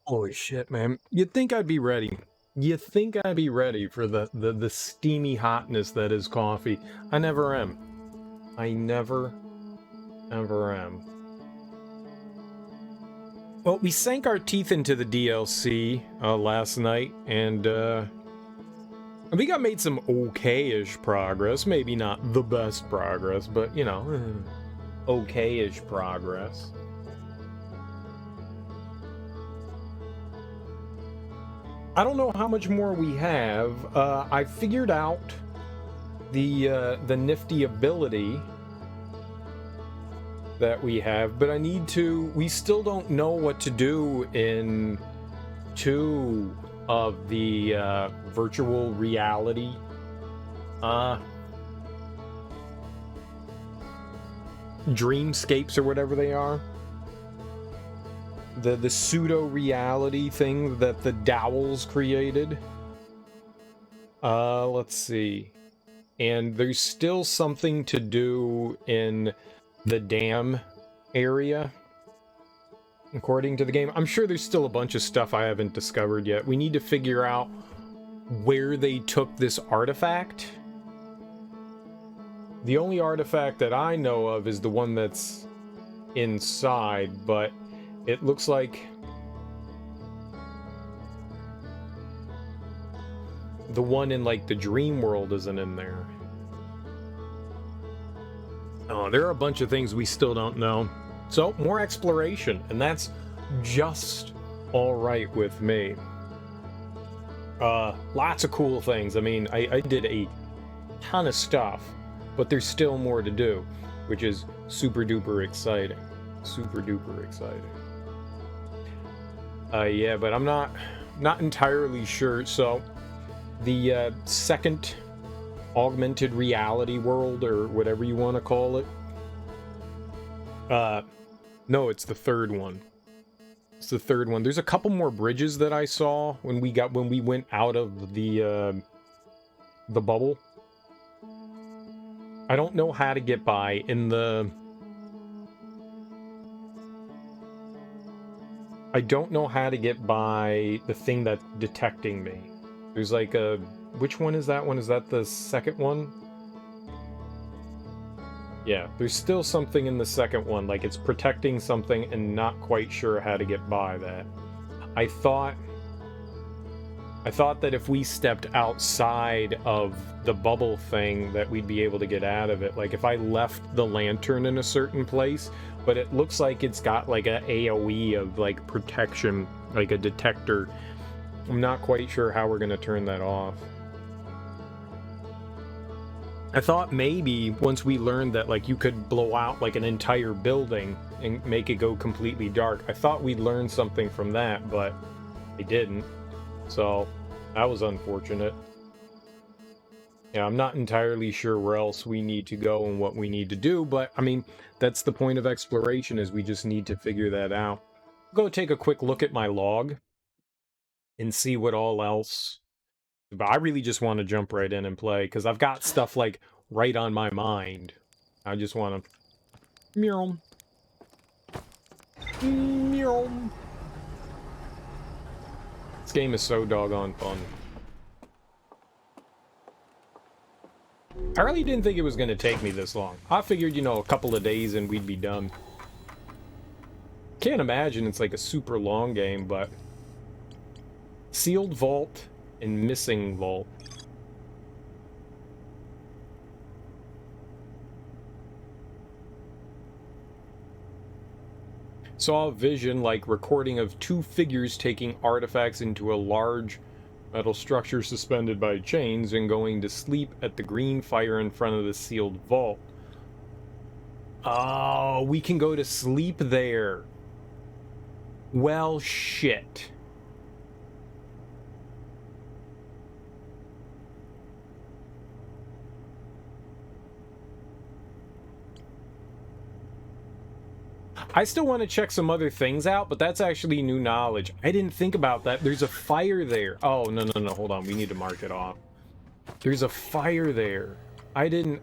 Holy shit, man. You'd think I'd be ready. You think I'd be ready for the steamy hotness that is coffee. I never am. I never, ever am. Well, we sank our teeth into the DLC last night, and I think I made some okay-ish progress. Maybe not the best progress, but, you know, okay-ish progress. I don't know how much more we have. I figured out the nifty ability that we have, but we still don't know what to do in 2 of the virtual reality dreamscapes or whatever they are. The pseudo-reality thing that the Dowels created. Let's see. And there's still something to do in the dam area, according to the game. I'm sure there's still a bunch of stuff I haven't discovered yet. We need to figure out where they took this artifact. The only artifact that I know of is the one that's inside, but it looks like the one in, like, the dream world isn't in there. Oh, there are a bunch of things we still don't know. So, more exploration, and that's just alright with me. Lots of cool things. I mean, I did a ton of stuff, but there's still more to do, which is super duper exciting. Super duper exciting. Yeah, but I'm not entirely sure. So, the second augmented reality world, or whatever you want to call it. No, it's the third one. It's the third one. There's a couple more bridges that I saw when we went out of the bubble. I don't know how to get by in the... I don't know how to get by the thing that's detecting me. There's like a... Which one is that one? Is that the second one? Yeah, there's still something in the second one, like it's protecting something and not quite sure how to get by that. I thought that if we stepped outside of the bubble thing that we'd be able to get out of it. Like if I left the lantern in a certain place, but it looks like it's got like a AoE of like protection, like a detector. I'm not quite sure how we're gonna turn that off. I thought maybe once we learned that like you could blow out like an entire building and make it go completely dark, I thought we'd learn something from that, but I didn't. So that was unfortunate. Yeah, I'm not entirely sure where else we need to go and what we need to do, but I mean, that's the point of exploration, is we just need to figure that out. Go take a quick look at my log and see what all else. But I really just want to jump right in and play, because I've got stuff, like, right on my mind. I just want to... Meow. Meow. This game is so doggone fun. I really didn't think it was going to take me this long. I figured, you know, a couple of days and we'd be done. Can't imagine it's like a super long game, but... Sealed vault... and missing vault. Saw a vision like recording of 2 figures taking artifacts into a large metal structure suspended by chains and going to sleep at the green fire in front of the sealed vault. Oh, we can go to sleep there. Well, shit. I still want to check some other things out, but that's actually new knowledge. I didn't think about that. There's a fire there. Oh, no, hold on. We need to mark it off. There's a fire there. I didn't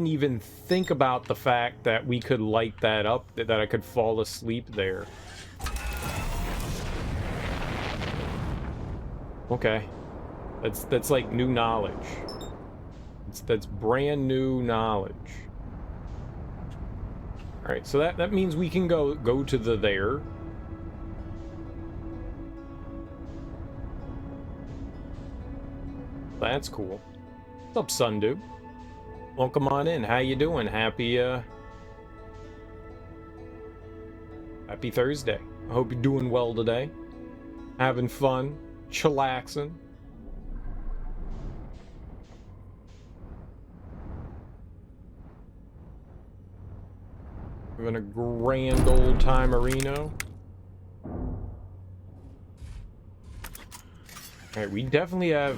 even think about the fact that we could light that up, that I could fall asleep there. Okay. That's like new knowledge. That's brand new knowledge. All right, so that means we can go to the there. That's cool. What's up, Sundew? Welcome on in. How you doing? Happy Thursday. I hope you're doing well today. Having fun, chillaxing. Having a grand old time, Reno. Alright, we definitely have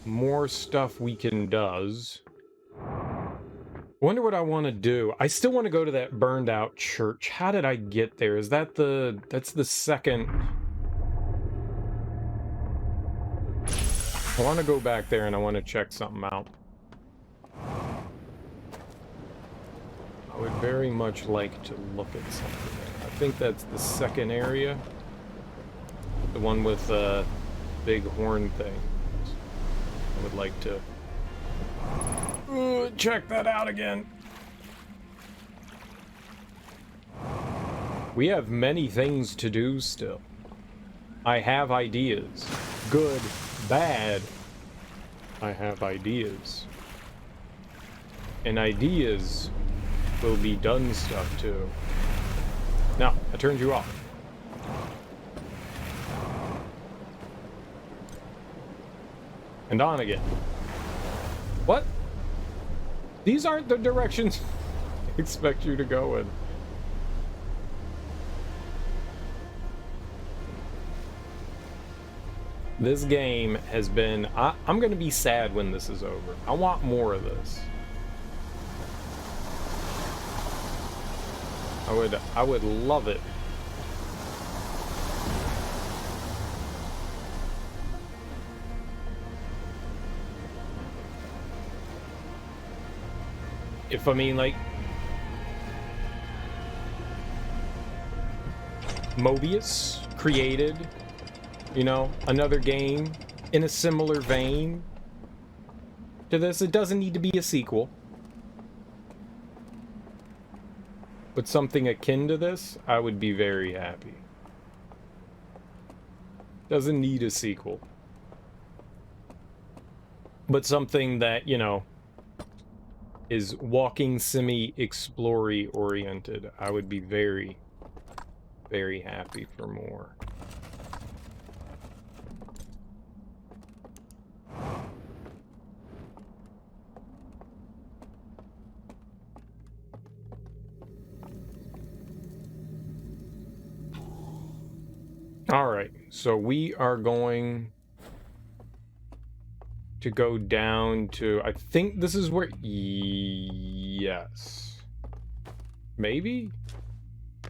more stuff we can does. Wonder what I want to do. I still want to go to that burned out church. How did I get there? Is that that's the second... I want to go back there and I want to check something out. I would very much like to look at something there. I think that's the second area. The one with big horn thing. I would like to check that out again. We have many things to do still. I have ideas. Good, bad. I have ideas. And ideas will be done stuff too. No, I turned you off. And on again. What? These aren't the directions I expect you to go in. This game has been... I'm going to be sad when this is over. I want more of this. I would love it. If I mean, like, Mobius created, you know, another game in a similar vein to this. It doesn't need to be a sequel. But something akin to this, I would be very happy. Doesn't need a sequel. But something that, you know, is walking semi-explory oriented. I would be very, very happy for more. All right, so we are going to go down to, I think this is where, yes, maybe? I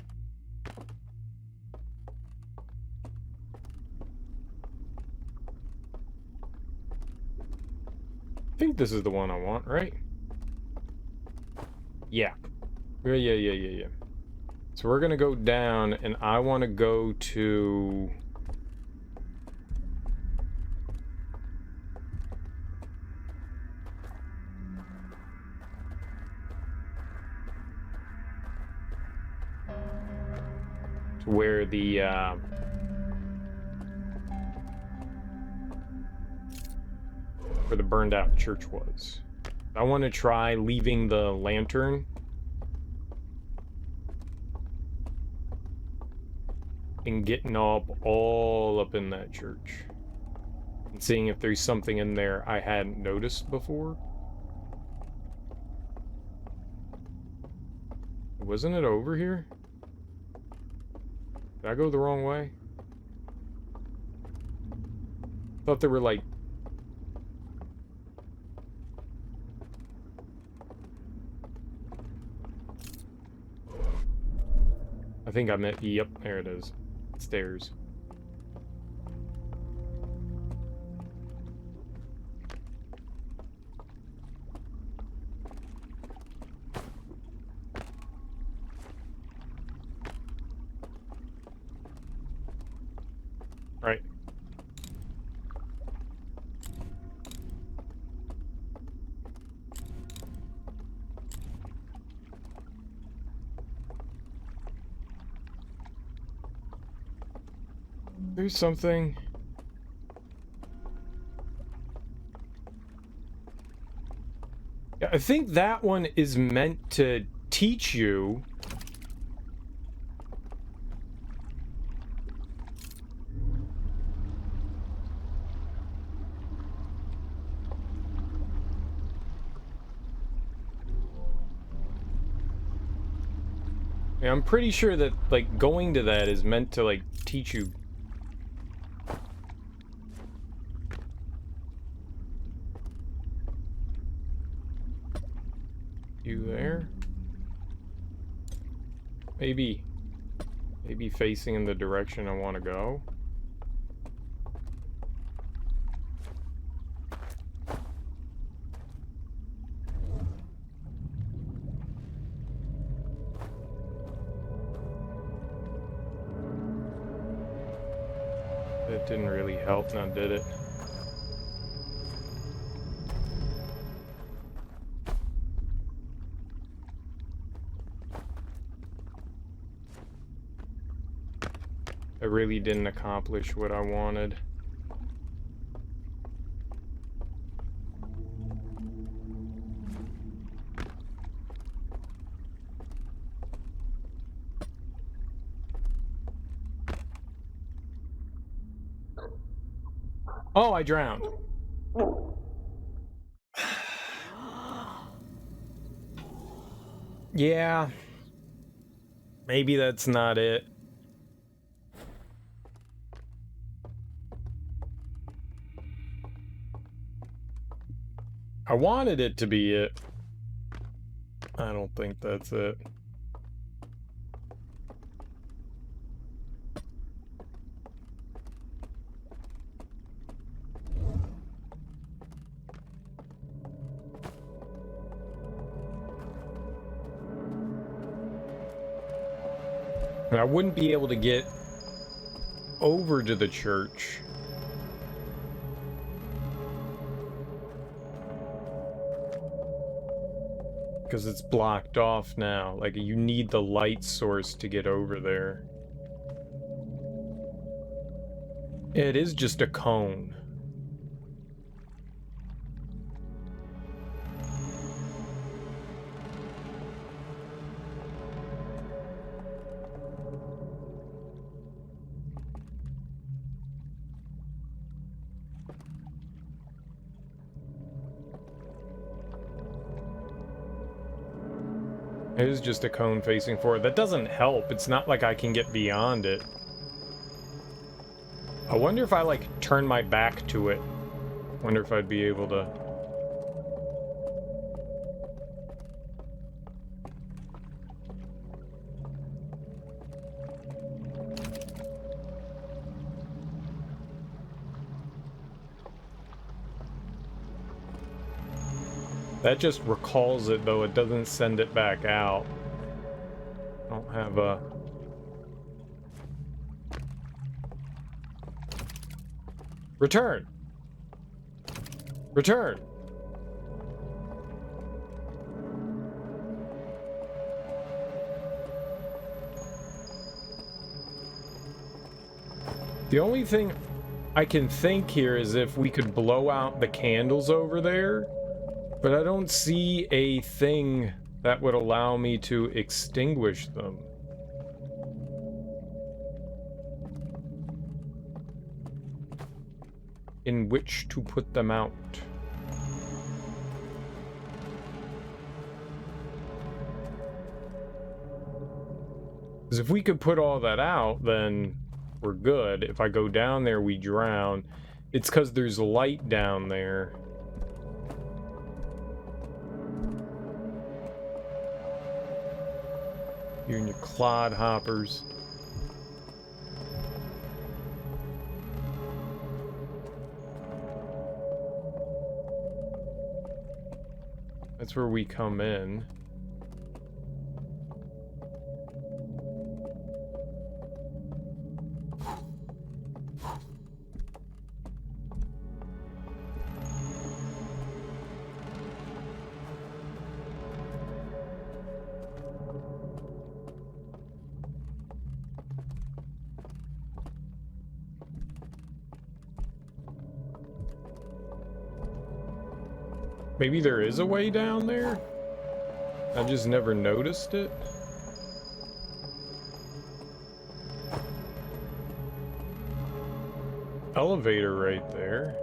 think this is the one I want, right? Yeah. Yeah. So we're gonna go down, and I want to go to... where the burned out church was. I want to try leaving the lantern and getting all up in that church and seeing if there's something in there I hadn't noticed before. Wasn't it over here? Did I go the wrong way? Thought there were like... I think I meant... Yep, there it is. Stairs. Right. There's something. Yeah, I think that one is meant to teach you. Yeah, I'm pretty sure that, like, going to that is meant to, like, teach you. You there? Maybe facing in the direction I want to go. That didn't really help, now did it? It really didn't accomplish what I wanted. Oh, I drowned. Yeah. Maybe that's not it. I wanted it to be it. I don't think that's it. And I wouldn't be able to get over to the church. Because it's blocked off now. Like, you need the light source to get over there. It is just a cone. It is just a cone facing forward. That doesn't help. It's not like I can get beyond it. I wonder if I, like, turn my back to it. Wonder if I'd be able to... That just recalls it, though. It doesn't send it back out. I don't have a... Return! Return! The only thing I can think here is if we could blow out the candles over there, but I don't see a thing that would allow me to extinguish them. In which to put them out. Because if we could put all that out, then we're good. If I go down there, we drown. It's because there's light down there. You and your clod hoppers. That's where we come in. Maybe there is a way down there? I just never noticed it. Elevator right there.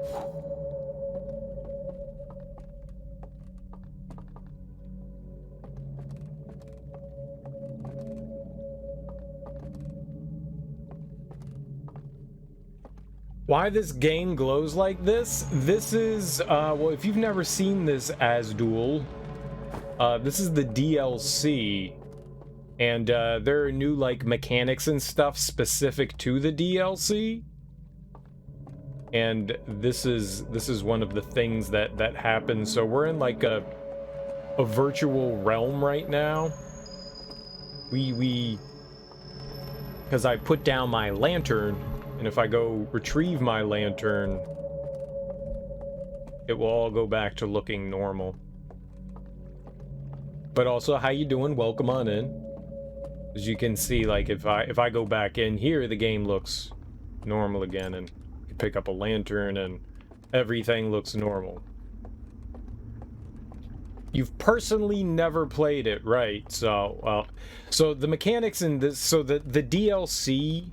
Why this game glows like this? This is, well, if you've never seen this as Duel, this is the DLC, and there are new, like, mechanics and stuff specific to the DLC, and this is one of the things that happens. So we're in, like, a virtual realm right now. Because I put down my lantern, and if I go retrieve my lantern, it will all go back to looking normal. But also, how you doing? Welcome on in. As you can see, like, if I go back in here, the game looks normal again, and you pick up a lantern and everything looks normal. You've personally never played it, right? So, well, so the mechanics in this, so the DLC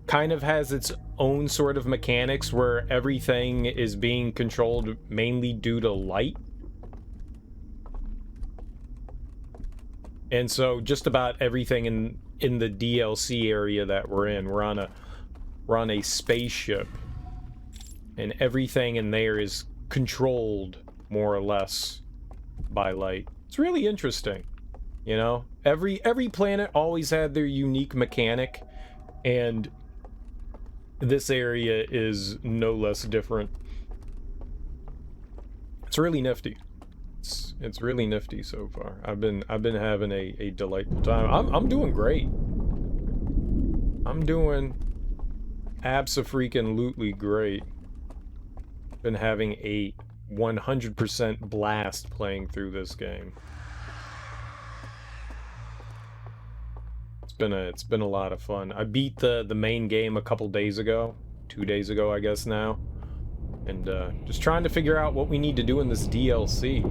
kind of has its own sort of mechanics where everything is being controlled mainly due to light. And so just about everything in the DLC area that we're in, we're on a spaceship, and everything in there is controlled more or less by light. It's really interesting, you know? Every planet always had their unique mechanic, and this area is no less different. It's really nifty. It's really nifty so far. I've been having a delightful time. I'm doing great. I'm doing abso-freaking-lutely great. Been having a 100% blast playing through this game. It's been a lot of fun. I beat the main game a couple days ago, 2 days ago, I guess now, and just trying to figure out what we need to do in this DLC.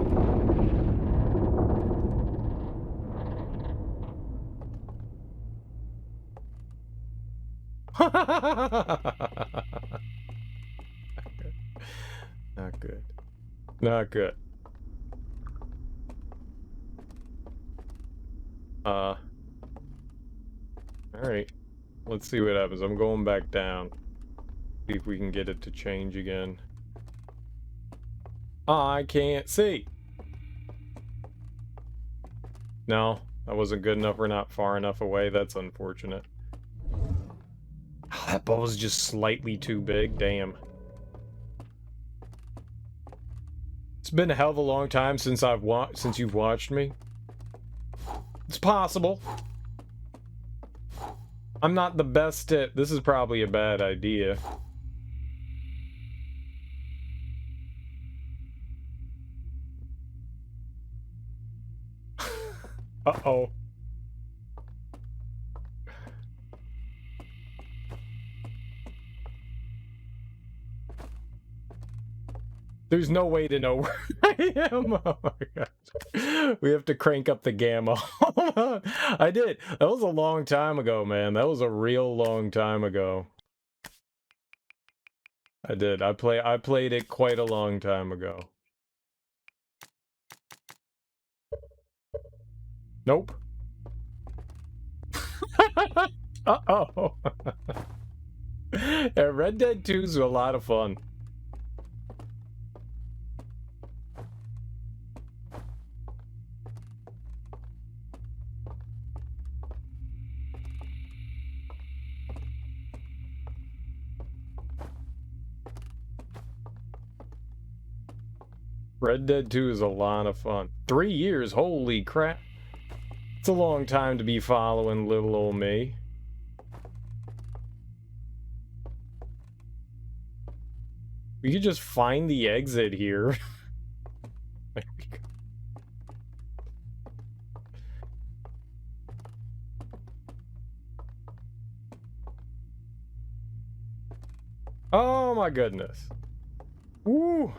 Not good. Not good. Alright. Let's see what happens. I'm going back down. See if we can get it to change again. I can't see. No, that wasn't good enough. We're not far enough away. That's unfortunate. Oh, that ball was just slightly too big. Damn. It's been a hell of a long time since you've watched me. It's possible. I'm not the best at... This is probably a bad idea. Uh-oh. There's no way to know where I am. Oh my god. We have to crank up the gamma. I did. That was a long time ago, man. That was a real long time ago. I did. I played it quite a long time ago. Nope. Uh-oh. Yeah, Red Dead 2 is a lot of fun. Red Dead 2 is a lot of fun. 3 years, holy crap. It's a long time to be following little old me. We could just find the exit here. There we go. Oh my goodness. Woo!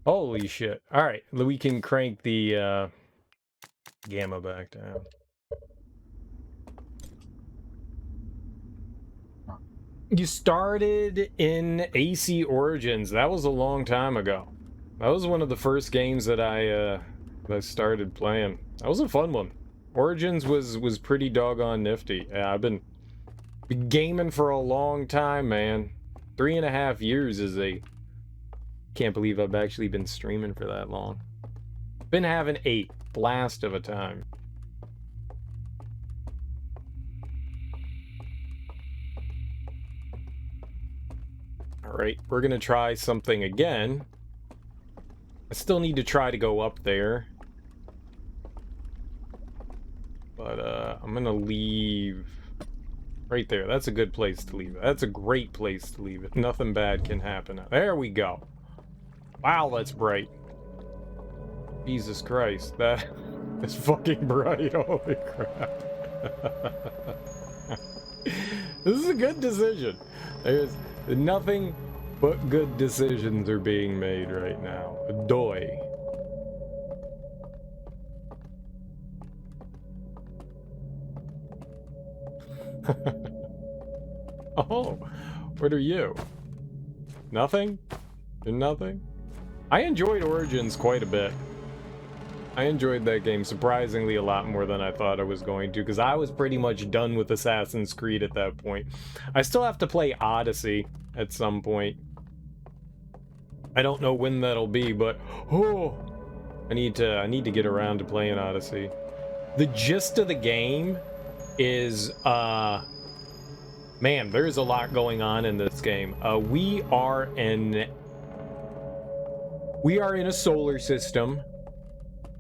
Holy shit. Alright, we can crank the gamma back down. You started in AC Origins. That was a long time ago. That was one of the first games that I started playing. That was a fun one. Origins was pretty doggone nifty. Yeah, I've been gaming for a long time, man. 3.5 years is a... Can't believe I've actually been streaming for that long. Been having a blast of a time. Alright, we're gonna try something again. I still need to try to go up there. But, I'm gonna leave... right there. That's a good place to leave it. That's a great place to leave it. Nothing bad can happen. There we go. Wow, that's bright. Jesus Christ, that is fucking bright. Holy crap. This is a good decision. There's nothing but good decisions are being made right now. Adoy. Oh, what are you? Nothing? Nothing? I enjoyed Origins quite a bit. I enjoyed that game surprisingly a lot more than I thought I was going to, because I was pretty much done with Assassin's Creed at that point. I still have to play Odyssey at some point. I don't know when that'll be, but oh, I need to get around to playing Odyssey. The gist of the game is man, there's a lot going on in this game. We are in a solar system,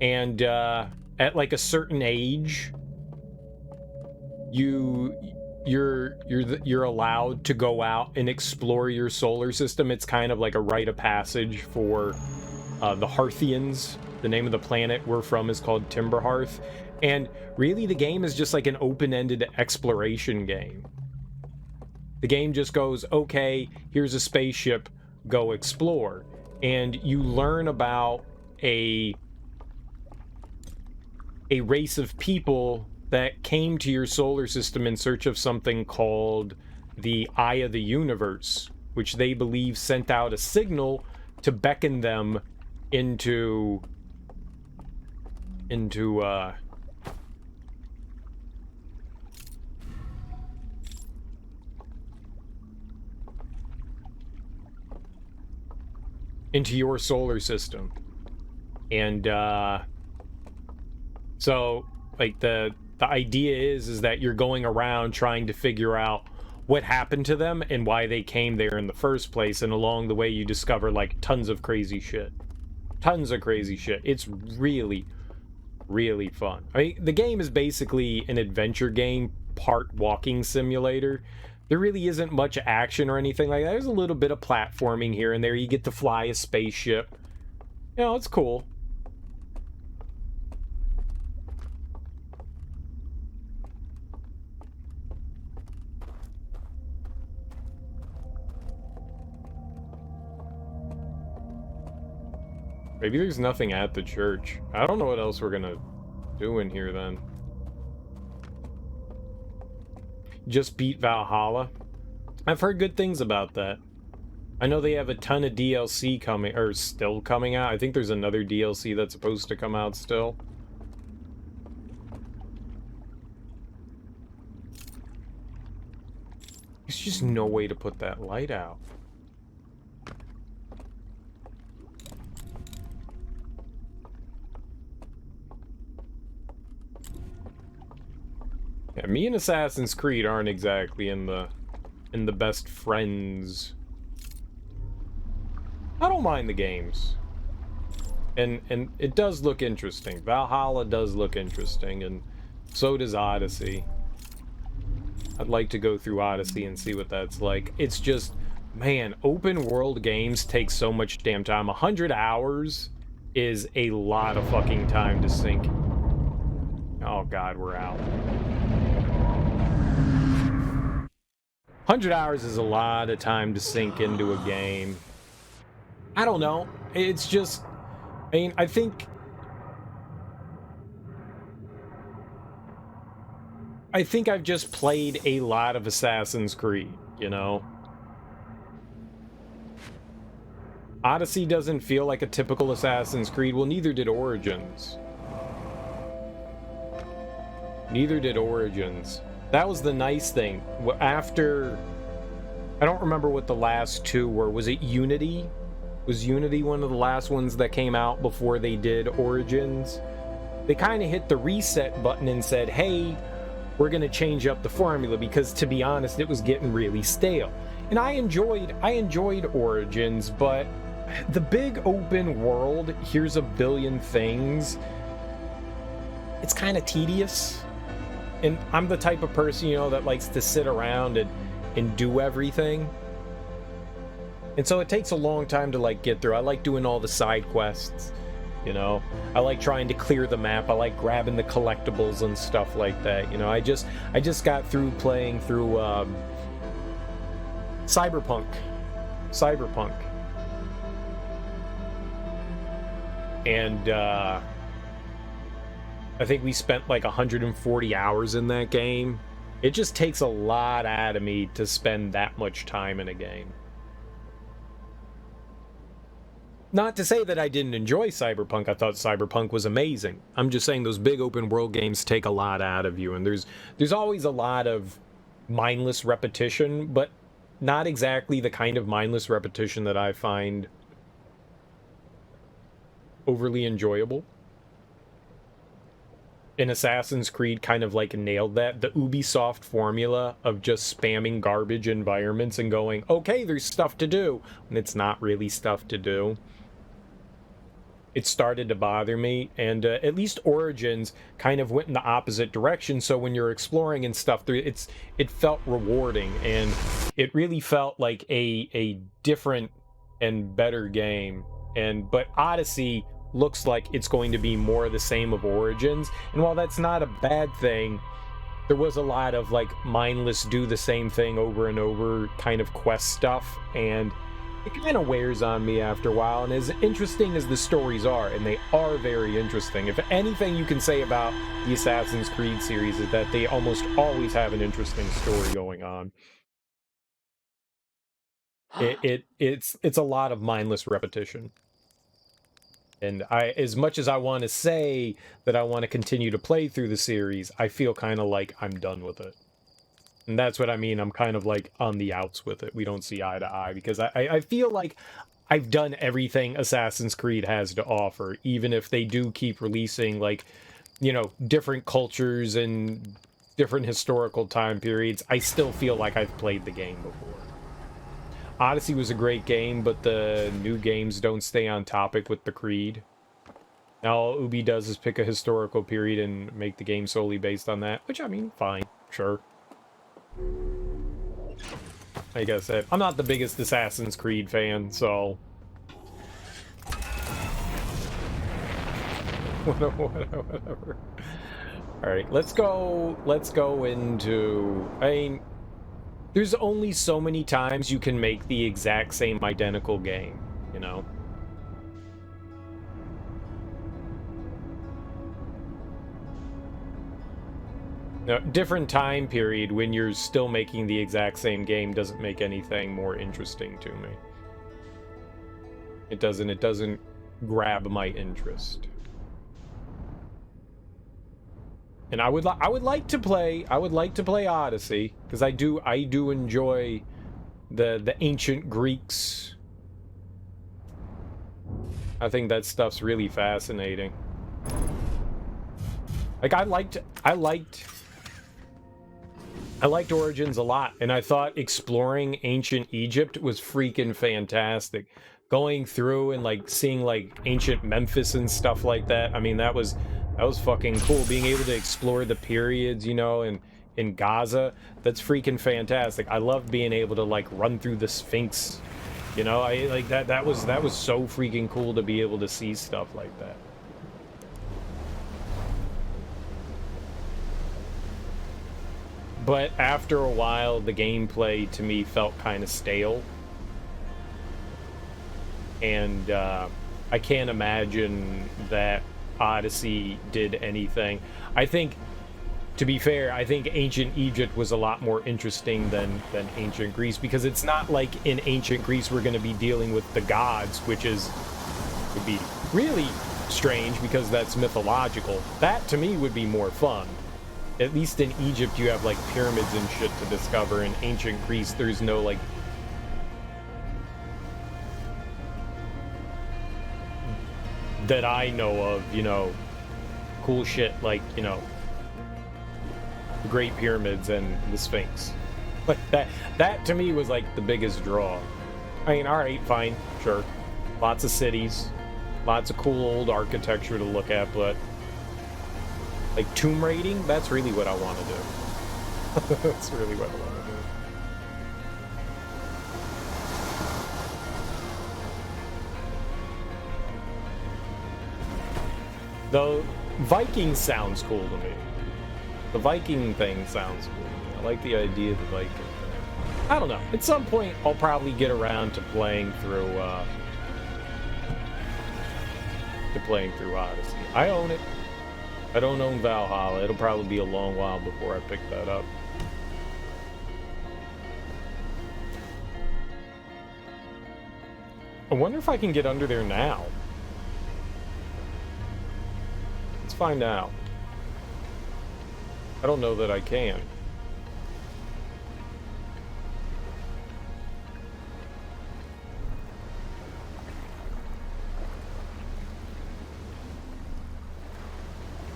and at like a certain age, you're allowed to go out and explore your solar system. It's kind of like a rite of passage for the Hearthians. The name of the planet we're from is called Timberhearth, and really the game is just like an open-ended exploration game. The game just goes, okay, here's a spaceship, go explore. And you learn about a race of people that came to your solar system in search of something called the Eye of the Universe, which they believe sent out a signal to beckon them into your solar system. And so like the idea is that you're going around trying to figure out what happened to them and why they came there in the first place, and along the way you discover like tons of crazy shit. It's really fun. I mean, the game is basically an adventure game, part walking simulator. There really isn't much action or anything like that. There's a little bit of platforming here and there. You get to fly a spaceship. You know, it's cool. Maybe there's nothing at the church. I don't know what else we're gonna do in here then. Just beat Valhalla. I've heard good things about that. I know they have a ton of DLC coming, or still coming out. I think there's another DLC that's supposed to come out still. There's just no way to put that light out. Yeah, me and Assassin's Creed aren't exactly in the best friends. I don't mind the games. And it does look interesting. Valhalla does look interesting, and so does Odyssey. I'd like to go through Odyssey and see what that's like. It's just, man, open world games take so much damn time. 100 hours is a lot of fucking time to sink. Oh god, we're out. 100 hours is a lot of time to sink into a game. I don't know. It's just, I mean, I think I've just played a lot of Assassin's Creed, you know? Odyssey doesn't feel like a typical Assassin's Creed. Well, neither did Origins. Neither did Origins. That was the nice thing. After, I don't remember what the last two were. Was it Unity? Was Unity one of the last ones that came out before they did Origins? They kind of hit the reset button and said, hey, we're going to change up the formula, because to be honest, it was getting really stale. And I enjoyed Origins, but the big open world, here's a billion things, it's kind of tedious. And I'm the type of person, you know, that likes to sit around and do everything. And so it takes a long time to like get through. I like doing all the side quests, you know. I like trying to clear the map. I like grabbing the collectibles and stuff like that. You know, I just got through playing through Cyberpunk. And I think we spent like 140 hours in that game. It just takes a lot out of me to spend that much time in a game. Not to say that I didn't enjoy Cyberpunk. I thought Cyberpunk was amazing. I'm just saying those big open world games take a lot out of you, and there's always a lot of mindless repetition, but not exactly the kind of mindless repetition that I find overly enjoyable. And Assassin's Creed kind of like nailed that. The Ubisoft formula of just spamming garbage environments and going, okay, there's stuff to do, and it's not really stuff to do. It started to bother me, and at least Origins kind of went in the opposite direction. So when you're exploring and stuff, it felt rewarding, and it really felt like a different and better game. But Odyssey looks like it's going to be more of the same of Origins, and while that's not a bad thing, there was a lot of like mindless do the same thing over and over kind of quest stuff, and it kind of wears on me after a while. And as interesting as the stories are, and they are very interesting, if anything you can say about the Assassin's Creed series is that they almost always have an interesting story going on. It's a lot of mindless repetition. And as much as I want to say that I want to continue to play through the series, I feel kind of like I'm done with it. And that's what I mean. I'm kind of like on the outs with it. We don't see eye to eye, because I feel like I've done everything Assassin's Creed has to offer, even if they do keep releasing, like, you know, different cultures and different historical time periods. I still feel like I've played the game before. Odyssey was a great game, but the new games don't stay on topic with the Creed. Now, all Ubi does is pick a historical period and make the game solely based on that, which, I mean, fine, sure. Like I said, I'm not the biggest Assassin's Creed fan, so... whatever. Alright, let's go into... I mean... There's only so many times you can make the exact same identical game, you know? Now, different time period when you're still making the exact same game doesn't make anything more interesting to me. It doesn't grab my interest. And I would like to play Odyssey, because I do enjoy the ancient Greeks. I think that stuff's really fascinating. Like I liked Origins a lot, and I thought exploring ancient Egypt was freaking fantastic. Going through and like seeing like ancient Memphis and stuff like that. I mean, that was fucking cool. Being able to explore the periods, you know, in Gaza, that's freaking fantastic. I love being able to like run through the Sphinx, you know. I like that was so freaking cool to be able to see stuff like that. But after a while, the gameplay to me felt kind of stale. and I can't imagine that Odyssey did anything. I think, to be fair, I think ancient Egypt was a lot more interesting than ancient Greece, because it's not like in ancient Greece we're going to be dealing with the gods, which would be really strange because that's mythological. That to me would be more fun. At least in Egypt you have like pyramids and shit to discover. In ancient Greece there's no like that I know of, you know, cool shit like, you know, the Great Pyramids and the Sphinx. Like that to me was like the biggest draw. I mean, all right, fine, sure. Lots of cities, lots of cool old architecture to look at, but like tomb raiding, that's really what I want to do. That's really what I want to do. Though Viking sounds cool to me. The Viking thing sounds cool. I like the idea of the Viking thing. I don't know. At some point, I'll probably get around to playing through Odyssey. I own it. I don't own Valhalla. It'll probably be a long while before I pick that up. I wonder if I can get under there now. Let's find out. I don't know that I can.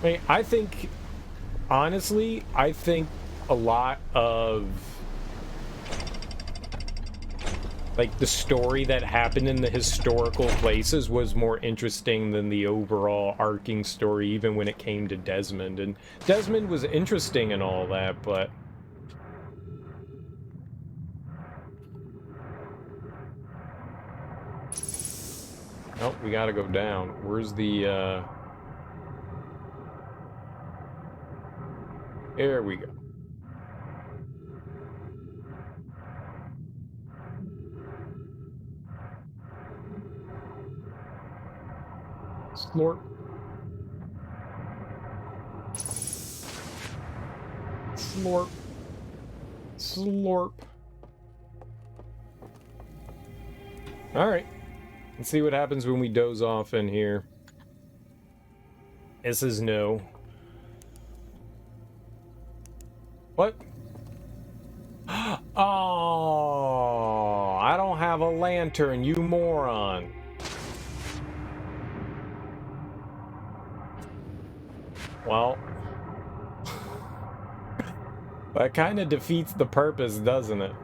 I mean, I think, honestly, I think a lot of like the story that happened in the historical places was more interesting than the overall arcing story, even when it came to Desmond. And Desmond was interesting and all that, but oh, we gotta go down. Where's the there we go. Slurp. Slurp. Slurp. Alright. Let's see what happens when we doze off in here. This is new. What? Oh, I don't have a lantern, you moron. Well, that kind of defeats the purpose, doesn't it?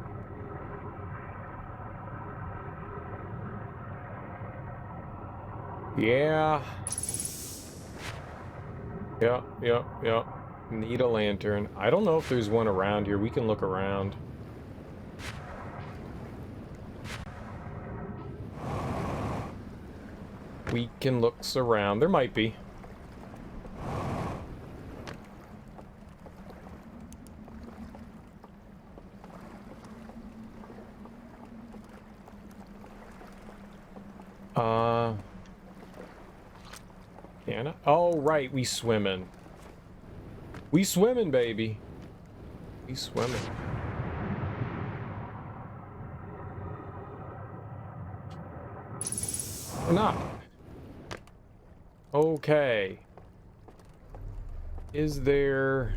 Yeah. Yep. Need a lantern. I don't know if there's one around here. We can look around. We can look around. There might be. Can I? Oh, right. We swimming. We swimming, baby. We swimming. Or not. Okay. Is there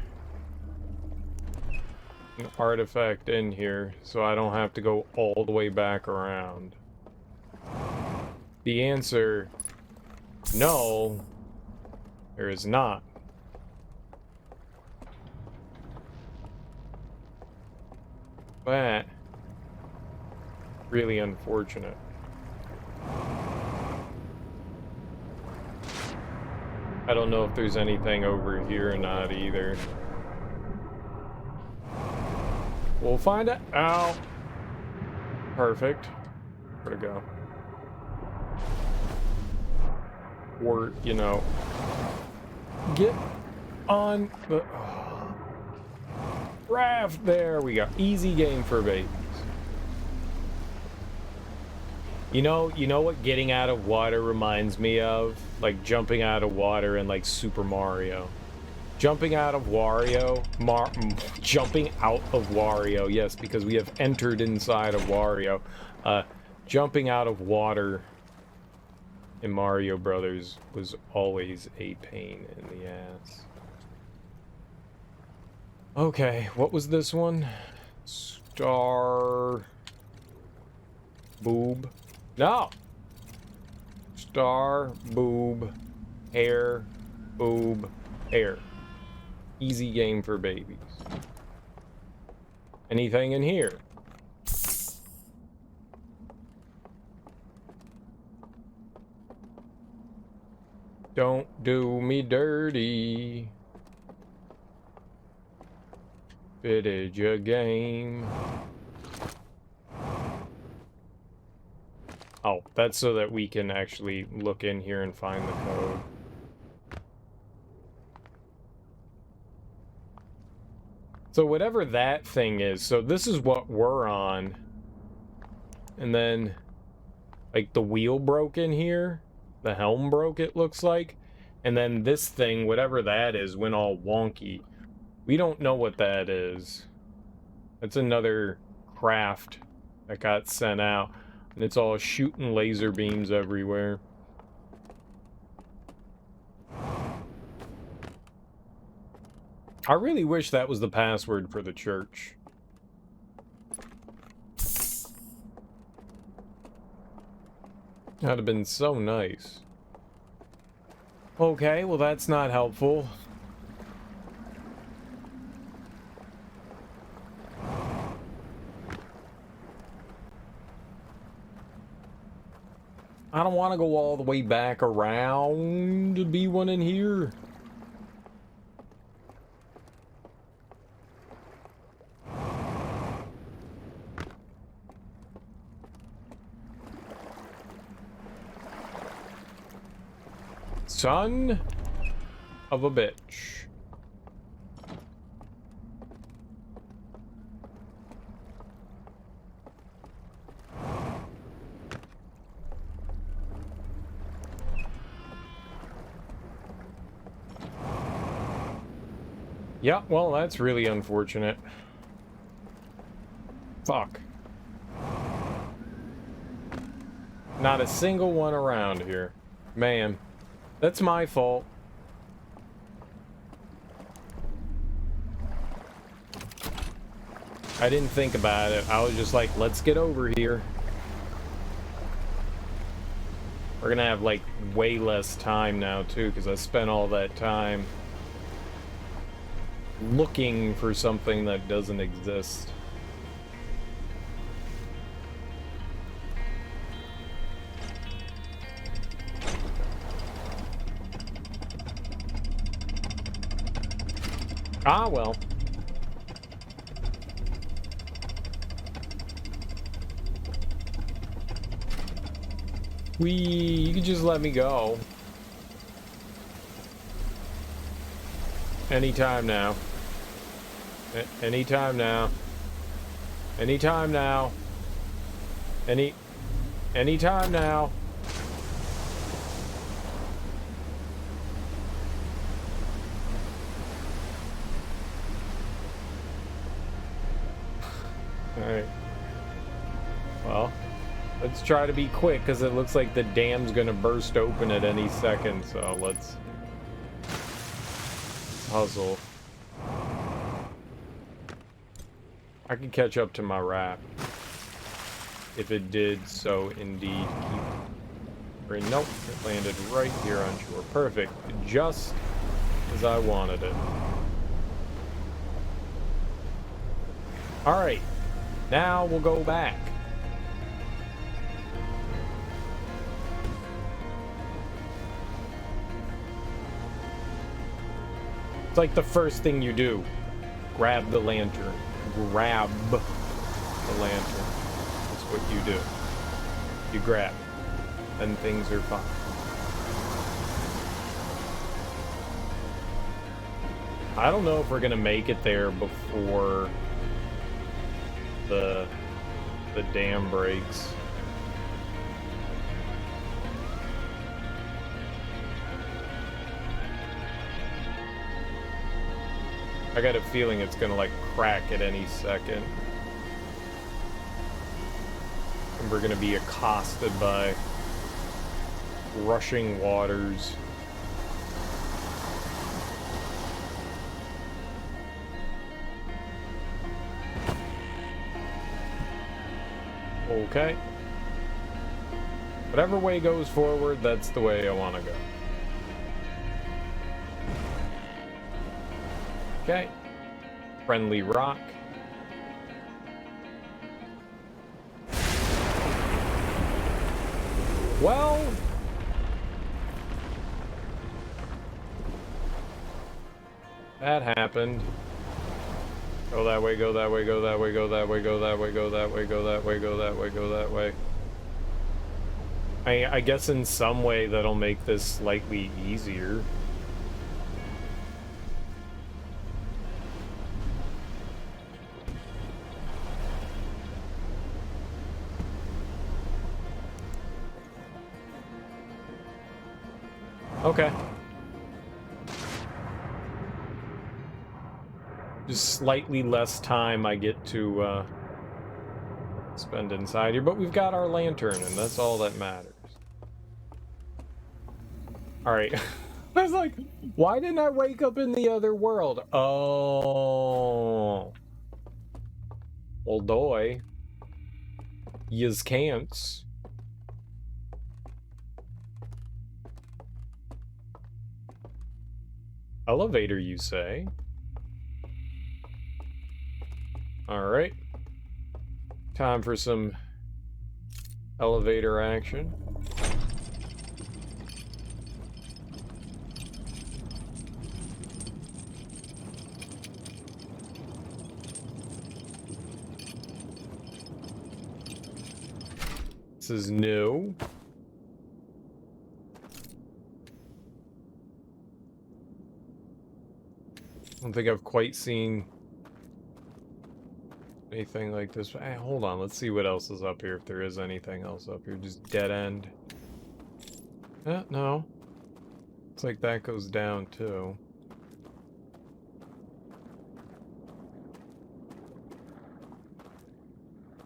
an artifact in here so I don't have to go all the way back around? The answer, no, there is not. That really unfortunate. I don't know if there's anything over here or not either. We'll find it out. Perfect. Where'd it go? Or, you know, get on the raft. There we go. Easy game for babies. You know what getting out of water reminds me of? Like jumping out of water in like Super Mario. Jumping out of Wario, jumping out of Wario, yes, because we have entered inside of Wario. Jumping out of water in Mario Brothers was always a pain in the ass. Okay, what was this one? Star... Boob? No! Star, boob, hair, boob, hair. Easy game for babies. Anything in here? Don't do me dirty. Fitted your game. Oh, that's so that we can actually look in here and find the code. So whatever that thing is, so this is what we're on. And then, like, the wheel broke in here. The helm broke, it looks like. And then this thing, whatever that is, went all wonky. We don't know what that is. That's another craft that got sent out. And it's all shooting laser beams everywhere. I really wish that was the password for the church. That'd have been so nice. Okay, well that's not helpful. I don't want to go all the way back around to be one in here. Son of a bitch. Yeah, well, that's really unfortunate. Fuck. Not a single one around here. Man, that's my fault. I didn't think about it. I was just like, let's get over here. We're gonna have, like, way less time now, too, because I spent all that time looking for something that doesn't exist. Ah, well. You can just let me go. Anytime now. Anytime now. Anytime now. Anytime now. Alright. Well, let's try to be quick, because it looks like the dam's gonna burst open at any second, so let's hustle. I can catch up to my rap. If it did so indeed keep... Nope, it landed right here on shore. Perfect. Just as I wanted it. Alright. Now we'll go back. It's like the first thing you do. Grab the lantern. Grab the lantern. That's what you do. You grab it. And things are fine. I don't know if we're gonna make it there before the dam breaks. I got a feeling it's gonna, like, crack at any second. And we're gonna be accosted by rushing waters. Okay. Whatever way goes forward, that's the way I want to go. Okay. Friendly rock. Well... that happened. Go that way, go that way, go that way, go that way, go that way, go that way, go that way, go that way, go that way. I guess in some way that'll make this slightly easier. Okay. Just slightly less time I get to spend inside here, but we've got our lantern, and that's all that matters. Alright. I was like, why didn't I wake up in the other world? Oh. Well, doy. Yous can't. Elevator, you say? Alright. Time for some elevator action. This is new. I don't think I've quite seen anything like this. Hey, hold on, let's see what else is up here, if there is anything else up here. Just dead end. No. Looks like that goes down, too.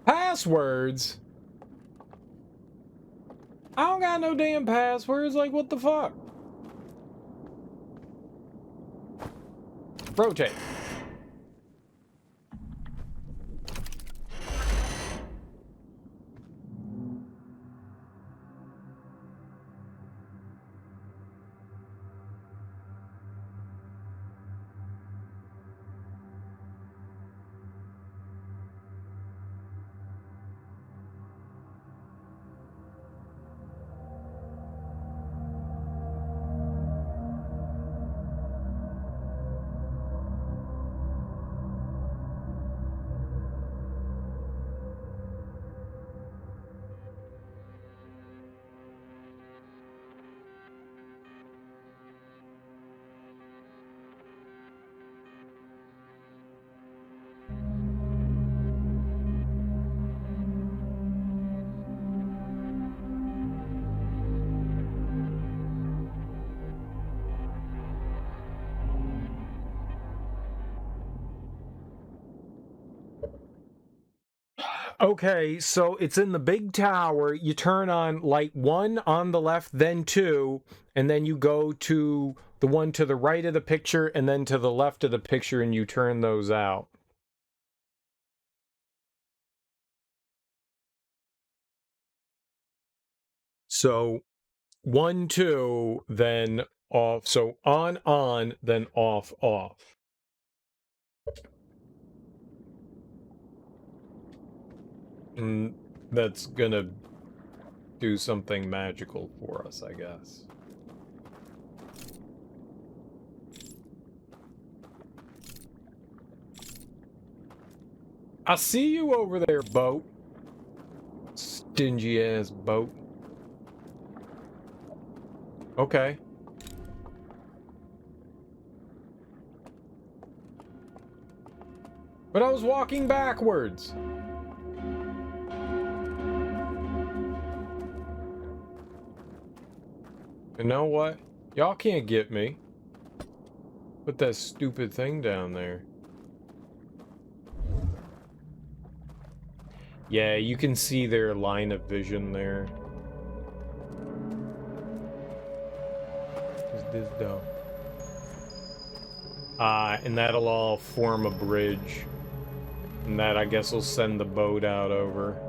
Passwords? I don't got no damn passwords, like, what the fuck? Rotate. Okay, so it's in the big tower. You turn on light 1 on the left, then 2, and then you go to the one to the right of the picture and then to the left of the picture, and you turn those out. So 1, 2, then off. So on, then off. And that's gonna do something magical for us, I guess. I see you over there, boat. Stingy ass boat. Okay. But I was walking backwards. You know what? Y'all can't get me. Put that stupid thing down there. Yeah, you can see their line of vision there. What's this though? And that'll all form a bridge. And that, I guess, will send the boat out over.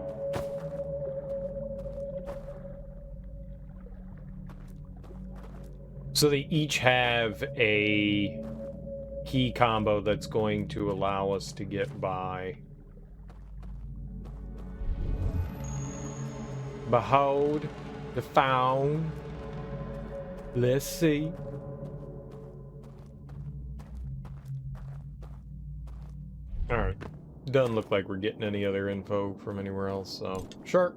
So they each have a key combo that's going to allow us to get by. Behold the found. Let's see. Alright. Doesn't look like we're getting any other info from anywhere else, so sure.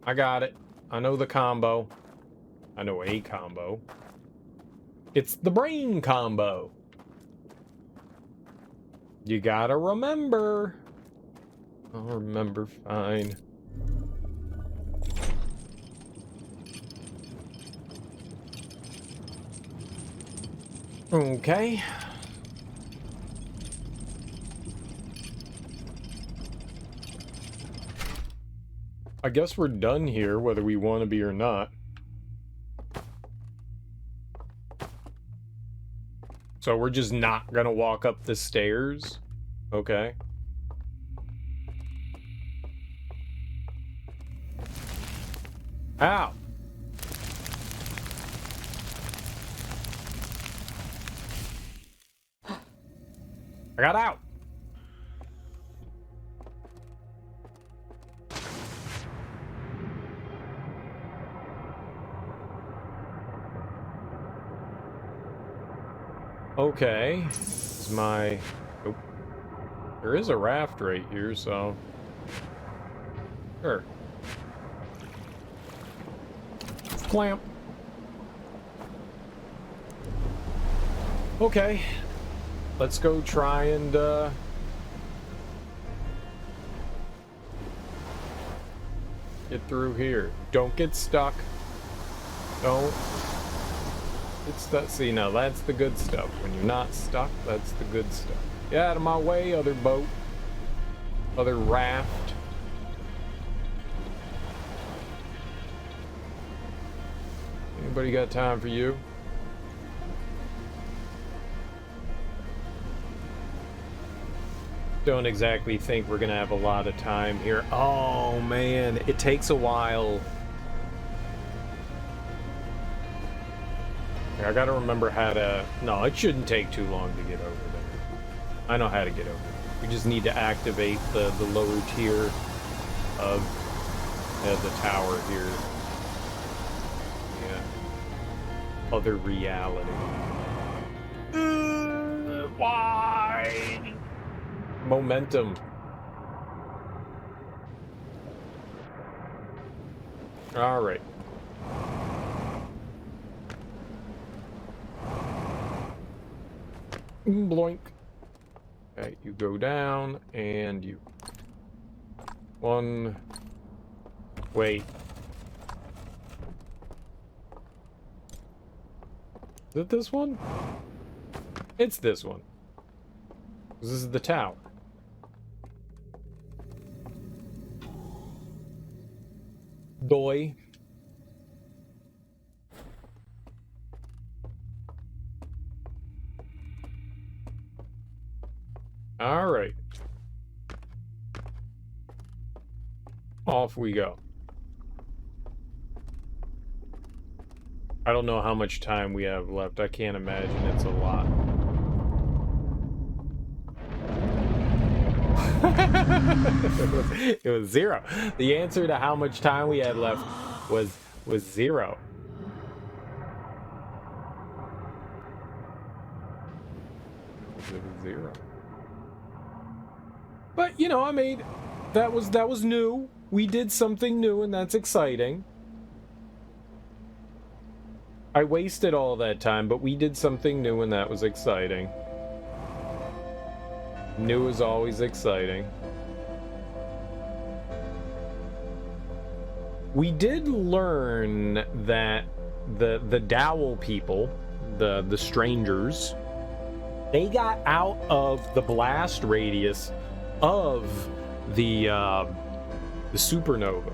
I got it. I know the combo. I know a combo. It's the brain combo. You gotta remember. I'll remember fine. Okay. I guess we're done here, whether we want to be or not. So we're just not gonna walk up the stairs? Okay. Ow! I got out! Okay. This is my... Oh. There is a raft right here, so... Sure. Clamp. Okay. Let's go try and, get through here. Don't get stuck. Don't. It's that. See, now that's the good stuff. When you're not stuck, that's the good stuff. Get out of my way, other boat. Other raft. Anybody got time for you? Don't exactly think we're gonna have a lot of time here. Oh man, it takes a while. I gotta remember how to... No, it shouldn't take too long to get over there. I know how to get over there. We just need to activate the lower tier of the tower here. Yeah. Other reality. Why? Momentum. All right. Bloink. Okay, you go down and you... One... Wait. Is it this one? It's this one. This is the tower. Doy. All right. Off we go. I don't know how much time we have left. I can't imagine it's a lot. It was 0. The answer to how much time we had left was 0. It was 0. But you know, I made that was new. We did something new, and that's exciting. I wasted all that time, but we did something new, and that was exciting. New is always exciting. We did learn that the Dowel people the strangers, they got out of the blast radius of the supernova.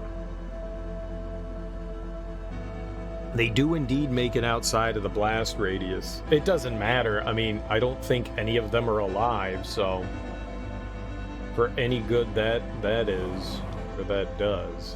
They do indeed make it outside of the blast radius. It doesn't matter. I mean, I don't think any of them are alive, so for any good that is, or that does.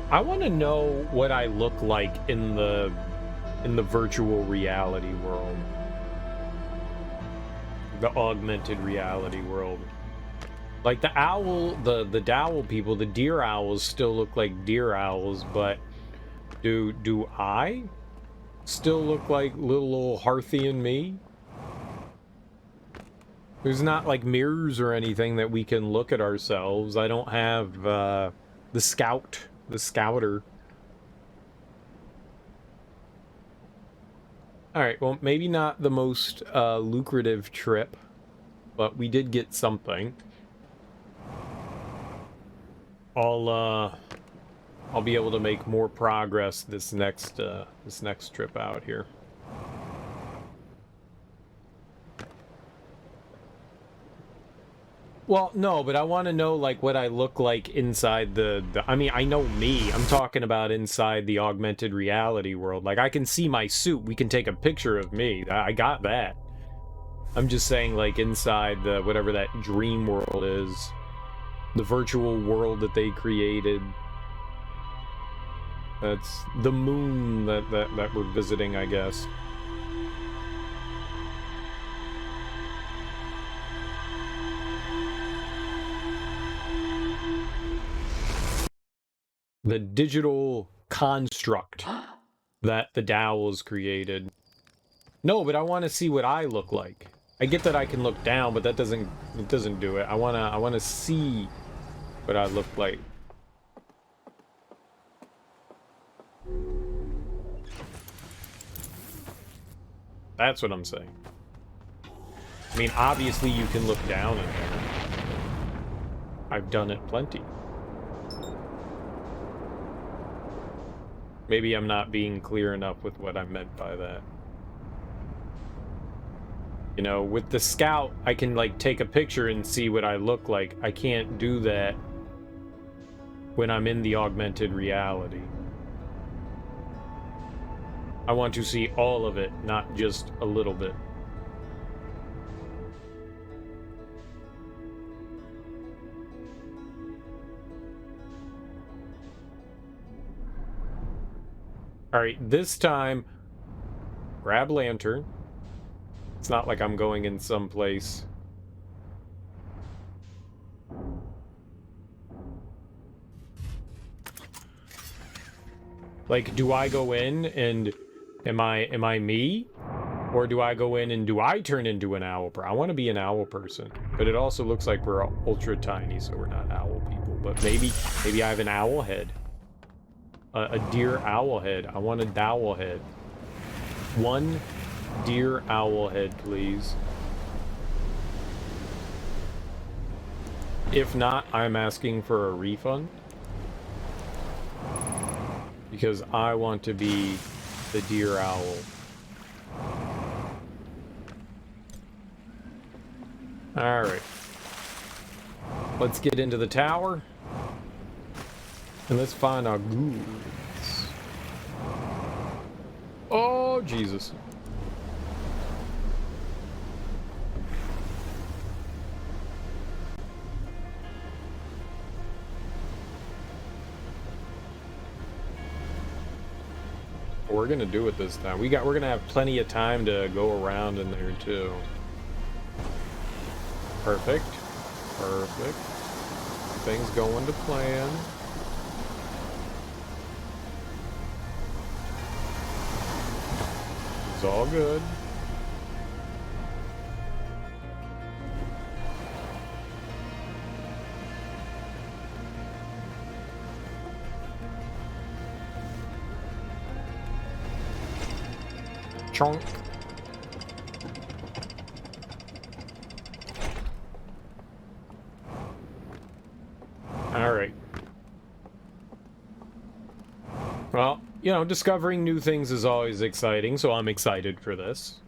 I want to know what I look like in the virtual reality world. The augmented reality world. Like the owl, the dowel people, the deer owls still look like deer owls, but do I still look like little old Harthy and me? There's not like mirrors or anything that we can look at ourselves. I don't have the scouter. Alright, well, maybe not the most lucrative trip, but we did get something. I'll be able to make more progress this next trip out here. Well, no, but I want to know, like, what I look like inside the... I mean, I know me. I'm talking about inside the augmented reality world. Like, I can see my suit. We can take a picture of me. I got that. I'm just saying, like, inside the... whatever that dream world is. The virtual world that they created. That's the moon that we're visiting, I guess. The digital construct that the dowels created. No, but I want to see what I look like. I get that I can look down, but that doesn't do it. I wanna see what I look like. That's what I'm saying. I mean, obviously you can look down in there. I've done it plenty. Maybe I'm not being clear enough with what I meant by that. You know, with the scout, I can, like, take a picture and see what I look like. I can't do that when I'm in the augmented reality. I want to see all of it, not just a little bit. Alright, this time, grab lantern. It's not like I'm going in someplace. Like, do I go in and am I me? Or do I go in and do I turn into an owl? I want to be an owl person. But it also looks like we're ultra tiny, so we're not owl people. But maybe I have an owl head. A deer owl head. I want a dowel head. One deer owl head, please. If not, I'm asking for a refund. Because I want to be the deer owl. Alright. Let's get into the tower. And let's find our goods. Oh, Jesus. We're gonna do it this time. We're gonna have plenty of time to go around in there too. Perfect. Perfect. Things going to plan. It's all good. Chonk. Well, you know, discovering new things is always exciting, so I'm excited for this.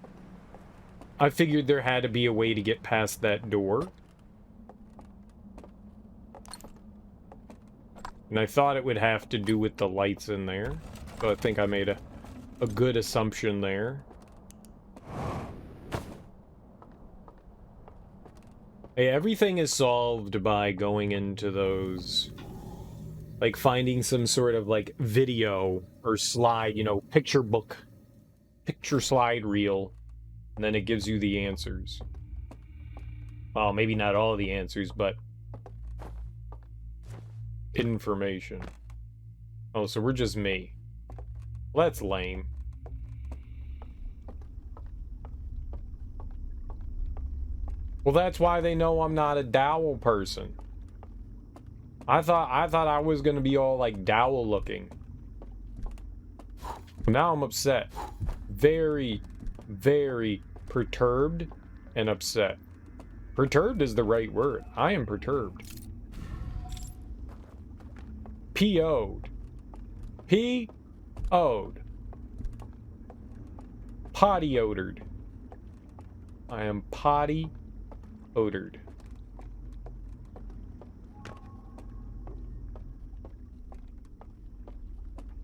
I figured there had to be a way to get past that door. And I thought it would have to do with the lights in there. So I think I made a good assumption there. Hey, everything is solved by going into those... like finding some sort of like video or slide, you know, picture slide reel, and then it gives you the answers. Well, maybe not all the answers, but information. Oh, so we're just me. Well, that's lame. Well, that's why they know I'm not a dowel person. I thought I was gonna be all like dowel looking. Now I'm upset. Very, very perturbed and upset. Perturbed is the right word. I am perturbed. P.O.'d. P.O.'d. Potty odored. I am potty odored.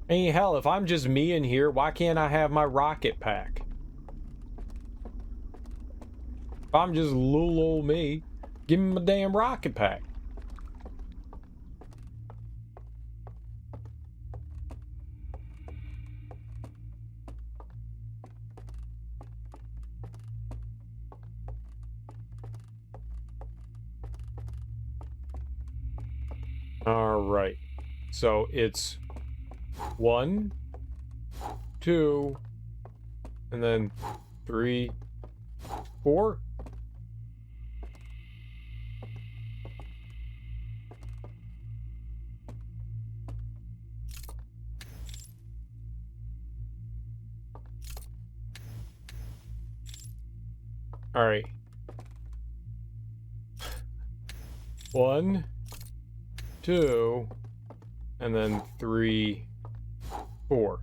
Hey, hell, if I'm just me in here, why can't I have my rocket pack? If I'm just little old me, give me my damn rocket pack. All right. So it's 1, 2, and then 3, 4. All right. 1, 2, and then 3, 4.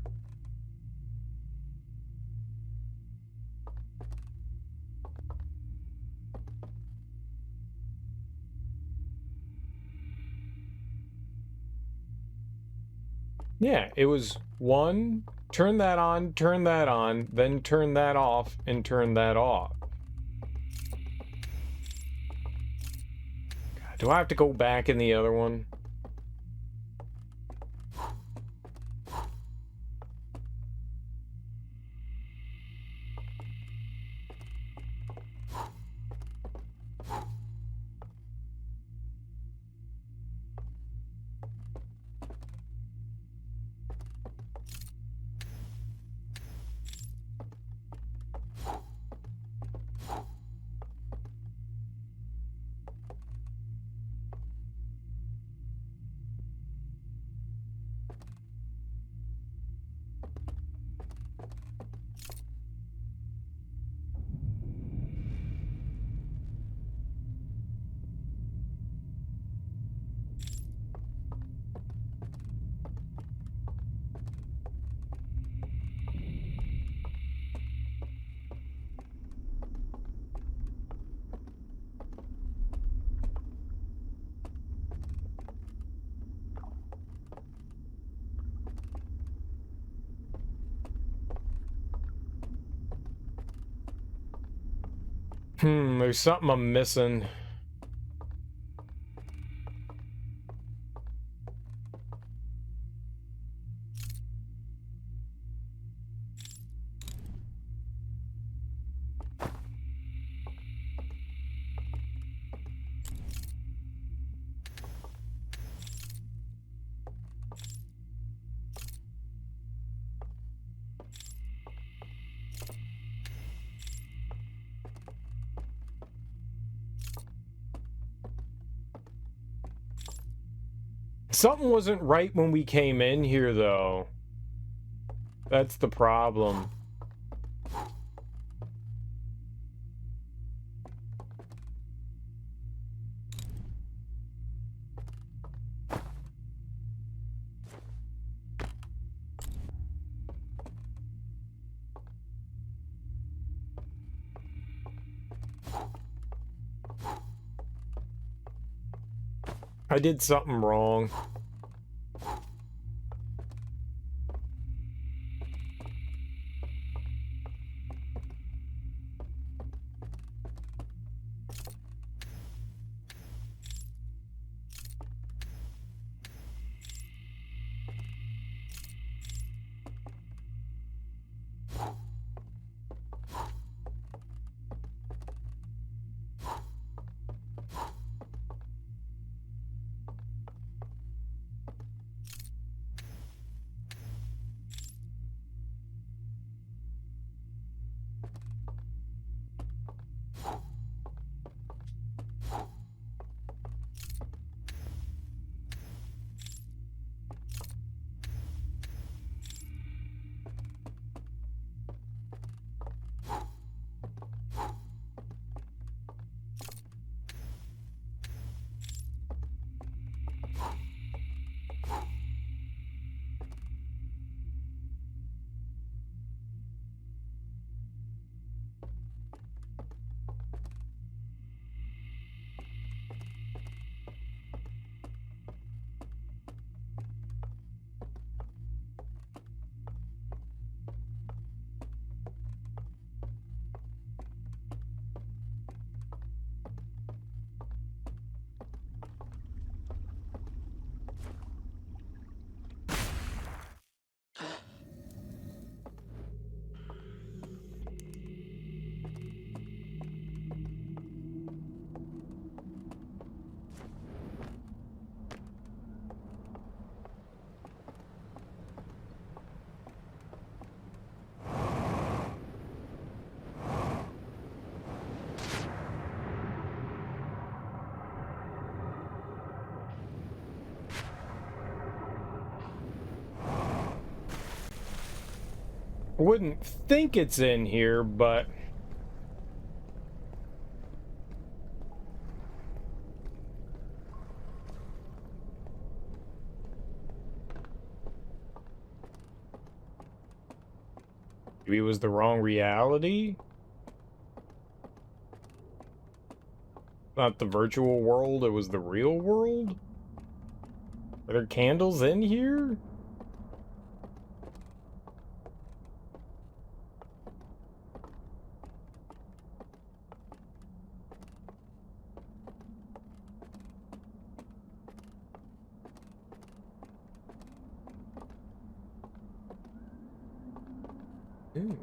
Yeah, it was 1, turn that on, then turn that off, and turn that off. God, do I have to go back in the other one? There's something I'm missing. Something wasn't right when we came in here, though. That's the problem. I did something wrong. I wouldn't think it's in here, but... maybe it was the wrong reality? Not the virtual world, it was the real world? Are there candles in here? Ooh.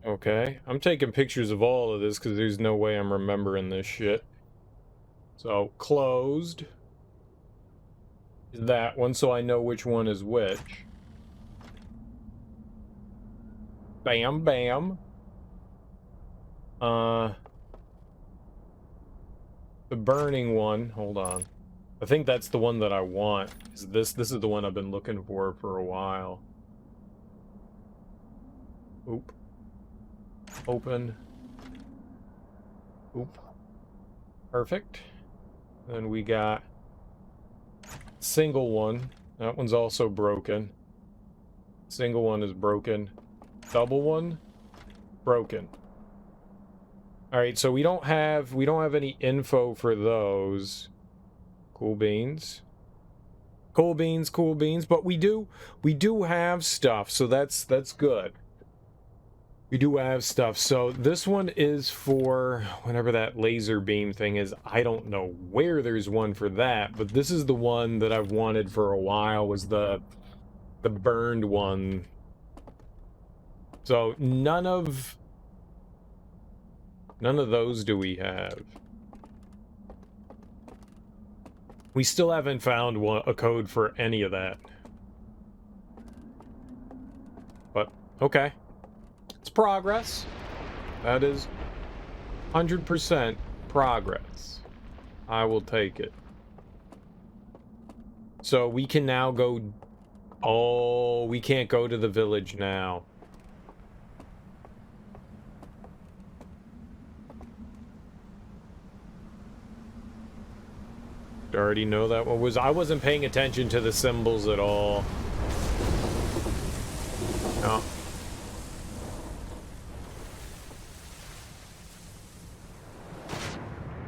Okay, I'm taking pictures of all of this because there's no way I'm remembering this shit. So, closed is that one, so I know which one is which. Bam, bam. The burning one, hold on. I think that's the one that I want. This is the one I've been looking for a while. Oop. Open. Oop. Perfect. Then we got single one. That one's also broken. Single one is broken. Double one, broken. All right, so we don't have any info for those. Cool beans. Cool beans, cool beans, but we do have stuff, so that's good. We do have stuff. So this one is for whatever that laser beam thing is. I don't know where there's one for that, but this is the one that I've wanted for a while, was the burned one. So none of those do we have. We still haven't found a code for any of that. But okay. It's progress. That is 100% progress. I will take it. So we can now go... oh, we can't go to the village now. Already know that one was... I wasn't paying attention to the symbols at all. No.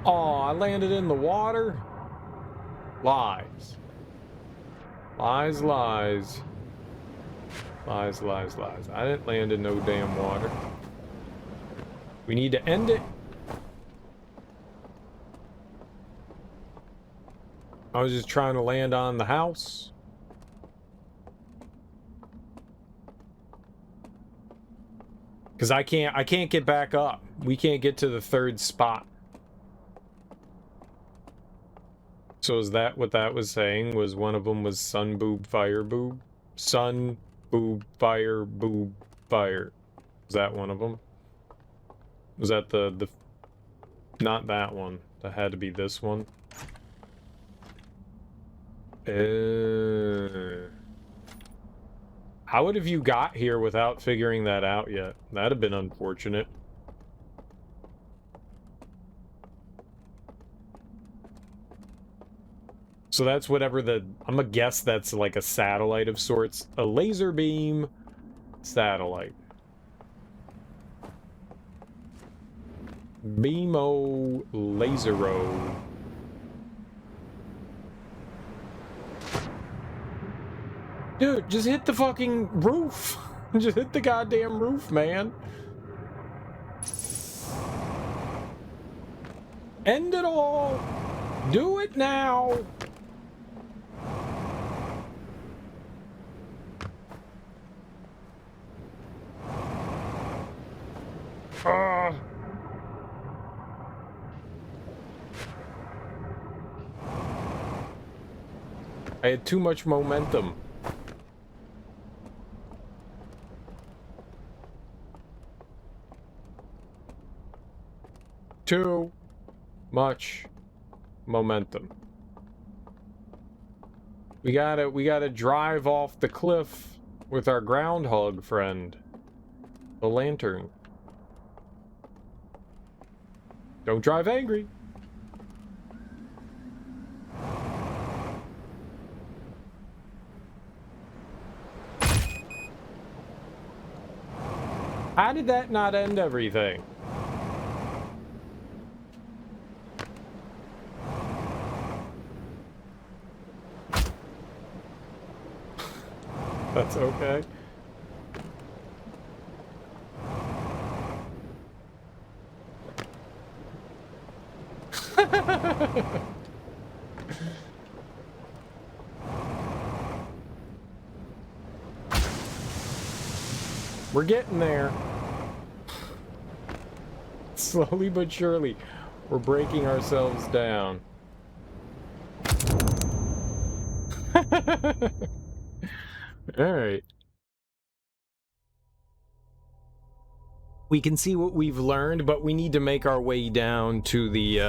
Oh, I landed in the water? Lies. Lies, lies. Lies, lies, lies. I didn't land in no damn water. We need to end it. I was just trying to land on the house. Because I can't get back up. We can't get to the third spot. So is that what that was saying? Was one of them was sun boob fire boob? Sun boob fire boob fire. Was that one of them? Was that the not that one. That had to be this one. How would have you got here without figuring that out yet? That'd have been unfortunate. So that's whatever the... I'm gonna guess that's like a satellite of sorts. A laser beam satellite. Beamo lasero. Dude, just hit the fucking roof. Just hit the goddamn roof, man. End it all. Do it now. I had too much momentum. Too much momentum. We gotta drive off the cliff with our groundhog friend, the lantern. Don't drive angry. How did that not end everything? That's okay. We're getting there. Slowly but surely, we're breaking ourselves down. All right. We can see what we've learned, but we need to make our way down to the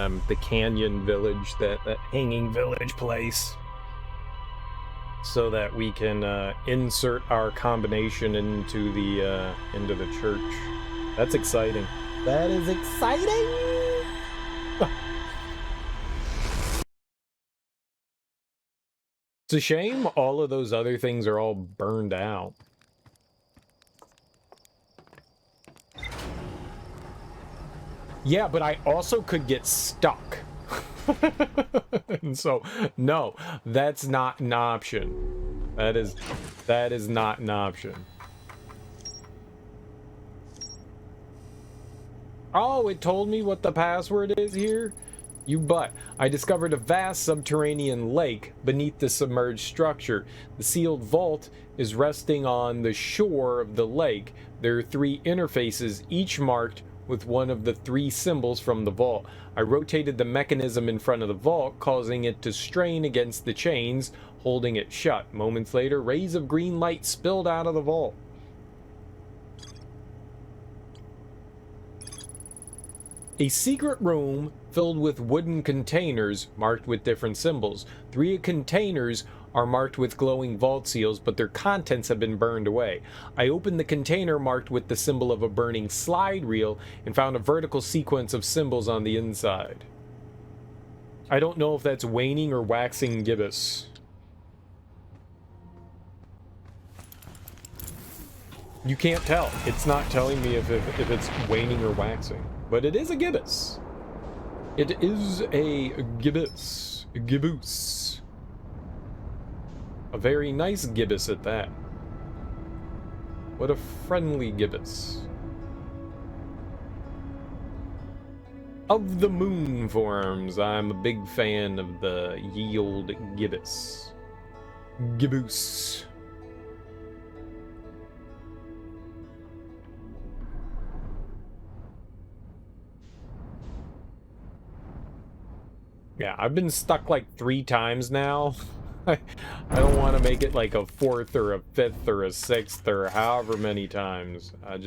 canyon village, that hanging village place, so that we can insert our combination into the church. That's exciting. That is exciting. It's a shame all of those other things are all burned out. Yeah, but I also could get stuck. And so, no, that's not an option. That is not an option. Oh, it told me what the password is here? You butt. I discovered a vast subterranean lake beneath the submerged structure. The sealed vault is resting on the shore of the lake. There are 3 interfaces, each marked with one of the 3 symbols from the vault. I rotated the mechanism in front of the vault, causing it to strain against the chains, holding it shut. Moments later, rays of green light spilled out of the vault. A secret room filled with wooden containers marked with different symbols. 3 containers are marked with glowing vault seals, but their contents have been burned away. I opened the container marked with the symbol of a burning slide reel and found a vertical sequence of symbols on the inside. I don't know if that's waning or waxing gibbous. You can't tell. It's not telling me if it's waning or waxing. But it is a gibbous. It is a gibbous. Gibbous. A very nice gibbous at that. What a friendly gibbous. Of the moon forms, I'm a big fan of the yield gibbous. Gibbous. Yeah, I've been stuck like 3 times now. I don't want to make it like a 4th or a 5th or a 6th or however many times. I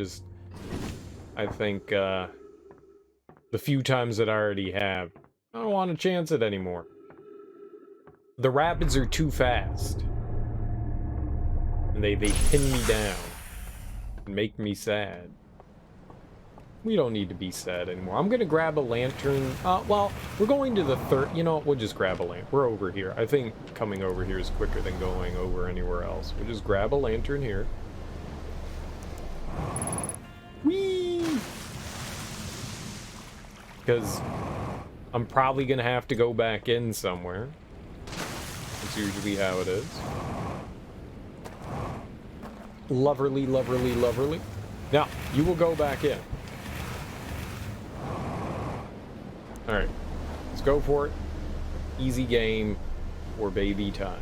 think, the few times that I already have, I don't want to chance it anymore. The rapids are too fast. And they pin me down. And make me sad. We don't need to be sad anymore. I'm gonna grab a lantern. Well, we're going to the third. You know what? We'll just grab a lantern. We're over here. I think coming over here is quicker than going over anywhere else. We'll just grab a lantern here. Whee! Because I'm probably gonna have to go back in somewhere. That's usually how it is. Loverly, loverly, loverly. Now, you will go back in. Alright, let's go for it. Easy game or baby time.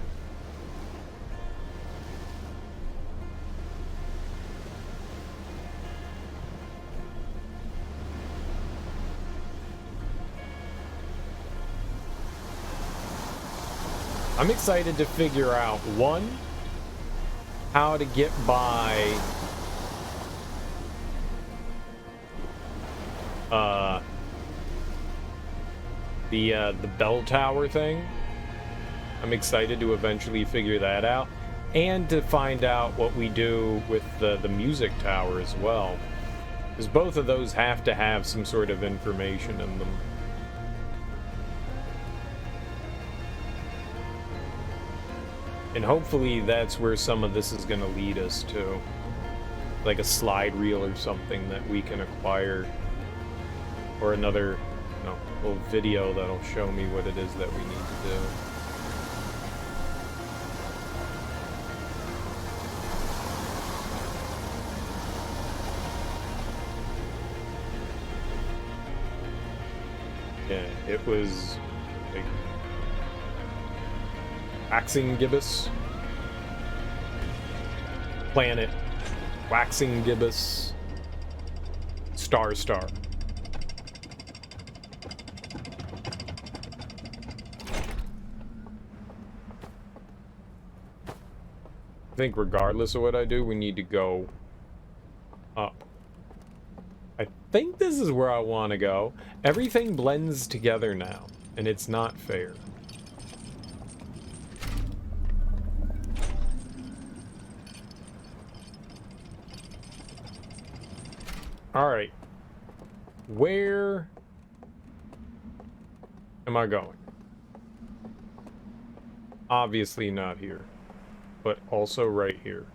I'm excited to figure out, one, how to get by the bell tower thing. I'm excited to eventually figure that out, and to find out what we do with the music tower as well, because both of those have to have some sort of information in them. And hopefully that's where some of this is going to lead us to, like a slide reel or something that we can acquire, or another little video that'll show me what it is that we need to do. Yeah, it was like waxing gibbous, planet, waxing gibbous, star. I think regardless of what I do, we need to go up. I think this is where I want to go. Everything blends together now, and it's not fair. Alright. Where am I going? Obviously not here. But also right here.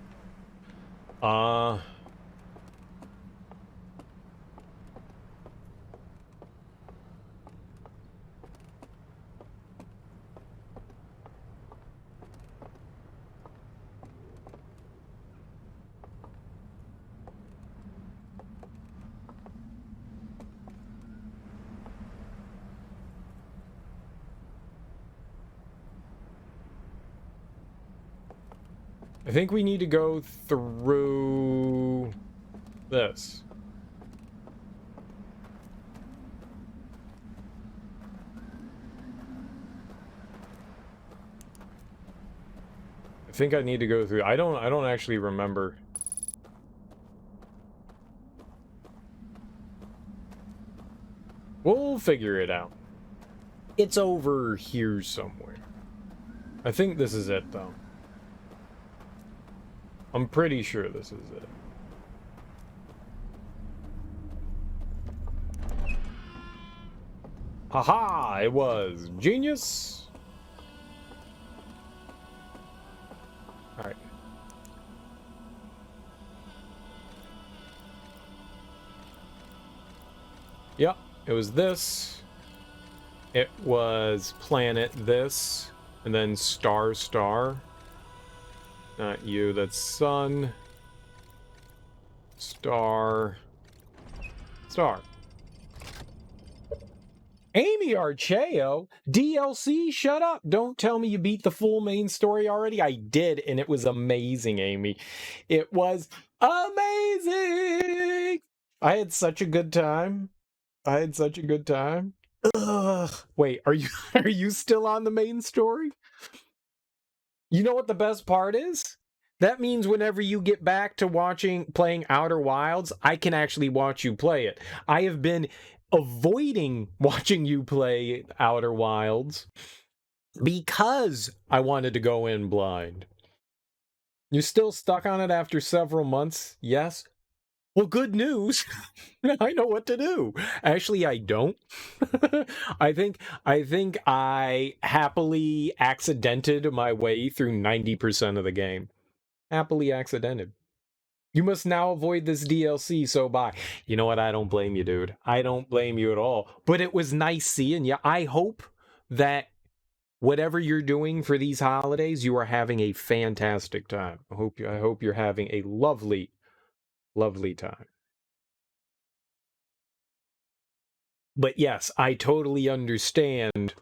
I think we need to go through this. I think I need to go through. I don't actually remember. We'll figure it out. It's over here somewhere. I think this is it though. I'm pretty sure this is it. Haha, it was genius. All right. Yep, it was this. It was planet this, and then star star. Not you, that's sun. Star. Star. Amy Archeo, DLC, shut up. Don't tell me you beat the full main story already. I did, and it was amazing, Amy. It was amazing. I had such a good time. I had such a good time. Ugh. Wait, are you are you still on the main story? You know what the best part is? That means whenever you get back to playing Outer Wilds, I can actually watch you play it. I have been avoiding watching you play Outer Wilds because I wanted to go in blind. You're still stuck on it after several months? Yes? Well, good news. I know what to do. Actually, I don't. I think I happily accidented my way through 90% of the game. Happily accidented. You must now avoid this DLC, so bye. You know what? I don't blame you, dude. I don't blame you at all. But it was nice seeing you. I hope that whatever you're doing for these holidays, you are having a fantastic time. I hope you're having a lovely, lovely time. But yes, I totally understand,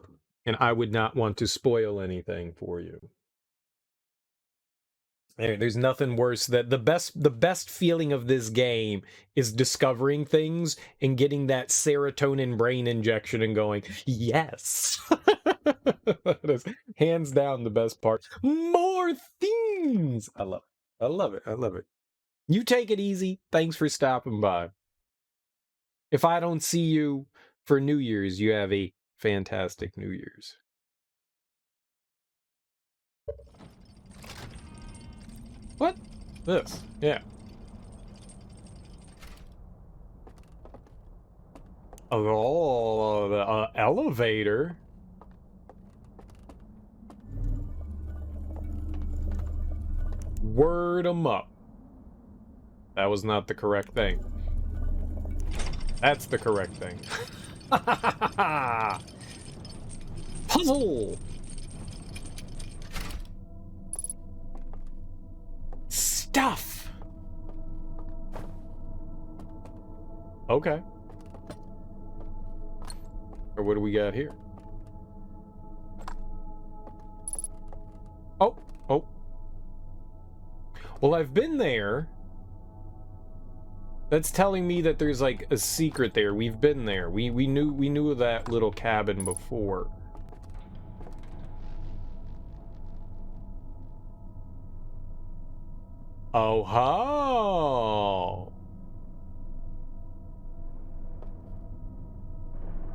and I would not want to spoil anything for you. There's nothing worse that the best feeling of this game is discovering things and getting that serotonin brain injection and going, yes. That is hands down the best part. More things. I love it. I love it. I love it. You take it easy. Thanks for stopping by. If I don't see you for New Year's, you have a fantastic New Year's. What? This. Yeah. Oh, the elevator. Word 'em up. That was not the correct thing. That's the correct thing. Puzzle! Stuff! Okay. Or what do we got here? Oh, oh. Well, I've been there. That's telling me that there's like a secret there. We've been there. We knew of that little cabin before. Oh ho!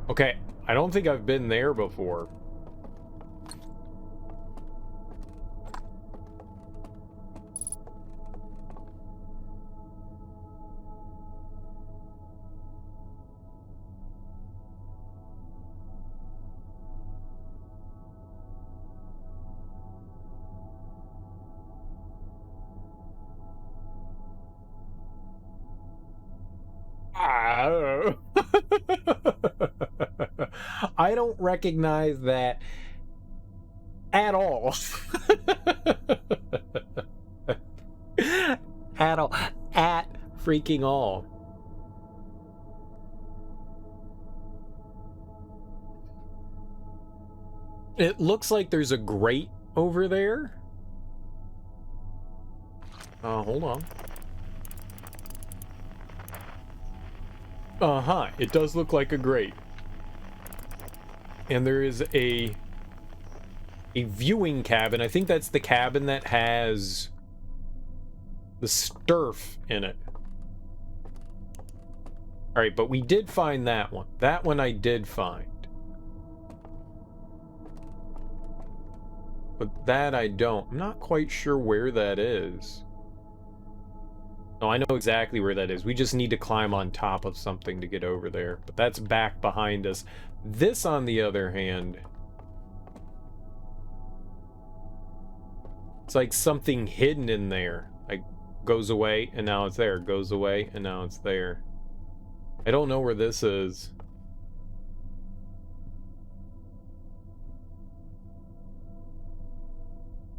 Okay, I don't think I've been there before. I don't recognize that at all. At all. At freaking all. It looks like there's a grate over there. Hold on. Uh-huh, it does look like a grate. And there is a viewing cabin. I think that's the cabin that has the sturf in it. Alright, but we did find that one. That one I did find. But that I don't. I'm not quite sure where that is. No, I know exactly where that is. We just need to climb on top of something to get over there. But that's back behind us. This, on the other hand, it's like something hidden in there. Like, goes away, and now it's there. Goes away, and now it's there. I don't know where this is.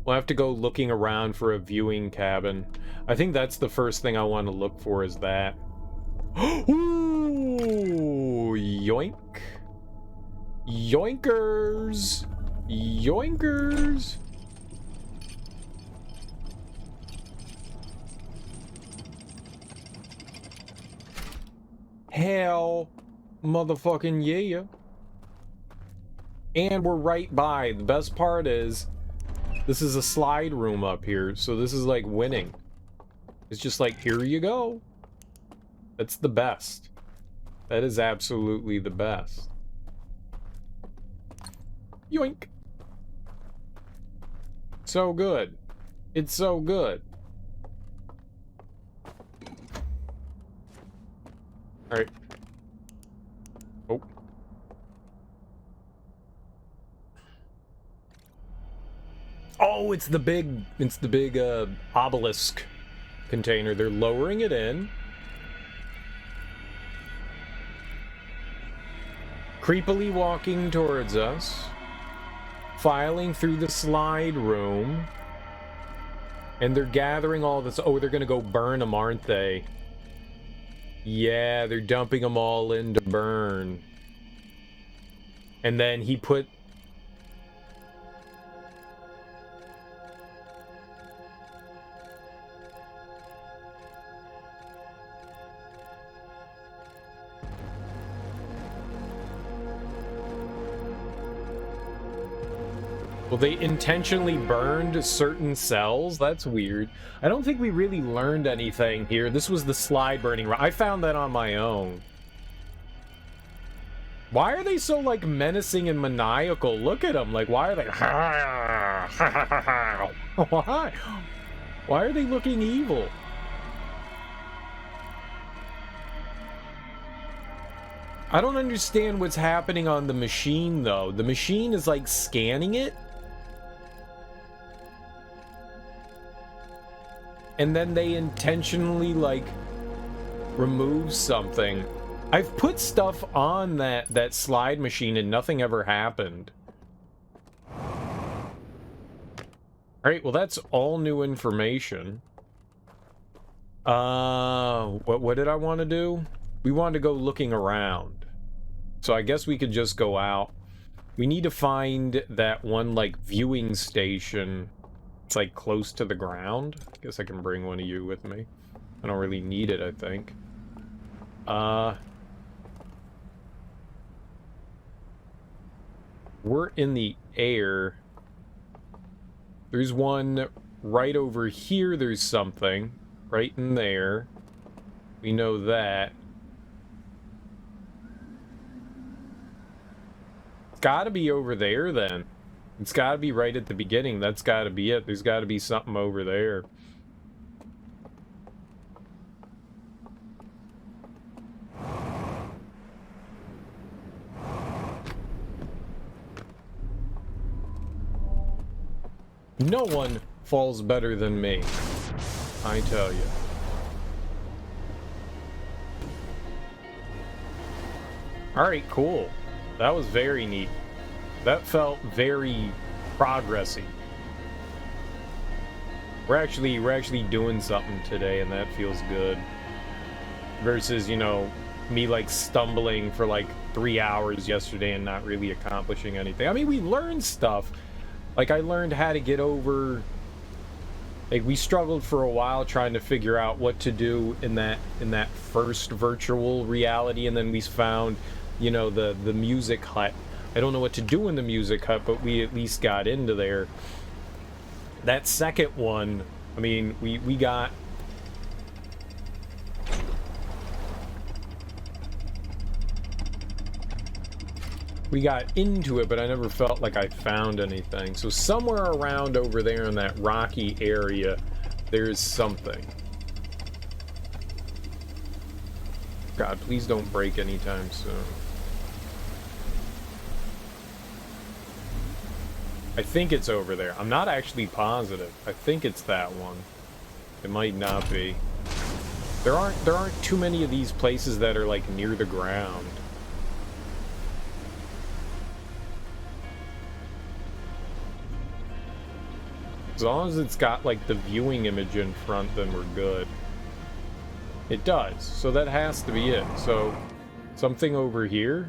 We'll have to go looking around for a viewing cabin. I think that's the first thing I want to look for, is that. Ooh, yoink. Yoinkers. Yoinkers. Hell motherfucking yeah. And we're right by. The best part is, this is a slide room up here, so this is like winning. It's just like, here you go. That's the best. That is absolutely the best. Yoink. So good. It's so good. Alright. Oh. Oh, it's the big obelisk container. They're lowering it in. Creepily walking towards us. Filing through the slide room. And they're gathering all this. Oh, they're gonna go burn them, aren't they? Yeah, they're dumping them all in to burn. And then he put... Well, they intentionally burned certain cells? That's weird. I don't think we really learned anything here. This was the slide burning. I found that on my own. Why are they so, like, menacing and maniacal? Look at them. Like, why are they... Why? Why are they looking evil? I don't understand what's happening on the machine, though. The machine is, like, scanning it. And then they intentionally, like, remove something. I've put stuff on that slide machine and nothing ever happened. Alright, well, that's all new information. What did I want to do? We wanted to go looking around. So I guess we could just go out. We need to find that one, like, viewing station. It's, like, close to the ground. I guess I can bring one of you with me. I don't really need it, I think. We're in the air. There's one right over here. There's something. Right in there. We know that. It's gotta be over there, then. It's gotta be right at the beginning. That's gotta be it. There's gotta be something over there. No one falls better than me, I tell you. Alright, cool. That was very neat. That felt very progressy. We're actually doing something today, and that feels good. Versus, you know, me like stumbling for like 3 hours yesterday and not really accomplishing anything. I mean, we learned stuff. Like, I learned how to get over... Like, we struggled for a while trying to figure out what to do in that first virtual reality, and then we found, you know, the music hut. I don't know what to do in the music hut, but we at least got into there. That second one, I mean, we got... We got into it, but I never felt like I found anything. So somewhere around over there in that rocky area, there's something. God, please don't break anytime soon. I think it's over there. I'm not actually positive. I think it's that one. It might not be. There aren't too many of these places that are like near the ground. As long as it's got like the viewing image in front, then we're good. It does, so that has to be it. So, something over here?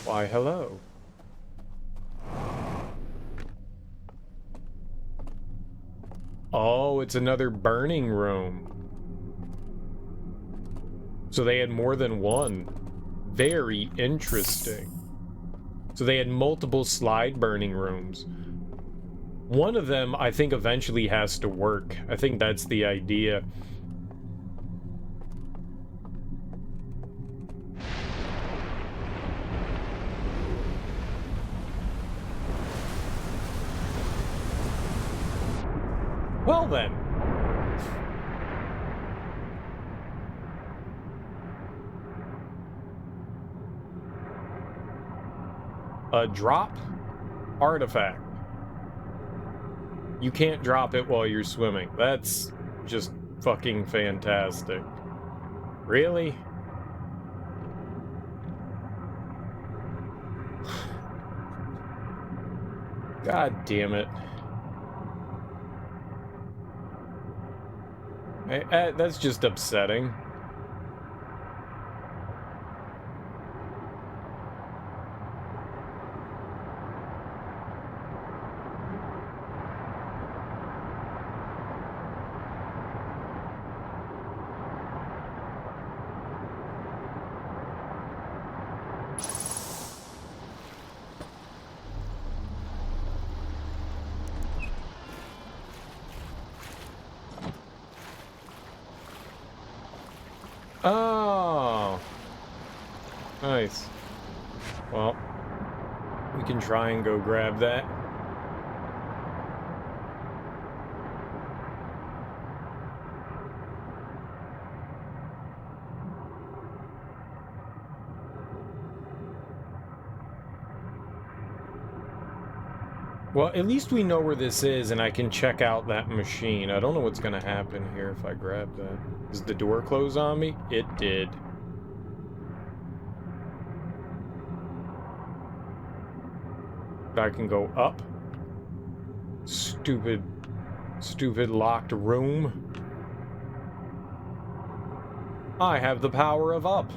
Why, hello. Oh, it's another burning room. So they had more than one. Very interesting. So they had multiple slide burning rooms. One of them, I think, eventually has to work. I think that's the idea. Well then. A drop artifact. You can't drop it while you're swimming. That's just fucking fantastic. Really? God damn it. That's just upsetting. Oh. Nice. Well, we can try and go grab that. Well, at least we know where this is, and I can check out that machine. I don't know what's gonna happen here if I grab that. Does the door close on me? It did. I can go up. Stupid locked room. I have the power of up.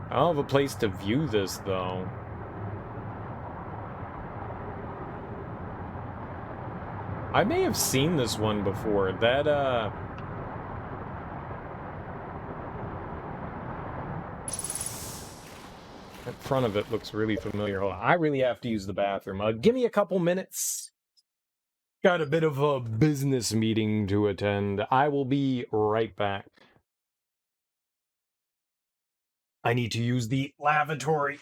I don't have a place to view this, though. I may have seen this one before. That front of it looks really familiar. Hold on. I really have to use the bathroom. Give me a couple minutes. Got a bit of a business meeting to attend. I will be right back. I need to use the lavatory.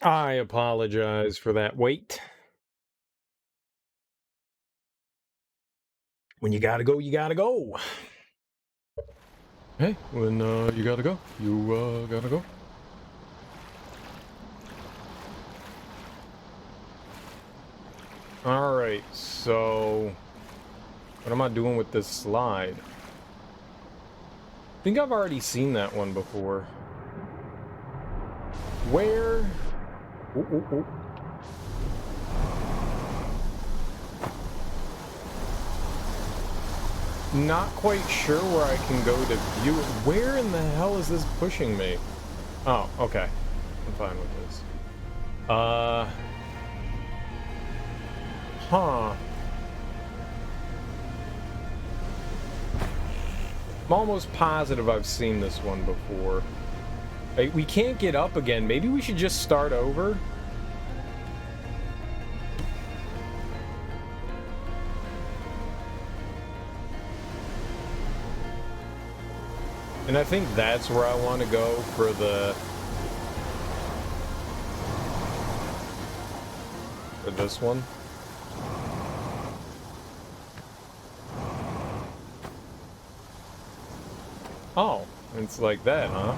I apologize for that wait. When you gotta go, you gotta go. Hey, when you gotta go, you gotta go. Alright, so what am I doing with this slide? I think I've already seen that one before. Where? Ooh, ooh, ooh. Not quite sure where I can go to view it. Where in the hell is this pushing me? Oh, okay. I'm fine with this. Huh. I'm almost positive I've seen this one before. Hey, we can't get up again. Maybe we should just start over? And I think that's where I want to go for this one. Oh, it's like that, huh?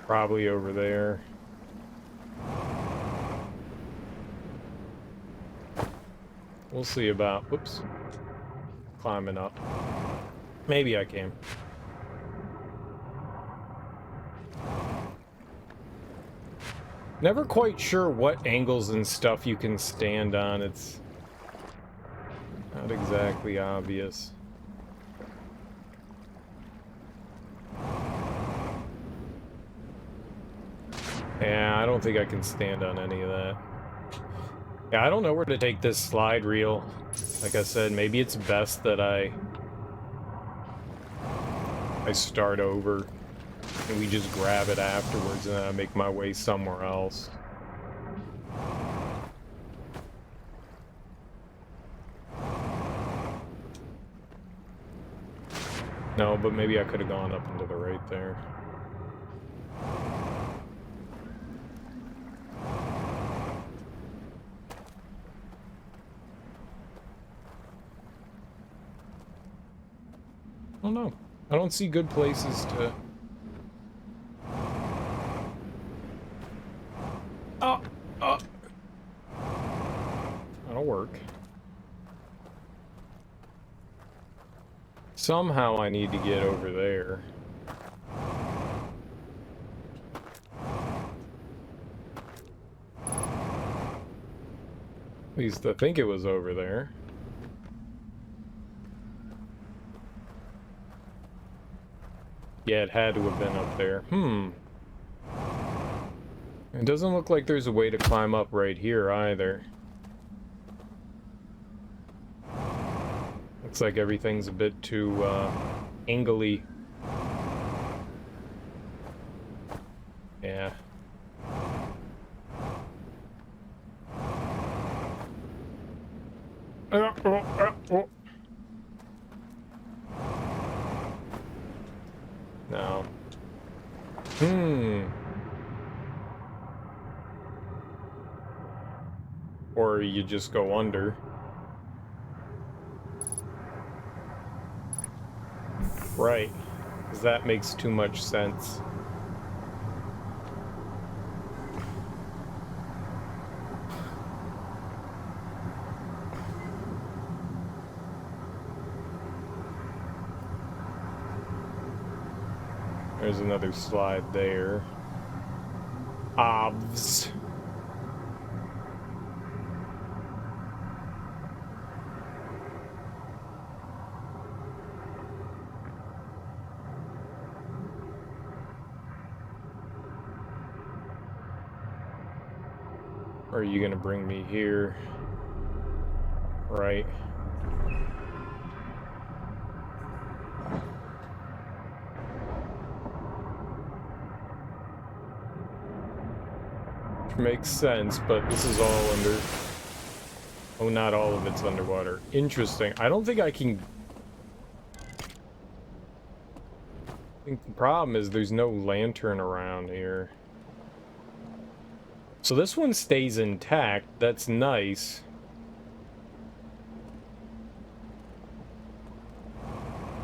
Probably over there. We'll see about, whoops, climbing up. Maybe I can. Never quite sure what angles and stuff you can stand on. It's not exactly obvious. Yeah, I don't think I can stand on any of that. Yeah, I don't know where to take this slide reel. Like I said, maybe it's best that I start over and we just grab it afterwards and then I make my way somewhere else. No, but maybe I could have gone up into the right there. I don't know. I don't see good places to... Oh! Oh! That'll work. Somehow I need to get over there. At least I think it was over there. Yeah, it had to have been up there. It doesn't look like there's a way to climb up right here either. Looks like everything's a bit too, angly. Yeah. No. Or you just go under. Right. Because that makes too much sense. There's another slide there. Obvs. Or are you gonna bring me here? Right. Makes sense, but this is all under... Oh, not all of it's underwater. Interesting. I don't think I can... I think the problem is there's no lantern around here. So this one stays intact. That's nice.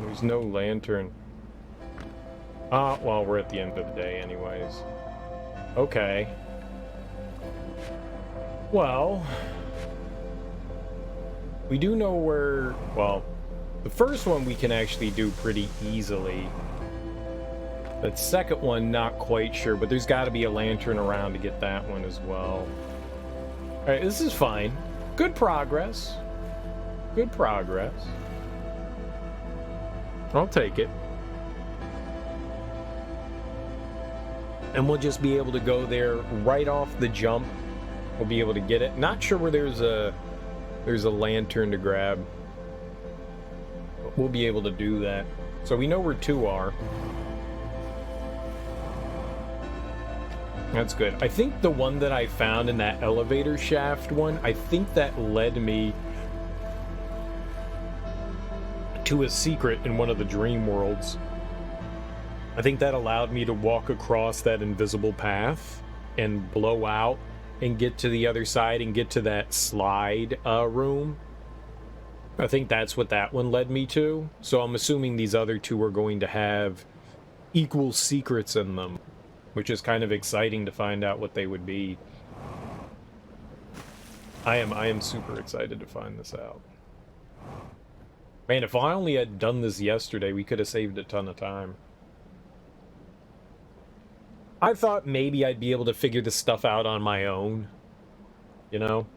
There's no lantern. Ah, well, we're at the end of the day anyways. Okay. Well, we do know where... Well, the first one we can actually do pretty easily. That second one, not quite sure, but there's got to be a lantern around to get that one as well. Alright, this is fine. Good progress. Good progress. I'll take it. And we'll just be able to go there right off the jump. We'll be able to get it. Not sure where there's a lantern to grab. But we'll be able to do that. So we know where 2 are. That's good. I think the one that I found in that elevator shaft one, I think that led me to a secret in one of the dream worlds. I think that allowed me to walk across that invisible path and blow out and get to the other side and get to that slide room. I think that's what that one led me to. So I'm assuming these other 2 are going to have equal secrets in them, which is kind of exciting to find out what they would be. I am super excited to find this out. Man, if I only had done this yesterday, we could have saved a ton of time. I thought maybe I'd be able to figure this stuff out on my own, you know?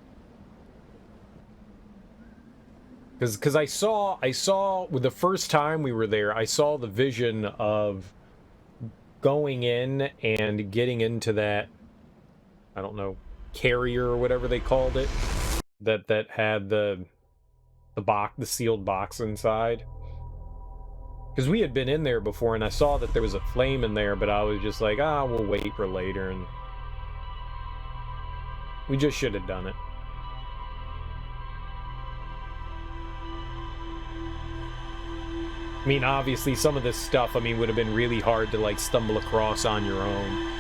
Because I saw, with the first time we were there, I saw the vision of going in and getting into that, I don't know, carrier or whatever they called it, that had the sealed box inside. Because we had been in there before, and I saw that there was a flame in there, but I was just like, we'll wait for later, and we just should have done it. I mean, obviously, some of this stuff, would have been really hard to, like, stumble across on your own.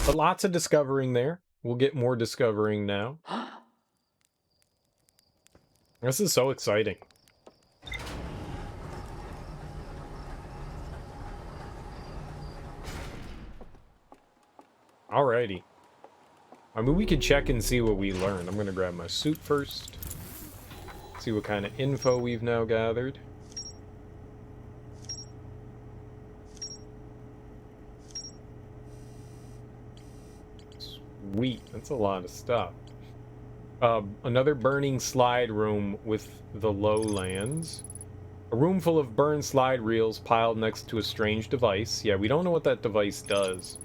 But lots of discovering there. We'll get more discovering now. This is so exciting. Alrighty. We could check and see what we learned. I'm gonna grab my suit first. See what kind of info we've now gathered. Sweet, that's a lot of stuff. Another burning slide room with the lowlands. A room full of burned slide reels piled next to a strange device. Yeah, we don't know what that device does.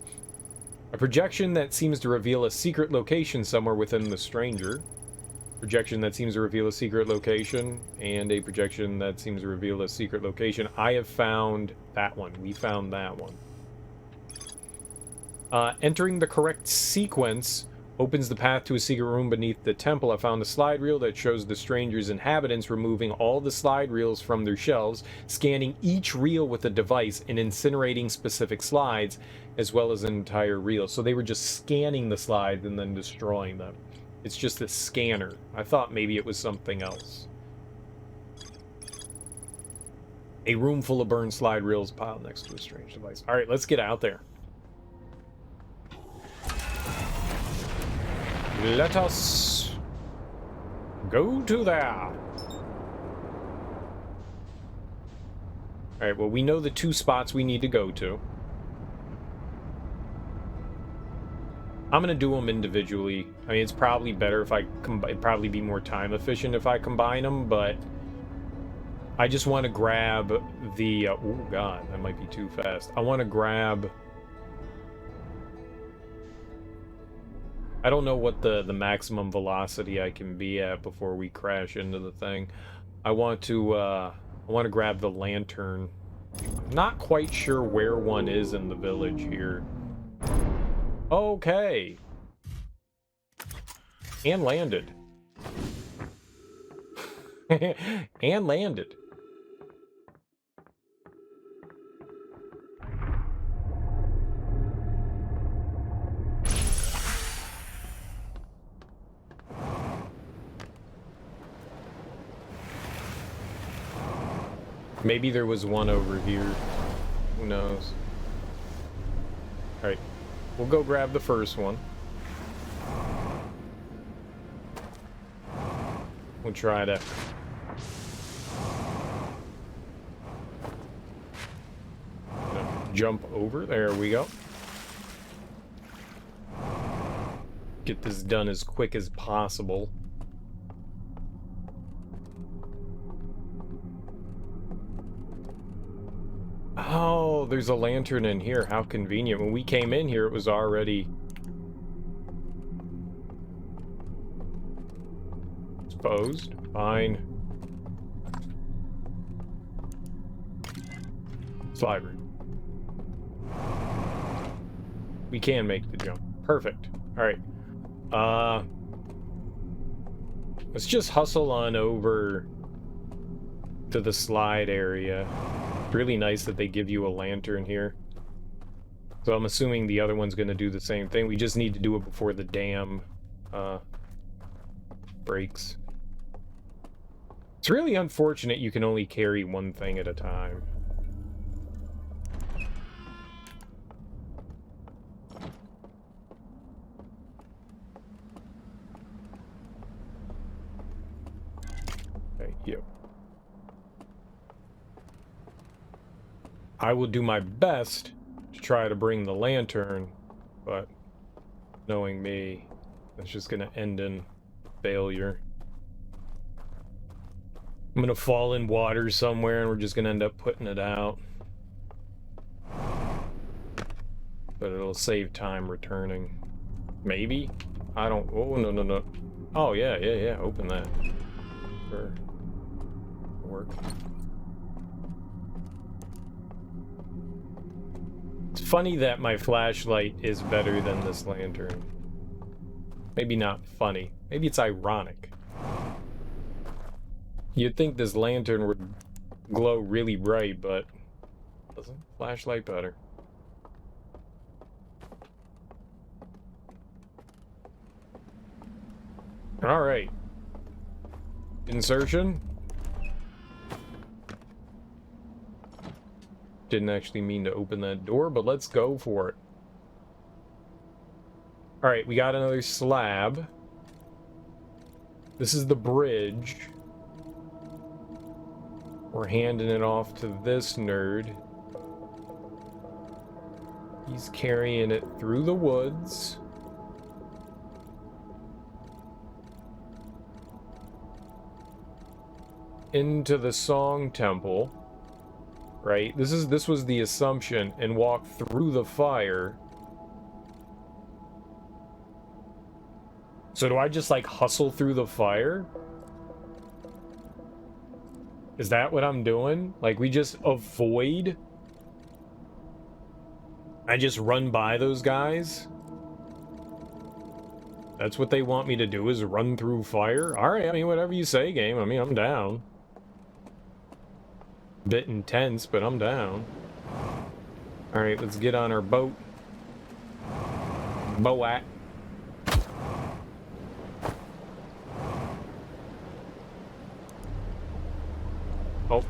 A projection that seems to reveal a secret location somewhere within the stranger. Projection that seems to reveal a secret location. And a projection that seems to reveal a secret location. I have found that one. We found that one. Entering the correct sequence opens the path to a secret room beneath the temple. I found a slide reel that shows the stranger's inhabitants removing all the slide reels from their shelves, scanning each reel with a device, and incinerating specific slides, as well as an entire reel. So they were just scanning the slides and then destroying them. It's just a scanner. I thought maybe it was something else. A room full of burned slide reels piled next to a strange device. Alright, let's get out there. Let us go to there. Alright, well, we know the 2 spots we need to go to. I'm gonna do them individually. It's probably better if it'd probably be more time efficient if I combine them, but I just want to grab the, oh god, that might be too fast. I want to grab I don't know what the maximum velocity I can be at before we crash into the thing. I want to grab the lantern. I'm not quite sure where one is in the village here. Okay. And landed. And landed. Maybe there was one over here. Who knows? Alright. We'll go grab the first one. We'll try to... jump over. There we go. Get this done as quick as possible. Oh, there's a lantern in here. How convenient. When we came in here, it was already exposed. Fine. Sliver. We can make the jump. Perfect. Alright. Let's just hustle on over to the slide area. It's really nice that they give you a lantern here. So I'm assuming the other one's going to do the same thing. We just need to do it before the dam breaks. It's really unfortunate you can only carry one thing at a time. Thank you. I will do my best to try to bring the lantern, but knowing me, it's just going to end in failure. I'm going to fall in water somewhere and we're just going to end up putting it out. But it'll save time returning. Maybe? I don't... Oh, no, no, no. Oh, yeah. Open that. For work. It's funny that my flashlight is better than this lantern. Maybe not funny. Maybe it's ironic. You'd think this lantern would glow really bright, but doesn't. Flashlight better. All right. Insertion. Didn't actually mean to open that door, but let's go for it. All right, we got another slab. This is the bridge. We're handing it off to this nerd. He's carrying it through the woods. Into the Song Temple. Right? This was the assumption, and walk through the fire. So do I just like hustle through the fire? Is that what I'm doing? Like we just avoid? I just run by those guys? That's what they want me to do, is run through fire? Alright, I mean, whatever you say, game. I mean, I'm down. Bit intense, but I'm down. Alright, let's get on our boat. Boat. Oh.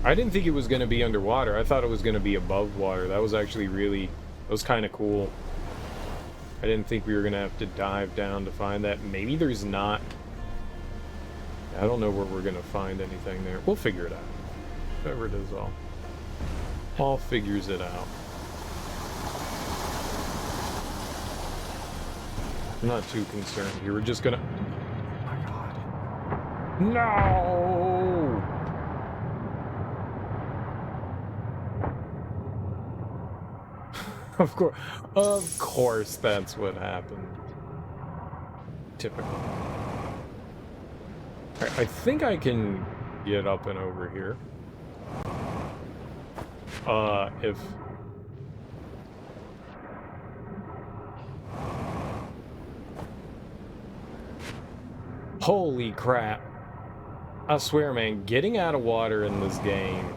I didn't think it was going to be underwater. I thought it was going to be above water. That was actually really... That was kind of cool. I didn't think we were going to have to dive down to find that. Maybe there's not... I don't know where we're going to find anything there. We'll figure it out. Whatever it is, all figures it out. I'm not too concerned here. We're just going to... Oh my god. No! Of course that's what happened. Typical. Alright, I think I can get up and over here. If... Holy crap. I swear, man, getting out of water in this game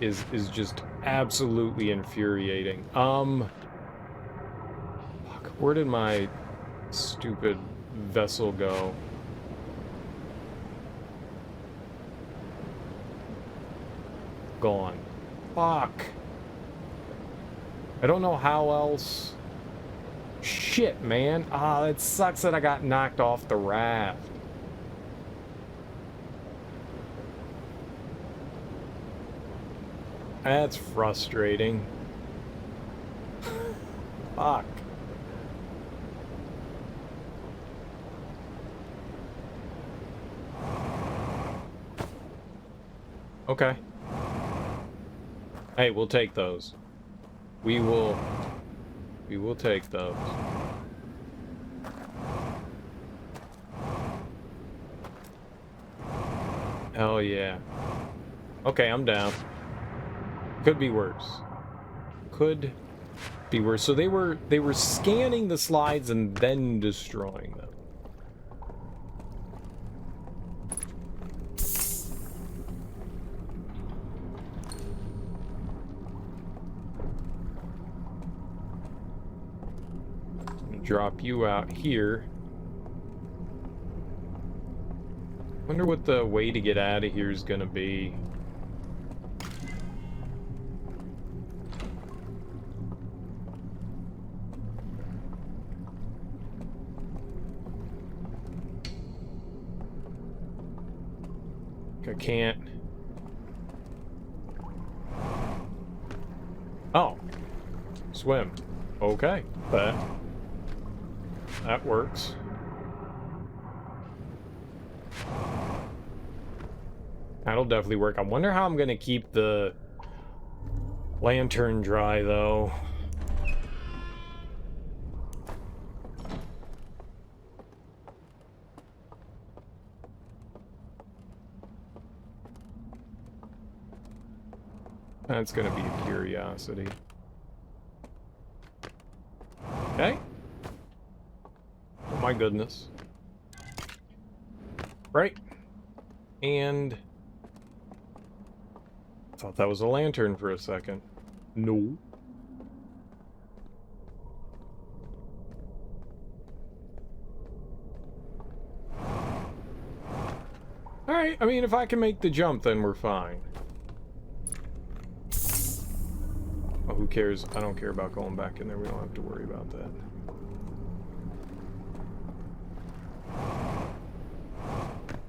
is just absolutely infuriating. Fuck, where did my stupid vessel go? Gone. Fuck. I don't know how else. Shit, man. Ah, it sucks that I got knocked off the raft. That's frustrating. Fuck. Okay. Hey, we'll take those. We will take those. Hell yeah. Okay, I'm down. Could be worse. Could be worse. So they were scanning the slides and then destroying them. Drop you out here. Wonder what the way to get out of here is gonna be. I can't. Oh, swim. Okay, that works. That'll definitely work. I wonder how I'm gonna keep the lantern dry, though. That's gonna be a curiosity. Okay. Oh my goodness. Right. And... thought that was a lantern for a second. No. Alright, I mean, if I can make the jump, then we're fine. Oh, who cares? I don't care about going back in there. We don't have to worry about that.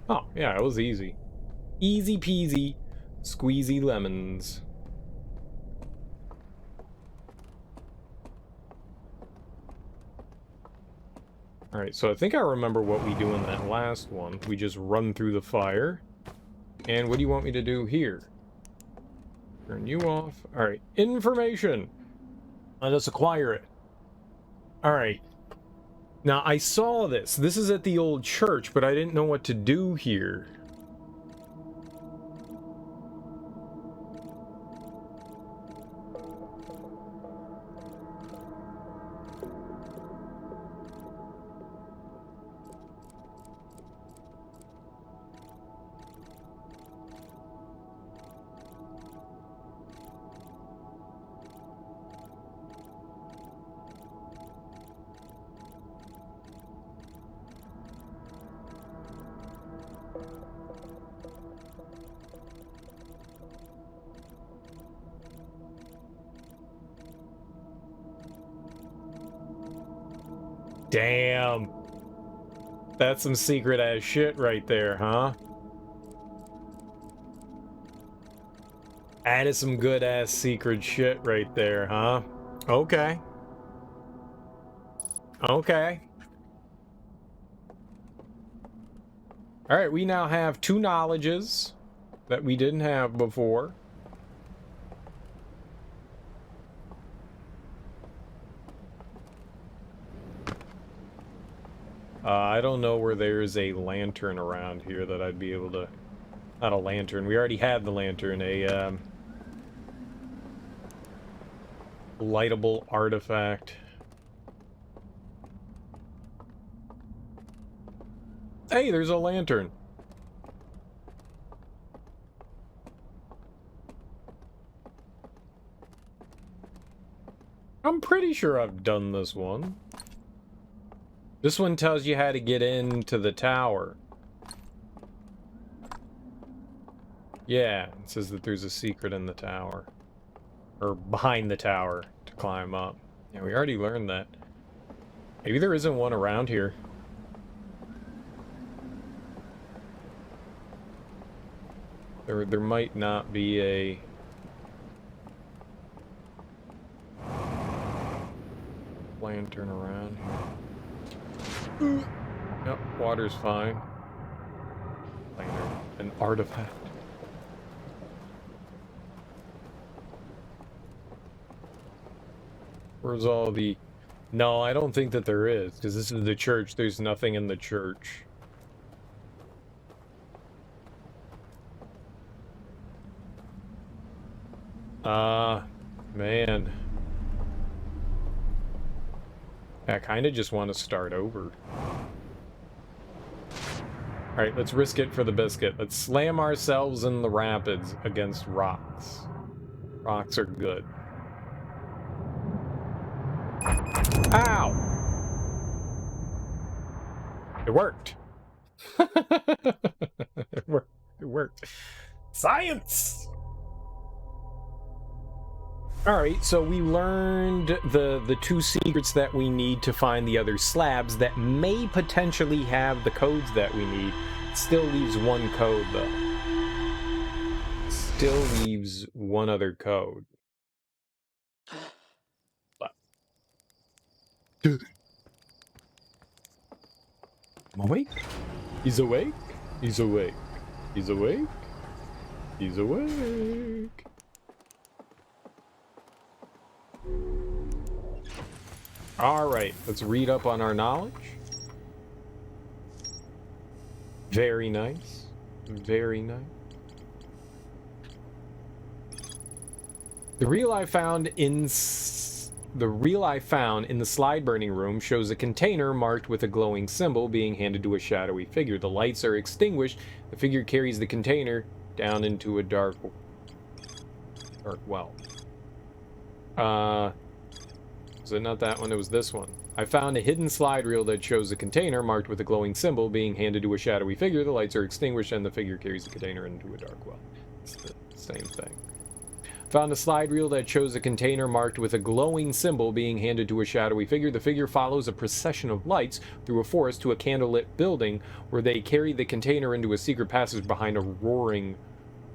Oh, yeah, it was easy. Easy peasy, squeezy lemons. Alright, so I think I remember what we do in that last one. We just run through the fire. And what do you want me to do here? Turn you off. Alright, information. Let us acquire it. Alright. Now, I saw this. This is at the old church, but I didn't know what to do here. Damn. That's some secret ass shit right there, huh? That is some good ass secret shit right there, huh? Okay. Okay. Alright, we now have 2 knowledges that we didn't have before. I don't know where there's a lantern around here that I'd be able to... Not a lantern. We already had the lantern. A, lightable artifact. Hey, there's a lantern. I'm pretty sure I've done this one. This one tells you how to get into the tower. Yeah, it says that there's a secret in the tower. Or behind the tower to climb up. Yeah, we already learned that. Maybe there isn't one around here. There might not be a... lantern around here. Yep, water's fine. Lantern, an artifact. Where's all the... No, I don't think that there is, because this is the church. There's nothing in the church. Man. I kind of just want to start over. Alright, let's risk it for the biscuit. Let's slam ourselves in the rapids against rocks. Rocks are good. Ow! It worked. It worked. It worked. Science! Alright, so we learned the two secrets that we need to find the other slabs that may potentially have the codes that we need. Still leaves one code, though. Still leaves one other code. I'm awake. He's awake. He's awake. He's awake. He's awake. Alright, let's read up on our knowledge. Very nice. Very nice. The reel I found in the slide burning room shows a container marked with a glowing symbol being handed to a shadowy figure. The lights are extinguished. The figure carries the container down into a dark well. Was it not that one? It was this one. I found a hidden slide reel that shows a container marked with a glowing symbol being handed to a shadowy figure. The lights are extinguished and the figure carries the container into a dark well. It's the same thing. Found a slide reel that shows a container marked with a glowing symbol being handed to a shadowy figure. The figure follows a procession of lights through a forest to a candlelit building where they carry the container into a secret passage behind a roaring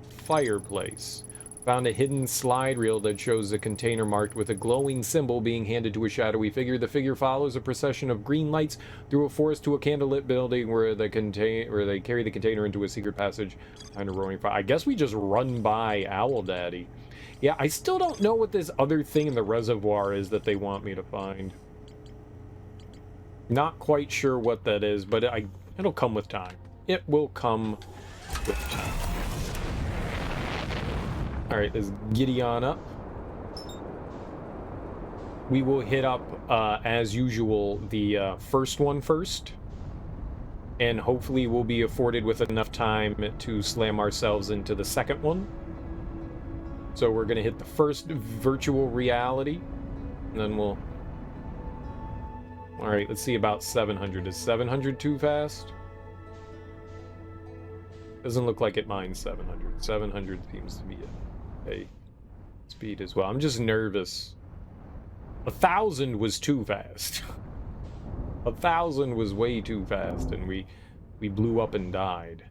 fireplace. Found a hidden slide reel that shows a container marked with a glowing symbol being handed to a shadowy figure. The figure follows a procession of green lights through a forest to a candlelit building where they carry the container into a secret passage behind a roaring fire. I guess we just run by Owl Daddy. Yeah, I still don't know what this other thing in the reservoir is that they want me to find. Not quite sure what that is, but it'll come with time. It will come with time. Alright, let's giddy on up. We will hit up, as usual, the first one first. And hopefully we'll be afforded with enough time to slam ourselves into the second one. So we're going to hit the first virtual reality. And then we'll... Alright, let's see about 700. Is 700 too fast? Doesn't look like it mines 700. 700 seems to be it. Speed as well. I'm just nervous. 1,000 was too fast. 1,000 was way too fast, and we blew up and died.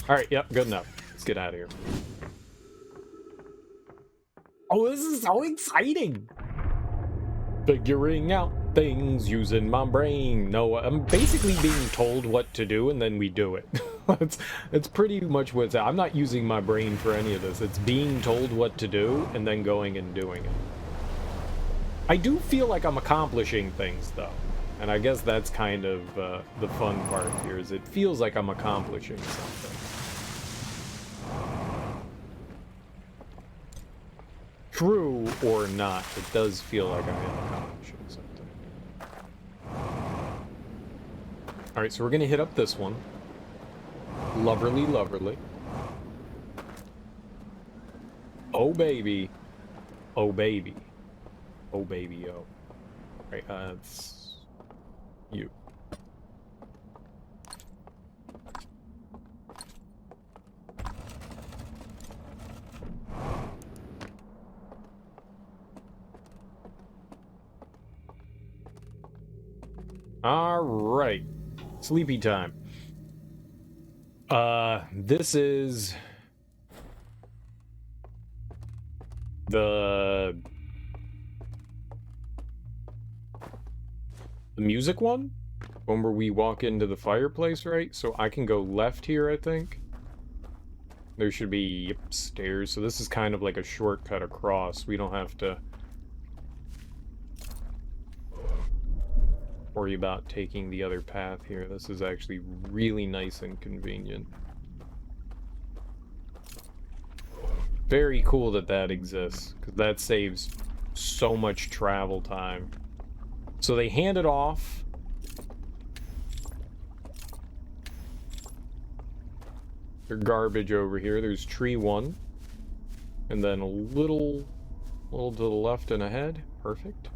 Alright, yep, good enough. Let's get out of here. Oh, this is so exciting! Figuring out things using my brain. No, I'm basically being told what to do and then we do it. It's pretty much what's... I'm not using my brain for any of this. It's being told what to do and then going and doing it. I do feel like I'm accomplishing things, though. And I guess that's kind of the fun part here, is it feels like I'm accomplishing something. True or not, it does feel like I am accomplishing something. Alright, so we're gonna hit up this one. Loverly, loverly. Oh, baby. Oh, baby. Oh, baby, oh. Alright, it's you. Alright. Sleepy time. This is the music one where we walk into the fireplace, right? So I can go left here, I think. There should be stairs, so this is kind of like a shortcut across. We don't have to worry about taking the other path here. This is actually really nice and convenient. Very cool that that exists, because that saves so much travel time. So they hand it off. There's garbage over here. There's tree 1. And then a little to the left and ahead. Perfect.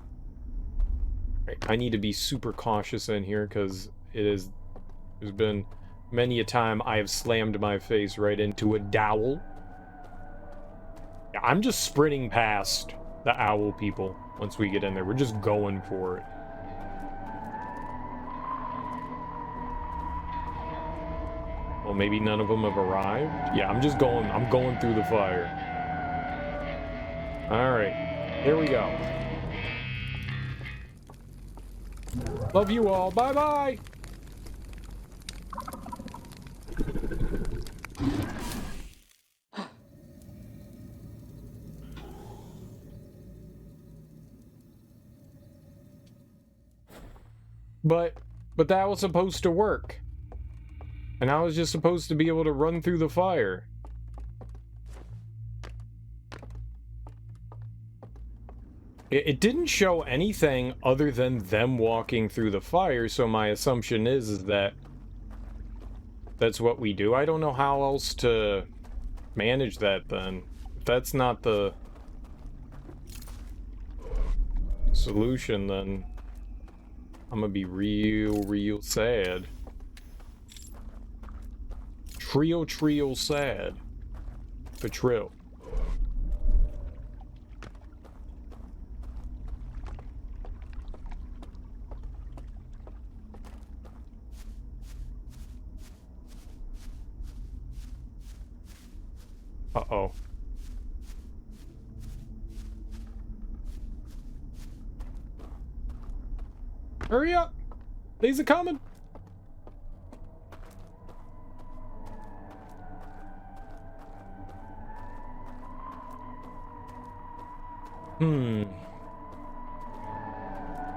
Right, I need to be super cautious in here, because there's been many a time I have slammed my face right into a dowel. Yeah, I'm just sprinting past the owl people once we get in there. We're just going for it. Well, maybe none of them have arrived. Yeah, I'm going through the fire. All right, here we go. Love you all. Bye-bye. But that was supposed to work. And I was just supposed to be able to run through the fire. It didn't show anything other than them walking through the fire, so my assumption is that that's what we do. I don't know how else to manage that then. If that's not the solution, then I'm gonna be real sad. Trio sad. Patril. Uh-oh. Hurry up! These are coming!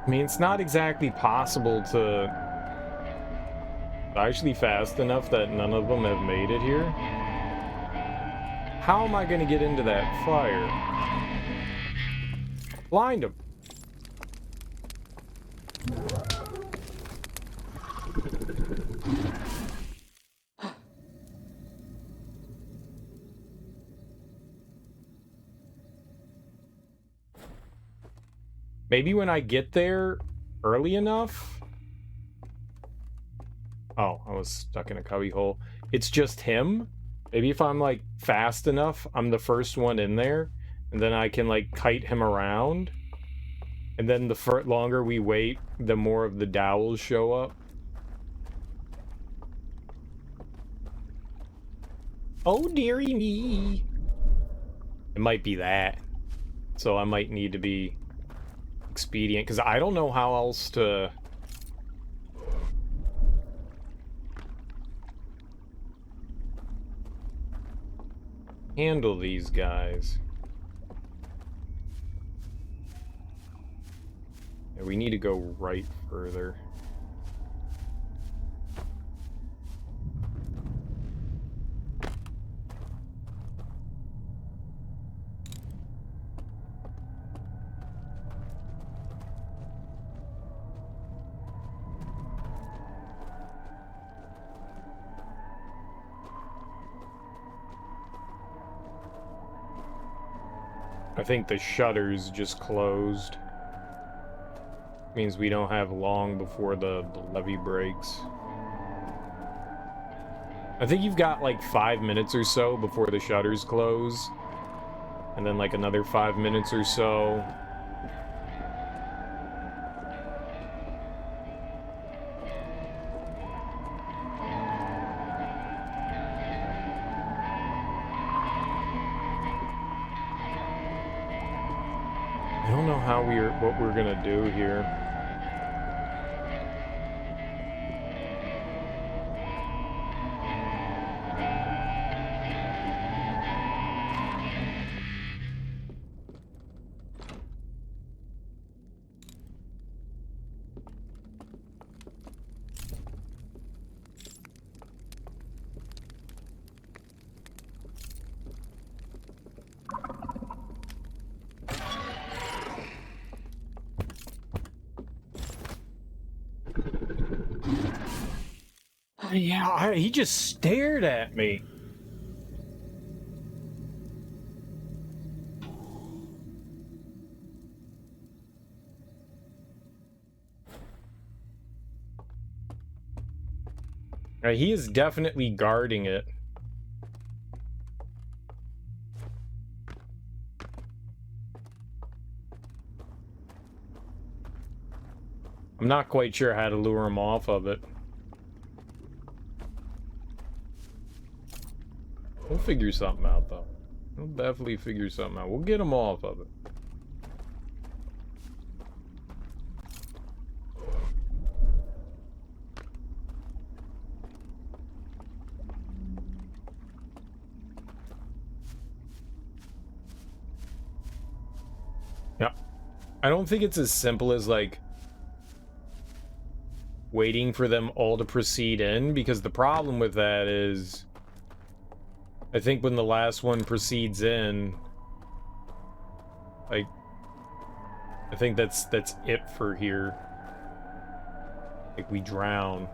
I mean, it's not exactly possible to actually fast enough that none of them have made it here. How am I going to get into that fire? Blind him. Maybe when I get there early enough. Oh, I was stuck in a cubby hole. It's just him. Maybe if I'm like fast enough, I'm the first one in there, and then I can like kite him around. And then the longer we wait, the more of the dowels show up. Oh, dearie me. It might be that. So I might need to be expedient, because I don't know how else to handle these guys. Yeah, we need to go right further. I think the shutters just closed. Means we don't have long before the levee breaks. I think you've got like 5 minutes or so before the shutters close. And then like another 5 minutes or so. I don't know how what we're gonna do here. Yeah, he just stared at me. He is definitely guarding it. I'm not quite sure how to lure him off of it. We'll figure something out, though. We'll definitely figure something out. We'll get him off of it. Yeah. I don't think it's as simple as, like, waiting for them all to proceed in, because the problem with that is... I think when the last one proceeds in, like, I think that's it for here. Like, we drown.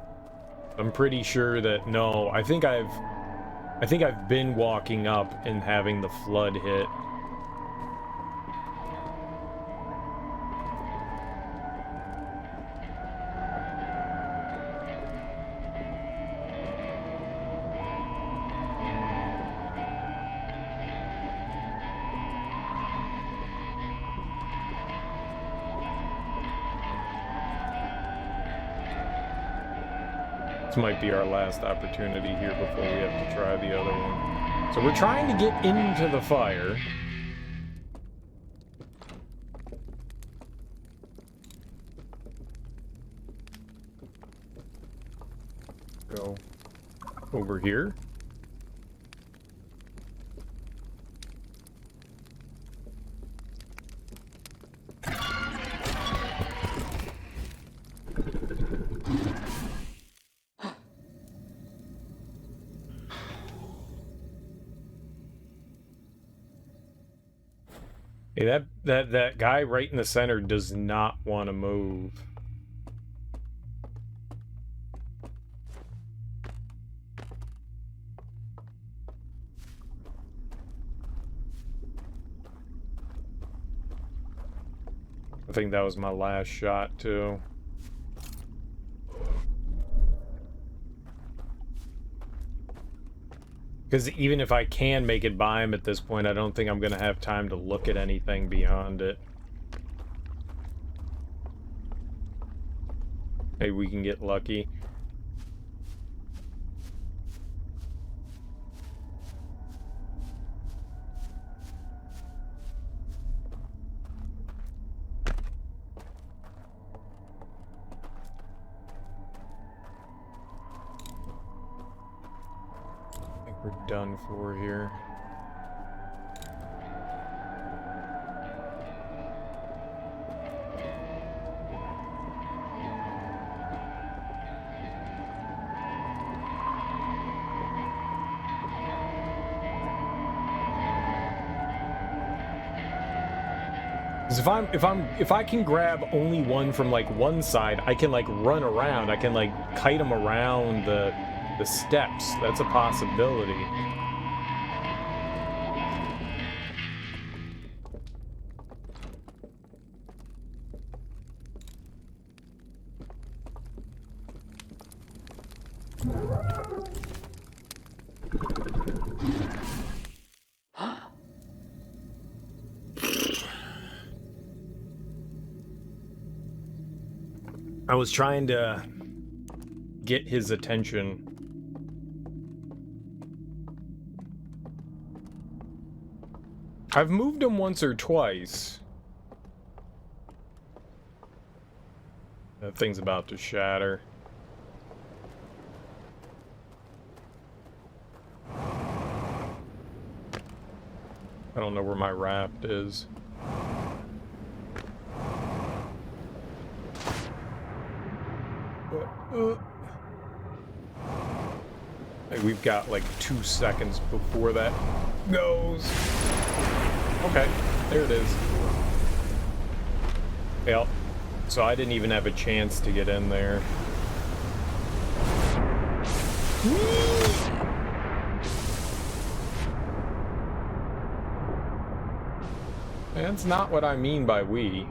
I'm pretty sure that, no, I think I've been walking up and having the flood hit. This might be our last opportunity here before we have to try the other one. So we're trying to get into the fire. Go over here. Hey, that guy right in the center does not want to move. I think that was my last shot, too. Because even if I can make it by him at this point, I don't think I'm going to have time to look at anything beyond it. Maybe we can get lucky. We're done for here. Because if I can grab only one from like one side, I can like run around. I can like kite them around the steps. That's a possibility. I was trying to get his attention. I've moved him once or twice. That thing's about to shatter. I don't know where my raft is. Hey, we've got like 2 seconds before that goes. Okay, there it is. Yep. So I didn't even have a chance to get in there. That's not what I mean by we.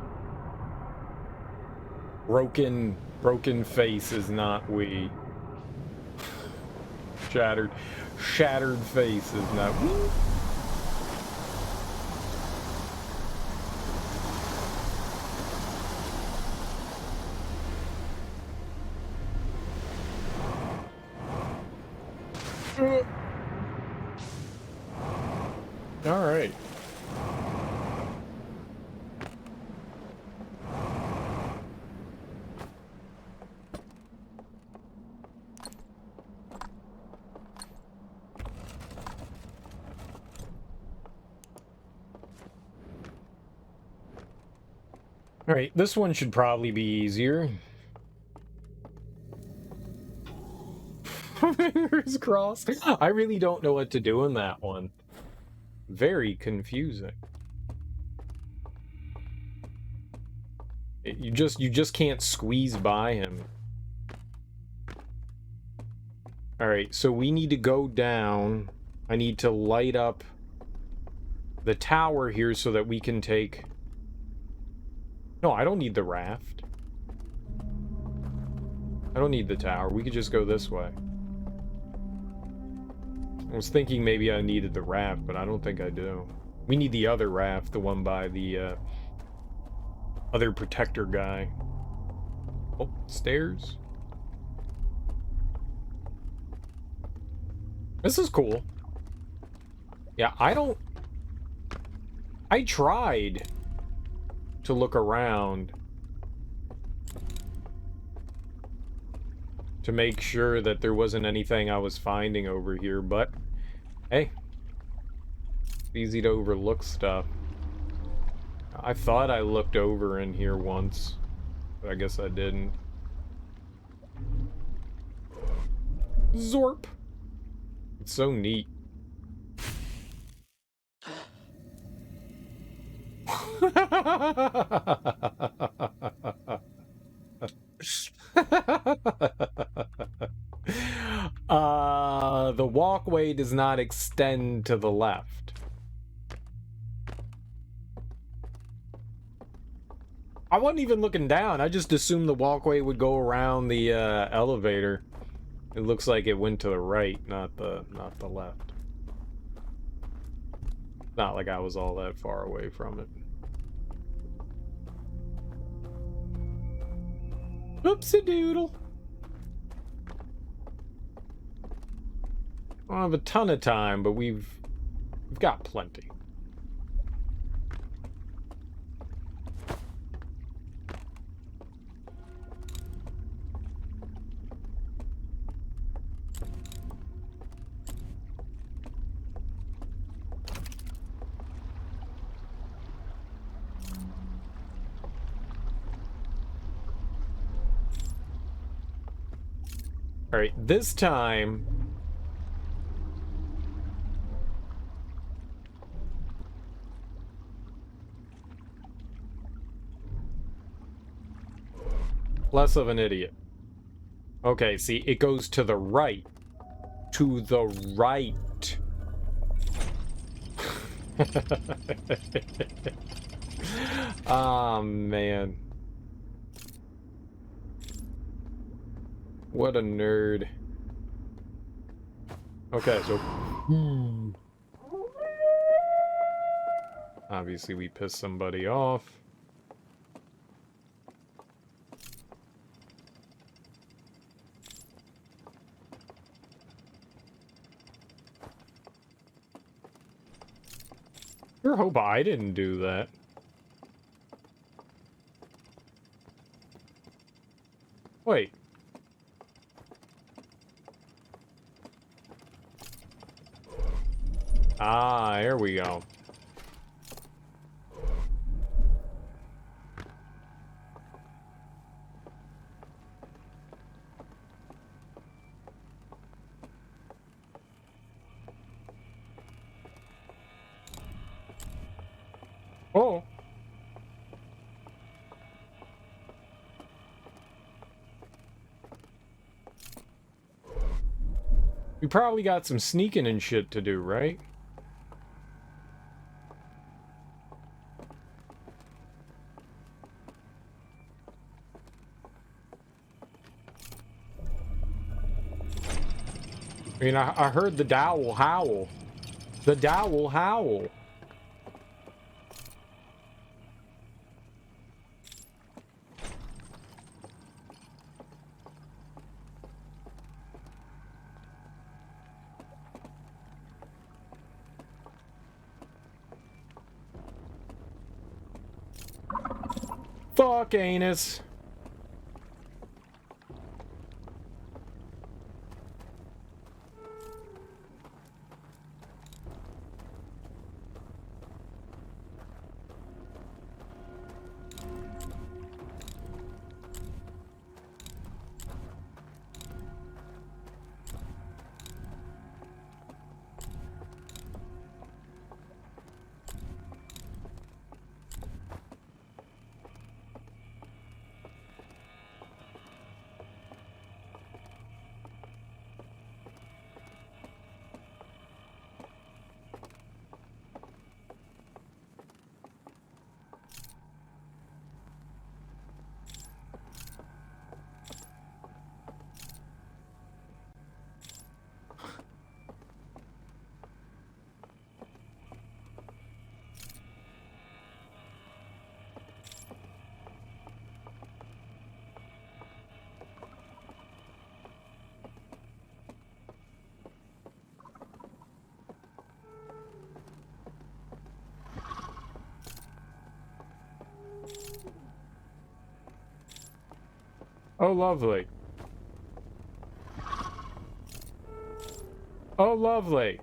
Broken face is not we. Shattered face is not we. All right. All right, this one should probably be easier. Fingers crossed. I really don't know what to do in that one. Very confusing. You just can't squeeze by him. All right, so we need to go down. I need to light up the tower here so that we can take... No, I don't need the raft. I don't need the tower. We could just go this way. I was thinking maybe I needed the raft, but I don't think I do. We need the other raft, the one by the other protector guy. Oh, stairs. This is cool. Yeah, I tried to look around to make sure that there wasn't anything I was finding over here, but hey, it's easy to overlook stuff. I thought I looked over in here once, but I guess I didn't. Zorp! It's so neat. The walkway does not extend to the left. I wasn't even looking down. I just assumed the walkway would go around the elevator. It looks like it went to the right, not the left. Not like I was all that far away from it. Oopsie doodle. I don't have a ton of time, but we've got plenty. All right, this time Less of an idiot. Okay, see, it goes to the right. To the right. Ah, man. What a nerd. Okay, so... Obviously, we pissed somebody off. Sure hope I didn't do that. Wait. Ah, there we go. Oh. We probably got some sneaking and shit to do, right? I mean, I heard the dowel howl. The dowel howl. Fuck anus. Oh, lovely. Oh, lovely.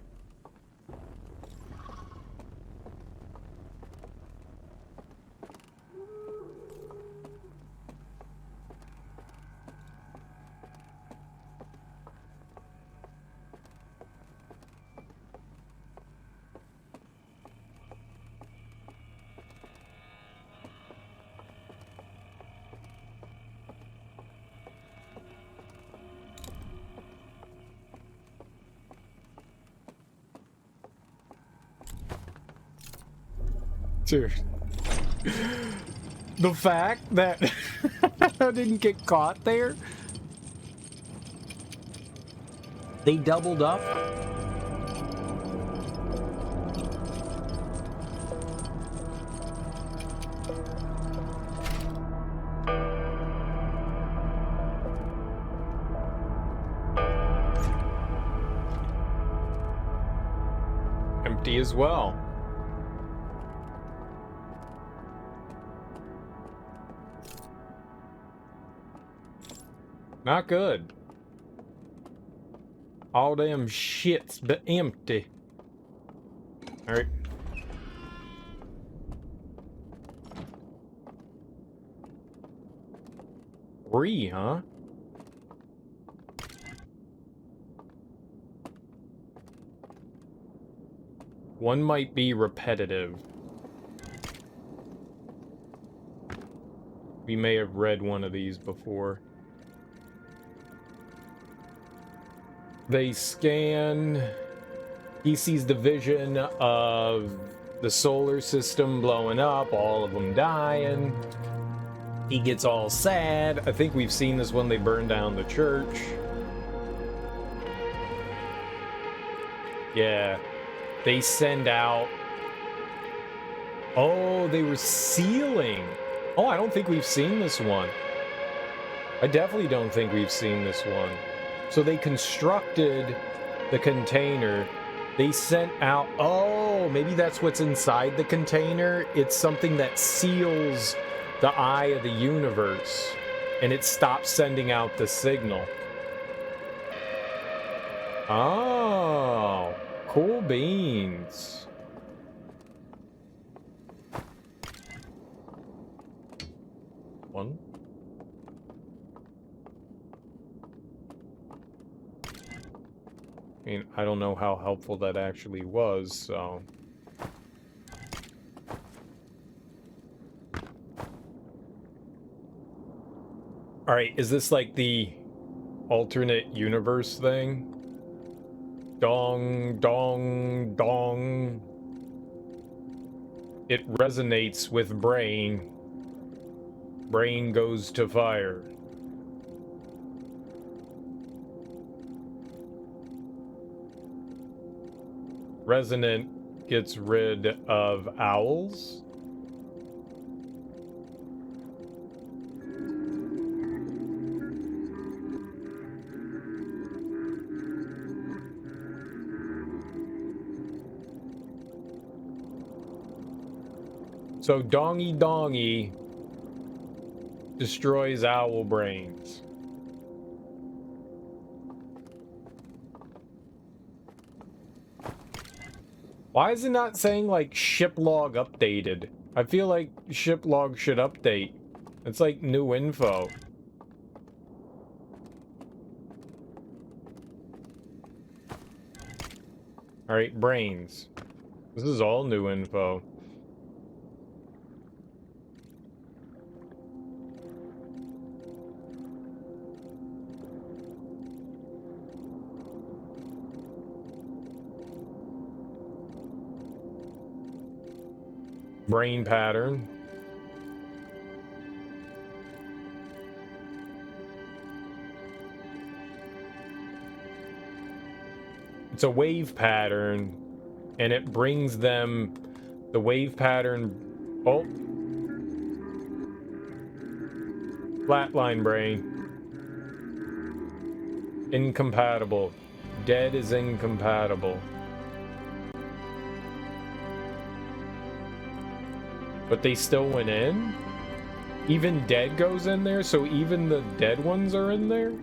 Dude. The fact that I didn't get caught there. They doubled up. Empty as well. Not good. All them shits but empty. Alright. Three, huh? One might be repetitive. We may have read one of these before. They scan. He sees the vision of the solar system blowing up, all of them dying. He gets all sad. I think we've seen this when they burned down the church. Yeah. They send out... Oh, they were sealing. Oh, I don't think we've seen this one. I definitely don't think we've seen this one. So they constructed the container. They sent out... Oh, maybe that's what's inside the container. It's something that seals the eye of the universe. And it stops sending out the signal. Oh, cool beans. One. I mean, I don't know how helpful that actually was, so... Alright, is this like the alternate universe thing? Dong, dong, dong. It resonates with brain. Brain goes to fire. Resonant gets rid of owls. So dongy dongy destroys owl brains. Why is it not saying, like, ship log updated? I feel like ship log should update. It's like new info. Alright, brains. This is all new info. Brain pattern. It's a wave pattern, and it brings them the wave pattern. Oh, flatline brain. Incompatible. Dead is incompatible. But they still went in? Even dead goes in there, so even the dead ones are in there?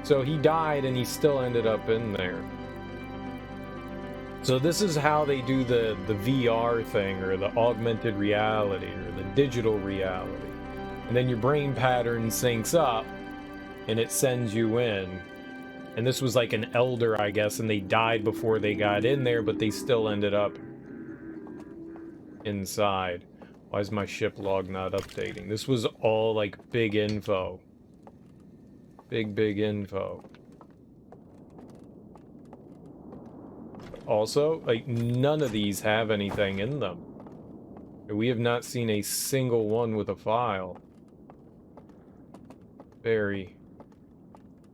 So he died and he still ended up in there. So this is how they do the VR thing, or the augmented reality, or the digital reality. And then your brain pattern syncs up, and it sends you in. And this was like an elder, I guess, and they died before they got in there, but they still ended up inside. Why is my ship log not updating? This was all like big info. Big info. Also, like, none of these have anything in them. We have not seen a single one with a file. Very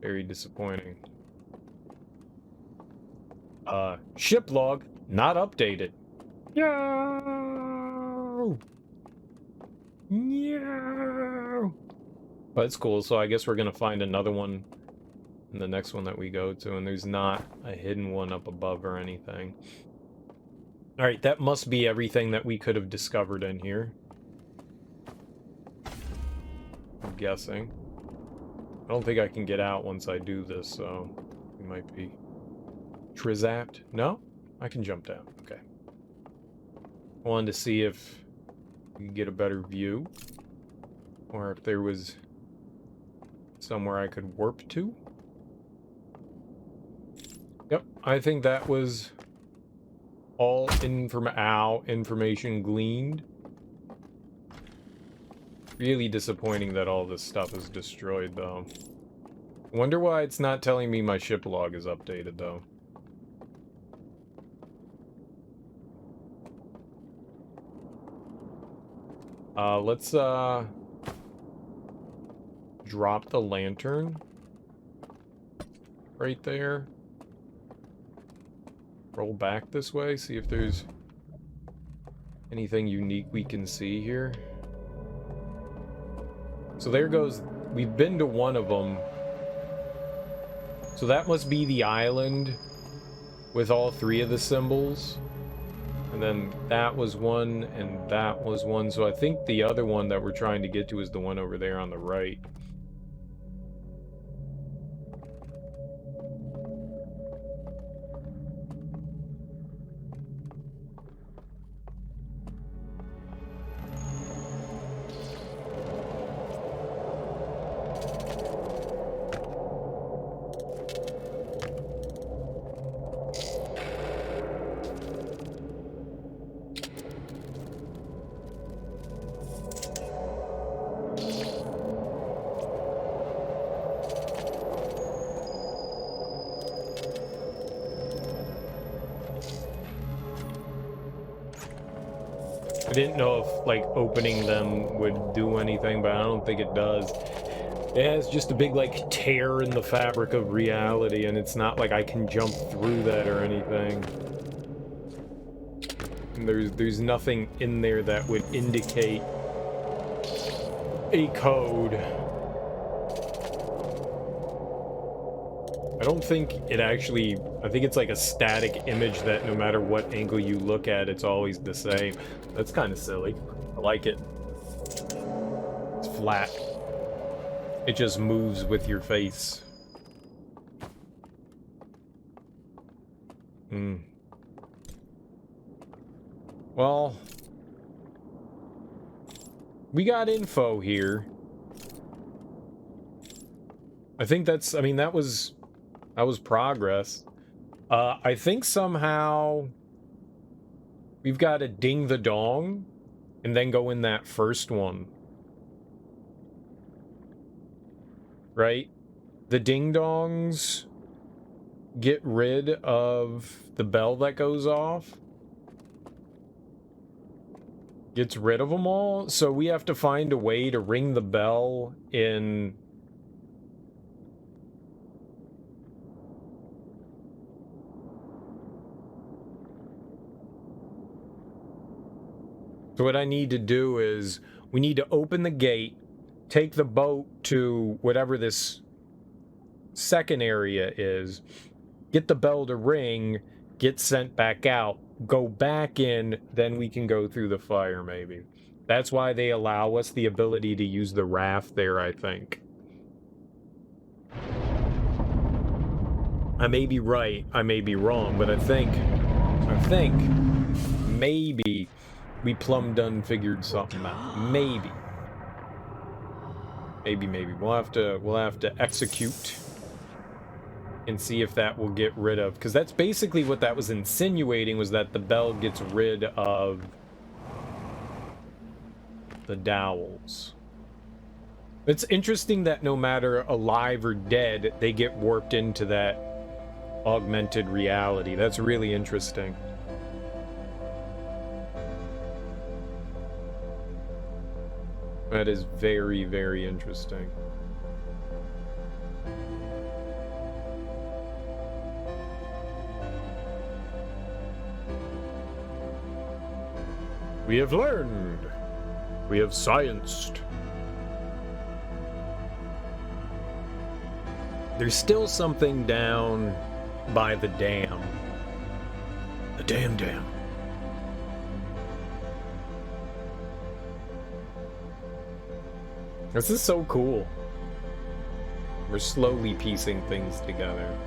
disappointing. Ship log not updated. No. No. But it's cool, so I guess we're gonna find another one in the next one that we go to, and there's not a hidden one up above or anything. Alright, that must be everything that we could have discovered in here. I'm guessing. I don't think I can get out once I do this, so we might be trizapped. No? I can jump down. Okay. I wanted to see if we could get a better view, or if there was somewhere I could warp to. Yep, I think that was all information gleaned. Really disappointing that all this stuff is destroyed, though. Wonder why it's not telling me my ship log is updated, though. Let's, drop the lantern. Right there. Roll back this way, see if there's anything unique we can see here. So there goes, we've been to one of them. So that must be the island with all three of the symbols. And then that was one, and that was one. So I think the other one that we're trying to get to is the one over there on the right. I didn't know if, like, opening them would do anything, but I don't think it does. Yeah, it's just a big, like, tear in the fabric of reality, and it's not like I can jump through that or anything. And there's nothing in there that would indicate a code. I don't think it actually... I think it's like a static image that no matter what angle you look at, it's always the same. That's kind of silly. I like it. It's flat. It just moves with your face. Well... we got info here. I think that's... I mean, that was progress. I think somehow we've got to ding the dong and then go in that first one. Right? The ding dongs get rid of the bell that goes off. Gets rid of them all. So we have to find a way to ring the bell in... So what I need to do is, we need to open the gate, take the boat to whatever this second area is, get the bell to ring, get sent back out, go back in, then we can go through the fire, maybe. That's why they allow us the ability to use the raft there, I think. I may be right, I may be wrong, but I think maybe we plumb done figured something out. Maybe. Maybe. We'll have to execute and see if that will get rid of, because that's basically what that was insinuating, was that the bell gets rid of the dowels. It's interesting that no matter alive or dead, they get warped into that augmented reality. That's really interesting. That is very, very interesting. We have learned. We have scienced. There's still something down by the dam. The dam. This is so cool. We're slowly piecing things together.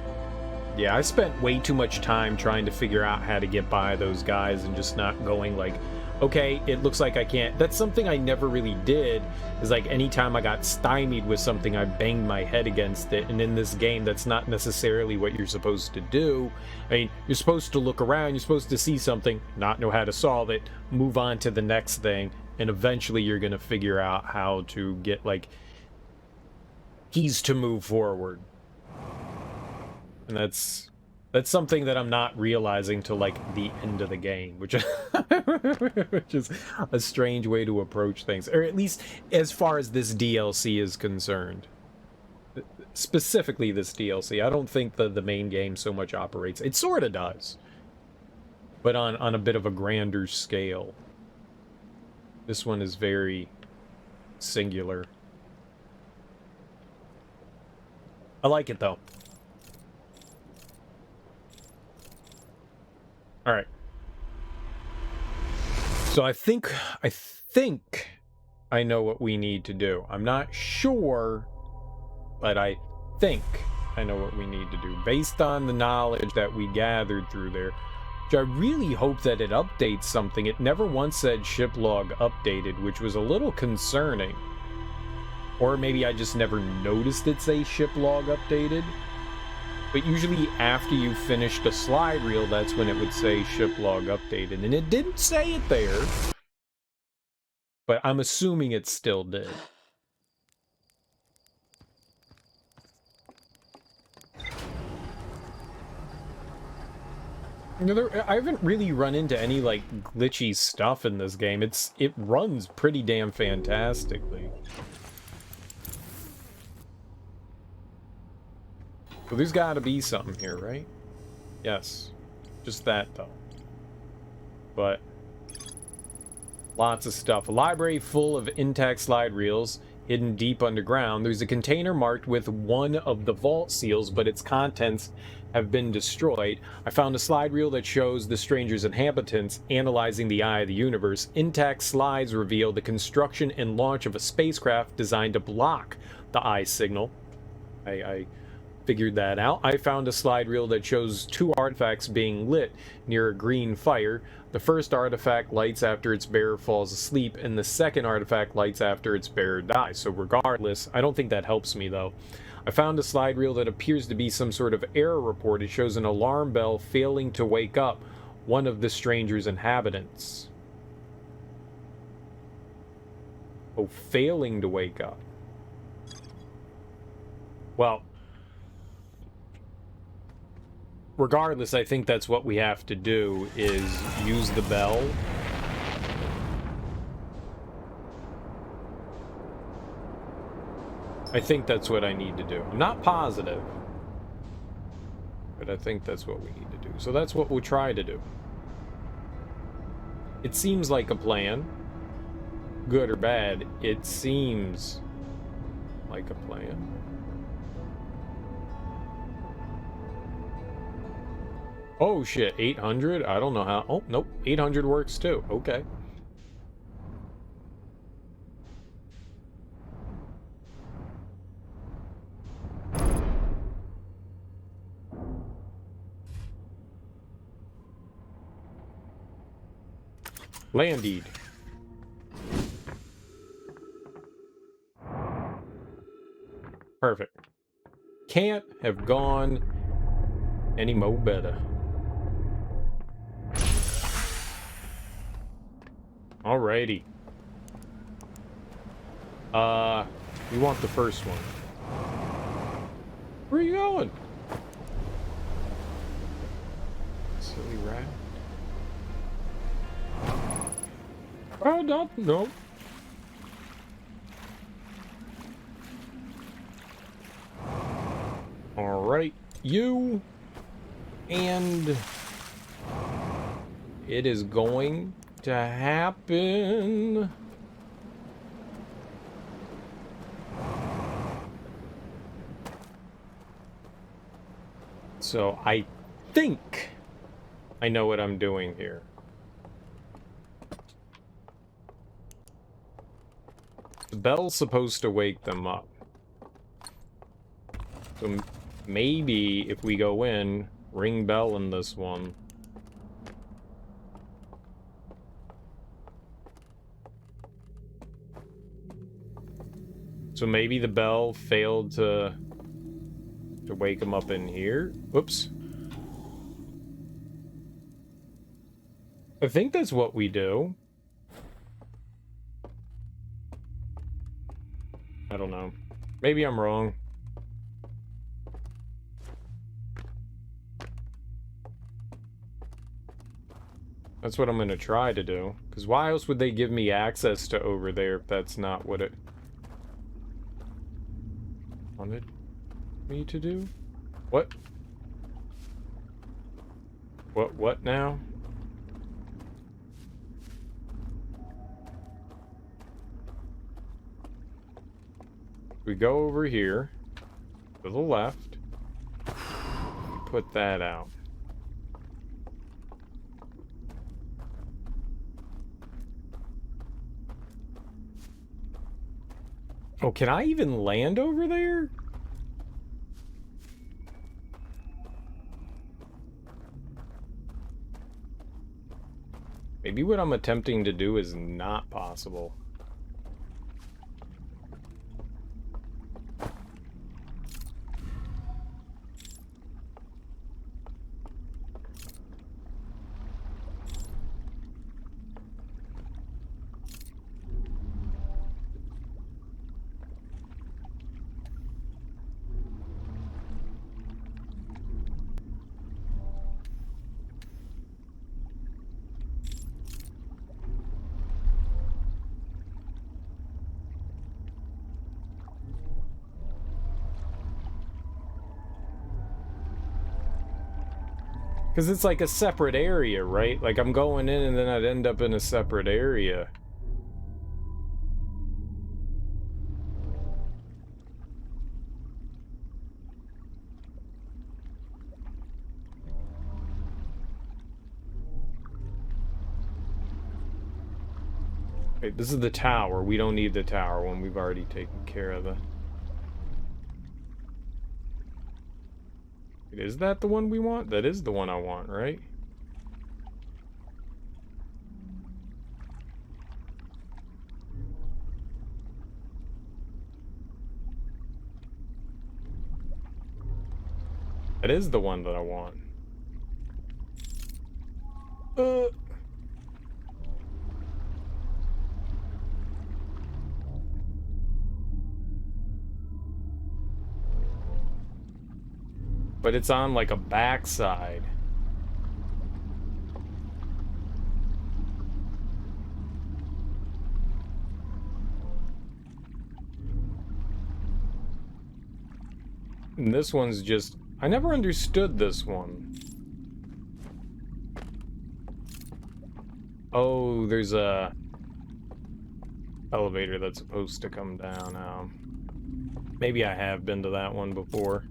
Yeah, I spent way too much time trying to figure out how to get by those guys and just not going like, okay, it looks like I can't. That's something I never really did, is like anytime I got stymied with something, I banged my head against it. And in this game, that's not necessarily what you're supposed to do. I mean, you're supposed to look around, you're supposed to see something, not know how to solve it, move on to the next thing, and eventually you're gonna figure out how to get, like, keys to move forward. And that's something that I'm not realizing till, like, the end of the game, which which is a strange way to approach things, or at least as far as this DLC is concerned. Specifically this DLC. I don't think the main game so much operates. It sort of does, but on a bit of a grander scale. This one is very singular. I like it, though. Alright. So I think I know what we need to do. I'm not sure, but I think I know what we need to do based on the knowledge that we gathered through there, which I really hope that it updates something. It never once said ship log updated, which was a little concerning. Or maybe I just never noticed it say ship log updated. But usually after you finished a slide reel, that's when it would say ship log updated. And it didn't say it there. But I'm assuming it still did. I haven't really run into any, like, glitchy stuff in this game. It runs pretty damn fantastically. So there's gotta be something here, right? Yes. Just that, though. But lots of stuff. A library full of intact slide reels hidden deep underground. There's a container marked with one of the vault seals, but its contents have been destroyed. I found a slide reel that shows the stranger's inhabitants analyzing the eye of the universe. Intact slides reveal the construction and launch of a spacecraft designed to block the eye signal. I figured that out. I found a slide reel that shows two artifacts being lit near a green fire. The first artifact lights after its bearer falls asleep, and the second artifact lights after its bearer dies. So regardless, I don't think that helps me, though. I found a slide reel that appears to be some sort of error report. It shows an alarm bell failing to wake up one of the stranger's inhabitants. Oh, failing to wake up. Well, regardless, I think that's what we have to do, is use the bell. I think that's what I need to do. I'm not positive, but I think that's what we need to do. So that's what we'll try to do. It seems like a plan. Good or bad, it seems like a plan. Oh shit, 800? I don't know how. Oh, nope, 800 works too. Okay. Landed. Perfect. Can't have gone any mo better. Alrighty. We want the first one. Where are you going? Silly rat. Oh, no. Alright, you. And it is going to happen. So I think I know what I'm doing here. The bell's supposed to wake them up. So maybe if we go in, ring bell in this one. So maybe the bell failed to wake him up in here. Whoops. I think that's what we do. I don't know. Maybe I'm wrong. That's what I'm gonna try to do. Because why else would they give me access to over there if that's not what it wanted me to do? What? What now? We go over here to the left. Put that out. Oh, can I even land over there? Maybe what I'm attempting to do is not possible. Because it's like a separate area, right? Like I'm going in and then I'd end up in a separate area. Wait, this is the tower. We don't need the tower when we've already taken care of the... Is that the one we want? That is the one I want, right? That is the one that I want. But it's on like a backside. And this one's just... I never understood this one. Oh, there's a elevator that's supposed to come down. Maybe I have been to that one before.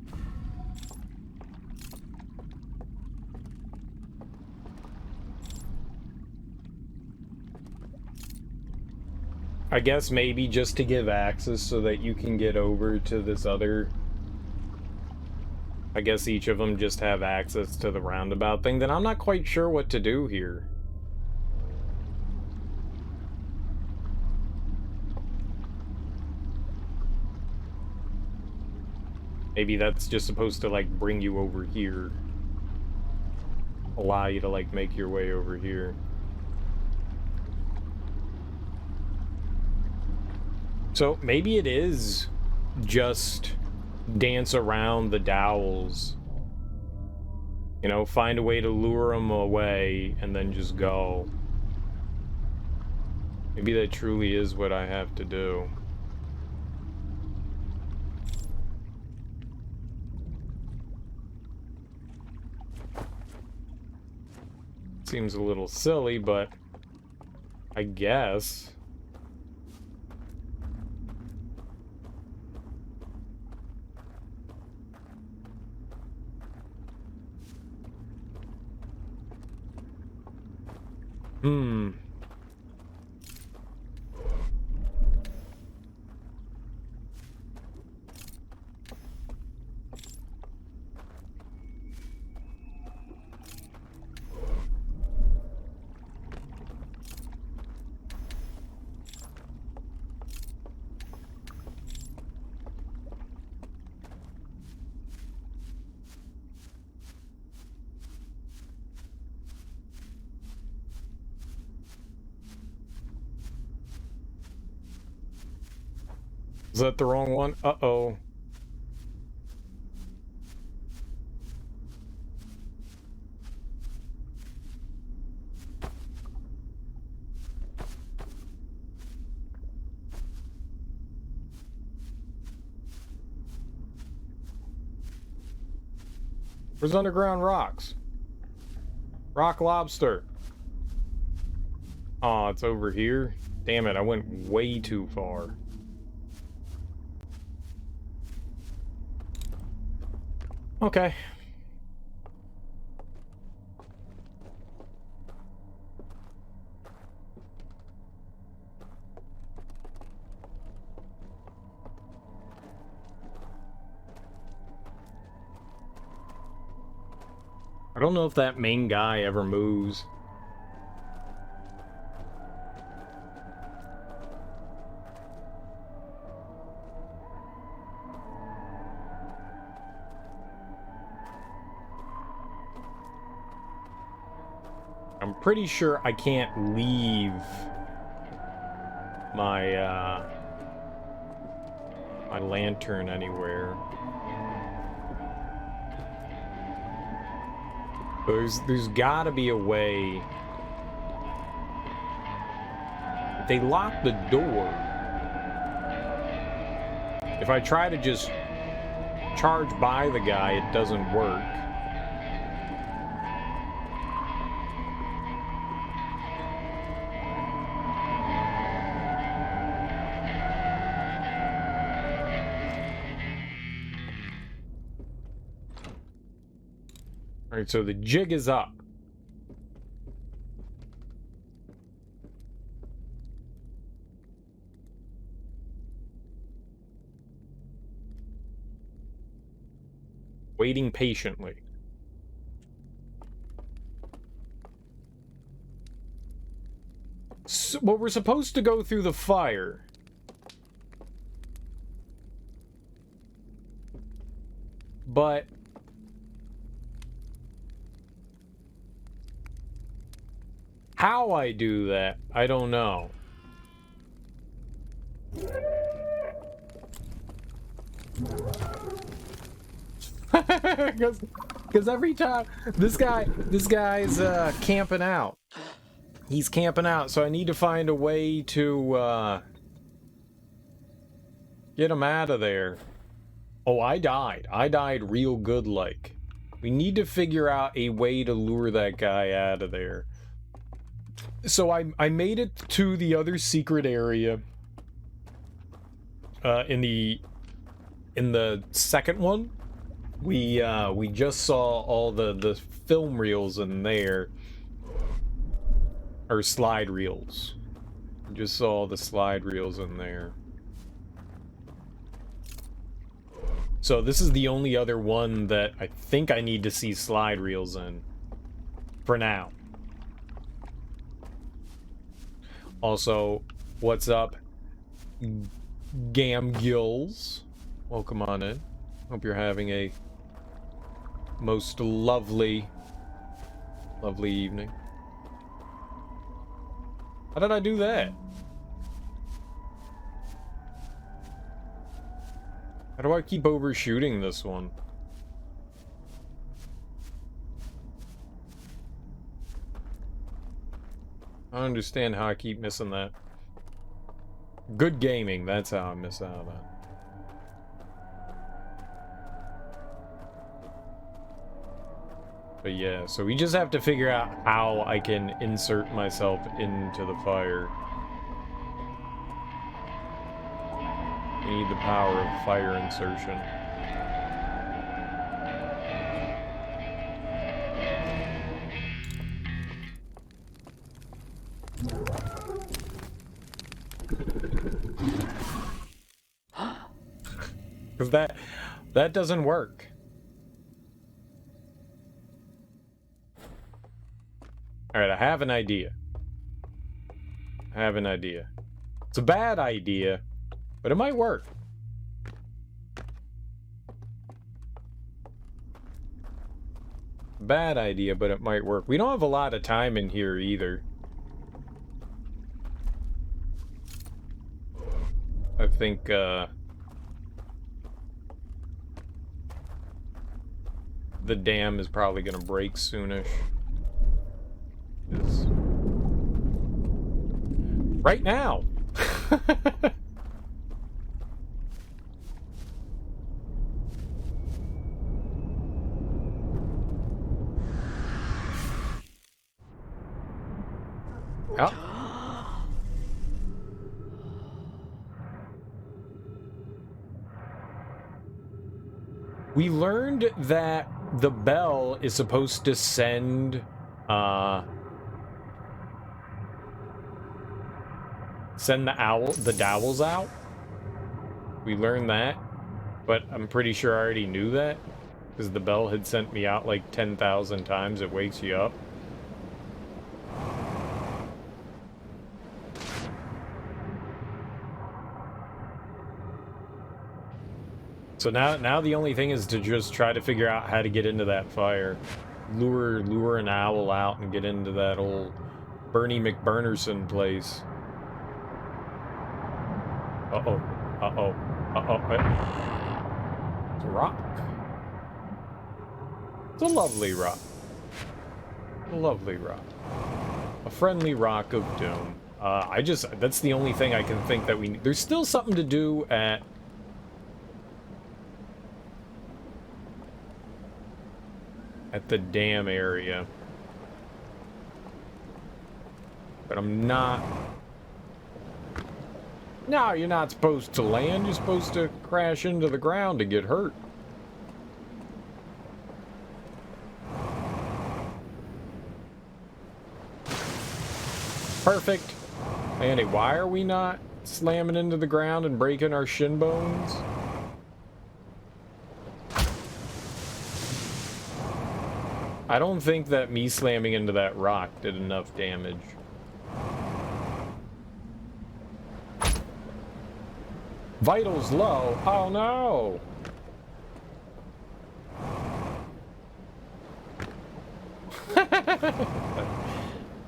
I guess maybe just to give access so that you can get over to this other... I guess each of them just have access to the roundabout thing. Then I'm not quite sure what to do here. Maybe that's just supposed to, like, bring you over here. Allow you to, like, make your way over here. So maybe it is just dance around the dowels. You know, find a way to lure them away and then just go. Maybe that truly is what I have to do. Seems a little silly, but I guess. Is that the wrong one? Uh-oh. Where's underground rocks? Rock lobster. Oh, it's over here. Damn it, I went way too far. Okay. I don't know if that main guy ever moves. I'm pretty sure I can't leave my my lantern anywhere. There's gotta be a way. They locked the door. If I try to just charge by the guy, it doesn't work. Alright, so the jig is up. Waiting patiently. So, well, we're supposed to go through the fire. But how I do that, I don't know. Because every time this guy's camping out. He's camping out, so I need to find a way to get him out of there. Oh, I died. I died real good like. We need to figure out a way to lure that guy out of there. So I made it to the other secret area in the second one. We just saw all the film reels in there, or slide reels. We just saw the slide reels in there. So this is the only other one that I think I need to see slide reels in for now. Also, what's up, Gamgills? Welcome on in. Hope you're having a most lovely evening. How did I do that? How do I keep overshooting this one? I don't understand how I keep missing that. Good gaming, that's how I miss out on that. But yeah, so we just have to figure out how I can insert myself into the fire. I need the power of fire insertion. Because that doesn't work. Alright, I have an idea. It's a bad idea, but it might work. Bad idea, but it might work. We don't have a lot of time in here either. I think the dam is probably gonna break soonish. Right now. Oh. We learned that the bell is supposed to send the dowels out. We learned that, but I'm pretty sure I already knew that because the bell had sent me out like 10,000 times. It wakes you up. So now the only thing is to just try to figure out how to get into that fire. Lure an owl out and get into that old Bernie McBurnerson place. Uh-oh. Uh-oh. Uh-oh. It's a rock. It's a lovely rock. A lovely rock. A friendly rock of doom. That's the only thing I can think that we need. There's still something to do at the dam area. But I'm not... No, you're not supposed to land. You're supposed to crash into the ground to get hurt. Perfect. Andy, why are we not slamming into the ground and breaking our shin bones? I don't think that me slamming into that rock did enough damage. Vitals low. Oh no!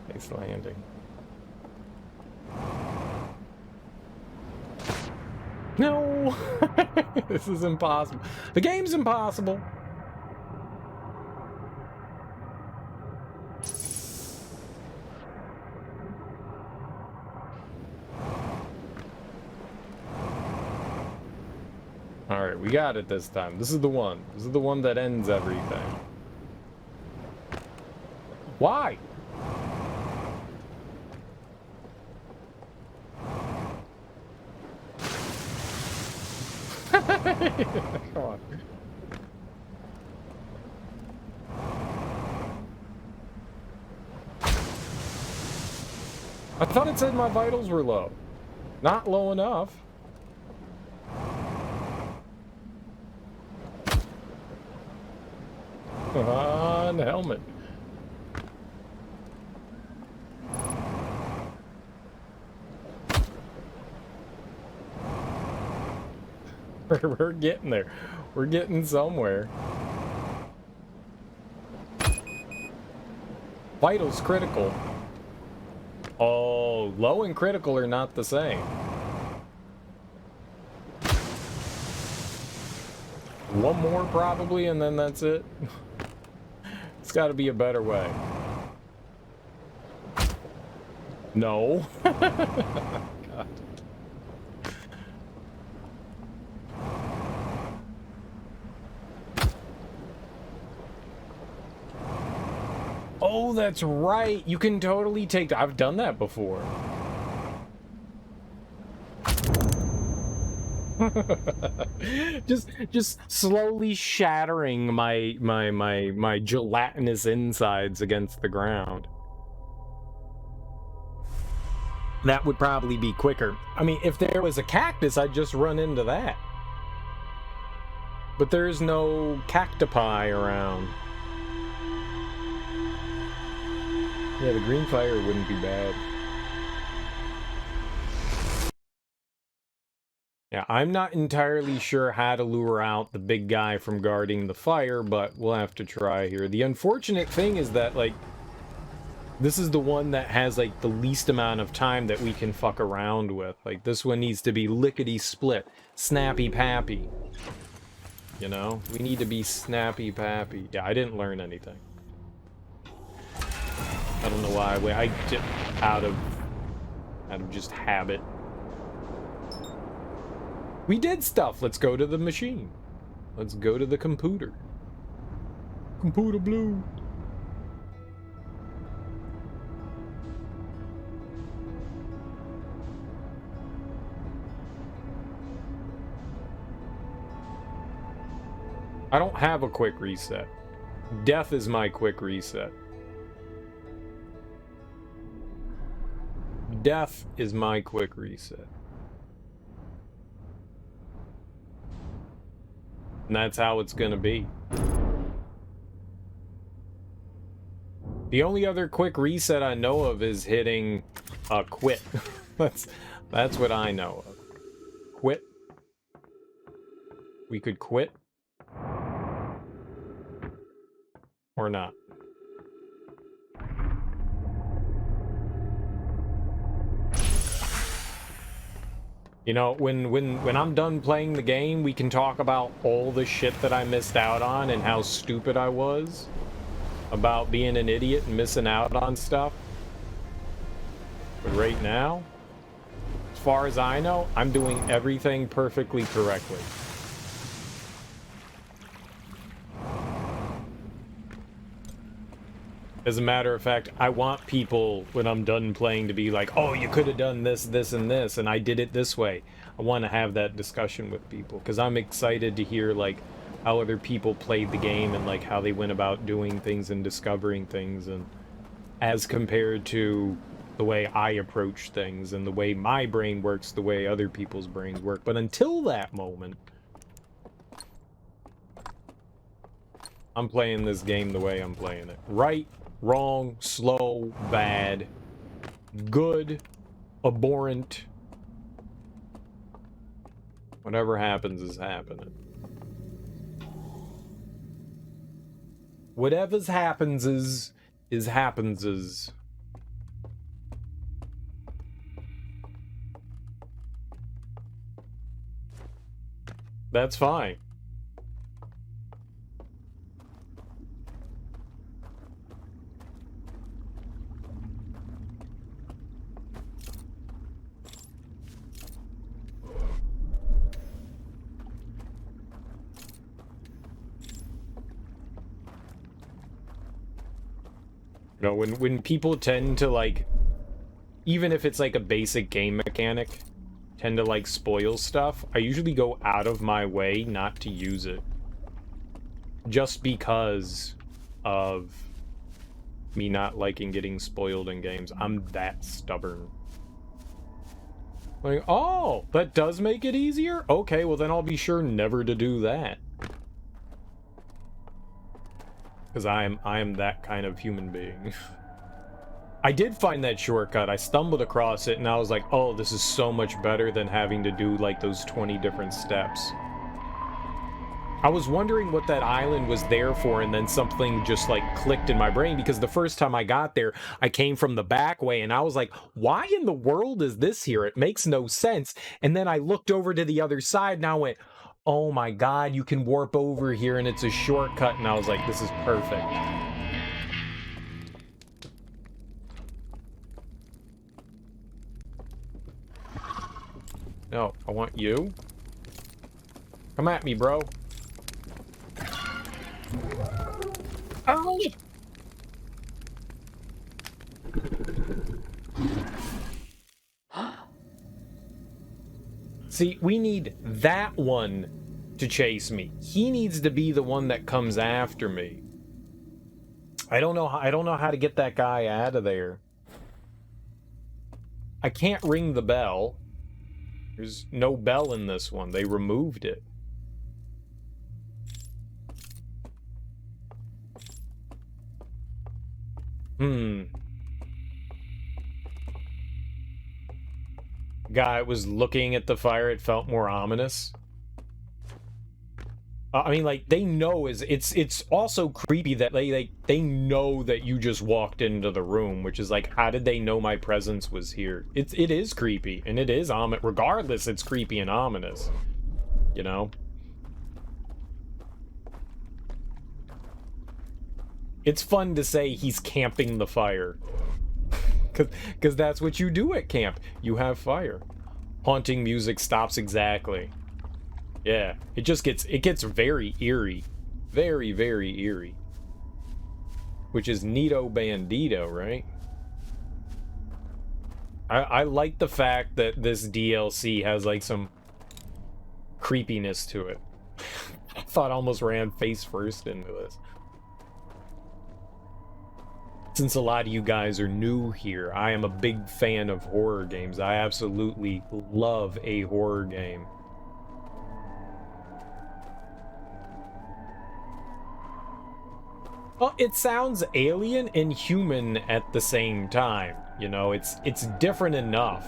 Nice landing. No! This is impossible. The game's impossible. Alright, we got it this time. This is the one. This is the one that ends everything. Why? Come on. I thought it said my vitals were low. Not low enough. On the helmet. We're getting there. We're getting somewhere. Vitals critical. Oh, low and critical are not the same. One more probably, and then that's it. It's got to be a better way. No. God. Oh, that's right. You can totally take... I've done that before. just slowly shattering my gelatinous insides against the ground. That would probably be quicker. I mean, if there was a cactus, I'd just run into that. But there's no cacti around. Yeah, the green fire wouldn't be bad. Yeah, I'm not entirely sure how to lure out the big guy from guarding the fire, but we'll have to try here. The unfortunate thing is that, like, this is the one that has, like, the least amount of time that we can fuck around with. Like, this one needs to be lickety-split, snappy-pappy. You know? We need to be snappy-pappy. Yeah, I didn't learn anything. I don't know why. I just out of just habit. We did stuff. Let's go to the machine. Let's go to the computer. Computer blue. I don't have a quick reset. Death is my quick reset. Death is my quick reset. And that's how it's gonna be. The only other quick reset I know of is hitting quit. That's what I know of. Quit. We could quit. Or not. You know, when I'm done playing the game, we can talk about all the shit that I missed out on and how stupid I was about being an idiot and missing out on stuff. But right now, as far as I know, I'm doing everything perfectly correctly. As a matter of fact, I want people, when I'm done playing, to be like, oh, you could have done this, this, and this, and I did it this way. I want to have that discussion with people, because I'm excited to hear, like, how other people played the game and, like, how they went about doing things and discovering things, and as compared to the way I approach things and the way my brain works, the way other people's brains work. But until that moment, I'm playing this game the way I'm playing it. Right, wrong, slow, bad, good, abhorrent. Whatever happens is happening. Whatever's happens is happens. That's fine. You know, when people tend to, like, even if it's like a basic game mechanic, tend to like spoil stuff, I usually go out of my way not to use it. Just because of me not liking getting spoiled in games. I'm that stubborn. Like, oh, that does make it easier? Okay, well then I'll be sure never to do that. Because I am that kind of human being. I did find that shortcut. I stumbled across it and I was like, oh, this is so much better than having to do like those 20 different steps. I was wondering what that island was there for, and then something just like clicked in my brain, because the first time I got there, I came from the back way and I was like, why in the world is this here? It makes no sense. And then I looked over to the other side and I went, oh my God, you can warp over here and it's a shortcut. And I was like, this is perfect. No, I want you. Come at me, bro. Oh! See, we need that one to chase me. He needs to be the one that comes after me. I don't know how to get that guy out of there. I can't ring the bell. There's no bell in this one. They removed it. Guy was looking at the fire, it felt more ominous. I mean, like, they know it's also creepy that they know that you just walked into the room, which is like, how did they know my presence was here? It is creepy, and it is ominous. Regardless, it's creepy and ominous, you know? It's fun to say he's camping the fire. Because that's what you do at camp. You have fire. Haunting music stops exactly. Yeah, it gets very eerie. Very, very eerie. Which is Neato Bandito, right? I like the fact that this DLC has like some creepiness to it. I thought I almost ran face first into this. Since a lot of you guys are new here, I am a big fan of horror games. I absolutely love a horror game. Well, it sounds alien and human at the same time. You know, it's different enough.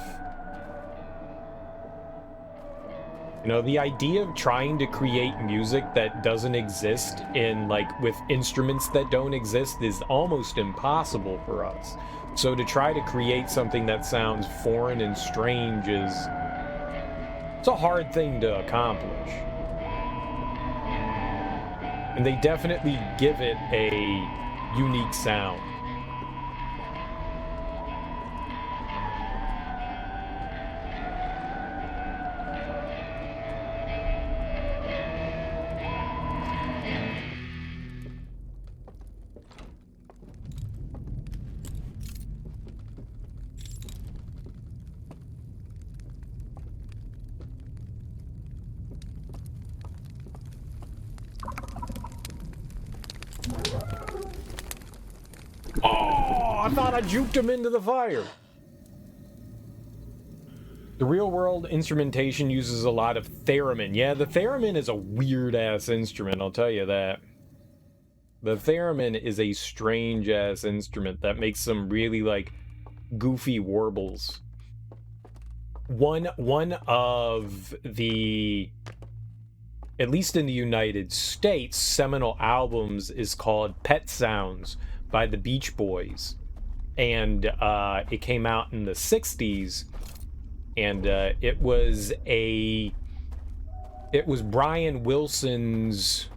You know, the idea of trying to create music that doesn't exist in, like, with instruments that don't exist is almost impossible for us. So to try to create something that sounds foreign and strange is... it's a hard thing to accomplish. And they definitely give it a unique sound. I thought I juked him into the fire. The real-world instrumentation uses a lot of theremin. Yeah, the theremin is a weird-ass instrument, I'll tell you that. The theremin is a strange-ass instrument that makes some really, like, goofy warbles. One of the, at least in the United States, seminal albums is called Pet Sounds by the Beach Boys. And it came out in the 60s, and it was Brian Wilson's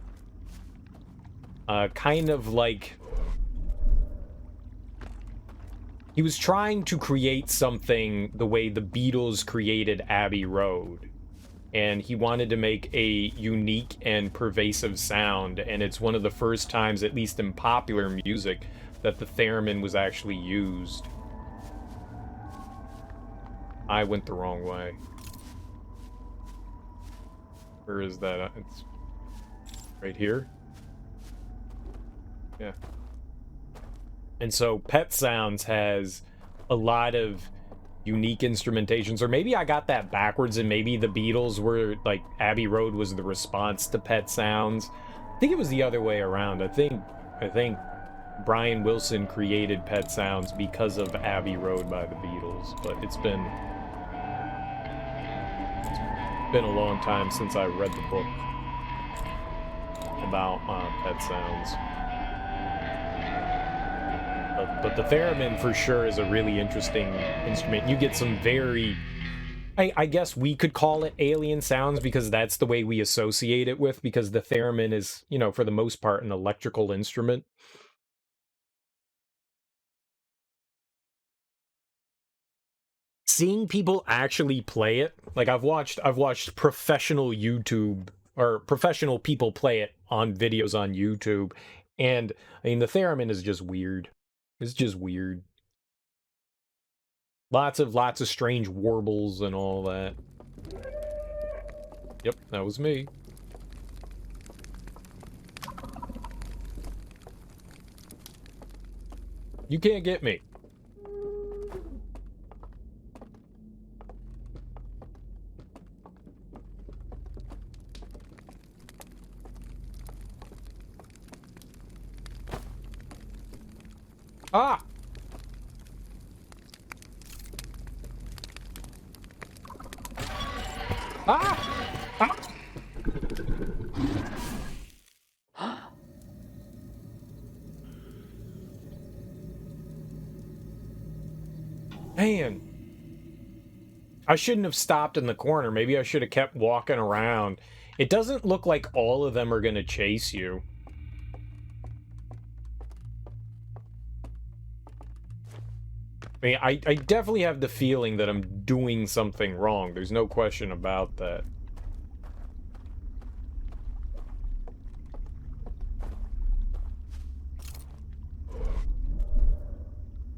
kind of like, he was trying to create something the way the Beatles created Abbey Road, and he wanted to make a unique and pervasive sound, and it's one of the first times, at least in popular music, that the theremin was actually used. I went the wrong way. Where is that? It's right here? Yeah. And so Pet Sounds has a lot of unique instrumentations, or maybe I got that backwards and maybe the Beatles were, like, Abbey Road was the response to Pet Sounds. I think it was the other way around. I think Brian Wilson created Pet Sounds because of Abbey Road by the Beatles, but it's been a long time since I read the book about Pet Sounds. But the theremin for sure is a really interesting instrument. You get some very, I guess we could call it alien sounds because that's the way we associate it with, because the theremin is, you know, for the most part an electrical instrument. Seeing people actually play it, like I've watched professional YouTube or professional people play it on videos on YouTube, and I mean the theremin is just weird. It's just weird. Lots of strange warbles and all that. Yep, that was me. You can't get me. Ah! Ah! Ah! Man. I shouldn't have stopped in the corner. Maybe I should have kept walking around. It doesn't look like all of them are going to chase you. I mean, I definitely have the feeling that I'm doing something wrong. There's no question about that.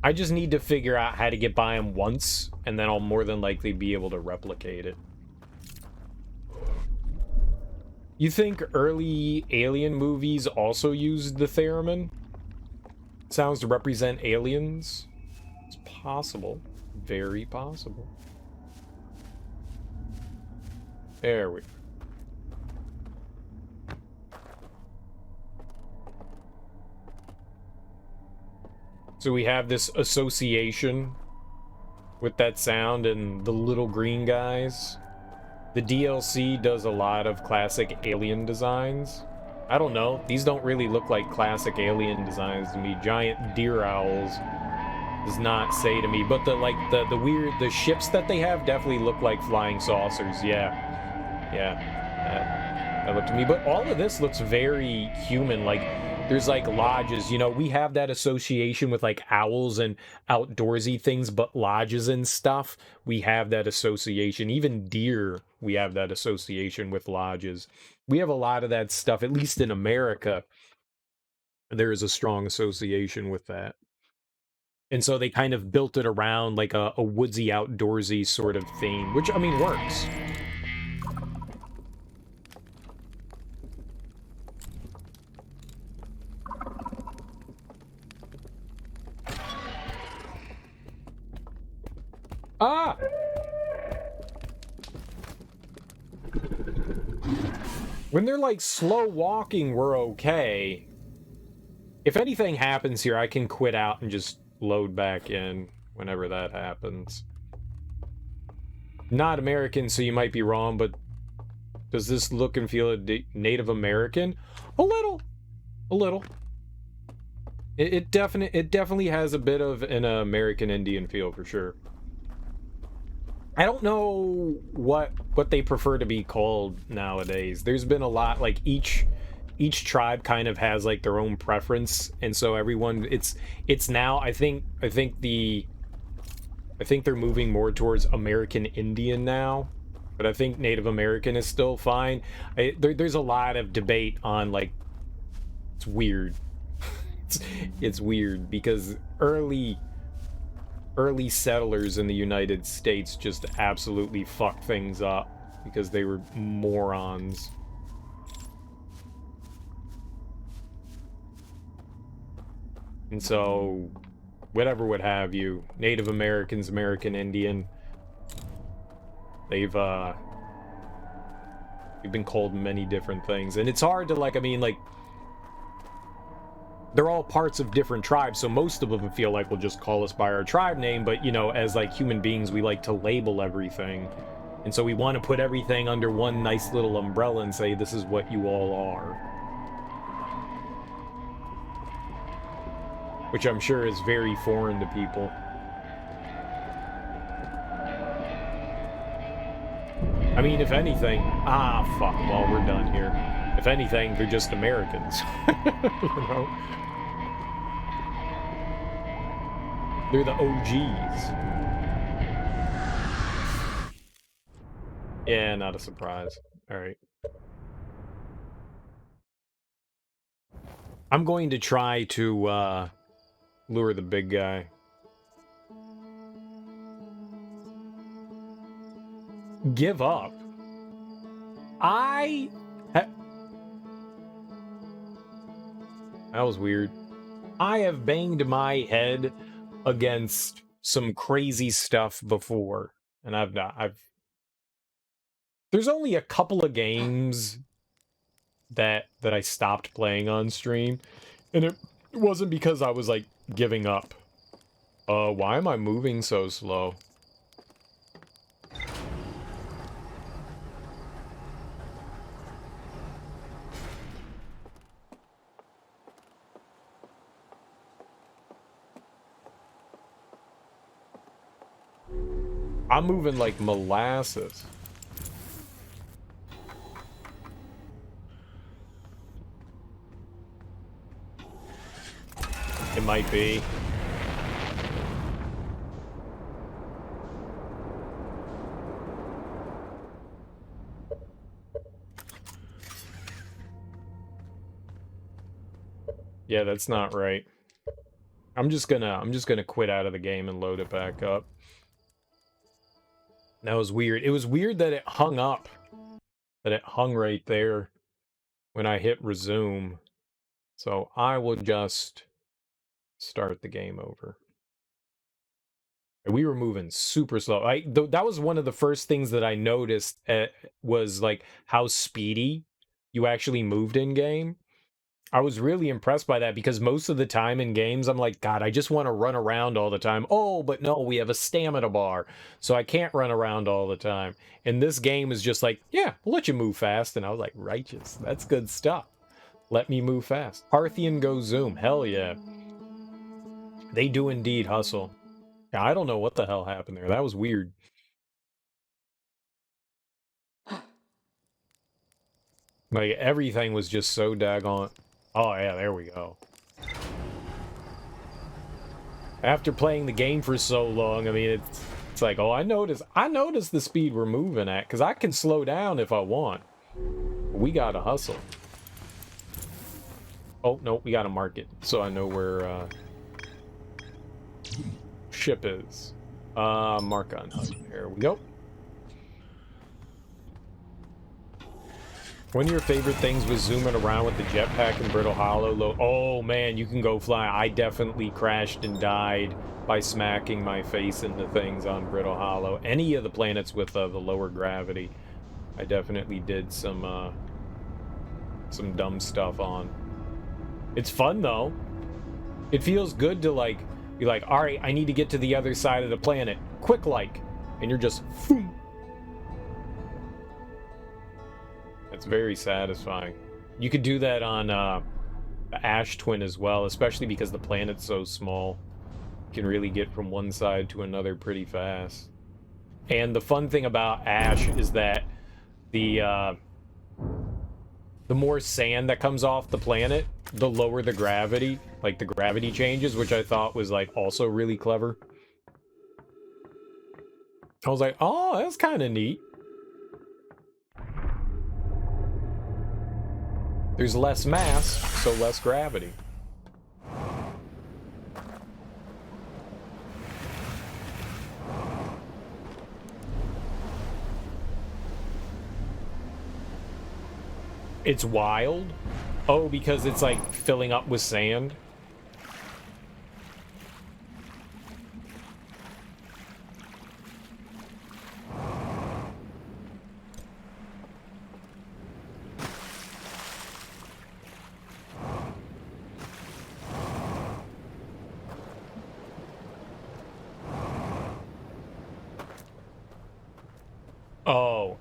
I just need to figure out how to get by him once, and then I'll more than likely be able to replicate it. You think early Alien movies also used the theremin sounds to represent aliens? It's possible. Very possible. There we go. So we have this association with that sound and the little green guys. The DLC does a lot of classic alien designs. I don't know. These don't really look like classic alien designs to me. Giant deer owls does not say to me, but the weird ships that they have definitely look like flying saucers. Yeah, that looked to me. But all of this looks very human. Like there's like lodges. You know, we have that association with like owls and outdoorsy things, but lodges and stuff, we have that association. Even deer, we have that association with lodges. We have a lot of that stuff, at least in America. There is a strong association with that. And so they kind of built it around like a woodsy, outdoorsy sort of theme, which, I mean, works. Ah! When they're like slow walking, we're okay. If anything happens here, I can quit out and just load back in whenever that happens. Not American, so you might be wrong, but does this look and feel Native American? A little. A little. It definitely has a bit of an American Indian feel for sure. I don't know what they prefer to be called nowadays. There's been a lot, like each tribe kind of has like their own preference, and so everyone it's now I think they're moving more towards American Indian now, but I think Native American is still fine. There's a lot of debate on like it's weird. it's weird because early settlers in the United States just absolutely fucked things up because they were morons. And so, whatever would have you, Native Americans, American Indian, they've been called many different things. And it's hard to, like, I mean, like, they're all parts of different tribes, so most of them feel like we'll just call us by our tribe name, but, you know, as, like, human beings, we like to label everything. And so we want to put everything under one nice little umbrella and say, this is what you all are. Which I'm sure is very foreign to people. I mean, if anything... Ah, fuck, well, we're done here. If anything, they're just Americans. You know? They're the OGs. Yeah, not a surprise. Alright. I'm going to try to, lure the big guy. Give up? That was weird. I have banged my head against some crazy stuff before, and there's only a couple of games that I stopped playing on stream, and it wasn't because I was like giving up. Why am I moving so slow? I'm moving like molasses. It might be. Yeah, that's not right. I'm just gonna quit out of the game and load it back up. That was weird. It was weird that it hung up. That it hung right there when I hit resume. So I will just start the game over. We were moving super slow. That was one of the first things that I noticed was like how speedy you actually moved in game. I was really impressed by that because most of the time in games, I'm like, God, I just want to run around all the time. Oh, but no, we have a stamina bar, so I can't run around all the time. And this game is just like, yeah, we'll let you move fast. And I was like, righteous. That's good stuff. Let me move fast. Parthian go zoom. Hell yeah. They do indeed hustle. Yeah, I don't know what the hell happened there. That was weird. Like, everything was just so daggone... Oh, yeah, there we go. After playing the game for so long, I mean, it's like, oh, I noticed the speed we're moving at, because I can slow down if I want. We gotta hustle. Oh, no, we gotta mark it, so I know where, ship is. Mark on HUD. There we go. One of your favorite things was zooming around with the jetpack in Brittle Hollow. Oh man, you can go fly. I definitely crashed and died by smacking my face into things on Brittle Hollow. Any of the planets with the lower gravity, I definitely did some dumb stuff on. It's fun though. It feels good to like be like, all right, I need to get to the other side of the planet, quick like, and you're just. Phoom. It's very satisfying. You could do that on the Ash Twin as well, especially because the planet's so small. You can really get from one side to another pretty fast. And the fun thing about Ash is that the more sand that comes off the planet, the lower the gravity, like the gravity changes, which I thought was like also really clever. I was like, oh, that's kind of neat. There's less mass, so less gravity. It's wild? Oh, because it's like filling up with sand?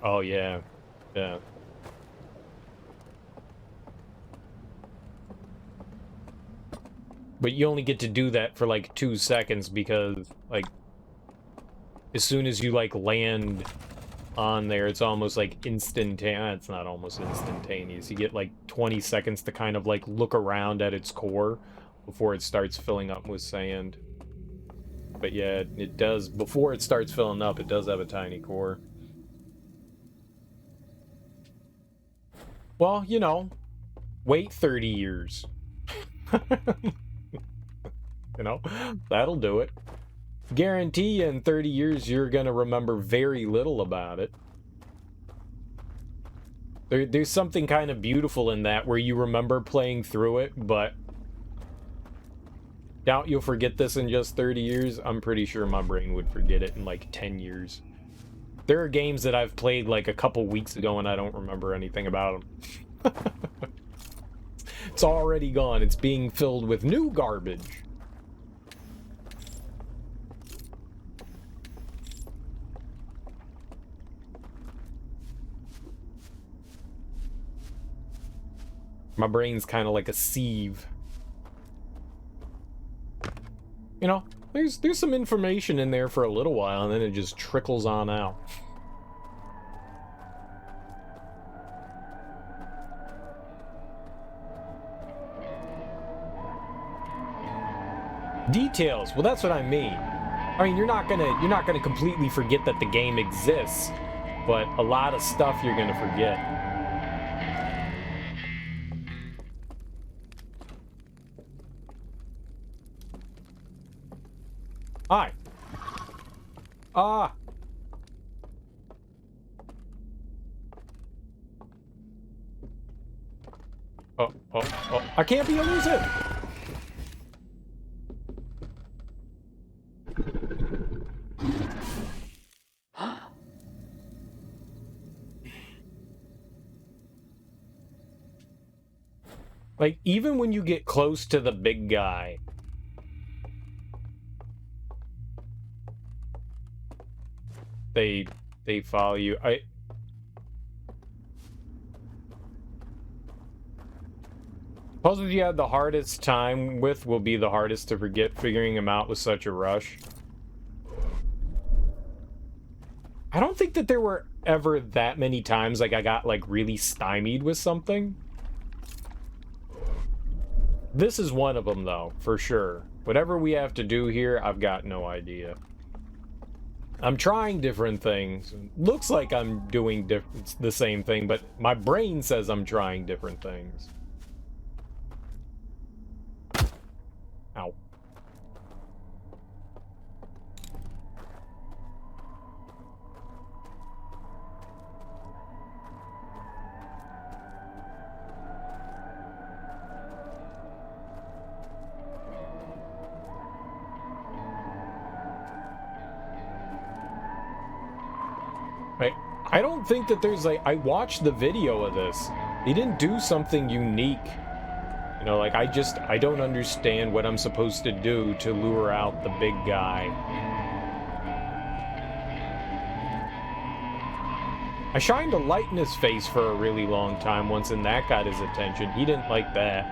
Oh yeah. Yeah. But you only get to do that for like 2 seconds because like as soon as you like land on there, it's almost like instantaneous. It's not almost instantaneous. You get like 20 seconds to kind of like look around at its core before it starts filling up with sand. But yeah, it does, before it starts filling up, it does have a tiny core. Well, you know, wait 30 years. You know, that'll do it. Guarantee you in 30 years you're gonna remember very little about it. There's something kind of beautiful in that where you remember playing through it, but doubt you'll forget this in just 30 years. I'm pretty sure my brain would forget it in like 10 years. There are games that I've played like a couple weeks ago and I don't remember anything about them. It's already gone. It's being filled with new garbage. My brain's kind of like a sieve. You know, there's some information in there for a little while, and then it just trickles on out. Details. Well, that's what I mean. I mean, you're not gonna completely forget that the game exists, but a lot of stuff you're gonna forget. Hi. Ah. Oh. I can't be elusive. Like, even when you get close to the big guy, they follow you. Puzzles you had the hardest time with will be the hardest to forget. Figuring them out was such a rush. I don't think that there were ever that many times like I got like really stymied with something. This is one of them though, for sure. Whatever we have to do here, I've got no idea. I'm trying different things. Looks like I'm doing the same thing, but my brain says I'm trying different things. Ow. I don't think that there's like, I watched the video of this. They didn't do something unique. You know, like I don't understand what I'm supposed to do to lure out the big guy. I shined a light in his face for a really long time once, and that got his attention. He didn't like that.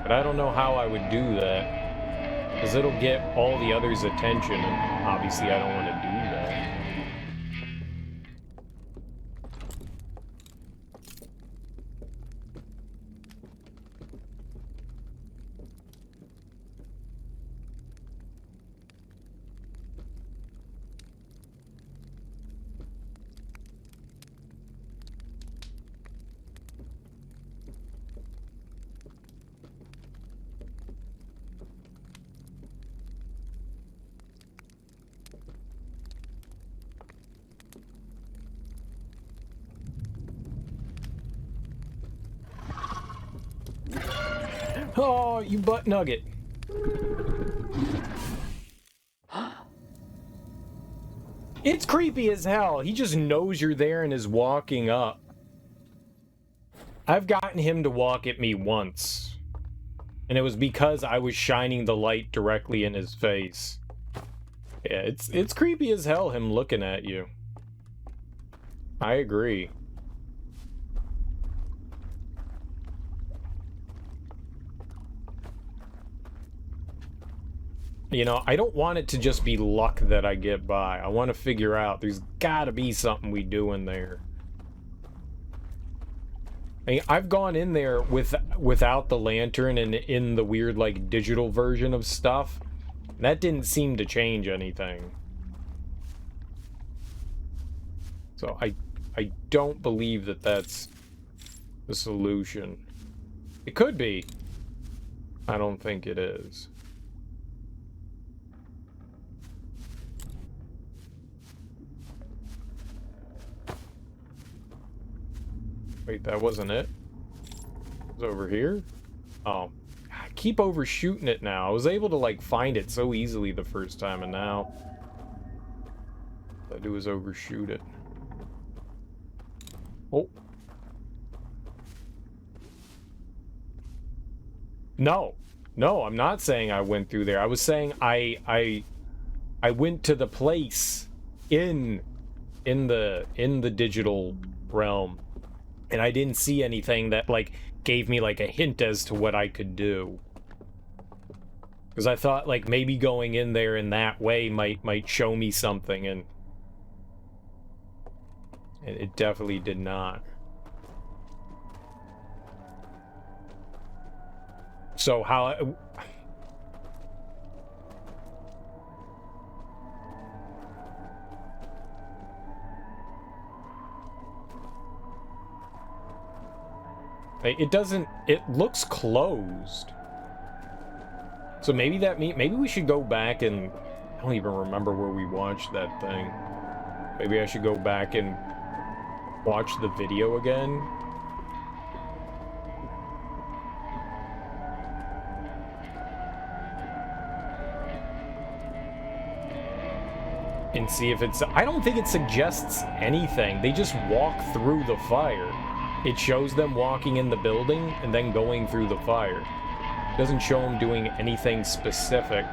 But I don't know how I would do that. Because it'll get all the others' attention, and obviously I don't want to do that. Oh, you butt nugget. It's creepy as hell. He just knows you're there and is walking up. I've gotten him to walk at me once. And it was because I was shining the light directly in his face. Yeah, it's creepy as hell, him looking at you. I agree. You know, I don't want it to just be luck that I get by. I want to figure out there's gotta be something we do in there. I mean, I've gone in there without the lantern and in the weird, like, digital version of stuff. That didn't seem to change anything. So I don't believe that that's the solution. It could be. I don't think it is. Wait, that wasn't it? It was over here? Oh. I keep overshooting it now. I was able to, like, find it so easily the first time, and now all I do is overshoot it. Oh. No. No, I'm not saying I went through there. I was saying I went to the place in the digital realm. And I didn't see anything that, like, gave me, like, a hint as to what I could do. Because I thought, like, maybe going in there in that way might show me something, and it definitely did not. So how... It doesn't... It looks closed. So maybe maybe we should go back and... I don't even remember where we watched that thing. Maybe I should go back and watch the video again. And see if it's... I don't think it suggests anything. They just walk through the fire. It shows them walking in the building and then going through the fire. It doesn't show them doing anything specific.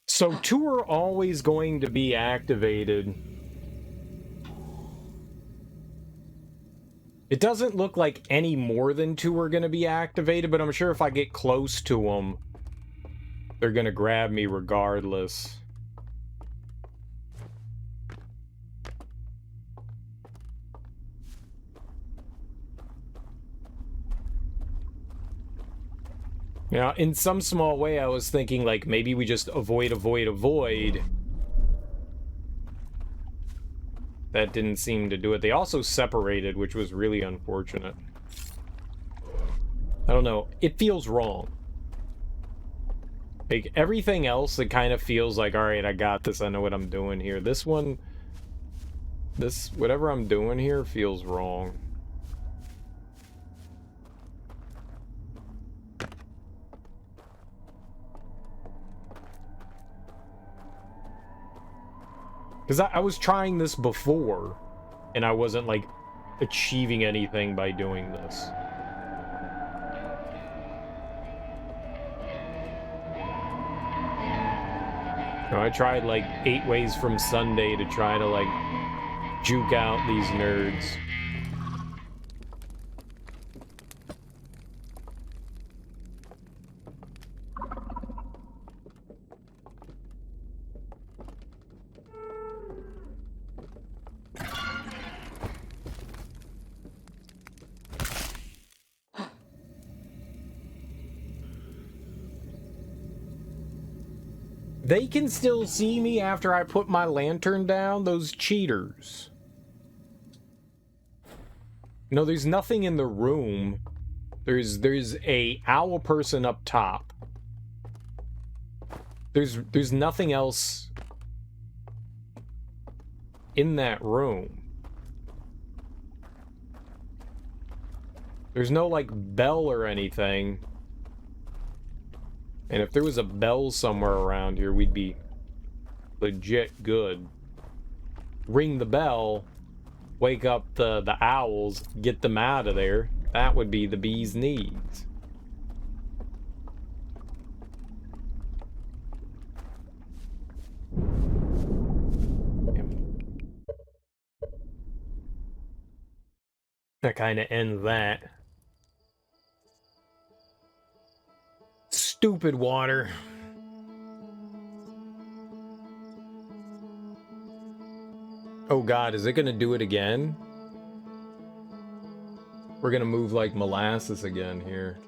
So two are always going to be activated. It doesn't look like any more than two are going to be activated, but I'm sure if I get close to them, they're going to grab me regardless. Now, in some small way, I was thinking, like, maybe we just avoid. That didn't seem to do it. They also separated, which was really unfortunate. I don't know. It feels wrong. Like, everything else, it kind of feels like, alright, I got this. I know what I'm doing here. This one, whatever I'm doing here feels wrong. Because I was trying this before, and I wasn't, like, achieving anything by doing this. You know, I tried, like, 8 ways from Sunday to try to, like, juke out these nerds. They can still see me after I put my lantern down, those cheaters. No, there's nothing in the room. There's a owl person up top. There's nothing else in that room. There's no, like, bell or anything. And if there was a bell somewhere around here, we'd be legit good. Ring the bell, wake up the owls, get them out of there. That would be the bee's knees. That kind of ends that. Stupid water. Oh god, is it gonna do it again? We're gonna move like molasses again here.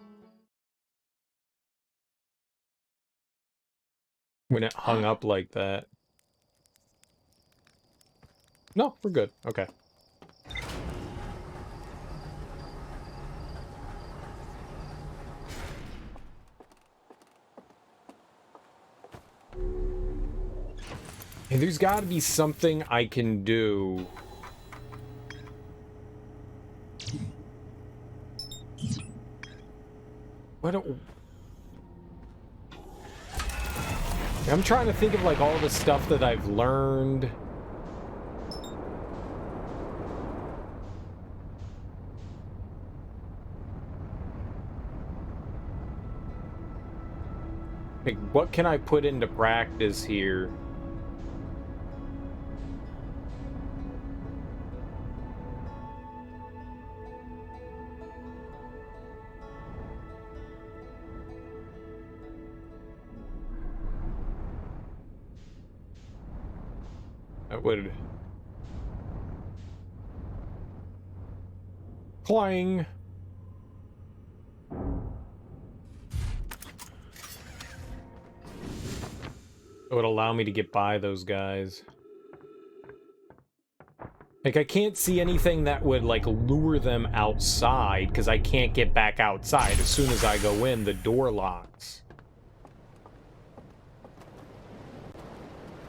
When it hung up like that. No, we're good. Okay. And there's got to be something I can do. I'm trying to think of, like, all the stuff that I've learned. Like, what can I put into practice here? That would... Clang! It would allow me to get by those guys. Like, I can't see anything that would, like, lure them outside, because I can't get back outside. As soon as I go in, the door locks.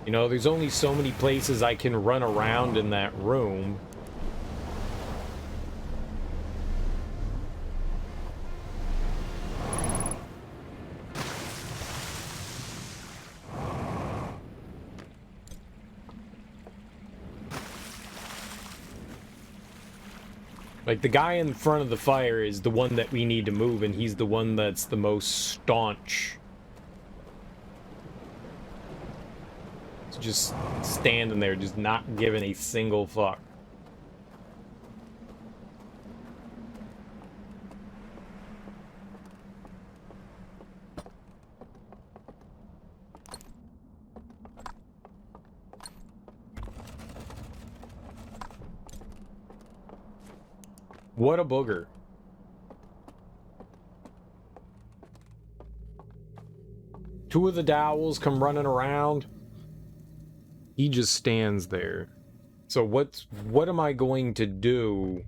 You know, there's only so many places I can run around in that room. Like, the guy in front of the fire is the one that we need to move, and he's the one that's the most staunch. It's just standing there, just not giving a single fuck. What a booger. Two of the dowels come running around. He just stands there. So what am I going to do?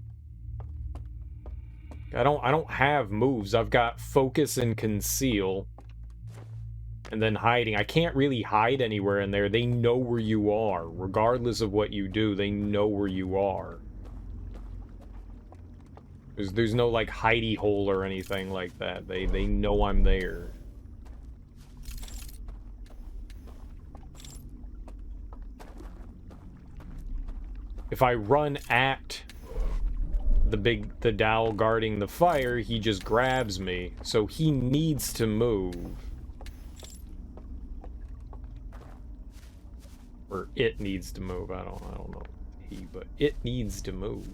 I don't have moves. I've got focus and conceal. And then hiding. I can't really hide anywhere in there. They know where you are. Regardless of what you do, they know where you are. There's no, like, hidey hole or anything like that. They know I'm there. If I run at the dowel guarding the fire, he just grabs me. So he needs to move. Or it needs to move. I don't know he, but it needs to move.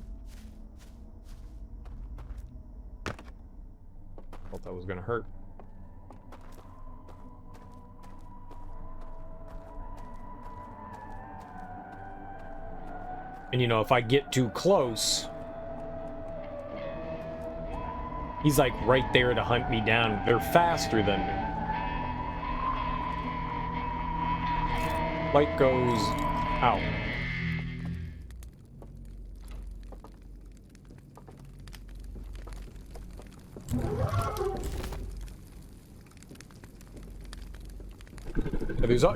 Thought that was gonna hurt. And you know, if I get too close, he's like right there to hunt me down. They're faster than me. Light goes out.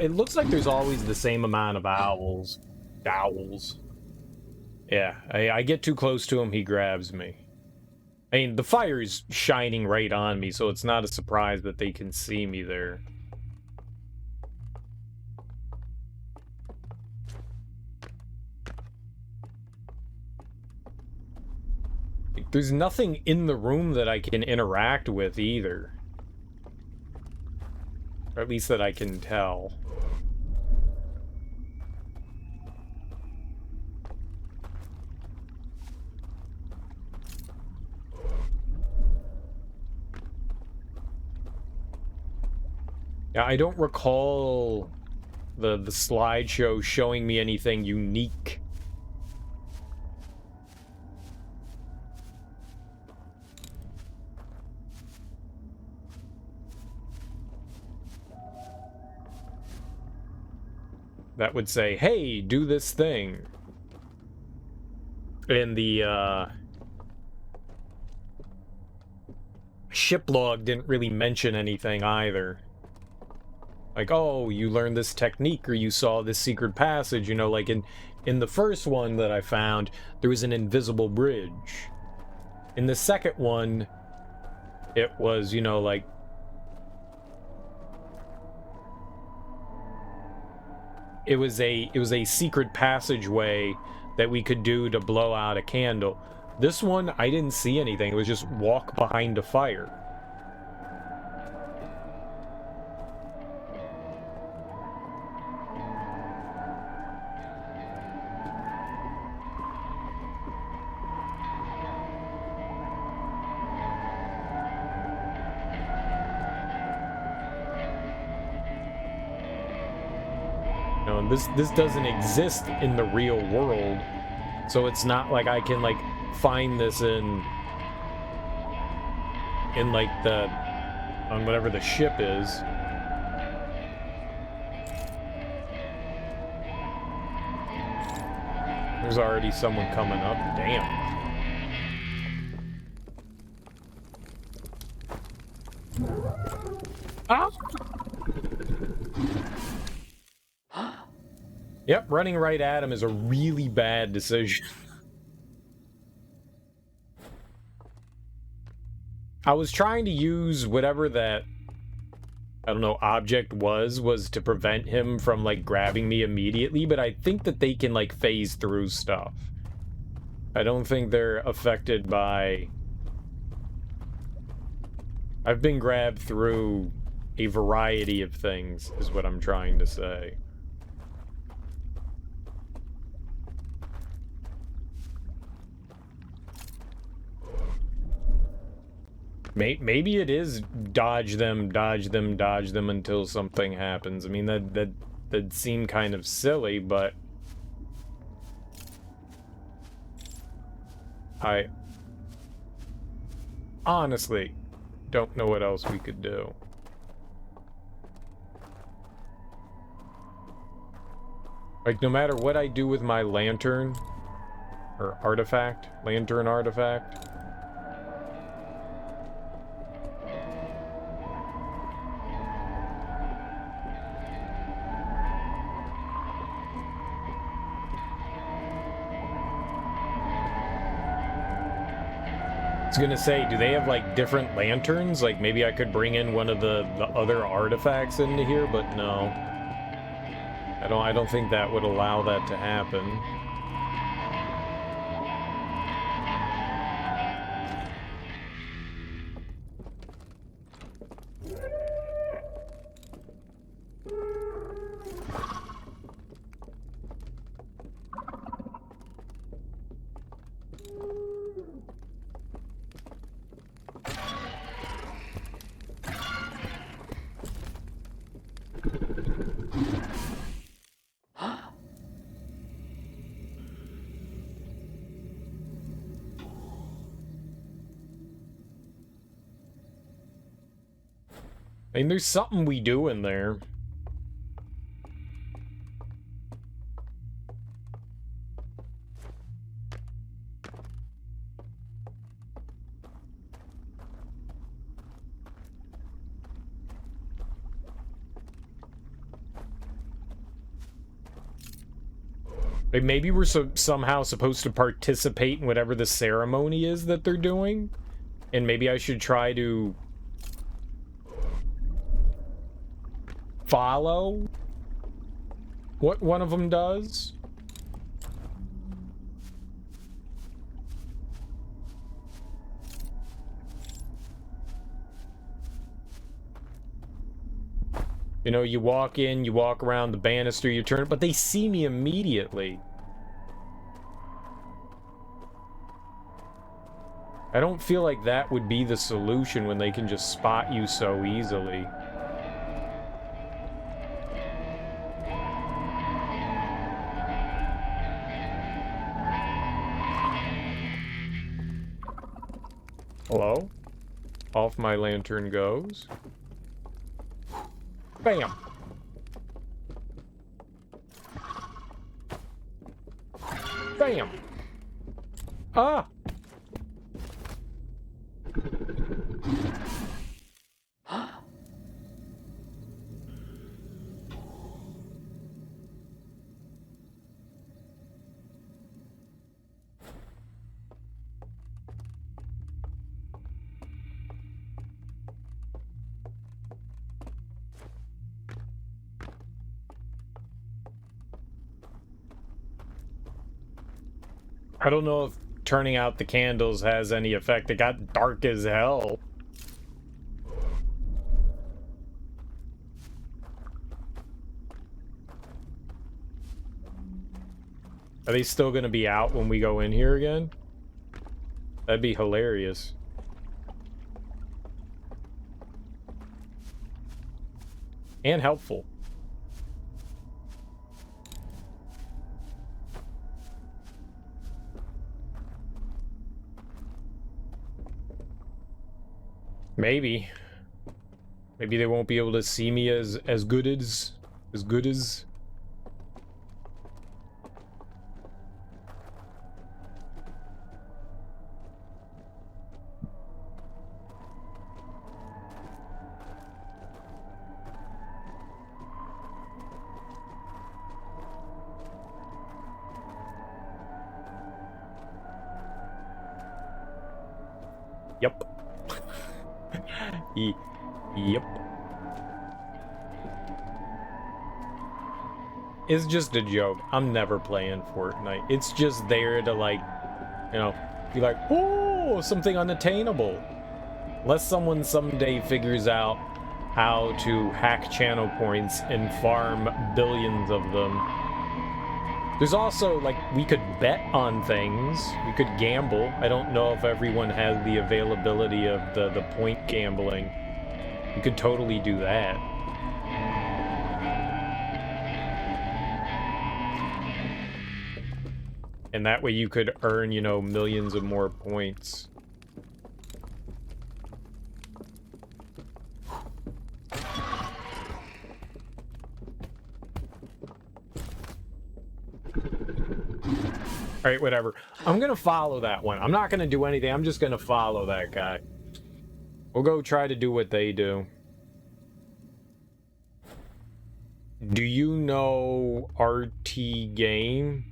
It looks like there's always the same amount of dowels. Yeah, I get too close to him, he grabs me. I mean, the fire is shining right on me, so it's not a surprise that they can see me there. There's nothing in the room that I can interact with either. Or at least that I can tell. Yeah, I don't recall the slideshow showing me anything unique. That would say, hey, do this thing. And the ship log didn't really mention anything either. Like, oh, you learned this technique, or you saw this secret passage, you know, like in the first one that I found, there was an invisible bridge. In the second one, it was, you know, like, it was a secret passageway that we could do to blow out a candle. This one, I didn't see anything. It was just walk behind a fire. this doesn't exist in the real world, so it's not like I can like find this in like the on whatever the ship is. There's already someone coming up. Damn. Ah! Yep, running right at him is a really bad decision. I was trying to use whatever that, I don't know, object was to prevent him from, like, grabbing me immediately, but I think that they can, like, phase through stuff. I don't think they're affected by... I've been grabbed through a variety of things, is what I'm trying to say. Maybe it is dodge them until something happens. I mean, that'd seem kind of silly, but I honestly don't know what else we could do. Like, no matter what I do with my lantern or lantern artifact, I was gonna say, do they have like different lanterns? Like maybe I could bring in one of the other artifacts into here, but no. I don't think that would allow that to happen. I mean, there's something we do in there. Like maybe we're somehow supposed to participate in whatever the ceremony is that they're doing, and maybe I should try to follow what one of them does. You know, you walk in, you walk around the banister, you turn, but they see me immediately. I don't feel like that would be the solution when they can just spot you so easily. Hello? Off my lantern goes. Bam! Bam! Ah! I don't know if turning out the candles has any effect. It got dark as hell. Are they still gonna be out when we go in here again? That'd be hilarious. And helpful. Maybe. Maybe they won't be able to see me as good as Yep. Yep. It's just a joke. I'm never playing Fortnite. It's just there to, like, you know, be like, oh, something unattainable. Unless someone someday figures out how to hack channel points and farm billions of them. There's also, like, we could bet on things. We could gamble. I don't know if everyone has the availability of the point gambling. We could totally do that. And that way you could earn, you know, millions of more points. Alright, whatever. I'm gonna follow that one. I'm not gonna do anything. I'm just gonna follow that guy. We'll go try to do what they do. Do you know RT Game?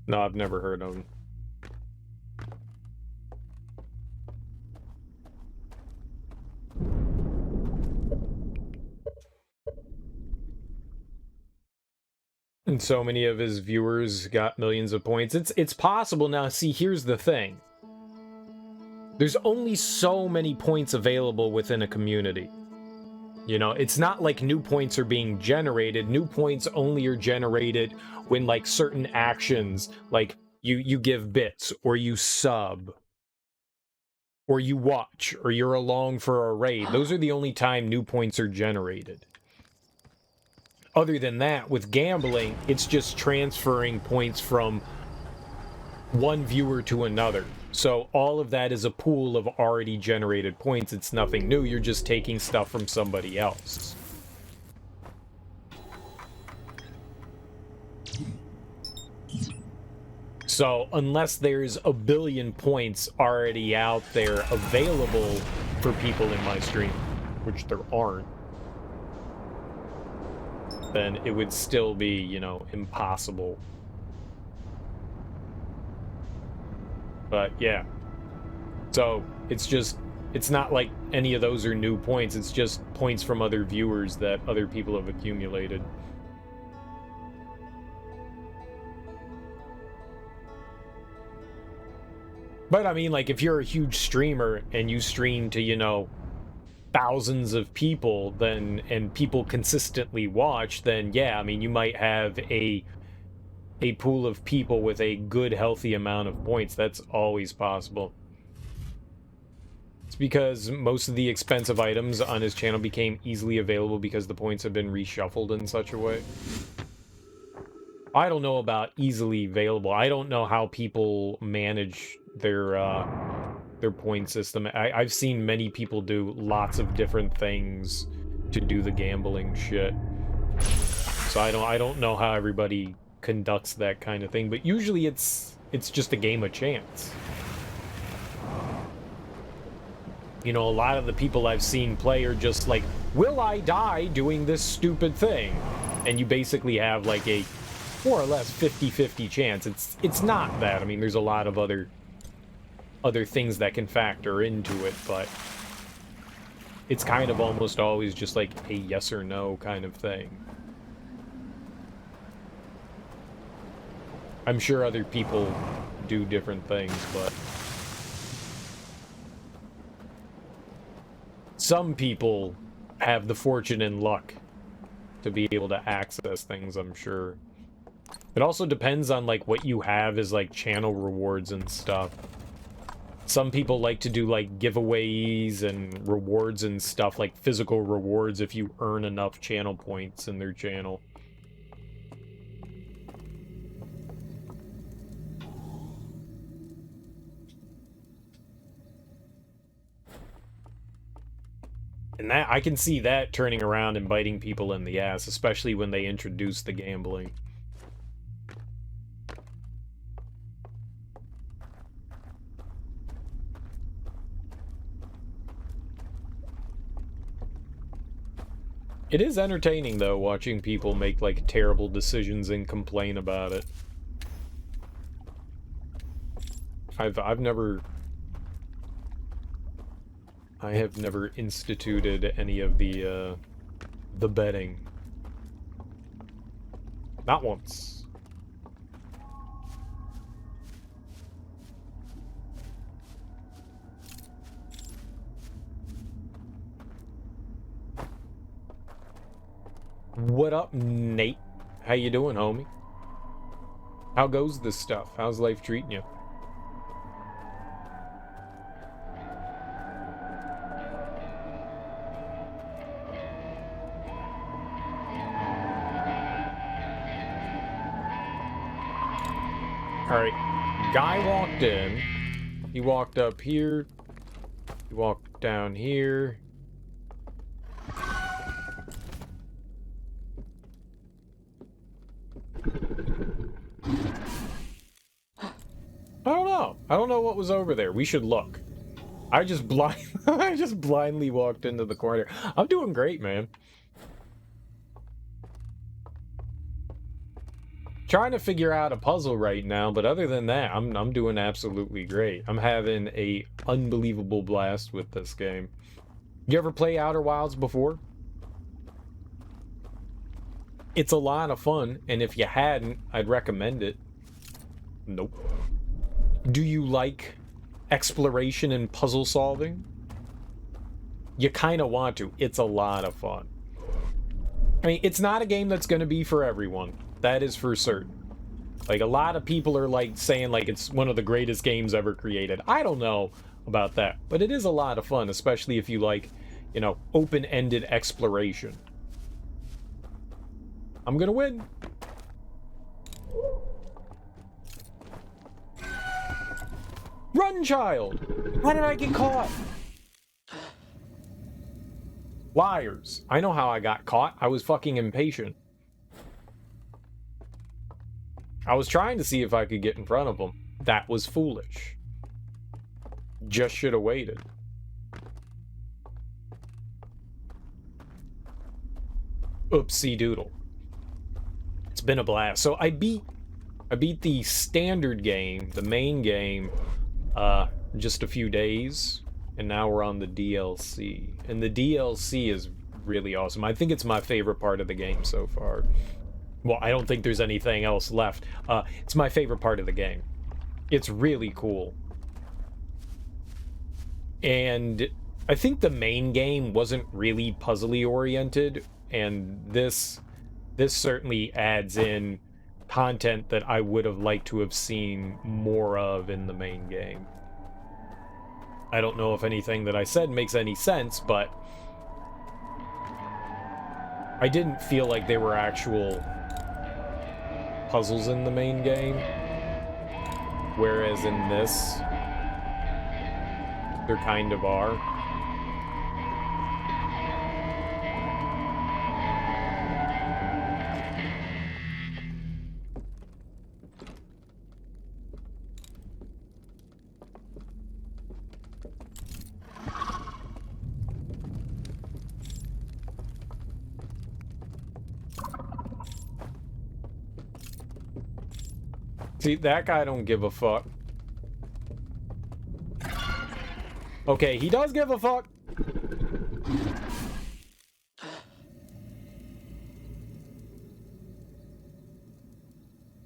No, I've never heard of him. And so many of his viewers got millions of points. It's possible. Now, see, here's the thing. There's only so many points available within a community. You know, it's not like new points are being generated. New points only are generated when, like, certain actions, like, you give bits, or you sub, or you watch, or you're along for a raid. Those are the only time new points are generated. Other than that, with gambling, it's just transferring points from one viewer to another. So all of that is a pool of already generated points. It's nothing new. You're just taking stuff from somebody else. So unless there's a billion points already out there available for people in my stream, which there aren't, then it would still be, you know, impossible. But yeah. So it's just, it's not like any of those are new points. It's just points from other viewers that other people have accumulated. But I mean, like, if you're a huge streamer and you stream to, you know, thousands of people, then, and people consistently watch, then yeah, I mean, you might have a pool of people with a good, healthy amount of points. That's always possible. It's because most of the expensive items on his channel became easily available because the points have been reshuffled in such a way. I don't know about easily available. I don't know how people manage their point system. I've seen many people do lots of different things to do the gambling shit. So I don't know how everybody conducts that kind of thing, but usually it's just a game of chance. You know, a lot of the people I've seen play are just like, will I die doing this stupid thing? And you basically have like a more or less 50-50 chance. It's not that. I mean, there's a lot of other things that can factor into it, but it's kind of almost always just like a yes or no kind of thing. I'm sure other people do different things, but some people have the fortune and luck to be able to access things, I'm sure. It also depends on, like, what you have as, like, channel rewards and stuff. Some people like to do, like, giveaways and rewards and stuff, like physical rewards if you earn enough channel points in their channel. And that I can see that turning around and biting people in the ass, especially when they introduce the gambling. It is entertaining, though, watching people make, like, terrible decisions and complain about it. I've never... I have never instituted any of the betting. Not once. What up, Nate? How you doing, homie? How goes this stuff? How's life treating you? Alright, guy walked in. He walked up here. He walked down here. I don't know what was over there. We should look. I just blindly walked into the corner. I'm doing great, man. Trying to figure out a puzzle right now, but other than that, I'm doing absolutely great. I'm having a unbelievable blast with this game. You ever play Outer Wilds before? It's a lot of fun, and if you hadn't, I'd recommend it. Nope. Do you like exploration and puzzle solving? You kind of want to. It's a lot of fun. I mean, it's not a game that's going to be for everyone. That is for certain. Like, a lot of people are, like, saying, like, it's one of the greatest games ever created. I don't know about that, but it is a lot of fun, especially if you like, you know, open-ended exploration. I'm gonna win. Run, child! How did I get caught? Liars. I know how I got caught. I was fucking impatient. I was trying to see if I could get in front of them. That was foolish. Just should have waited. Oopsie doodle. It's been a blast. So I beat the standard game, the main game, just a few days, and now we're on the DLC. And the DLC is really awesome. I think it's my favorite part of the game so far. Well, I don't think there's anything else left. It's my favorite part of the game. It's really cool. And I think the main game wasn't really puzzly oriented, and this certainly adds in content that I would have liked to have seen more of in the main game. I don't know if anything that I said makes any sense, but I didn't feel like they were actual puzzles in the main game, whereas in this, there kind of are. See, that guy don't give a fuck. Okay, he does give a fuck.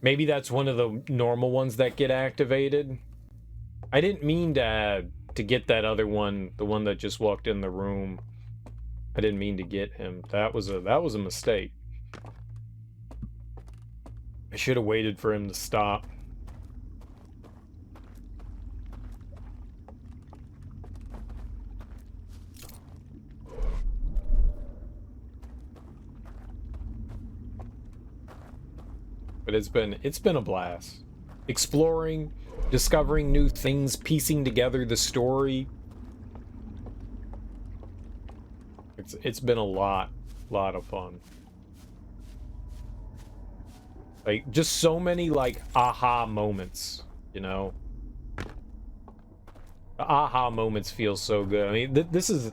Maybe that's one of the normal ones that get activated. I didn't mean to get that other one, the one that just walked in the room. I didn't mean to get him. That was a mistake. I should have waited for him to stop. But it's been a blast. Exploring, discovering new things, piecing together the story. It's been a lot of fun. Like, just so many, like, aha moments, you know? The aha moments feel so good. I mean, it's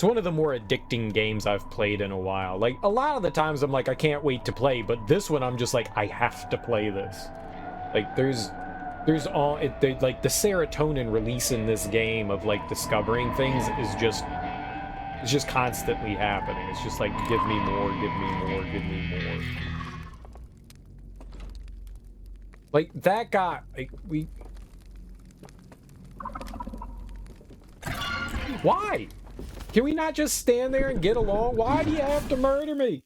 one of the more addicting games I've played in a while. Like, a lot of the times I'm like, I can't wait to play, but this one I'm just like, I have to play this. Like, there's like, the serotonin release in this game of, like, discovering things is just, it's just constantly happening. It's just like, give me more, give me more, give me more. Like, that guy, like, Why? Can we not just stand there and get along? Why do you have to murder me?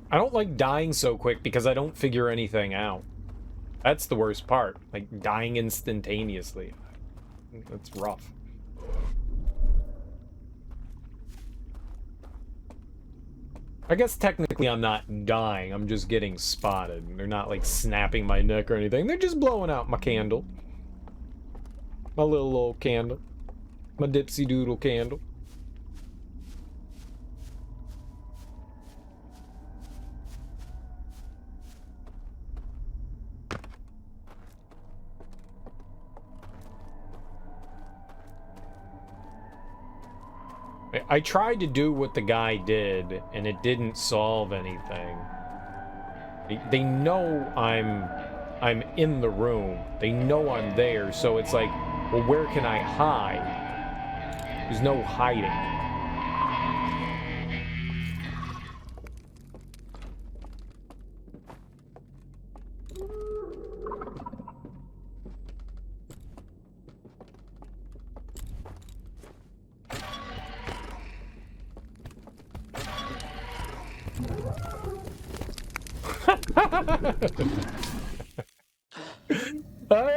I don't like dying so quick because I don't figure anything out. That's the worst part. Like, dying instantaneously. That's rough. I guess technically I'm not dying, I'm just getting spotted. They're not, like, snapping my neck or anything. They're just blowing out my candle. My little old candle. My dipsy doodle candle. I tried to do what the guy did, and it didn't solve anything. They know I'm in the room. They know I'm there, so it's like, well, where can I hide? There's no hiding.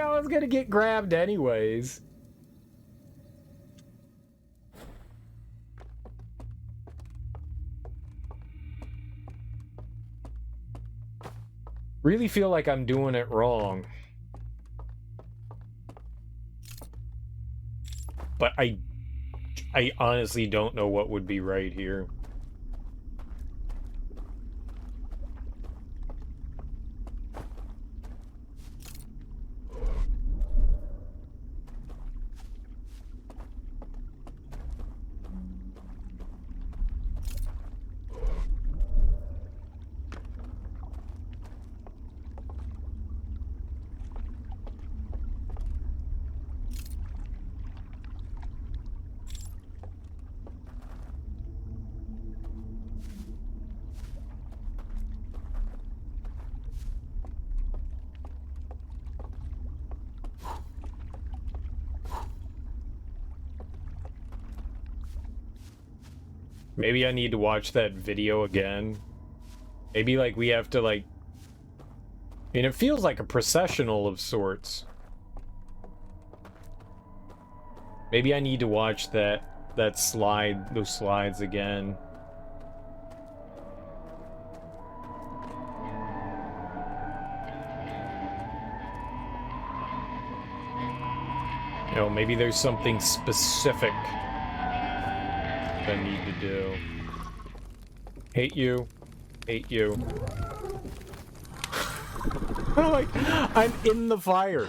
I was gonna get grabbed anyways. Really feel like I'm doing it wrong. But I honestly don't know what would be right here. Maybe I need to watch that video again. Maybe, like, we have to, like... I mean, it feels like a processional of sorts. Maybe I need to watch those slides again. You know, maybe there's something specific I need to do. Hate you. Hate you. Like, I'm in the fire.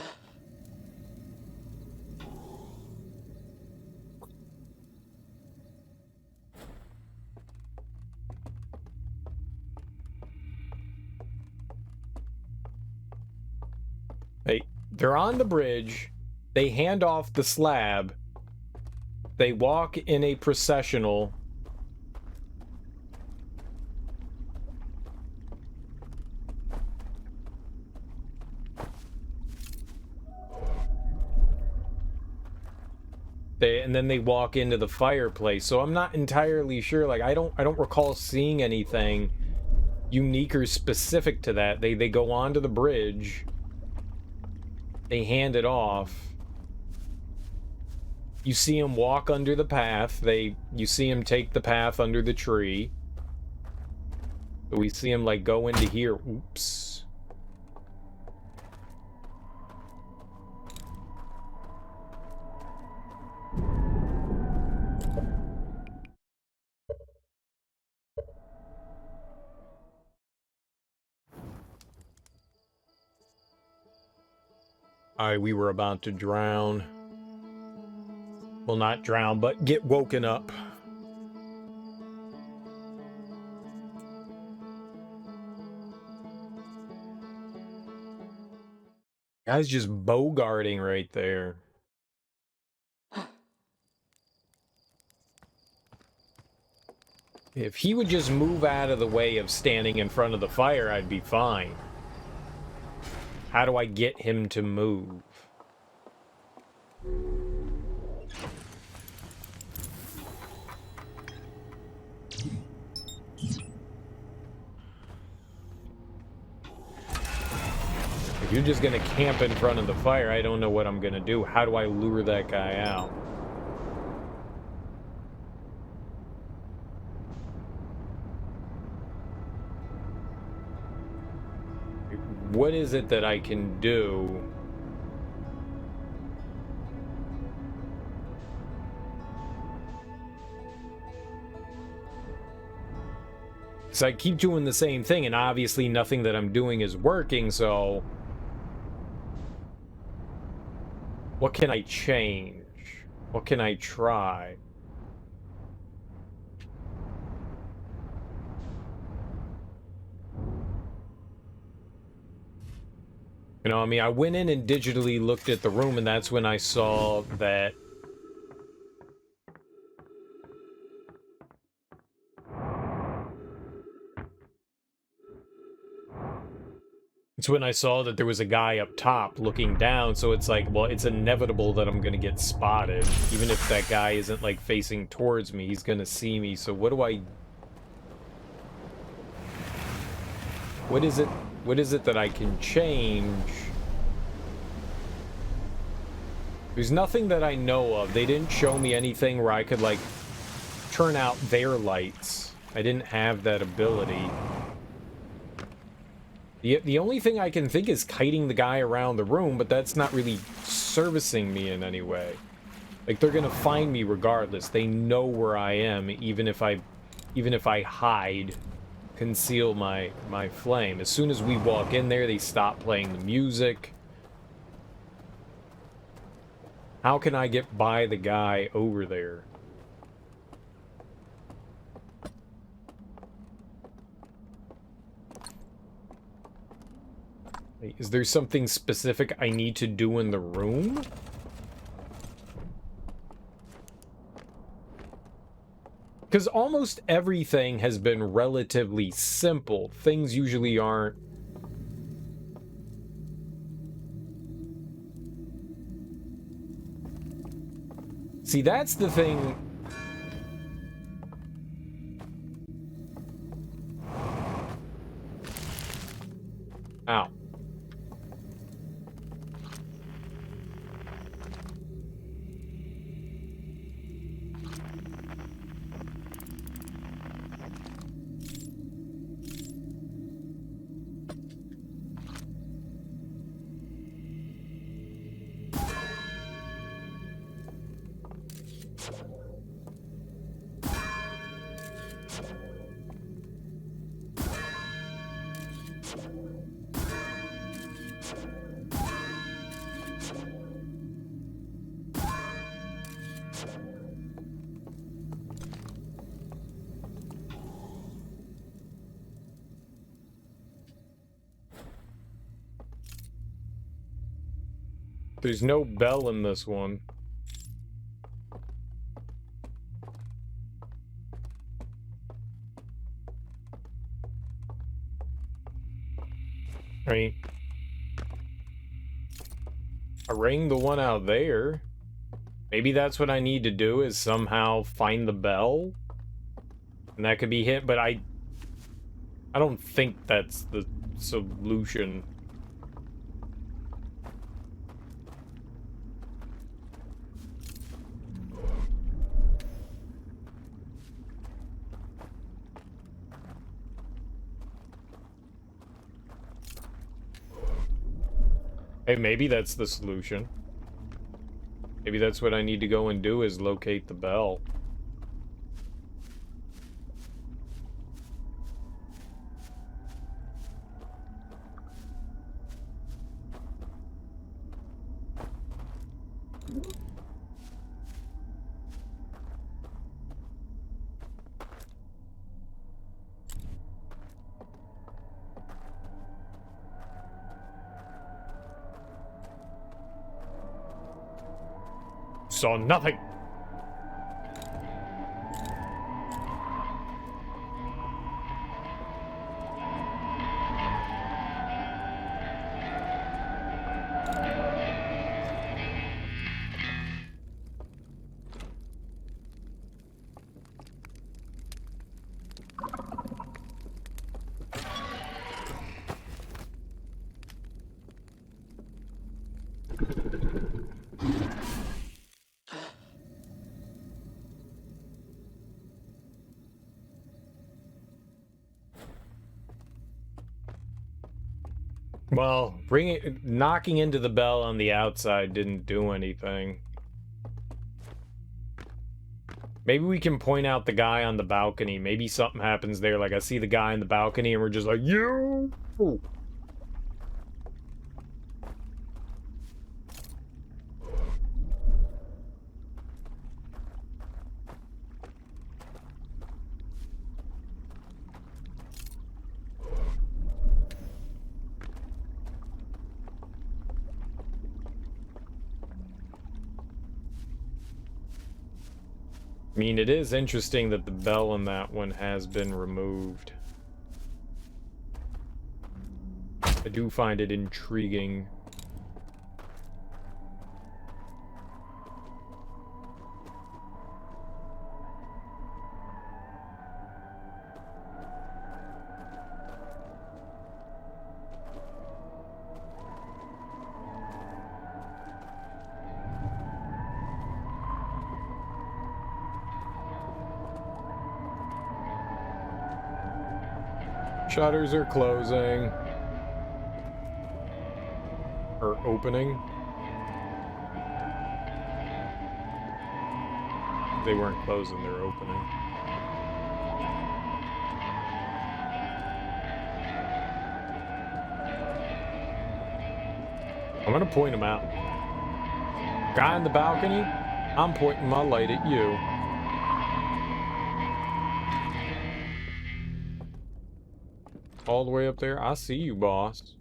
Hey, they're on the bridge. They hand off the slab. They walk in a processional. And then they walk into the fireplace. So I'm not entirely sure. Like, I don't recall seeing anything unique or specific to that. They go onto the bridge. They hand it off. You see him walk under the path. You see him take the path under the tree. We see him like go into here. Oops. Alright, we were about to drown. Well, not drown, but get woken up. Guy's just bogarting right there. If he would just move out of the way of standing in front of the fire, I'd be fine. How do I get him to move? If you're just gonna camp in front of the fire, I don't know what I'm gonna do. How do I lure that guy out? What is it that I can do? So I keep doing the same thing, and obviously nothing that I'm doing is working, so... What can I change? What can I try? You know, I mean, I went in and digitally looked at the room, and that's when I saw that... It's when I saw that there was a guy up top looking down, so it's like, well, it's inevitable that I'm gonna get spotted. Even if that guy isn't, like, facing towards me, he's gonna see me, so what do I... What is it that I can change? There's nothing that I know of. They didn't show me anything where I could, like, turn out their lights. I didn't have that ability. The only thing I can think is kiting the guy around the room, but that's not really servicing me in any way. Like, they're gonna find me regardless. They know where I am, even if I hide, conceal my flame. As soon as we walk in there, they stop playing the music. How can I get by the guy over there? Is there something specific I need to do in the room? Because almost everything has been relatively simple. Things usually aren't. See, that's the thing. Ow. There's no bell in this one. I mean, I rang the one out there. Maybe that's what I need to do, is somehow find the bell. And that could be hit, but I don't think that's the solution. Hey, maybe that's the solution. Maybe that's what I need to go and do, is locate the bell. Saw nothing. Well, knocking into the bell on the outside didn't do anything. Maybe we can point out the guy on the balcony. Maybe something happens there. Like, I see the guy on the balcony and we're just like, you! I mean, it is interesting that the bell on that one has been removed. I do find it intriguing. Shutters are closing. Or opening. They weren't closing, they're opening. I'm gonna point them out. Guy on the balcony, I'm pointing my light at you. All the way up there, I see you, boss.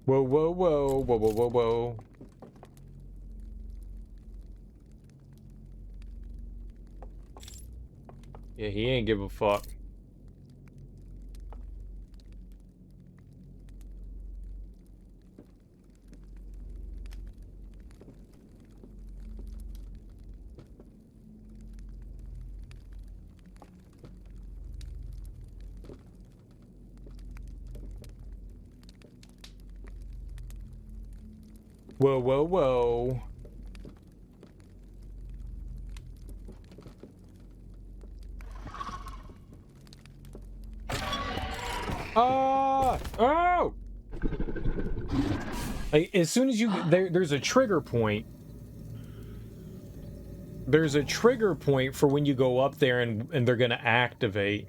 Whoa, whoa, whoa, whoa, whoa, whoa, whoa. Yeah, he ain't give a fuck. Whoa, whoa, whoa. Oh! Like, as soon as you there's a trigger point. There's a trigger point for when you go up there and they're gonna activate.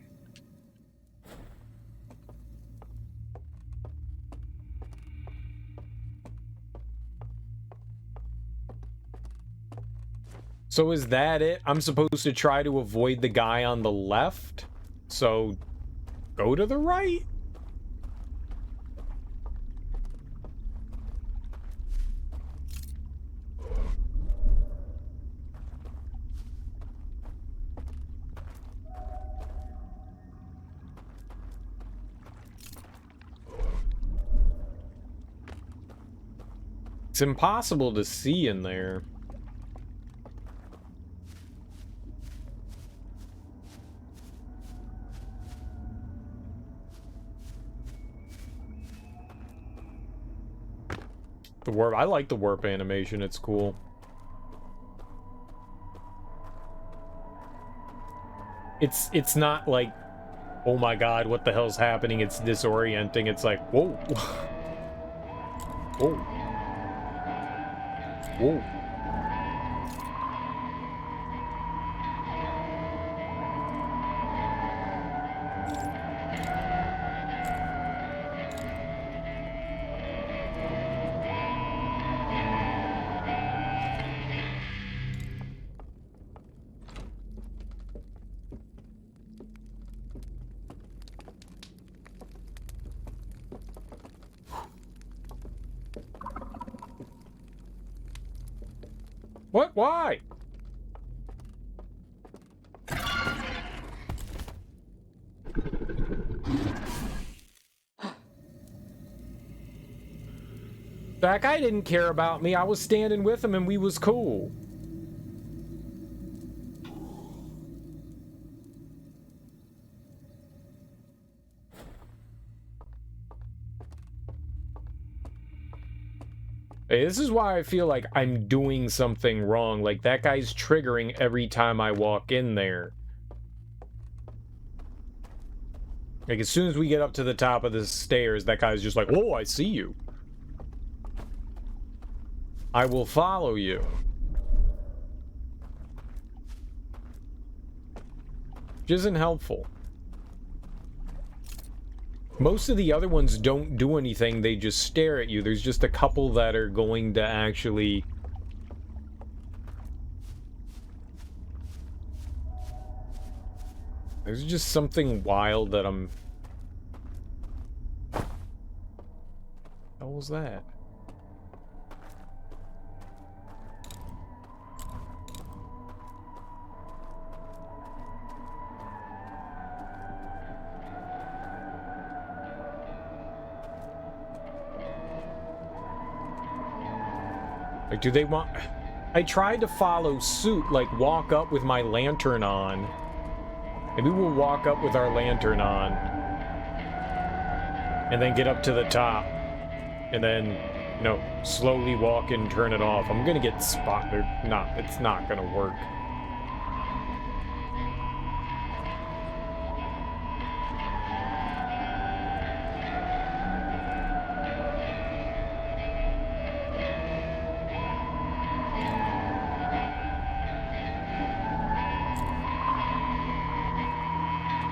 So is that it? I'm supposed to try to avoid the guy on the left? So go to the right? It's impossible to see in there. The warp, I like the warp animation, it's cool. It's not like, oh my god, what the hell's happening? It's disorienting. It's like, whoa. Whoa. Whoa. What? Why? That guy didn't care about me. I was standing with him and we was cool. Hey, this is why I feel like I'm doing something wrong. Like, that guy's triggering every time I walk in there. Like, as soon as we get up to the top of the stairs, that guy's just like, oh, I see you. I will follow you. Which isn't helpful. Most of the other ones don't do anything, they just stare at you. There's just a couple that are going to actually... There's just something wild that I'm... What was that? Like, do they want... I tried to follow suit, like, walk up with my lantern on. Maybe we'll walk up with our lantern on. And then get up to the top. And then, you know, slowly walk and turn it off. I'm gonna get spotted. Nah, it's not gonna work.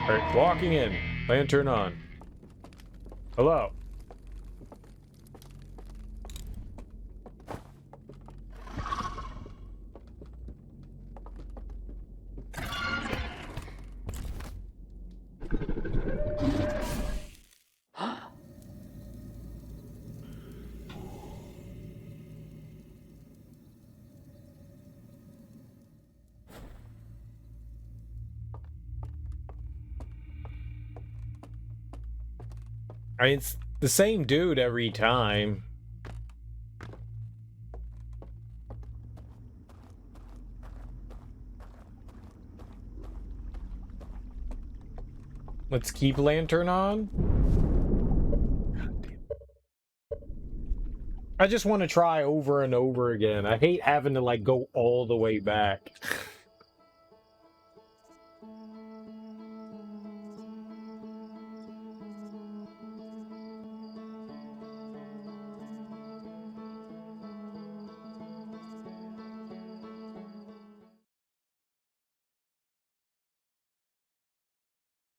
Alright, walking in. Lantern on. Hello. I mean, it's the same dude every time. Let's keep lantern on. God damn. I just want to try over and over again. I hate having to, like, go all the way back.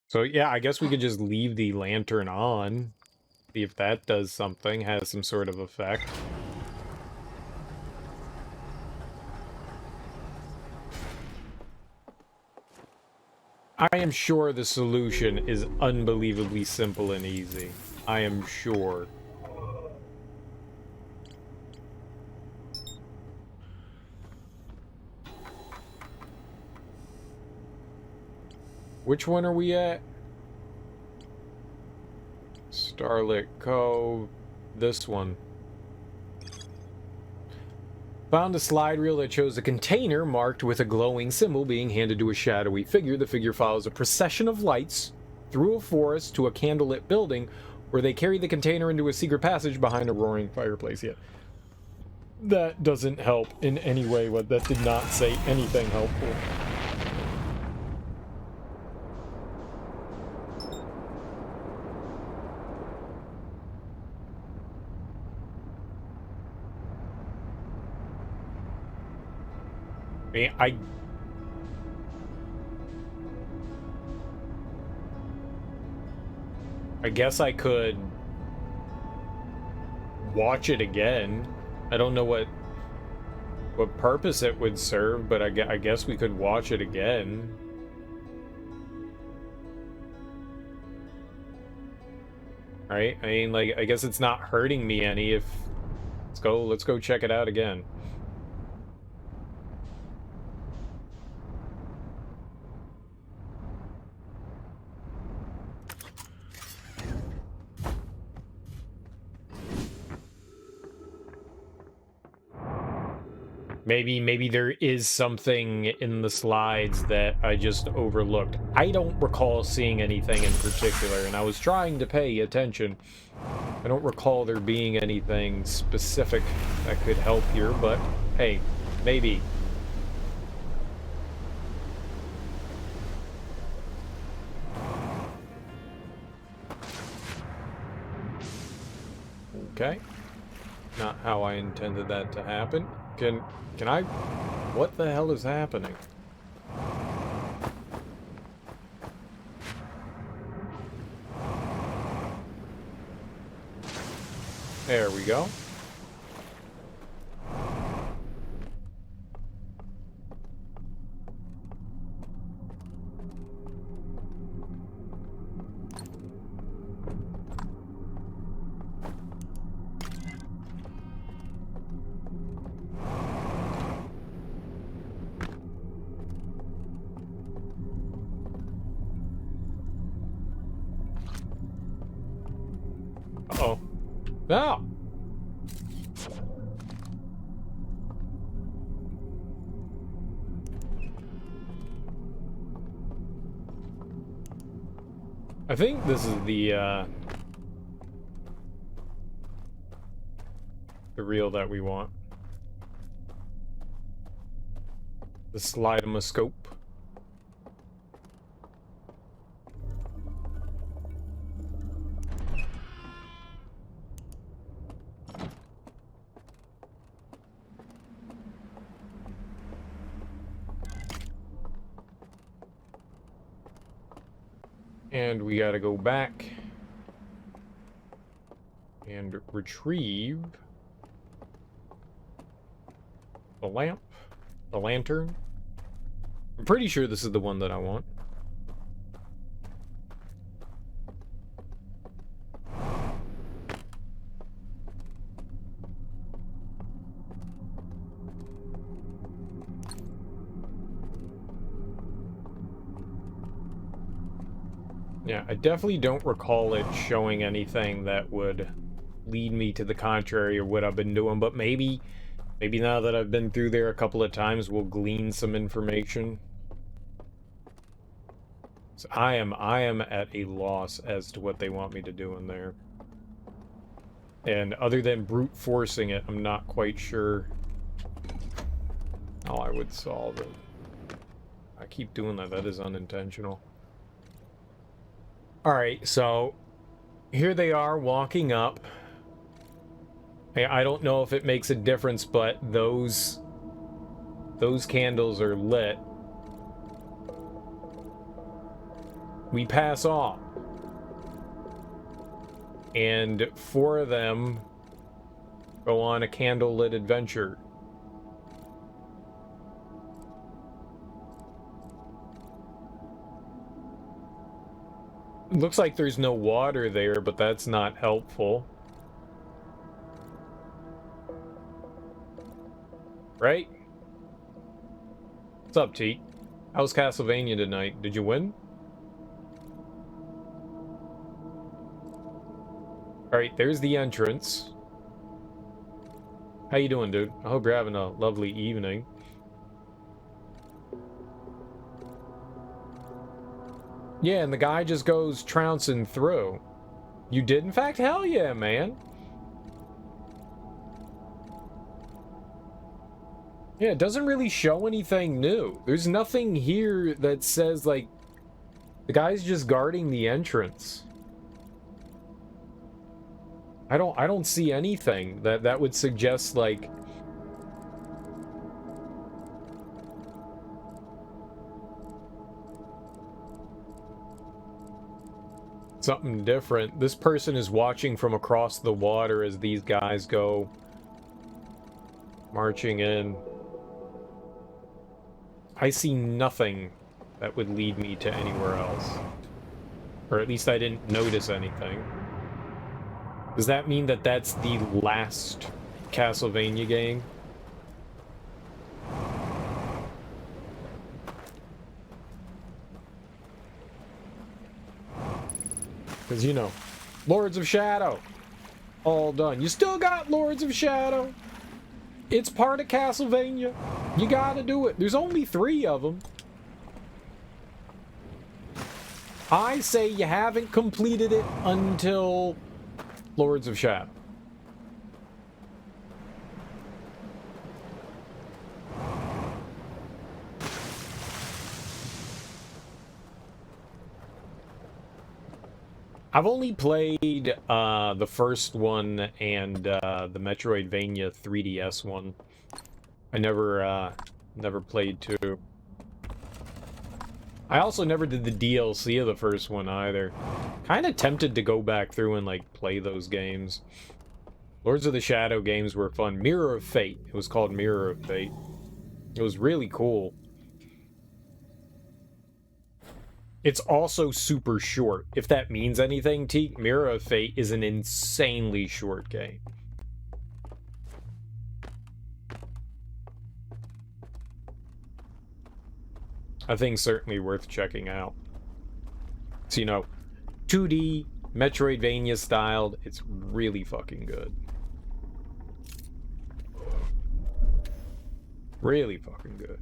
So, yeah, I guess we could just leave the lantern on. See if that does something, has some sort of effect. I am sure the solution is unbelievably simple and easy. I am sure. Which one are we at? Starlit Cove. This one. Found a slide reel that shows a container marked with a glowing symbol being handed to a shadowy figure. The figure follows a procession of lights through a forest to a candlelit building where they carry the container into a secret passage behind a roaring fireplace. Yeah. That doesn't help in any way. That did not say anything helpful. mean, I guess I could watch it again. I don't know what purpose it would serve, but I guess we could watch it again. Right? I mean, like, I guess it's not hurting me any if... Let's go check it out again. Maybe there is something in the slides that I just overlooked. I don't recall seeing anything in particular, and I was trying to pay attention. I don't recall there being anything specific that could help here, but hey, maybe. Okay. Not how I intended that to happen. Can I... What the hell is happening? There we go. Uh-oh. No! I think this is the reel that we want. The slide-o-ma-scope. And we gotta go back and retrieve the lamp, the lantern. I'm pretty sure this is the one that I want. Yeah, I definitely don't recall it showing anything that would lead me to the contrary or what I've been doing, but maybe now that I've been through there a couple of times, we'll glean some information. So I am at a loss as to what they want me to do in there. And other than brute forcing it, I'm not quite sure how I would solve it. I keep doing that. That is unintentional. Alright, so here they are walking up. I don't know if it makes a difference, but those candles are lit. We pass off. And 4 of them go on a candlelit adventure. Looks like there's no water there, but that's not helpful. Right? What's up, T? How's Castlevania tonight? Did you win? Alright, there's the entrance. How you doing, dude? I hope you're having a lovely evening. Yeah, and the guy just goes trouncing through. You did, in fact? Hell yeah, man. Yeah, it doesn't really show anything new. There's nothing here that says, like, the guy's just guarding the entrance. I don't see anything that would suggest, like, Something different. This person is watching from across the water as these guys go marching in. I see nothing that would lead me to anywhere else. Or at least I didn't notice anything. Does that mean that that's the last Castlevania game? Because, you know, Lords of Shadow. All done. You still got Lords of Shadow. It's part of Castlevania. You gotta do it. There's only 3 of them. I say you haven't completed it until Lords of Shadow. I've only played the first one and the Metroidvania 3DS one. I never played 2. I also never did the DLC of the first one either. Kind of tempted to go back through and like play those games. Lords of the Shadow games were fun. Mirror of Fate. It was called Mirror of Fate. It was really cool. It's also super short. If that means anything, Teak, Mirror of Fate is an insanely short game. I think certainly worth checking out. So, you know, 2D, Metroidvania styled, it's really fucking good. Really fucking good.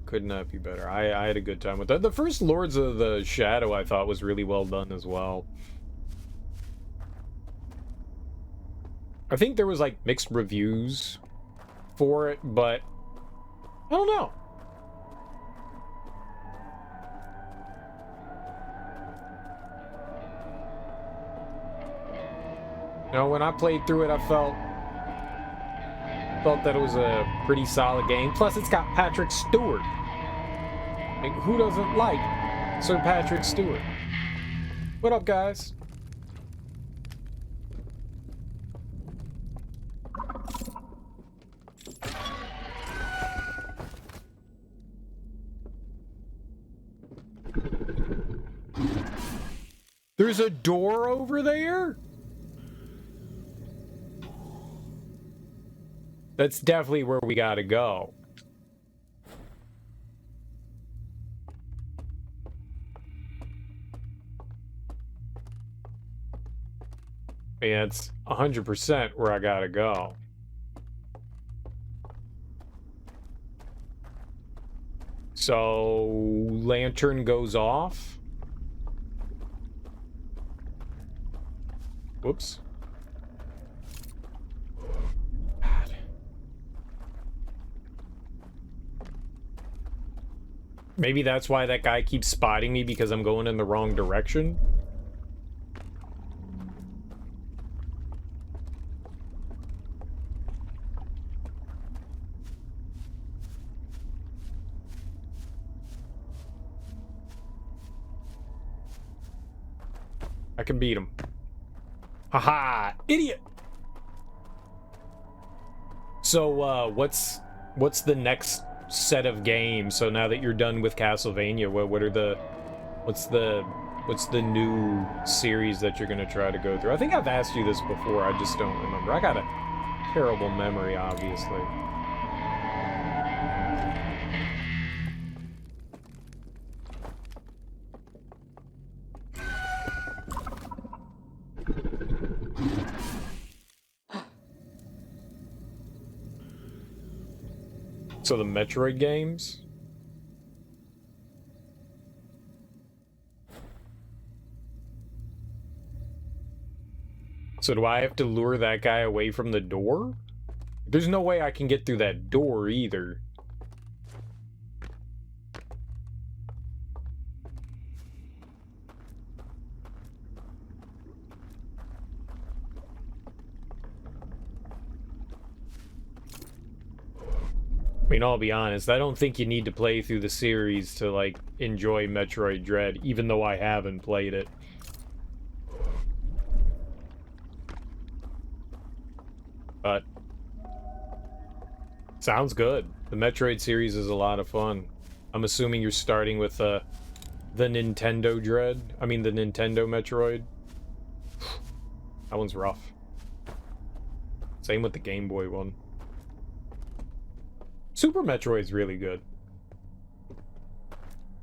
Could not be better. I had a good time with that. The first Lords of the Shadow I thought was really well done as well. I think there was like mixed reviews for it, but I don't know. You know, when I played through it, I felt that it was a pretty solid game. Plus, it's got Patrick Stewart. Like, who doesn't like Sir Patrick Stewart? What up, guys? There's a door over there? That's definitely where we gotta go. Yeah, it's 100% where I gotta go. So, lantern goes off. Whoops. Maybe that's why that guy keeps spotting me, because I'm going in the wrong direction. I can beat him. Haha, idiot! So, what's the next set of games? So now that you're done with Castlevania, what's the new series that you're gonna try to go through? I think I've asked you this before, I just don't remember. I got a terrible memory, obviously. So the Metroid games? So do I have to lure that guy away from the door? There's no way I can get through that door either. I mean, I'll be honest, I don't think you need to play through the series to, like, enjoy Metroid Dread, even though I haven't played it. But sounds good. The Metroid series is a lot of fun. I'm assuming you're starting with the Nintendo Dread. I mean, the Nintendo Metroid. That one's rough. Same with the Game Boy one. Super Metroid's really good.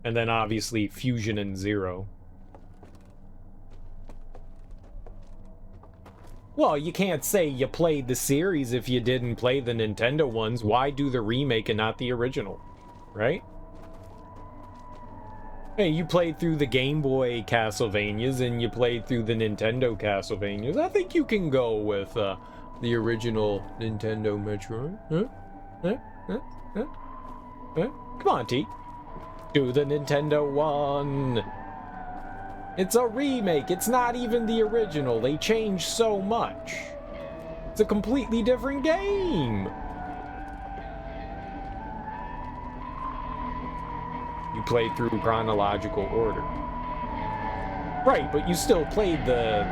And then obviously Fusion and Zero. Well, you can't say you played the series if you didn't play the Nintendo ones. Why do the remake and not the original? Right? Hey, you played through the Game Boy Castlevanias and you played through the Nintendo Castlevanias. I think you can go with the original Nintendo Metroid. Huh? Come on, T. Do the Nintendo one. It's a remake. It's not even the original. They changed so much. It's a completely different game. You played through chronological order. Right, but you still played the,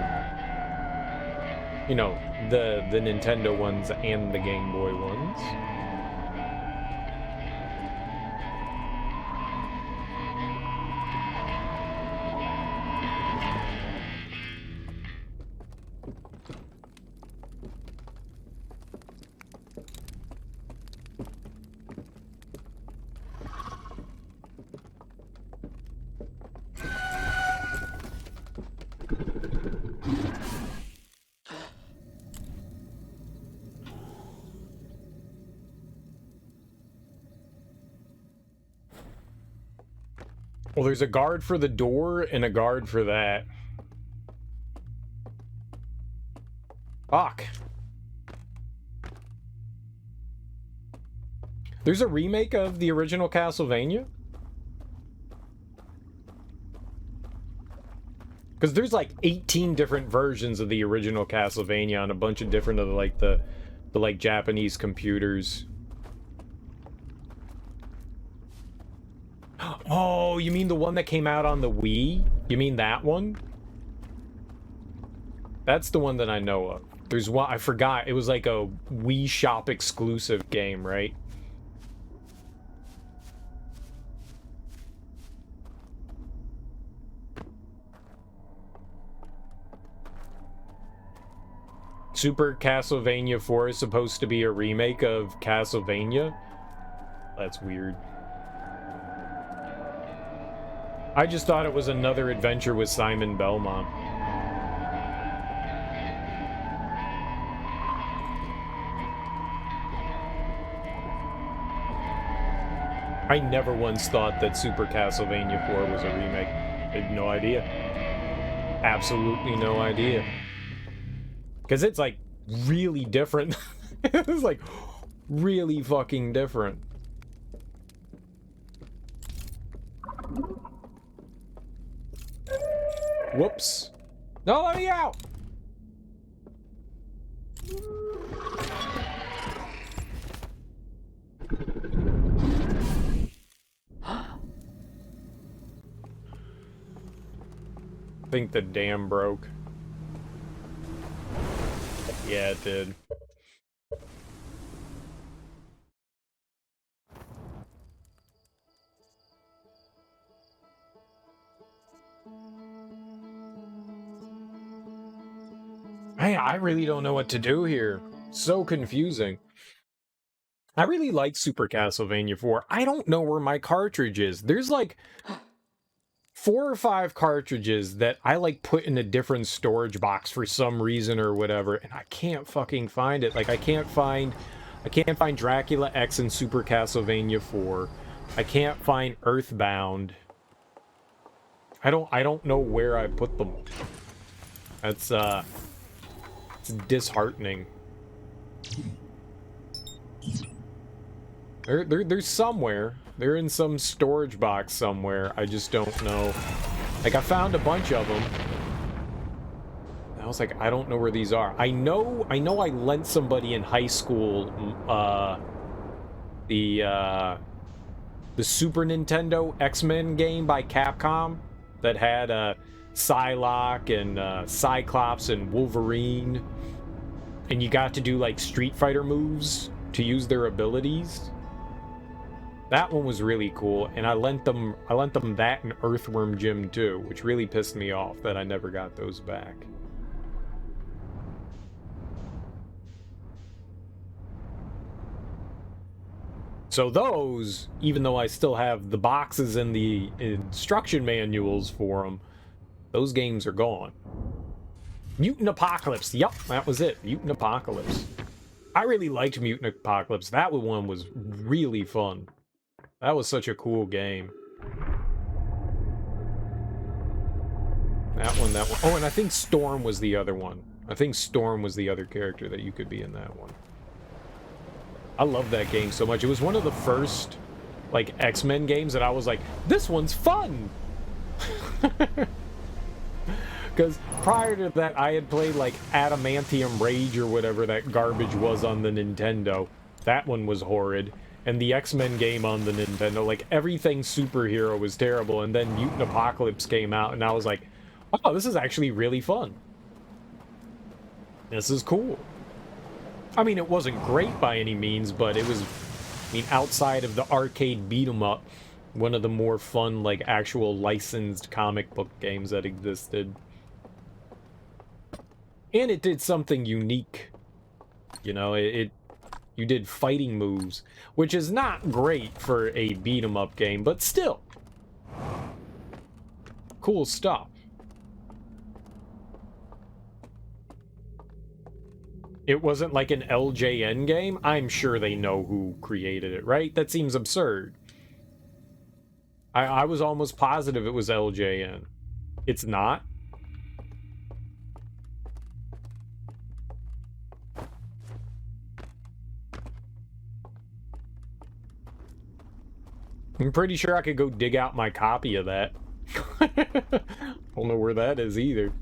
you know, the Nintendo ones and the Game Boy ones. Well, there's a guard for the door and a guard for that. Fuck. There's a remake of the original Castlevania? Because there's like 18 different versions of the original Castlevania on a bunch of different of the like Japanese computers. Oh, you mean the one that came out on the Wii? You mean that one? That's the one that I know of. There's one, I forgot, it was like a Wii Shop exclusive game, right? Super Castlevania 4 is supposed to be a remake of Castlevania? That's weird. I just thought it was another adventure with Simon Belmont. I never once thought that Super Castlevania 4 was a remake. I had no idea. Absolutely no idea. Because it's like really different. It's like really fucking different. Whoops. No, let me out! I think the dam broke. Yeah, it did. Hey, I really don't know what to do here. So confusing. I really like Super Castlevania 4. I don't know where my cartridge is. There's like 4 or 5 cartridges that I like put in a different storage box for some reason or whatever, and I can't fucking find it. Like I can't find Dracula X in Super Castlevania 4. I can't find Earthbound. I don't know where I put them. That's it's disheartening. They're somewhere. They're in some storage box somewhere. I just don't know. Like, I found a bunch of them. I was like, I don't know where these are. I know I lent somebody in high school, the Super Nintendo X-Men game by Capcom that had Psylocke and Cyclops and Wolverine, and you got to do like Street Fighter moves to use their abilities. That one was really cool, and I lent them that and Earthworm Jim too, which really pissed me off that I never got those back. So those, even though I still have the boxes and the instruction manuals for them, those games are gone. Mutant Apocalypse, yep, that was it, Mutant Apocalypse. I really liked Mutant Apocalypse. That one was really fun. That was such a cool game. That one. Oh, and I think Storm was the other one. I think Storm was the other character that you could be in that one. I love that game so much. It was one of the first, like, X-Men games that I was like, this one's fun! Because prior to that, I had played, like, Adamantium Rage or whatever that garbage was on the Nintendo. That one was horrid. And the X-Men game on the Nintendo, like, everything superhero was terrible. And then Mutant Apocalypse came out, and I was like, oh, this is actually really fun. This is cool. I mean, it wasn't great by any means, but it was, I mean, outside of the arcade beat-em-up, one of the more fun, like, actual licensed comic book games that existed. And it did something unique. You know, you did fighting moves, which is not great for a beat-em-up game, but still. Cool stuff. It wasn't like an LJN game? I'm sure they know who created it, right? That seems absurd. I was almost positive it was LJN. It's not? I'm pretty sure I could go dig out my copy of that. Don't know where that is either.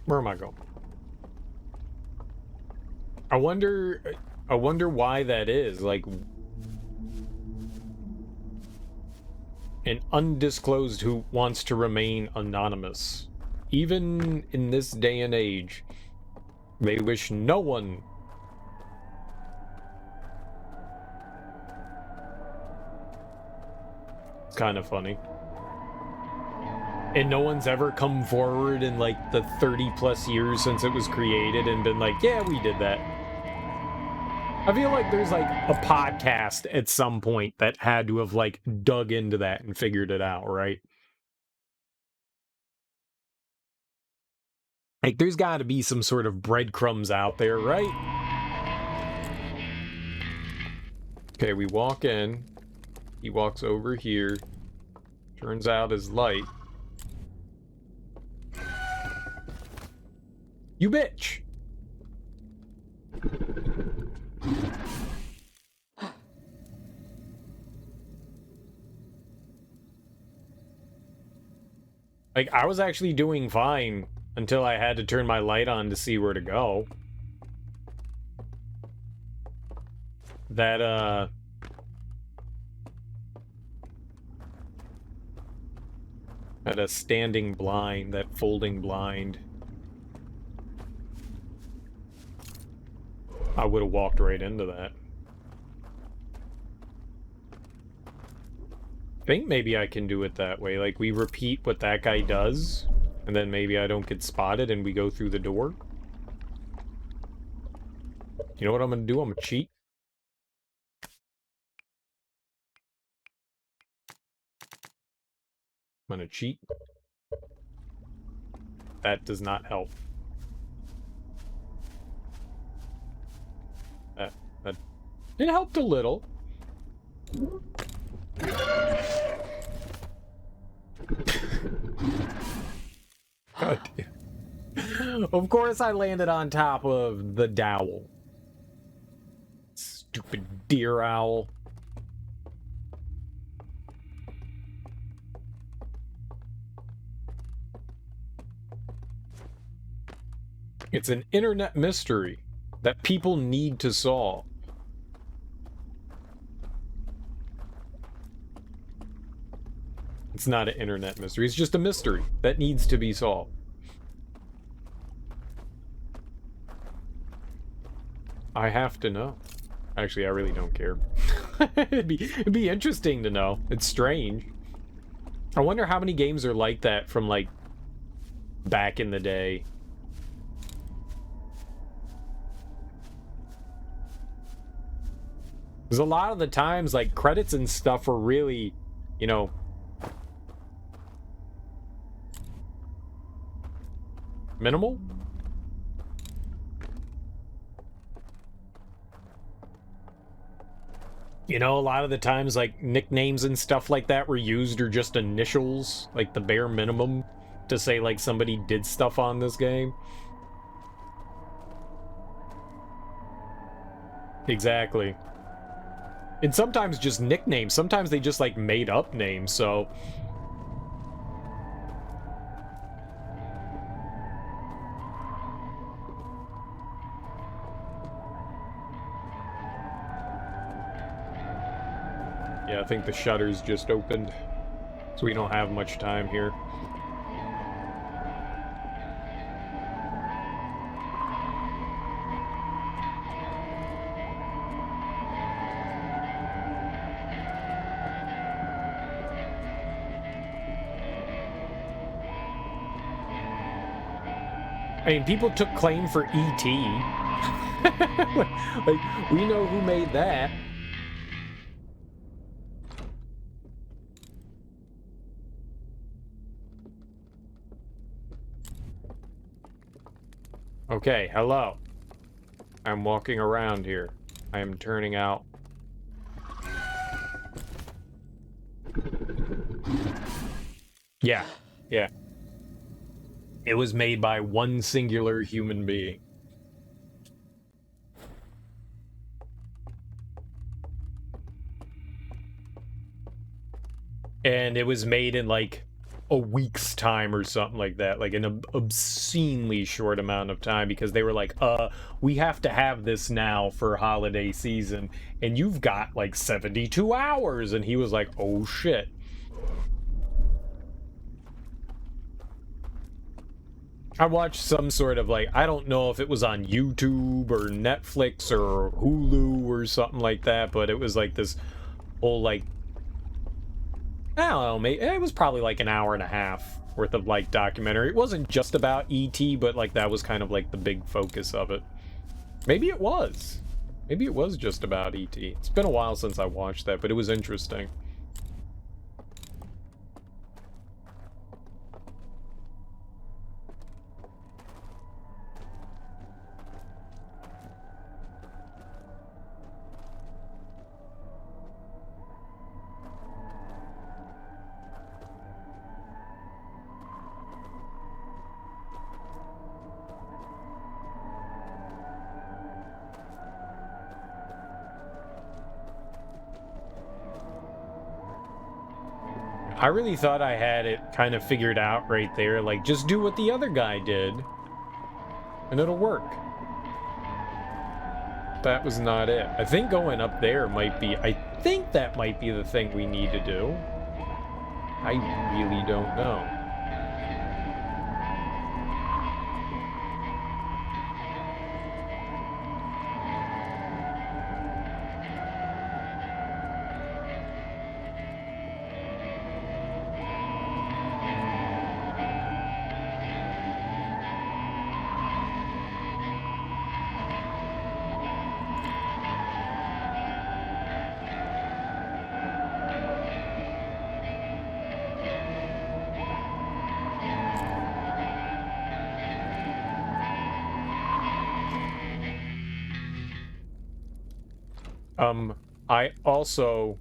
Where am I going? I wonder why that is. Like, an undisclosed who wants to remain anonymous. Even in this day and age, they wish no one. It's kind of funny. And no one's ever come forward in, like, the 30-plus years since it was created and been like, yeah, we did that. I feel like there's, like, a podcast at some point that had to have, like, dug into that and figured it out, right? Like, there's got to be some sort of breadcrumbs out there, right? Okay, we walk in. He walks over here. Turns out his light. You bitch! Like, I was actually doing fine until I had to turn my light on to see where to go. That, Had a standing blind, that folding blind. I would have walked right into that. I think maybe I can do it that way. Like, we repeat what that guy does, and then maybe I don't get spotted and we go through the door. You know what I'm gonna do? I'm gonna cheat. I'm gonna cheat. That does not help. It helped a little. God damn. Of course I landed on top of the dowel. Stupid deer owl. It's an internet mystery that people need to solve. It's not an internet mystery, it's just a mystery that needs to be solved. I have to know. Actually, I really don't care. it'd be interesting to know. It's strange. I wonder how many games are like that from, like, back in the day. Because a lot of the times, like, credits and stuff are really, you know... minimal? You know, a lot of the times, like, nicknames and stuff like that were used or just initials, like the bare minimum, to say, like, somebody did stuff on this game. Exactly. And sometimes just nicknames. Sometimes they just, like, made up names, so... Yeah, I think the shutters just opened, so we don't have much time here. I mean, people took claim for E.T. Like, we know who made that. Okay, hello. I'm walking around here. I am turning out. Yeah, yeah. It was made by one singular human being. And it was made in, like, a week's time or something like that, like an obscenely short amount of time, because they were like, we have to have this now for holiday season, and you've got like 72 hours. And he was like, oh shit. I watched some sort of, like, I don't know if it was on YouTube or Netflix or Hulu or something like that, but it was like this whole, like, I don't know, maybe it was probably like an hour and a half worth of, like, documentary. It wasn't just about E.T., but, like, that was kind of like the big focus of it. Maybe it was. Maybe it was just about E.T. It's been a while since I watched that, but it was interesting. I really thought I had it kind of figured out right there. Like, just do what the other guy did, and it'll work. That was not it. I think going up there might be... I think that might be the thing we need to do. I really don't know. I also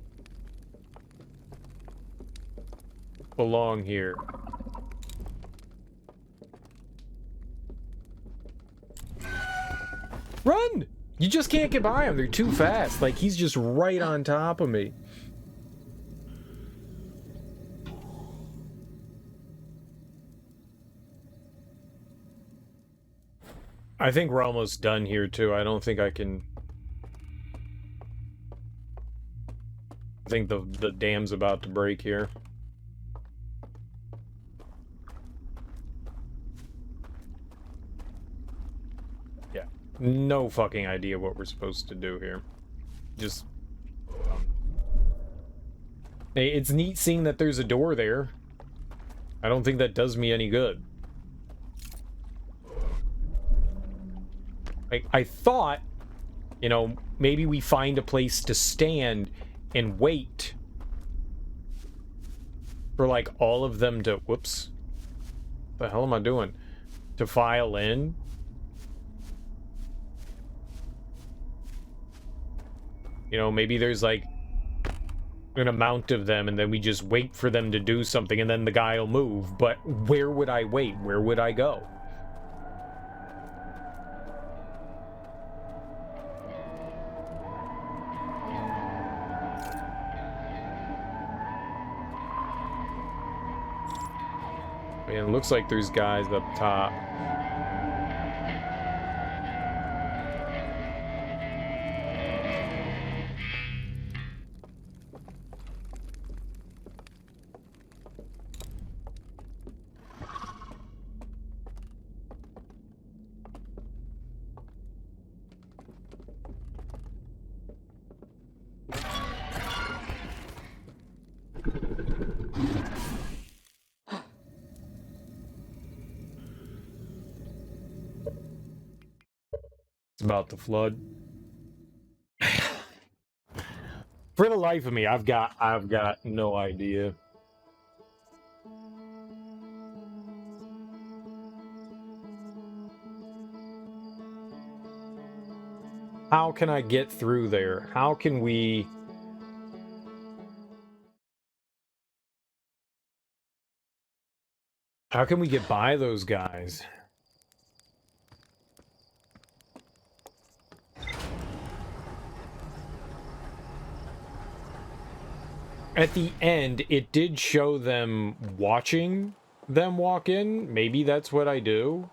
belong here. Run! You just can't get by him. They're too fast. Like, he's just right on top of me. I think we're almost done here, too. I don't think I can... I think the dam's about to break here. Yeah. No fucking idea what we're supposed to do here. Just... Hey, it's neat seeing that there's a door there. I don't think that does me any good. I thought, you know, maybe we find a place to stand and wait for, like, all of them to... Whoops. What the hell am I doing? To file in. You know, maybe there's, like, an amount of them, and then we just wait for them to do something, and then the guy will move. But where would I wait? Where would I go? Man, it looks like there's guys up top. About the flood. For the life of me, I've got no idea. How can I get through there? How can we... How can we get by those guys? At the end, it did show them watching them walk in. Maybe that's what I do.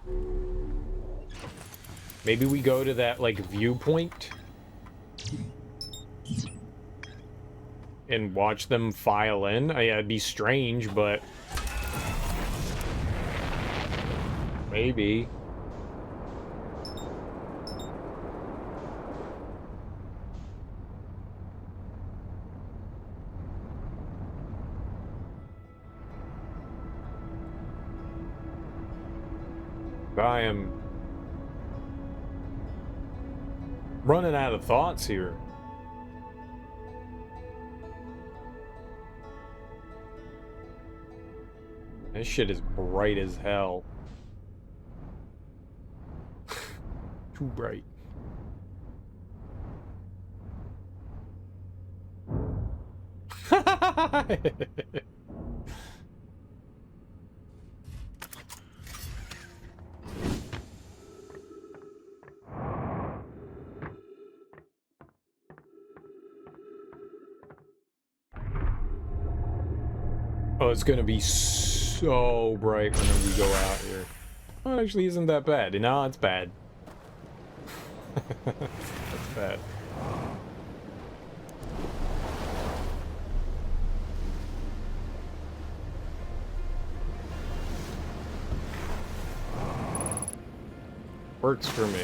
Maybe we go to that, like, viewpoint and watch them file in. Yeah, it'd be strange, but maybe. I am running out of thoughts here. This shit is bright as hell. Too bright. Oh, it's gonna be so bright when we go out here. Oh, it actually isn't that bad. No, it's bad. That's bad. Works for me.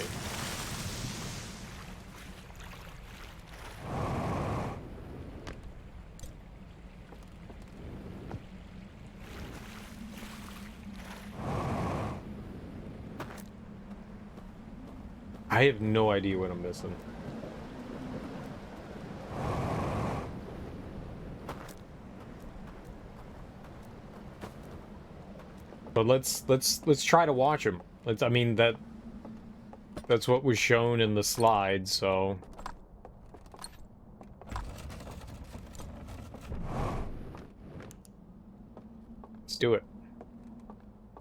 I have no idea what I'm missing. But let's try to watch him. I mean that's what was shown in the slide, so let's do it.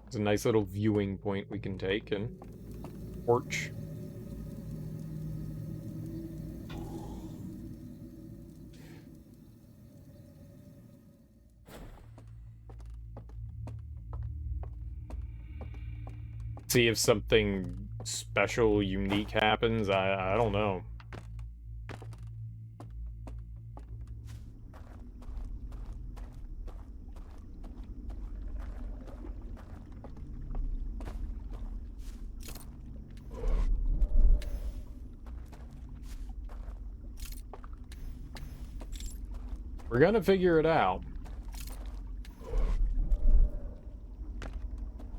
It's a nice little viewing point we can take and porch. See if something special, unique happens. I don't know. We're gonna figure it out.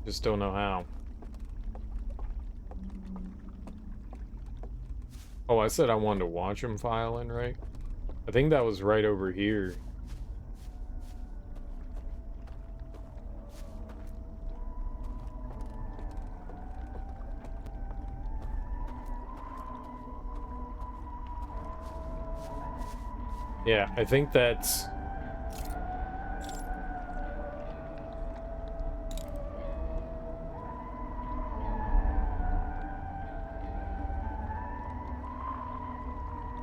Just don't know how. Oh, I said I wanted to watch him filing, right? I think that was right over here. Yeah, I think that's...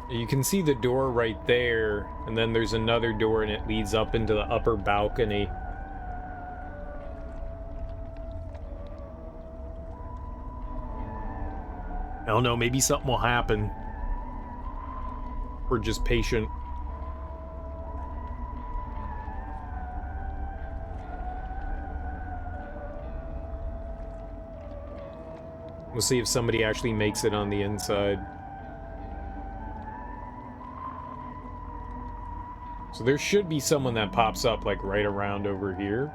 You can see the door right there, and then there's another door and it leads up into the upper balcony. I don't know, maybe something will happen. We're just patient. We'll see if somebody actually makes it on the inside. So there should be someone that pops up like right around over here.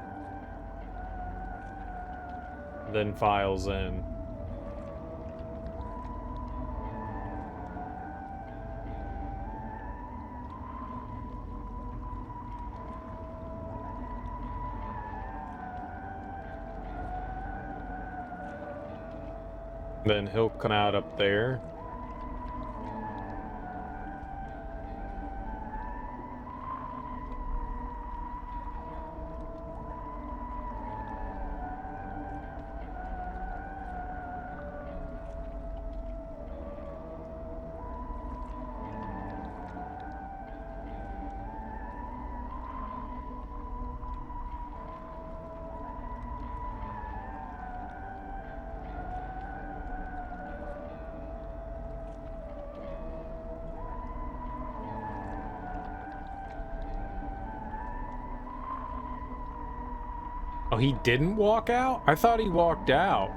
Then files in. Then he'll come out up there. Oh, he didn't walk out? I thought he walked out.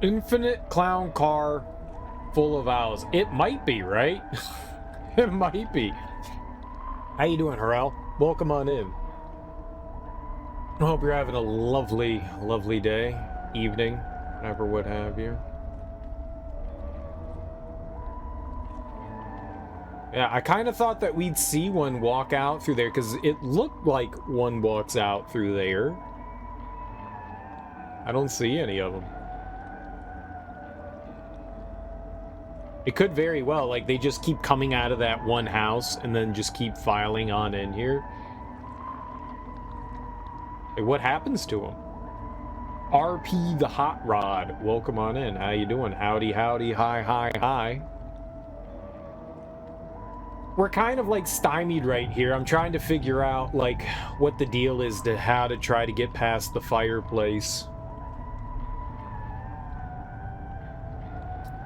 Infinite clown car full of owls. It might be, right? It might be. How you doing, Harrell? Welcome on in. I hope you're having a lovely, lovely day, evening, whatever, what have you. Yeah, I kind of thought that we'd see one walk out through there, because it looked like one walks out through there. I don't see any of them. It could very well, like, they just keep coming out of that one house and then just keep filing on in here. Like, what happens to them? RP the Hot Rod, welcome on in. How you doing? Howdy, howdy, hi, hi, hi. We're kind of, like, stymied right here. I'm trying to figure out, like, what the deal is to how to try to get past the fireplace.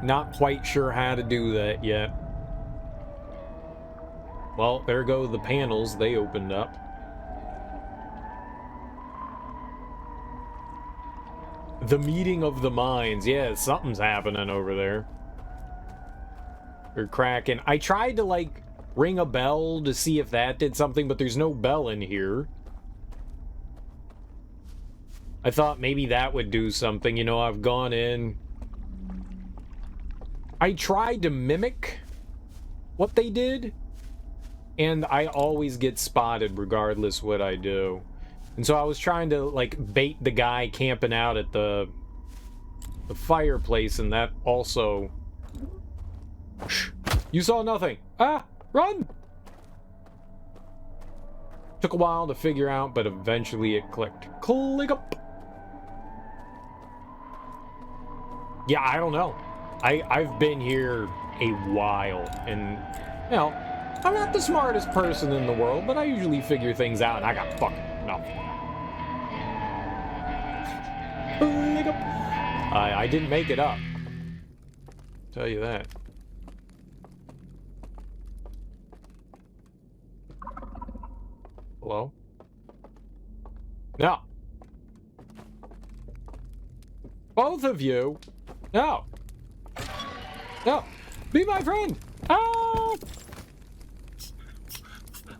Not quite sure how to do that yet. Well, there go the panels. They opened up. The meeting of the minds. Yeah, something's happening over there. They're cracking. I tried to, like, ring a bell to see if that did something, but there's no bell in here. I thought maybe that would do something. You know, I've gone in... I tried to mimic what they did, and I always get spotted regardless what I do. And so I was trying to, like, bait the guy camping out at the fireplace, and that also... You saw nothing. Ah! Run! Took a while to figure out, but eventually it clicked. Click up. Yeah, I don't know. I've been here a while, and, you know, I'm not the smartest person in the world, but I usually figure things out, and I got fucking nothing. Click up. I didn't make it up. Tell you that. Hello? No. Both of you. No. No. Be my friend. Ah!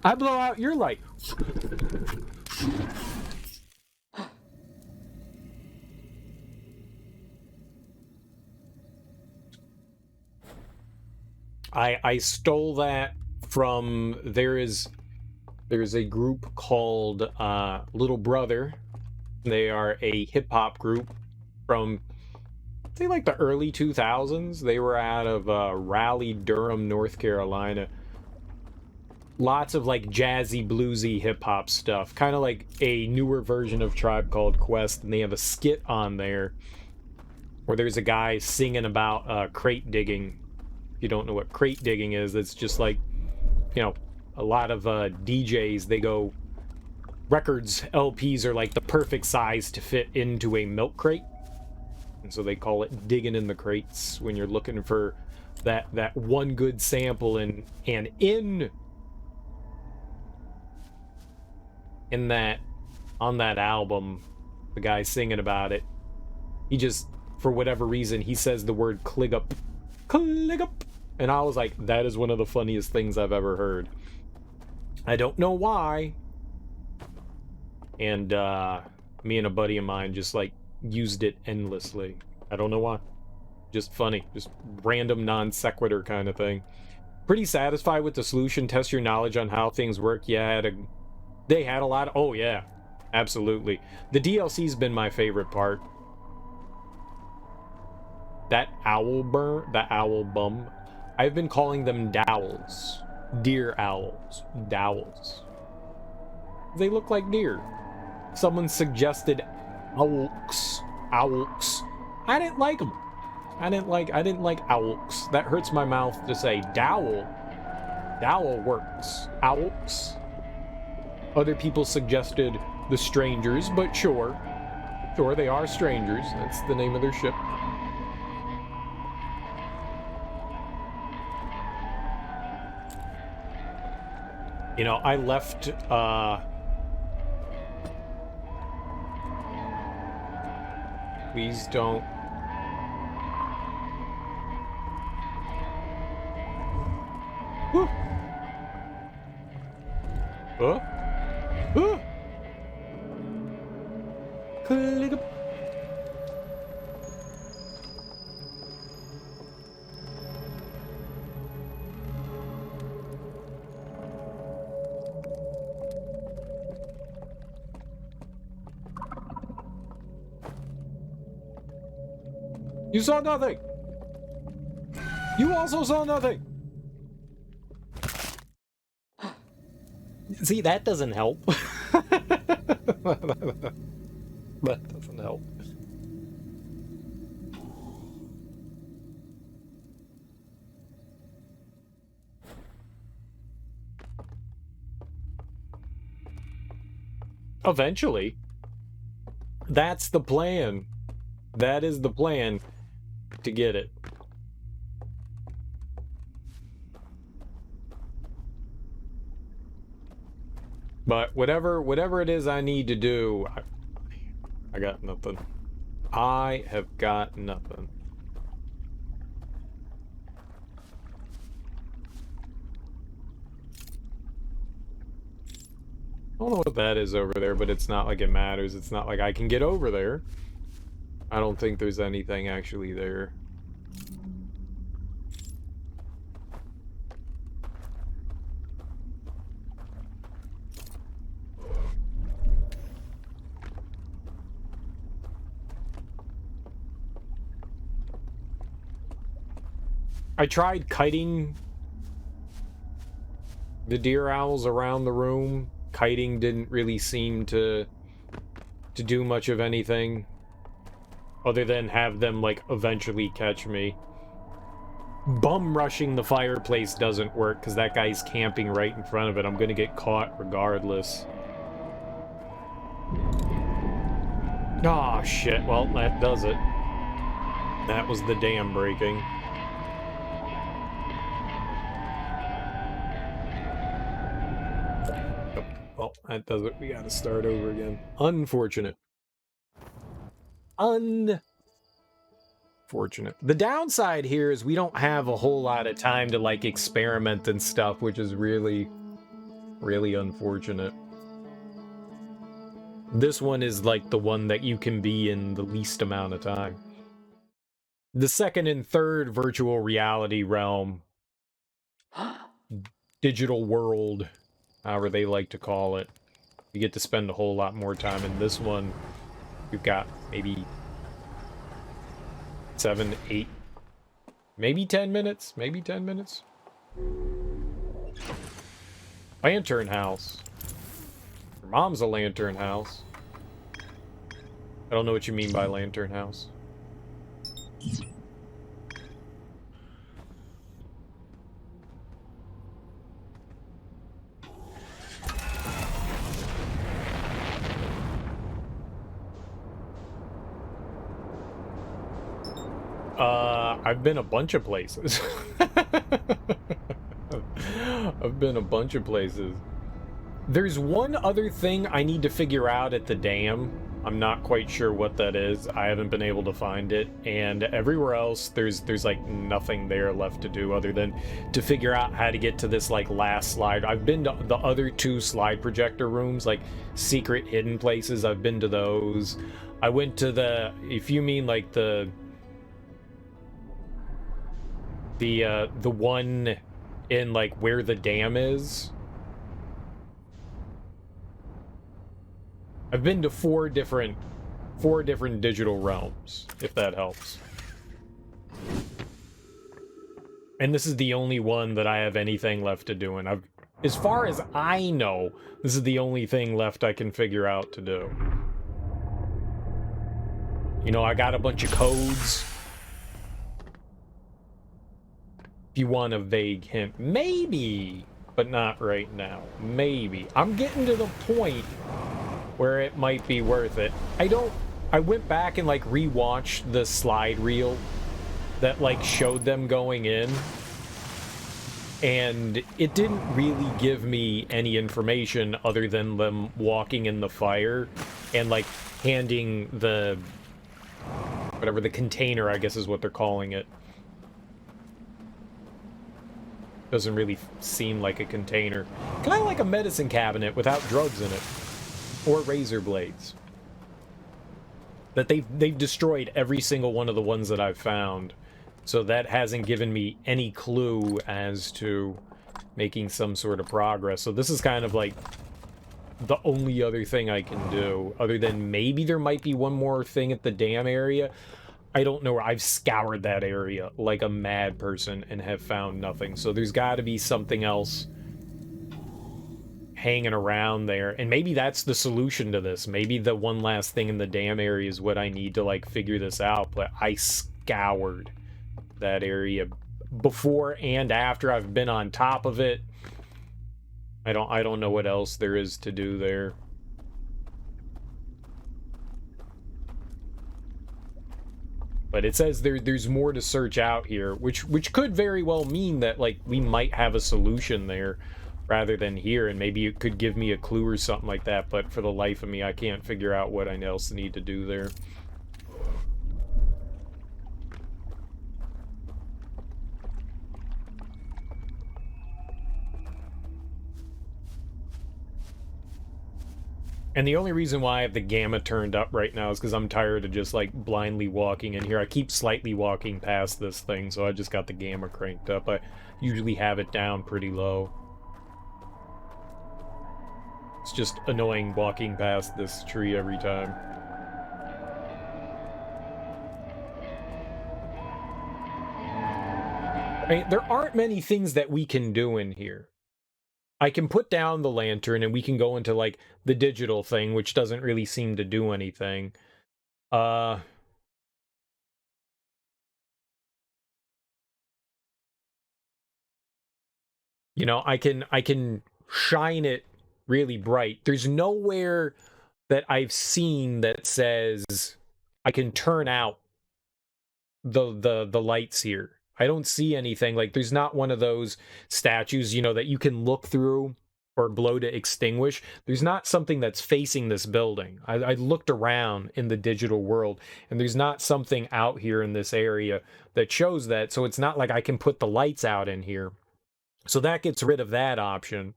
I blow out your light. I stole that from there's a group called Little Brother. They are a hip hop group from, I think, like the early 2000s. They were out of Raleigh, Durham, North Carolina. Lots of like jazzy, bluesy hip hop stuff, kind of like a newer version of Tribe Called Quest. And they have a skit on there where there's a guy singing about crate digging. If you don't know what crate digging is, it's just like, you know, a lot of DJs, they go, records, LPs are like the perfect size to fit into a milk crate. And so they call it digging in the crates when you're looking for that one good sample. And in that, on that album, the guy singing about it, he just, for whatever reason, he says the word clig up. And I was like, that is one of the funniest things I've ever heard. I don't know why. And me and a buddy of mine just like used it endlessly. I don't know why. Just funny. Just random non sequitur kind of thing. Pretty satisfied with the solution. Test your knowledge on how things work. Yeah, they had a lot of, oh yeah, absolutely. The DLC's been my favorite part. That owl bum. I've been calling them dowels. Deer owls. Dowels. They look like deer. Someone suggested owls. Owls. I didn't like them. I didn't like owls. That hurts my mouth to say. Dowel. Dowel works. Owls. Other people suggested the strangers, but sure. Sure, they are strangers. That's the name of their ship. You know, I left, please don't. Woo. Click up. You saw nothing. You also saw nothing. See, that doesn't help. That doesn't help. Eventually. That's the plan. That is the plan to get it. But whatever it is I need to do, I got nothing. I have got nothing. I don't know what that is over there, but it's not like it matters. It's not like I can get over there. I don't think there's anything actually there. I tried kiting the deer owls around the room, kiting didn't really seem to do much of anything other than have them, like, eventually catch me. Bum rushing the fireplace doesn't work because that guy's camping right in front of it. I'm gonna get caught regardless. Ah, oh, shit. Well, that does it. That was the dam breaking. Oh, well, that does it. We gotta start over again. Unfortunate. Unfortunate. The downside here is we don't have a whole lot of time to, like, experiment and stuff, which is really, really unfortunate. This one is, like, the one that you can be in the least amount of time. The second and third virtual reality realm, digital world, however they like to call it, you get to spend a whole lot more time. In this one, you've got maybe 7, 8, maybe 10 minutes. Maybe 10 minutes. Lantern house. Your mom's a lantern house. I don't know what you mean by lantern house. I've been a bunch of places. I've been a bunch of places. There's one other thing I need to figure out at the dam. I'm not quite sure what that is. I haven't been able to find it. And everywhere else, there's like nothing there left to do other than to figure out how to get to this, like, last slide. I've been to the other 2 slide projector rooms, like secret hidden places. I've been to those. I went to the, if you mean like the one in, like, where the dam is. I've been to 4 different digital realms, if that helps. And this is the only one that I have anything left to do, and as far as I know, this is the only thing left I can figure out to do. You know, I got a bunch of codes. If you want a vague hint, maybe, but not right now. Maybe. I'm getting to the point where it might be worth it. I went back and, like, rewatched the slide reel that, like, showed them going in, and it didn't really give me any information other than them walking in the fire and, like, handing the whatever, the container, I guess is what they're calling it. Doesn't really seem like a container. Kind of like a medicine cabinet without drugs in it. Or razor blades. That they've destroyed every single one of the ones that I've found. So that hasn't given me any clue as to making some sort of progress. So this is kind of like the only other thing I can do. Other than maybe there might be one more thing at the dam area. I don't know. I've scoured that area like a mad person and have found nothing. So there's got to be something else hanging around there. And maybe that's the solution to this. Maybe the one last thing in the dam area is what I need to, like, figure this out. But I scoured that area before and after. I've been on top of it. I don't know what else there is to do there. But it says there's more to search out here, which could very well mean that, like, we might have a solution there rather than here, and maybe it could give me a clue or something like that, but for the life of me, I can't figure out what I else need to do there. And the only reason why I have the gamma turned up right now is because I'm tired of just, like, blindly walking in here. I keep slightly walking past this thing, so I just got the gamma cranked up. I usually have it down pretty low. It's just annoying walking past this tree every time. I mean, there aren't many things that we can do in here. I can put down the lantern and we can go into like the digital thing, which doesn't really seem to do anything. You know, I can shine it really bright. There's nowhere that I've seen that says I can turn out the lights here. I don't see anything. Like there's not one of those statues, you know, that you can look through or blow to extinguish. There's not something that's facing this building. I looked around in the digital world and there's not something out here in this area that shows that. So it's not like I can put the lights out in here. So that gets rid of that option.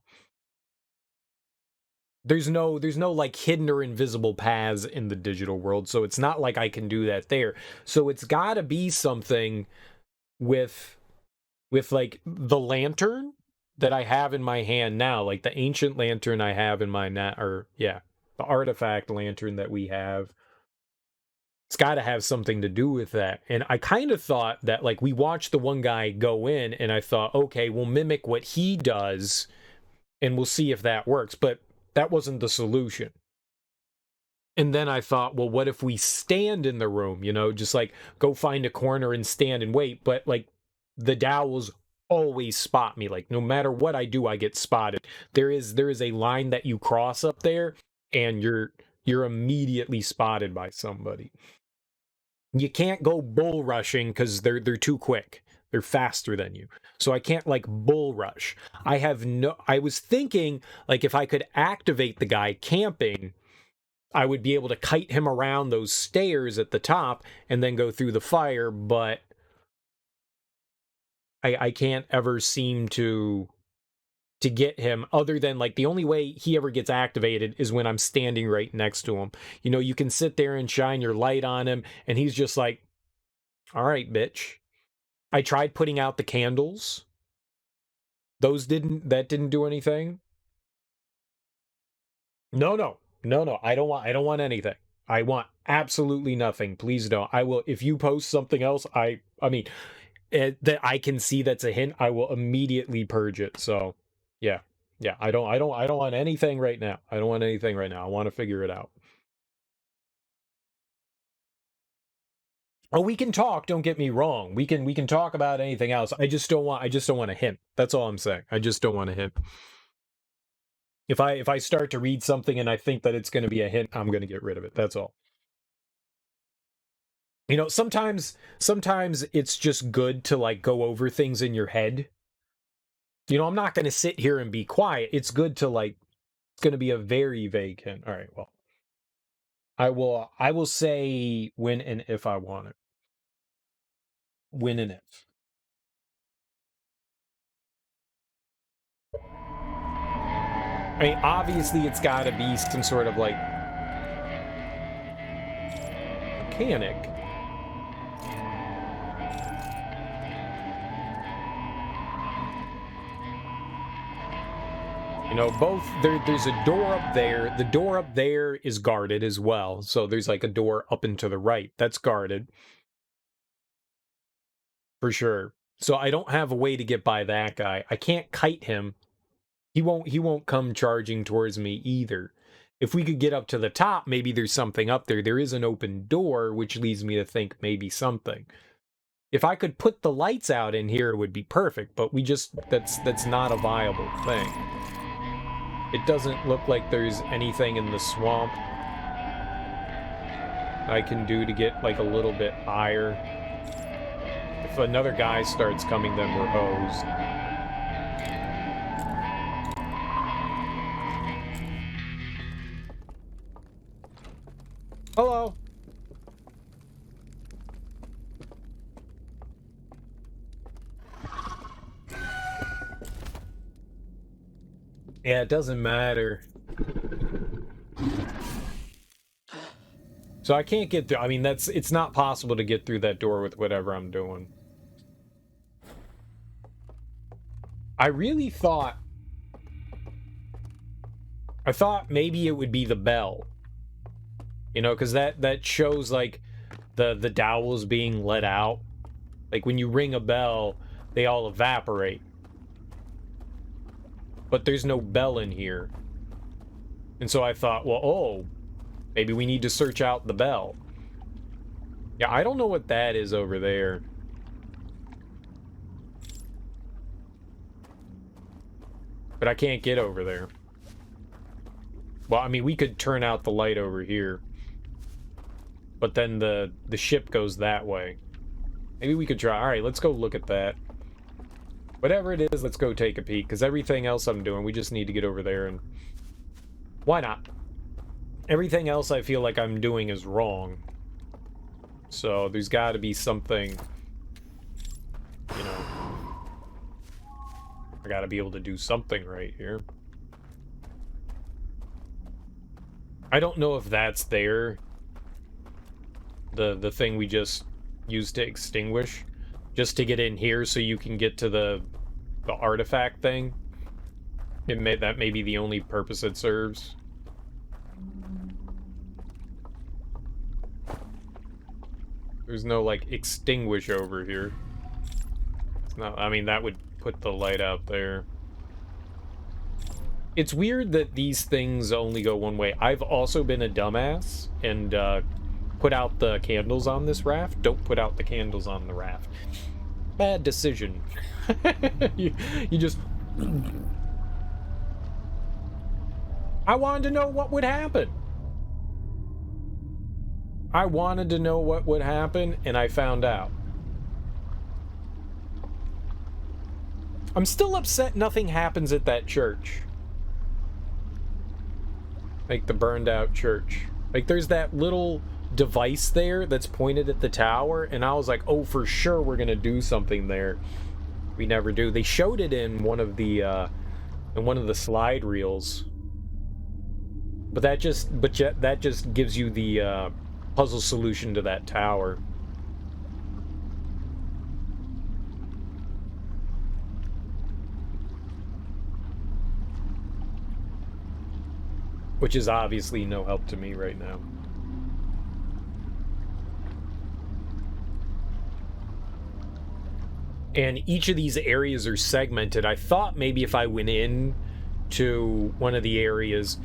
There's no like hidden or invisible paths in the digital world, so it's not like I can do that there. So it's got to be something with like the lantern that I have in my hand now, like the ancient lantern I have in my or yeah, the artifact lantern that we have. It's got to have something to do with that. And I kind of thought that like we watched the one guy go in and I thought, okay, we'll mimic what he does and we'll see if that works. But that wasn't the solution. And then I thought, well, what if we stand in the room, you know, just like go find a corner and stand and wait. But like the dowels always spot me. Like no matter what I do, I get spotted. There is a line that you cross up there and you're immediately spotted by somebody. You can't go bull rushing because they're too quick. They're faster than you. So I can't like bull rush. I was thinking like if I could activate the guy camping, I would be able to kite him around those stairs at the top and then go through the fire, but I can't ever seem to get him other than like the only way he ever gets activated is when I'm standing right next to him. You know, you can sit there and shine your light on him and he's just like, all right, bitch. I tried putting out the candles. That didn't do anything. No. I don't want anything. I want absolutely nothing. Please don't. I will, if you post something else, I mean, that I can see that's a hint, I will immediately purge it. So yeah. I don't want anything right now. I don't want anything right now. I want to figure it out. Oh, we can talk, don't get me wrong. We can talk about anything else. I just don't want a hint. That's all I'm saying. I just don't want a hint. If I start to read something and I think that it's going to be a hint, I'm going to get rid of it. That's all. You know, sometimes it's just good to like go over things in your head. You know, I'm not going to sit here and be quiet. It's good to like it's going to be a very vague hint. All right, well. I will say when and if I want it. When and if. I mean, obviously it's got to be some sort of like mechanic. You know, both there's a door up there. The door up there is guarded as well. So there's like a door up and to the right that's guarded. For sure. So I don't have a way to get by that guy. I can't kite him. He won't come charging towards me either. If we could get up to the top, maybe there's something up there. There is an open door, which leads me to think maybe something. If I could put the lights out in here, it would be perfect, but that's not a viable thing. It doesn't look like there's anything in the swamp I can do to get like a little bit higher. If another guy starts coming, then we're hosed. Hello. Yeah, it doesn't matter. So I can't get through. I mean, it's not possible to get through that door with whatever I'm doing. I really thought maybe it would be the bell. You know, because that shows like the dowels being let out. Like when you ring a bell, they all evaporate. but there's no bell in here. And so I thought, well, oh, maybe we need to search out the bell. Yeah, I don't know what that is over there. But I can't get over there. Well, I mean, we could turn out the light over here. But then the ship goes that way. Maybe we could try. Alright, let's go look at that. Whatever it is, let's go take a peek. Because everything else I'm doing, we just need to get over there and... Why not? Everything else I feel like I'm doing is wrong. So there's got to be something, you know. I got to be able to do something right here. I don't know if that's there. The thing we just used to extinguish. Just to get in here so you can get to the artifact thing. That may be the only purpose it serves. There's no, like, extinguish over here. It's not, I mean, that would put the light out there. It's weird that these things only go one way. I've also been a dumbass and put out the candles on this raft. Don't put out the candles on the raft. Bad decision. you just... I wanted to know what would happen. I wanted to know what would happen, and I found out. I'm still upset nothing happens at that church. Like the burned out church. Like there's that little device there that's pointed at the tower, and I was like, oh, for sure we're gonna do something there. We never do. They showed it in one of the slide reels. But that just gives you the puzzle solution to that tower. Which is obviously no help to me right now. And each of these areas are segmented. I thought maybe if I went in to one of the areas,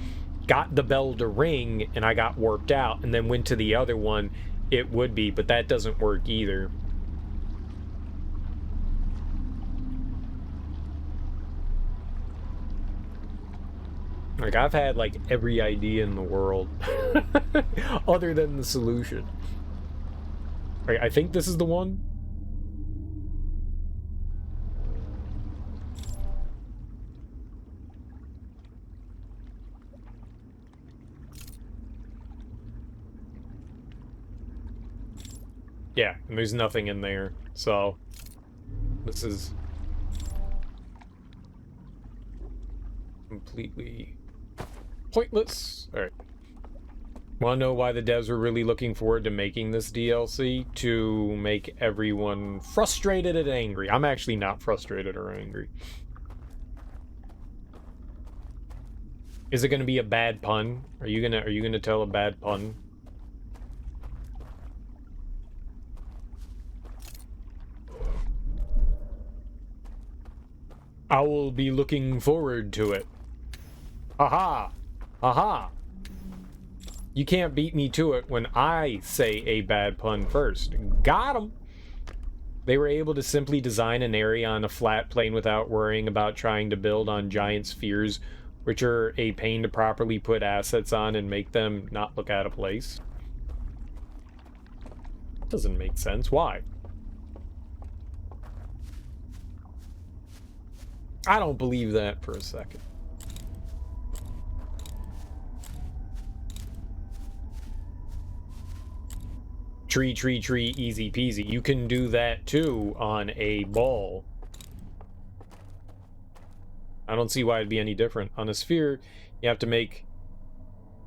got the bell to ring, and I got warped out, and then went to the other one, it would be, but that doesn't work either. Like, I've had, like, every idea in the world, other than the solution. Right, I think this is the one. Yeah, and there's nothing in there, so this is completely pointless. Alright. Want to know why the devs were really looking forward to making this DLC? To make everyone frustrated and angry. I'm actually not frustrated or angry. Is it going to be a bad pun? Are you gonna tell a bad pun? I will be looking forward to it. Aha! Aha! You can't beat me to it when I say a bad pun first. Got 'em! They were able to simply design an area on a flat plane without worrying about trying to build on giant spheres, which are a pain to properly put assets on and make them not look out of place. Doesn't make sense. Why? I don't believe that for a second. Tree, tree, tree, easy peasy. You can do that too on a ball. I don't see why it'd be any different. On a sphere, you have to make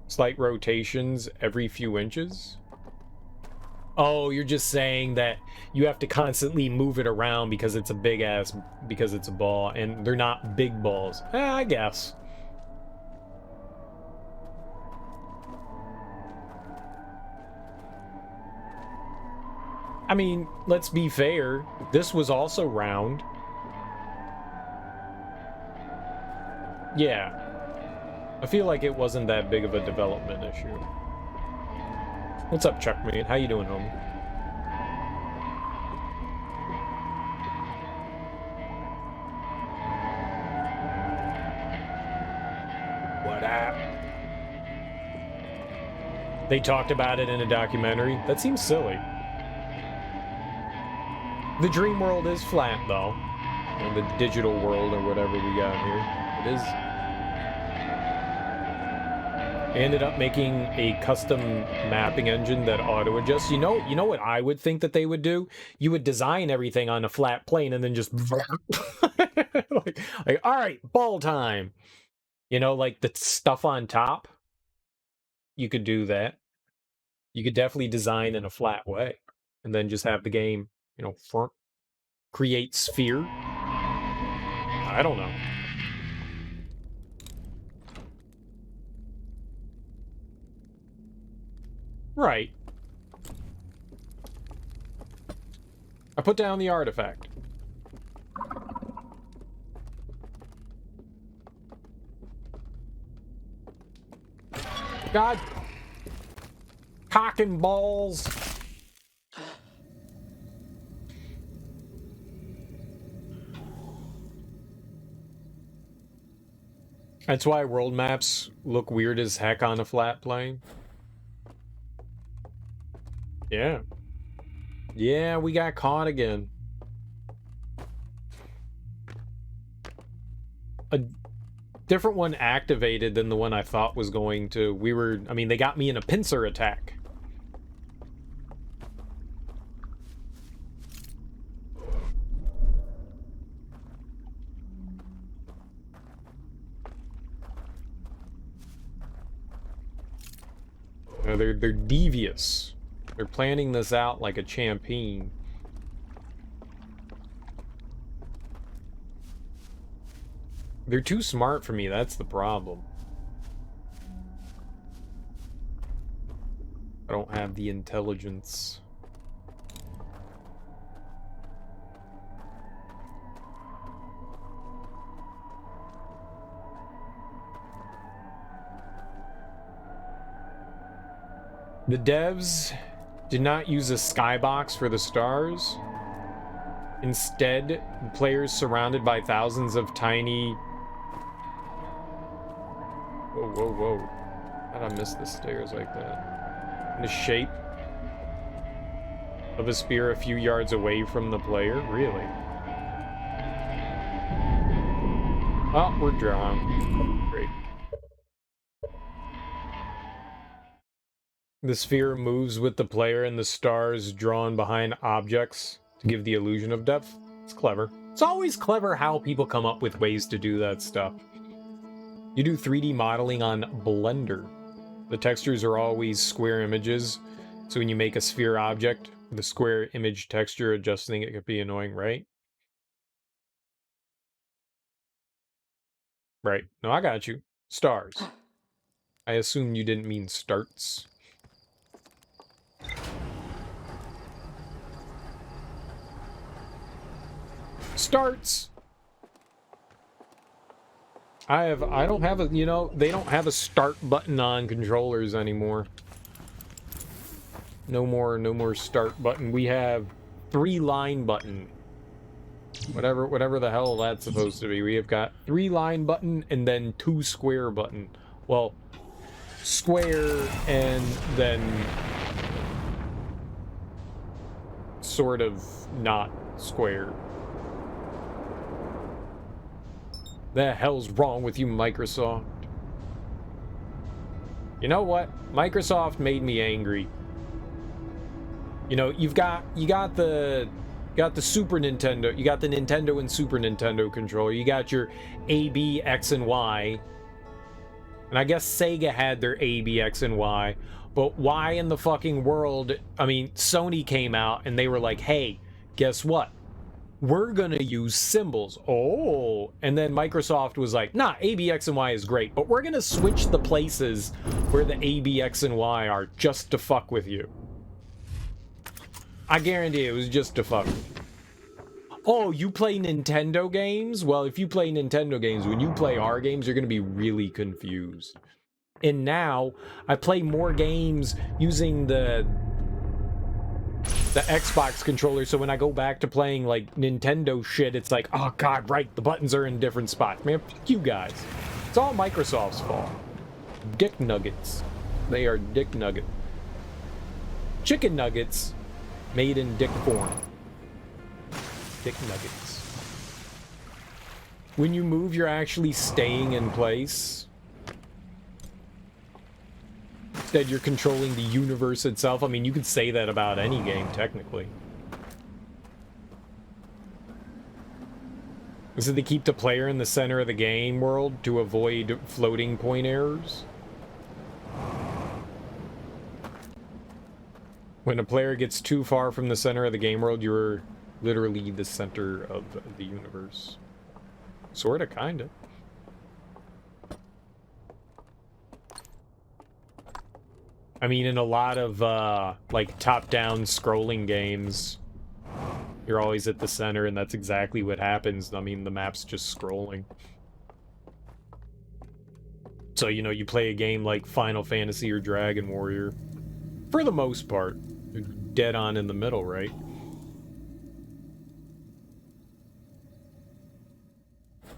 slight rotations every few inches. Oh, you're just saying that you have to constantly move it around because it's a big ass, because it's a ball, and they're not big balls. I guess. I mean, let's be fair. This was also round. Yeah. I feel like it wasn't that big of a development issue. What's up, Chuckmate? How you doing, homie? What up? They talked about it in a documentary. That seems silly. The dream world is flat, though. And the digital world, or whatever we got here. It is. They ended up making a custom mapping engine that auto-adjusts. You know what I would think that they would do? You would design everything on a flat plane and then just... like, all right, ball time. You know, like the stuff on top. You could do that. You could definitely design in a flat way. And then just have the game, you know, create sphere. I don't know. Right. I put down the artifact. God. Cock and balls. That's why world maps look weird as heck on a flat plane. Yeah. Yeah, we got caught again. A different one activated than the one I thought was going to. I mean, they got me in a pincer attack. They're devious. They're planning this out like a champion. They're too smart for me, that's the problem. I don't have the intelligence. The devs did not use a skybox for the stars. Instead, players surrounded by thousands of tiny... Whoa, whoa, whoa. How'd I miss the stairs like that? In the shape of a spear a few yards away from the player? Really? Oh, we're drawn. Great. The sphere moves with the player and the stars drawn behind objects to give the illusion of depth. It's clever. It's always clever how people come up with ways to do that stuff. You do 3D modeling on Blender. The textures are always square images, so when you make a sphere object with a square image texture, adjusting it could be annoying, right? Right. No, I got you. Stars. I assume you didn't mean starts. Starts. I don't have a, you know, they don't have a start button on controllers anymore. No more start button. We have 3-line button. Whatever the hell that's supposed to be. We have got 3-line button and then 2 square button. Well, square and then sort of not square. The hell's wrong with you, Microsoft? You know what? Microsoft made me angry. You know, you got the Super Nintendo, you got the Nintendo and Super Nintendo controller, you got your A, B, X, and Y. And I guess Sega had their A, B, X, and Y. But why in the fucking world, I mean, Sony came out and they were like, hey, guess what? We're gonna use symbols. Oh, and then Microsoft was like, nah, A, B, X, and Y is great, but we're gonna switch the places where the A, B, X, and Y are just to fuck with you. I guarantee it was just to fuck. Oh, you play Nintendo games? Well, if you play Nintendo games, when you play our games, you're going to be really confused. And now, I play more games using the Xbox controller, so when I go back to playing, like, Nintendo shit, it's like, oh god, right, the buttons are in different spots. Man, fuck you guys. It's all Microsoft's fault. Dick nuggets. They are dick nugget. Chicken nuggets made in dick form. Dick nuggets. When you move, you're actually staying in place. Instead, you're controlling the universe itself. I mean, you could say that about any game, technically. Is it to keep the player in the center of the game world to avoid floating point errors? When a player gets too far from the center of the game world, you're literally the center of the universe. Sorta, kinda. I mean, in a lot of, like, top-down scrolling games, you're always at the center, and that's exactly what happens. I mean, the map's just scrolling. So, you know, you play a game like Final Fantasy or Dragon Warrior. For the most part, you're dead on in the middle, right?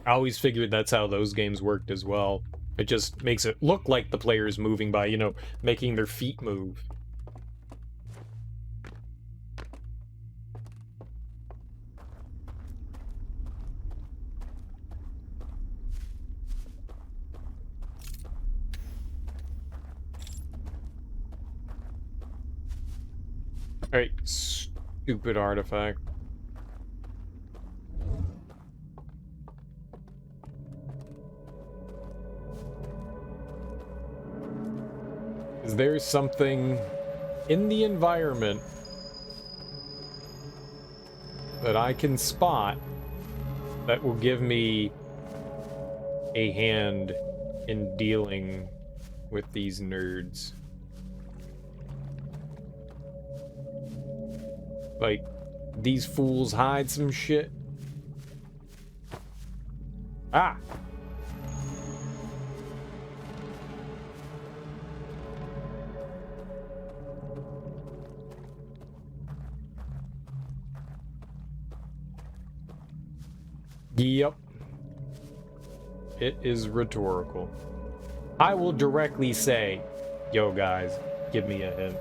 I always figured that's how those games worked as well. It just makes it look like the player's moving by, you know, making their feet move. Alright, stupid artifact. Is there something in the environment that I can spot that will give me a hand in dealing with these nerds? Like, these fools hide some shit. Ah! Yep. It is rhetorical. I will directly say, yo guys, give me a hint.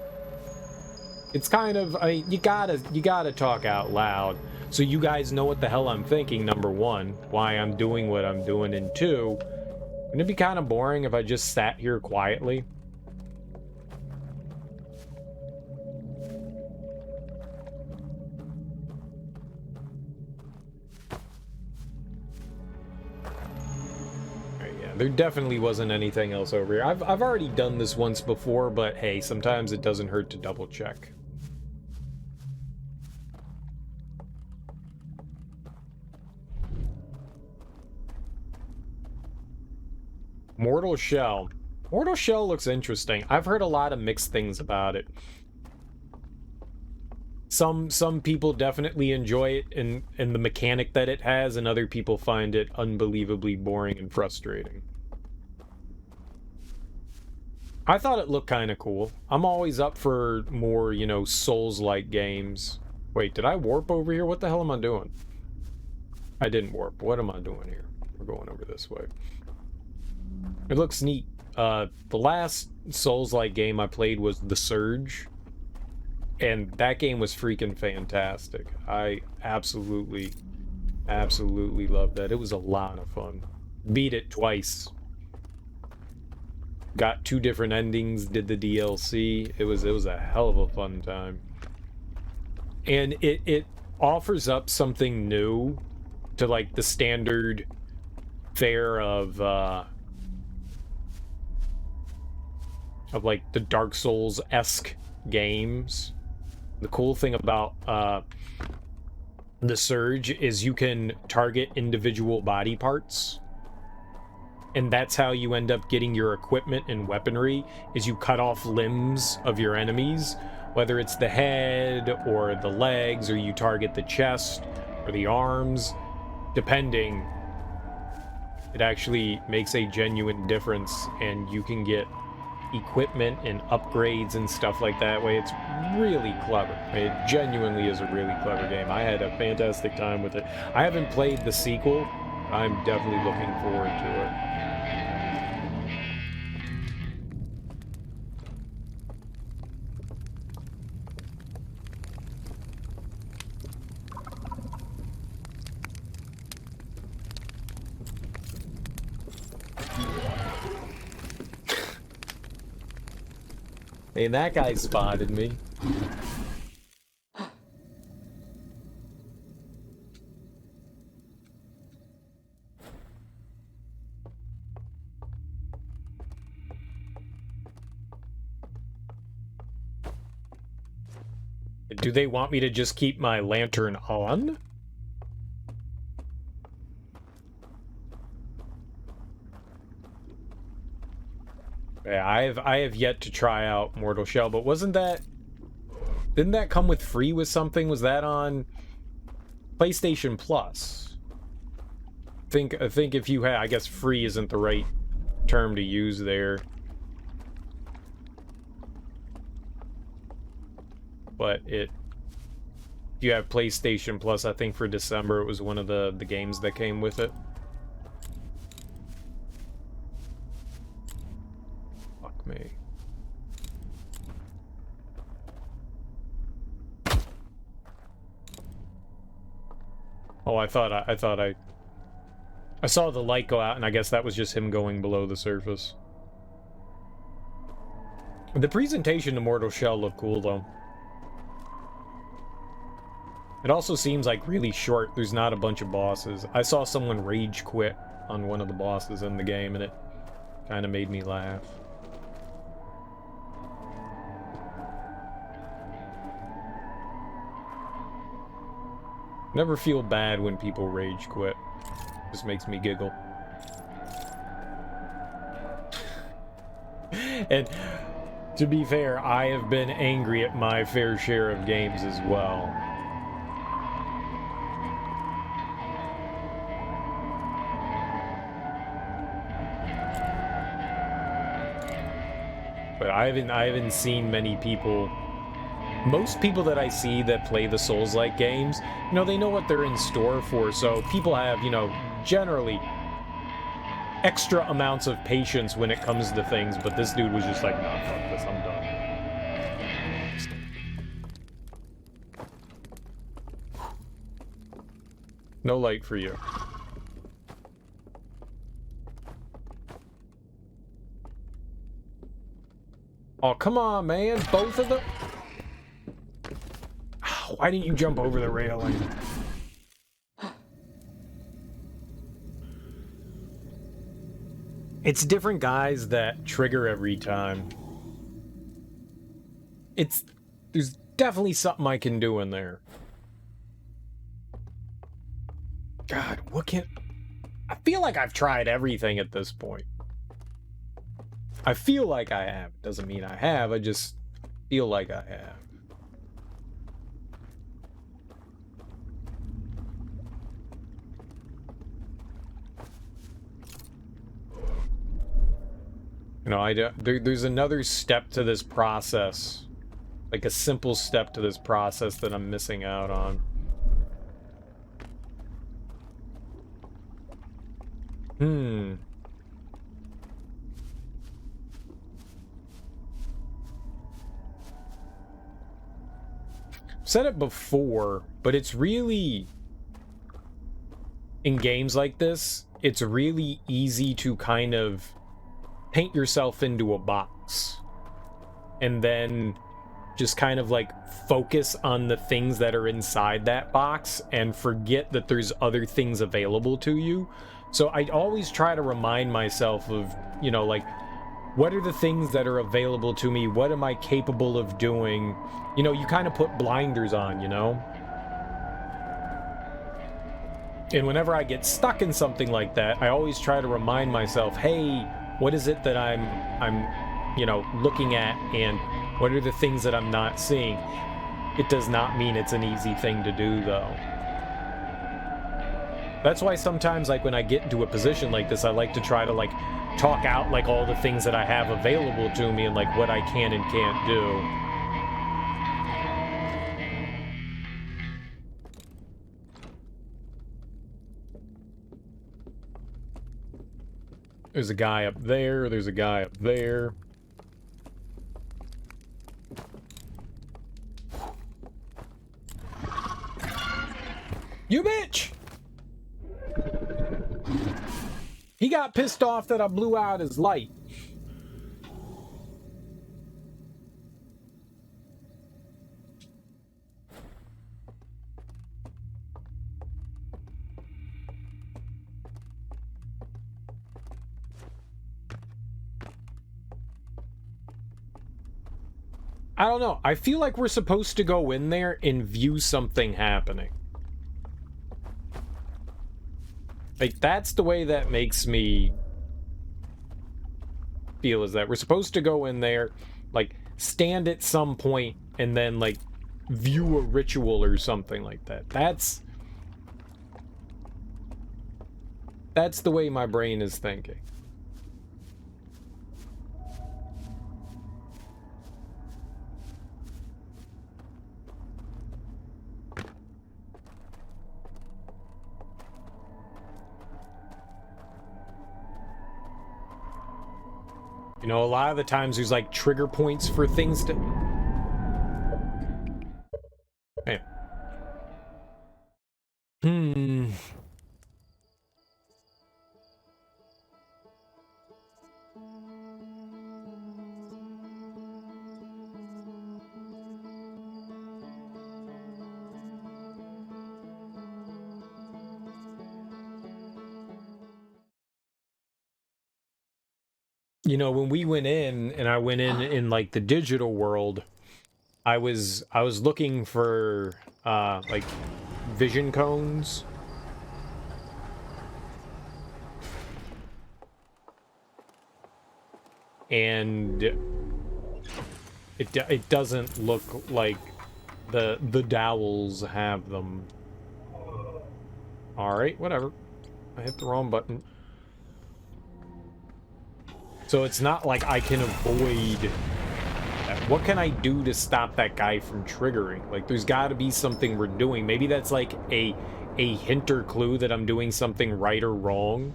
It's kind of, I mean, you gotta talk out loud so you guys know what the hell I'm thinking, number one, why I'm doing what I'm doing, and two, wouldn't it be kind of boring if I just sat here quietly? There definitely wasn't anything else over here. I've already done this once before, but hey, sometimes it doesn't hurt to double check. Mortal Shell. Mortal Shell looks interesting. I've heard a lot of mixed things about it. Some people definitely enjoy it and the mechanic that it has, and other people find it unbelievably boring and frustrating. I thought it looked kind of cool. I'm always up for more, you know, Souls-like games. Wait, did I warp over here? What the hell am I doing? I didn't warp. What am I doing here? We're going over this way. It looks neat. The last Souls-like game I played was The Surge. And that game was freaking fantastic. I absolutely loved that. It was a lot of fun. Beat it twice. Got 2 different endings, did the DLC. It was a hell of a fun time. And it offers up something new to, like, the standard fare of like the Dark Souls-esque games. The cool thing about the Surge is you can target individual body parts, and that's how you end up getting your equipment and weaponry, is you cut off limbs of your enemies, whether it's the head or the legs, or you target the chest, or the arms, depending. It actually makes a genuine difference, and you can get equipment and upgrades and stuff like that way. It's really clever. It genuinely is a really clever game. I had a fantastic time with it. I haven't played the sequel. I'm definitely looking forward to it. Hey, that guy spotted me. Do they want me to just keep my lantern on? Yeah, I have yet to try out Mortal Shell, but didn't that come with free with something? Was that on PlayStation Plus? I think if you had, I guess free isn't the right term to use there. But if you have PlayStation Plus, I think for December it was one of the games that came with it. Fuck me. Oh, I saw the light go out, and I guess that was just him going below the surface. The presentation to Mortal Shell looked cool, though. It also seems like really short. There's not a bunch of bosses. I saw someone rage quit on one of the bosses in the game, and it kind of made me laugh. Never feel bad when people rage quit. Just makes me giggle. And to be fair, I have been angry at my fair share of games as well. But I haven't seen many people. Most people that I see that play the Souls-like games, you know, they know what they're in store for, so people have, you know, generally extra amounts of patience when it comes to things, but this dude was just like, nah, fuck this, I'm done. No light for you. Oh, come on, man. Both of them? Why didn't you jump over the railing? It's different guys that trigger every time. There's definitely something I can do in there. God, I feel like I've tried everything at this point. I feel like I have. It doesn't mean I have, I just feel like I have. You know, there's another step to this process. Like a simple step to this process that I'm missing out on. I've said it before, but it's really... in games like this, it's really easy to kind of paint yourself into a box and then just kind of like focus on the things that are inside that box and forget that there's other things available to you. So I always try to remind myself of, you know, like, what are the things that are available to me? What am I capable of doing? You know, you kind of put blinders on, you know? And whenever I get stuck in something like that, I always try to remind myself, hey, what is it that I'm you know, looking at, and what are the things that I'm not seeing? It does not mean it's an easy thing to do, though. That's why sometimes, like, when I get into a position like this, I like to try to, like, talk out, like, all the things that I have available to me and, like, what I can and can't do. There's a guy up there. There's a guy up there. You bitch! He got pissed off that I blew out his light. I don't know. I feel like we're supposed to go in there and view something happening. Like, that's the way that makes me feel, is that we're supposed to go in there, like, stand at some point, and then, like, view a ritual or something like that. That's the way my brain is thinking. You know, a lot of the times there's, like, trigger points for things to... Man. You know, when we went in, and I went in like the digital world, I was looking for like vision cones. And it doesn't look like the dowels have them. All right, whatever. I hit the wrong button. So it's not like I can avoid that. What can I do to stop that guy from triggering? Like, there's got to be something we're doing. Maybe that's like a hint or clue that I'm doing something right or wrong.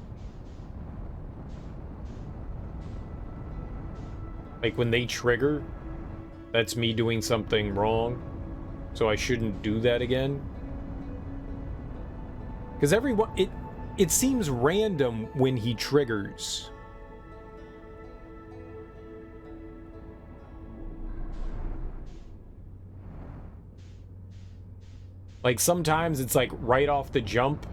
Like, when they trigger, that's me doing something wrong. So I shouldn't do that again. Because everyone... It seems random when he triggers. Like, sometimes it's, like, right off the jump.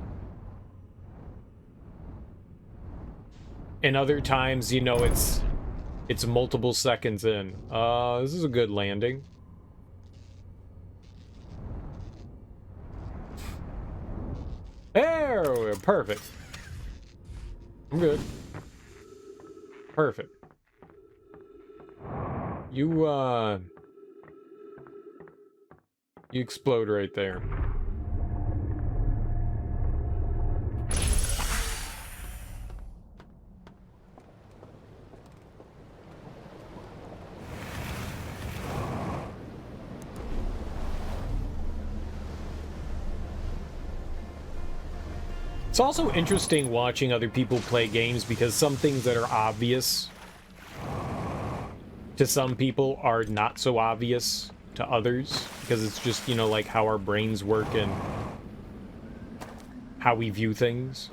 And other times, you know, it's multiple seconds in. This is a good landing. There we go. Perfect. I'm good. Perfect. You explode right there. It's also interesting watching other people play games because some things that are obvious to some people are not so obvious to others, because it's just, you know, like how our brains work and how we view things.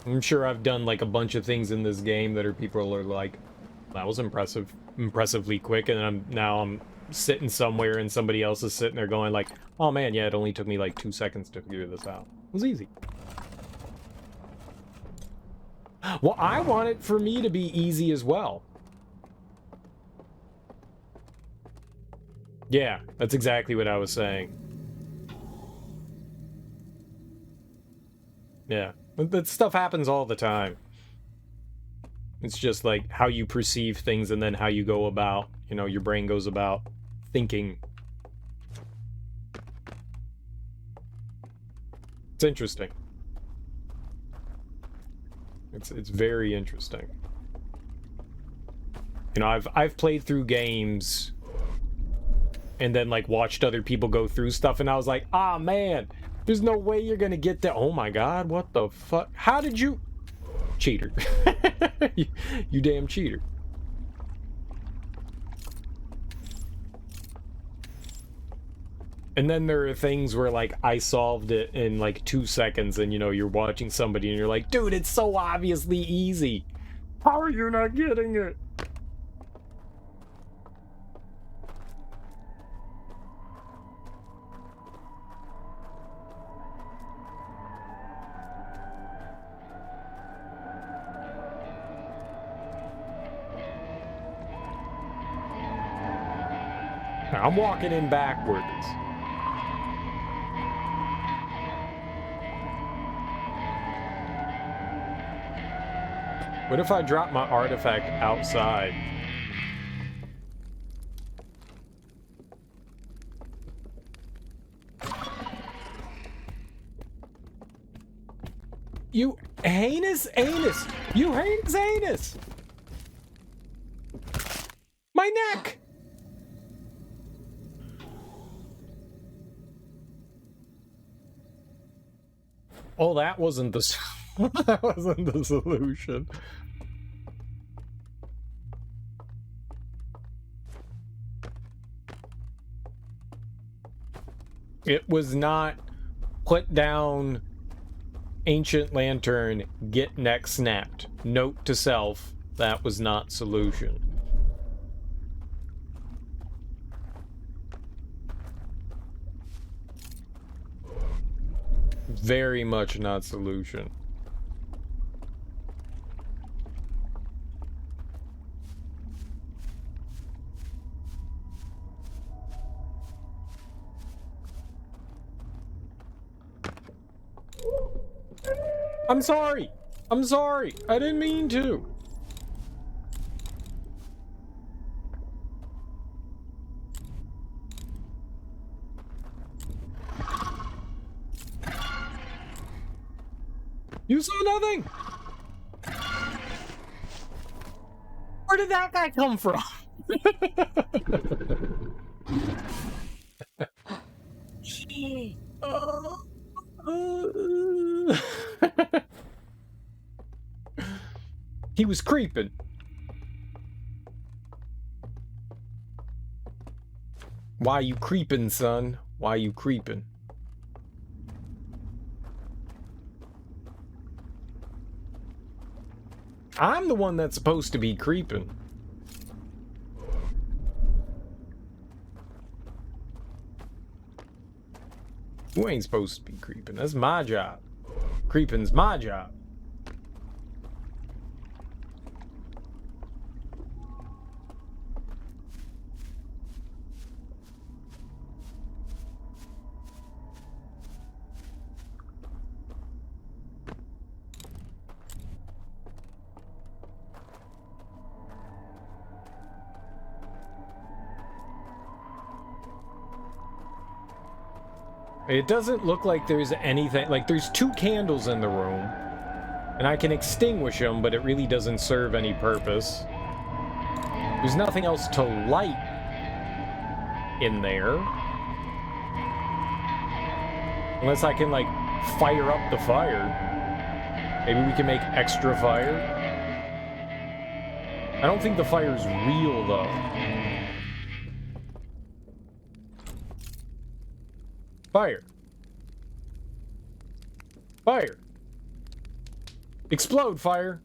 I'm sure I've done like a bunch of things in this game that are people are like, that was impressively quick, and now I'm sitting somewhere and somebody else is sitting there going like, oh man, yeah, it only took me like 2 seconds to figure this out. It was easy. Well, I want it for me to be easy as well. Yeah, that's exactly what I was saying. Yeah, that stuff happens all the time. It's just like how you perceive things and then how you go about, you know, your brain goes about thinking It's interesting. It's very interesting. You know, I've played through games and then like watched other people go through stuff, and I was like, ah man, there's no way you're gonna get that. Oh my god, what the fuck? How did you? Cheater. you damn cheater. And then there are things where like I solved it in like 2 seconds, and you know, you're watching somebody and you're like, dude, it's so obviously easy. How are you not getting it? I'm walking in backwards. What if I drop my artifact outside? You heinous anus! You heinous anus! My neck! Oh, that wasn't the that wasn't the solution. It was not put down ancient lantern, get neck snapped. Note to self, that was not solution. Very much not solution. I'm sorry. I'm sorry. I didn't mean to. You saw nothing. Where did that guy come from? He was creeping. Why you creeping, son? Why you creeping? I'm the one that's supposed to be creeping. You ain't supposed to be creeping. That's my job. Creeping's my job. It doesn't look like there's anything, like there's 2 candles in the room, and I can extinguish them, but it really doesn't serve any purpose. There's nothing else to light in there. Unless I can, like, fire up the fire. Maybe we can make extra fire. I don't think the fire's real, though. Fire. Fire. Explode, fire.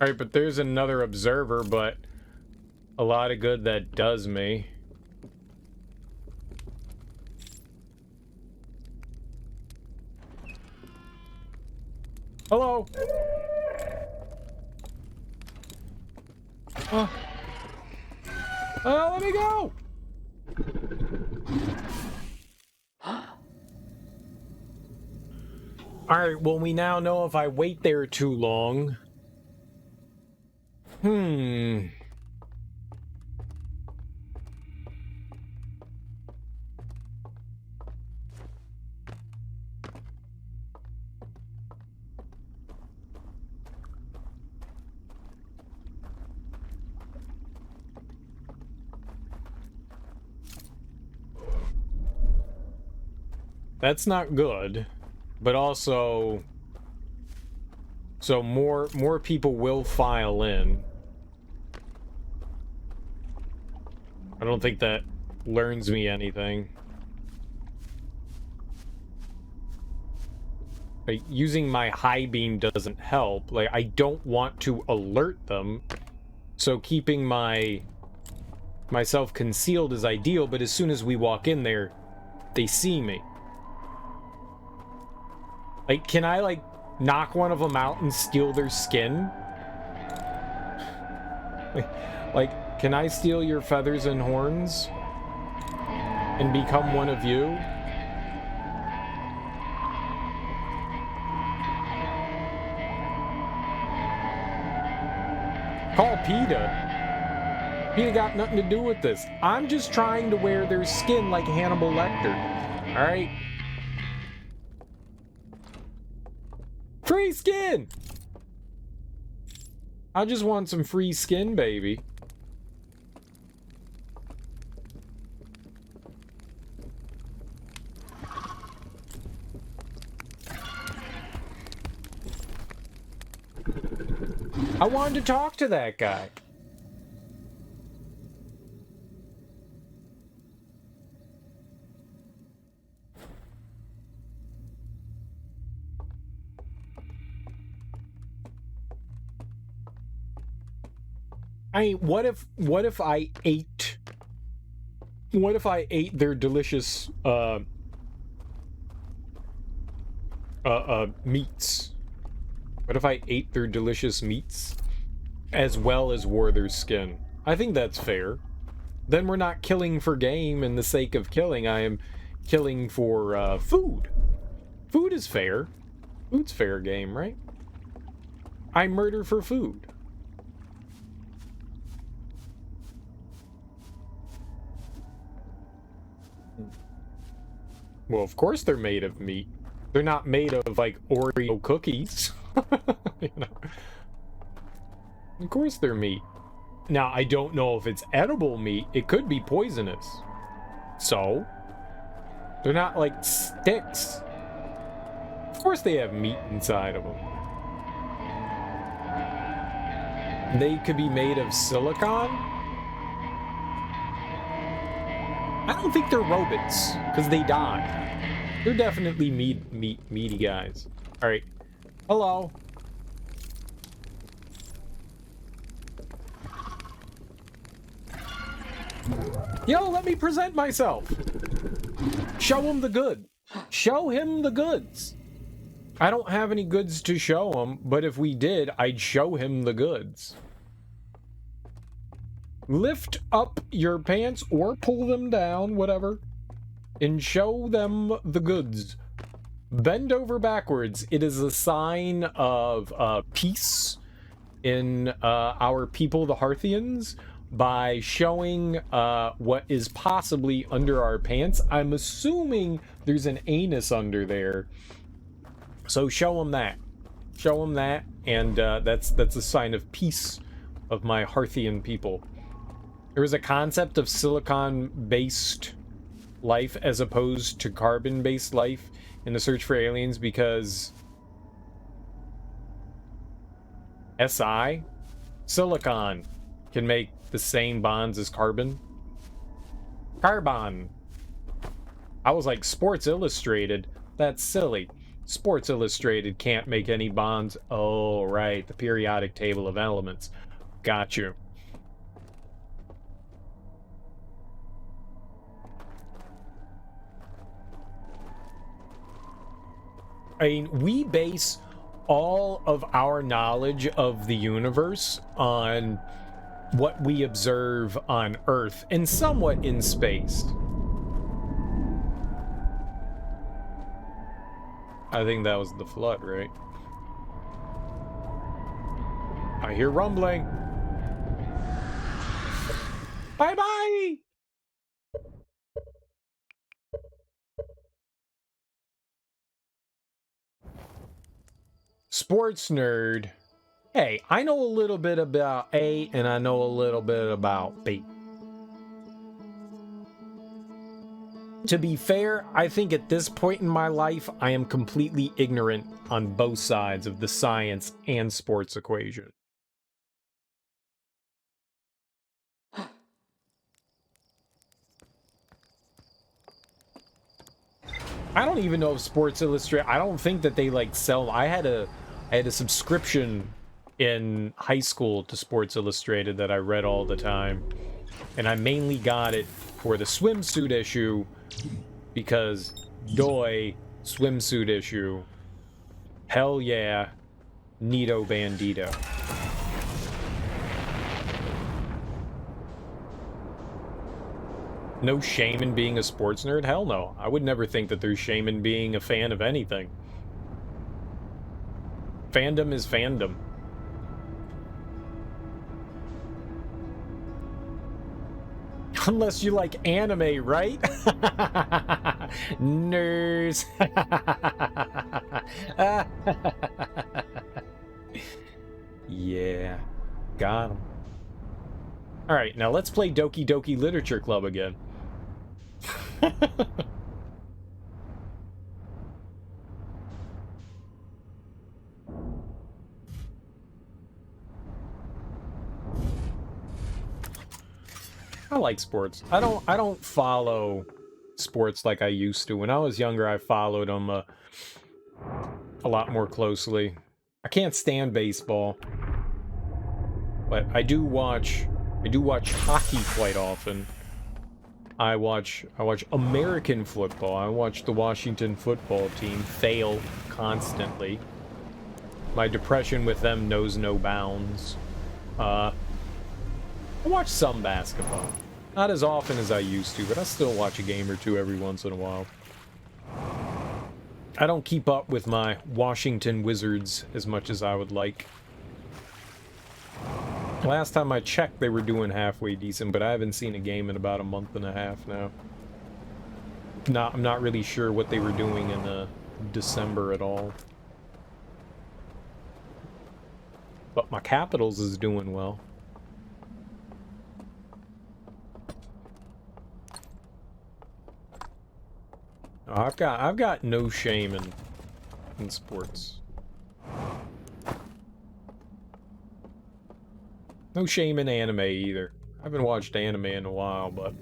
Alright, but there's another observer, but a lot of good that does me. Hello? Let me go! Alright, well, we now know if I wait there too long... That's not good, but also... So more people will file in. I don't think that learns me anything. Like, using my high beam doesn't help. Like, I don't want to alert them, so keeping myself concealed is ideal, but as soon as we walk in there, they see me. Like, can I, like, knock one of them out and steal their skin? Like, can I steal your feathers and horns and become one of you? Call PETA. PETA got nothing to do with this. I'm just trying to wear their skin like Hannibal Lecter. Alright? Free skin! I just want some free skin, baby. I wanted to talk to that guy. I mean, what if I ate their delicious meats? What if I ate their delicious meats as well as wore their skin? I think that's fair. Then we're not killing for game in the sake of killing. I am killing for food. Food is fair. Food's fair game, right? I murder for food. Well, of course they're made of meat. They're not made of, like, Oreo cookies. You know? Of course they're meat. Now, I don't know if it's edible meat. It could be poisonous. So? They're not, like, sticks. Of course they have meat inside of them. They could be made of silicon? I don't think they're robots, because they die. They're definitely meaty guys. Alright. Hello. Yo, let me present myself. Show him the good. Show him the goods. I don't have any goods to show him, but if we did, I'd show him the goods. Lift up your pants or pull them down, whatever, and show them the goods. Bend over backwards. It is a sign of peace in our people, the Hearthians, by showing what is possibly under our pants. I'm assuming there's an anus under there. So show them that. Show them that, and that's a sign of peace of my Hearthian people. There was a concept of silicon-based life as opposed to carbon-based life in the search for aliens because silicon can make the same bonds as carbon. Carbon. I was like, Sports Illustrated? That's silly. Sports Illustrated can't make any bonds. Oh, right. The periodic table of elements. Got you. I mean, we base all of our knowledge of the universe on what we observe on Earth and somewhat in space. I think that was the flood, right? I hear rumbling. Bye-bye! Sports nerd. Hey, I know a little bit about A and I know a little bit about B. To be fair, I think at this point in my life, I am completely ignorant on both sides of the science and sports equation. I don't even know if Sports Illustrated, I don't think that they like sell. I had a subscription in high school to Sports Illustrated that I read all the time. And I mainly got it for the swimsuit issue because doy, swimsuit issue. Hell yeah, Nito Bandito. No shame in being a sports nerd? Hell no. I would never think that there's shame in being a fan of anything. Fandom is fandom. Unless you like anime, right? Nerds. Yeah. Got him. Alright, now let's play Doki Doki Literature Club again. I like sports. I don't follow sports like I used to. When I was younger, I followed them a lot more closely. I can't stand baseball, but I do watch hockey quite often. I watch American football. I watch the Washington football team fail constantly. My depression with them knows no bounds. I watch some basketball. Not as often as I used to, but I still watch a game or two every once in a while. I don't keep up with my Washington Wizards as much as I would like. Last time I checked, they were doing halfway decent, but I haven't seen a game in about a month and a half now. I'm not really sure what they were doing in December at all. But my Capitals is doing well. I've got no shame in sports. No shame in anime either. I haven't watched anime in a while, but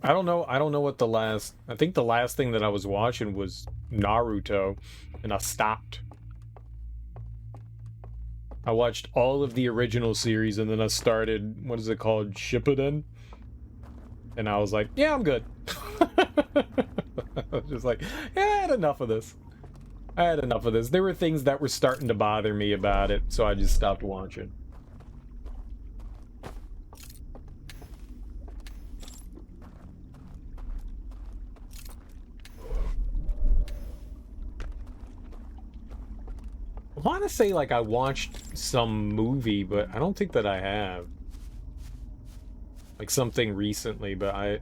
I don't know what I think the last thing that I was watching was Naruto, and I stopped. I watched all of the original series, and then I started, what is it called, Shippuden? And I was like, yeah, I'm good. I was just like, yeah, I had enough of this. There were things that were starting to bother me about it, so I just stopped watching. I want to say, like, I watched some movie, but I don't think that I have. Like, something recently, but I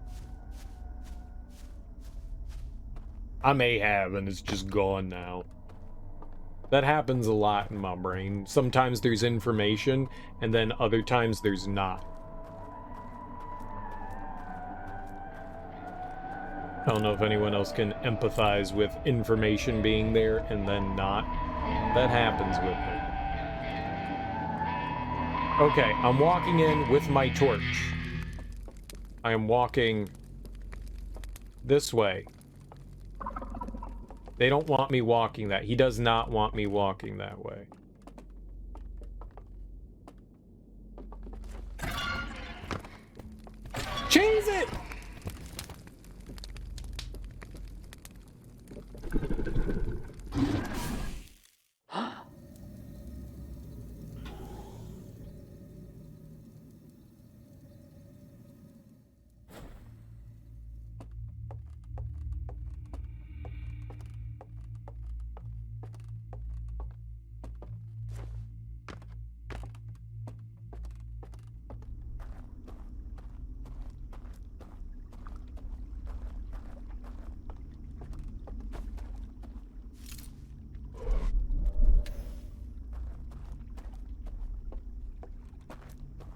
may have, and it's just gone now. That happens a lot in my brain. Sometimes there's information, and then other times there's not. I don't know if anyone else can empathize with information being there and then not. That happens with me. Okay, I'm walking in with my torch. I am walking this way. They don't want me walking that. He does not want me walking that way. Cheese it!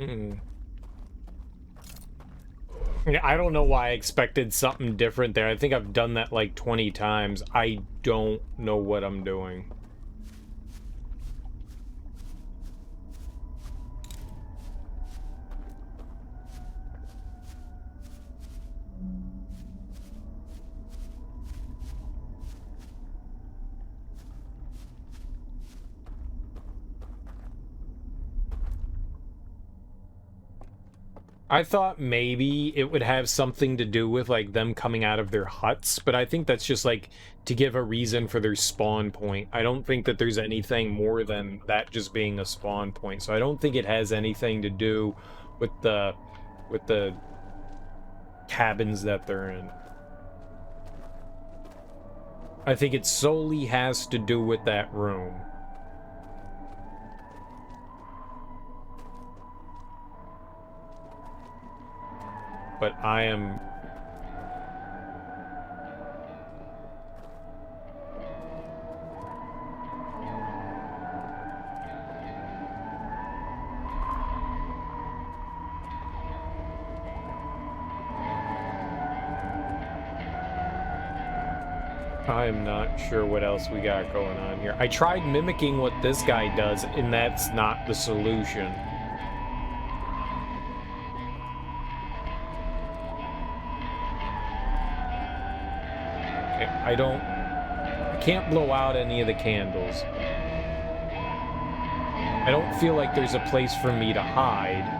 Mm. Yeah, I don't know why I expected something different there. I think I've done that like 20 times. I don't know what I'm doing. I thought maybe it would have something to do with like them coming out of their huts, but I think that's just like to give a reason for their spawn point. I don't think that there's anything more than that just being a spawn point. So I don't think it has anything to do with the cabins that they're in. I think it solely has to do with that room. But I am not sure what else we got going on here. I tried mimicking what this guy does, and that's not the solution. I can't blow out any of the candles. I don't feel like there's a place for me to hide.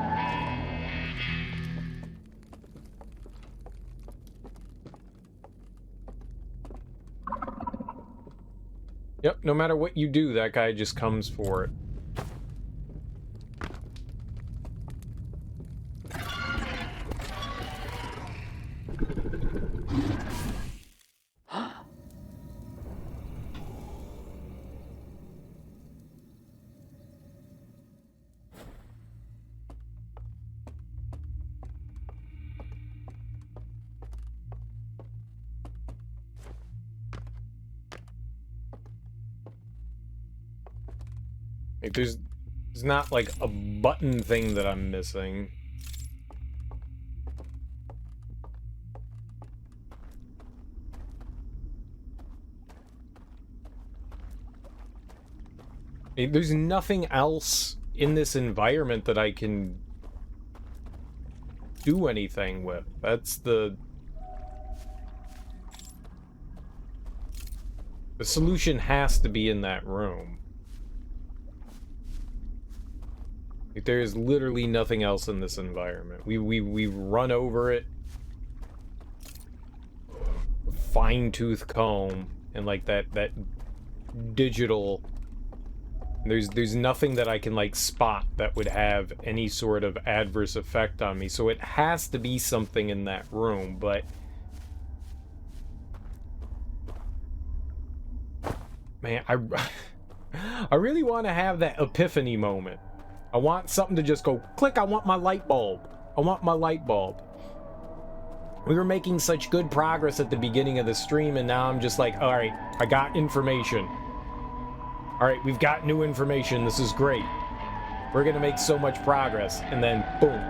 Yep, no matter what you do, that guy just comes for it. Like, there's not like a button thing that I'm missing. There's nothing else in this environment that I can do anything with. That's the solution has to be in that room. Like, there is literally nothing else in this environment. We've run over it. Fine-tooth comb and like that digital. There's nothing that I can like spot that would have any sort of adverse effect on me. So it has to be something in that room, but man, I really want to have that epiphany moment. I want something to just go click. I want my light bulb. I want my light bulb. We were making such good progress at the beginning of the stream, and now I'm just like, all right, I got information. All right, we've got new information. This is great. We're going to make so much progress. And then, boom.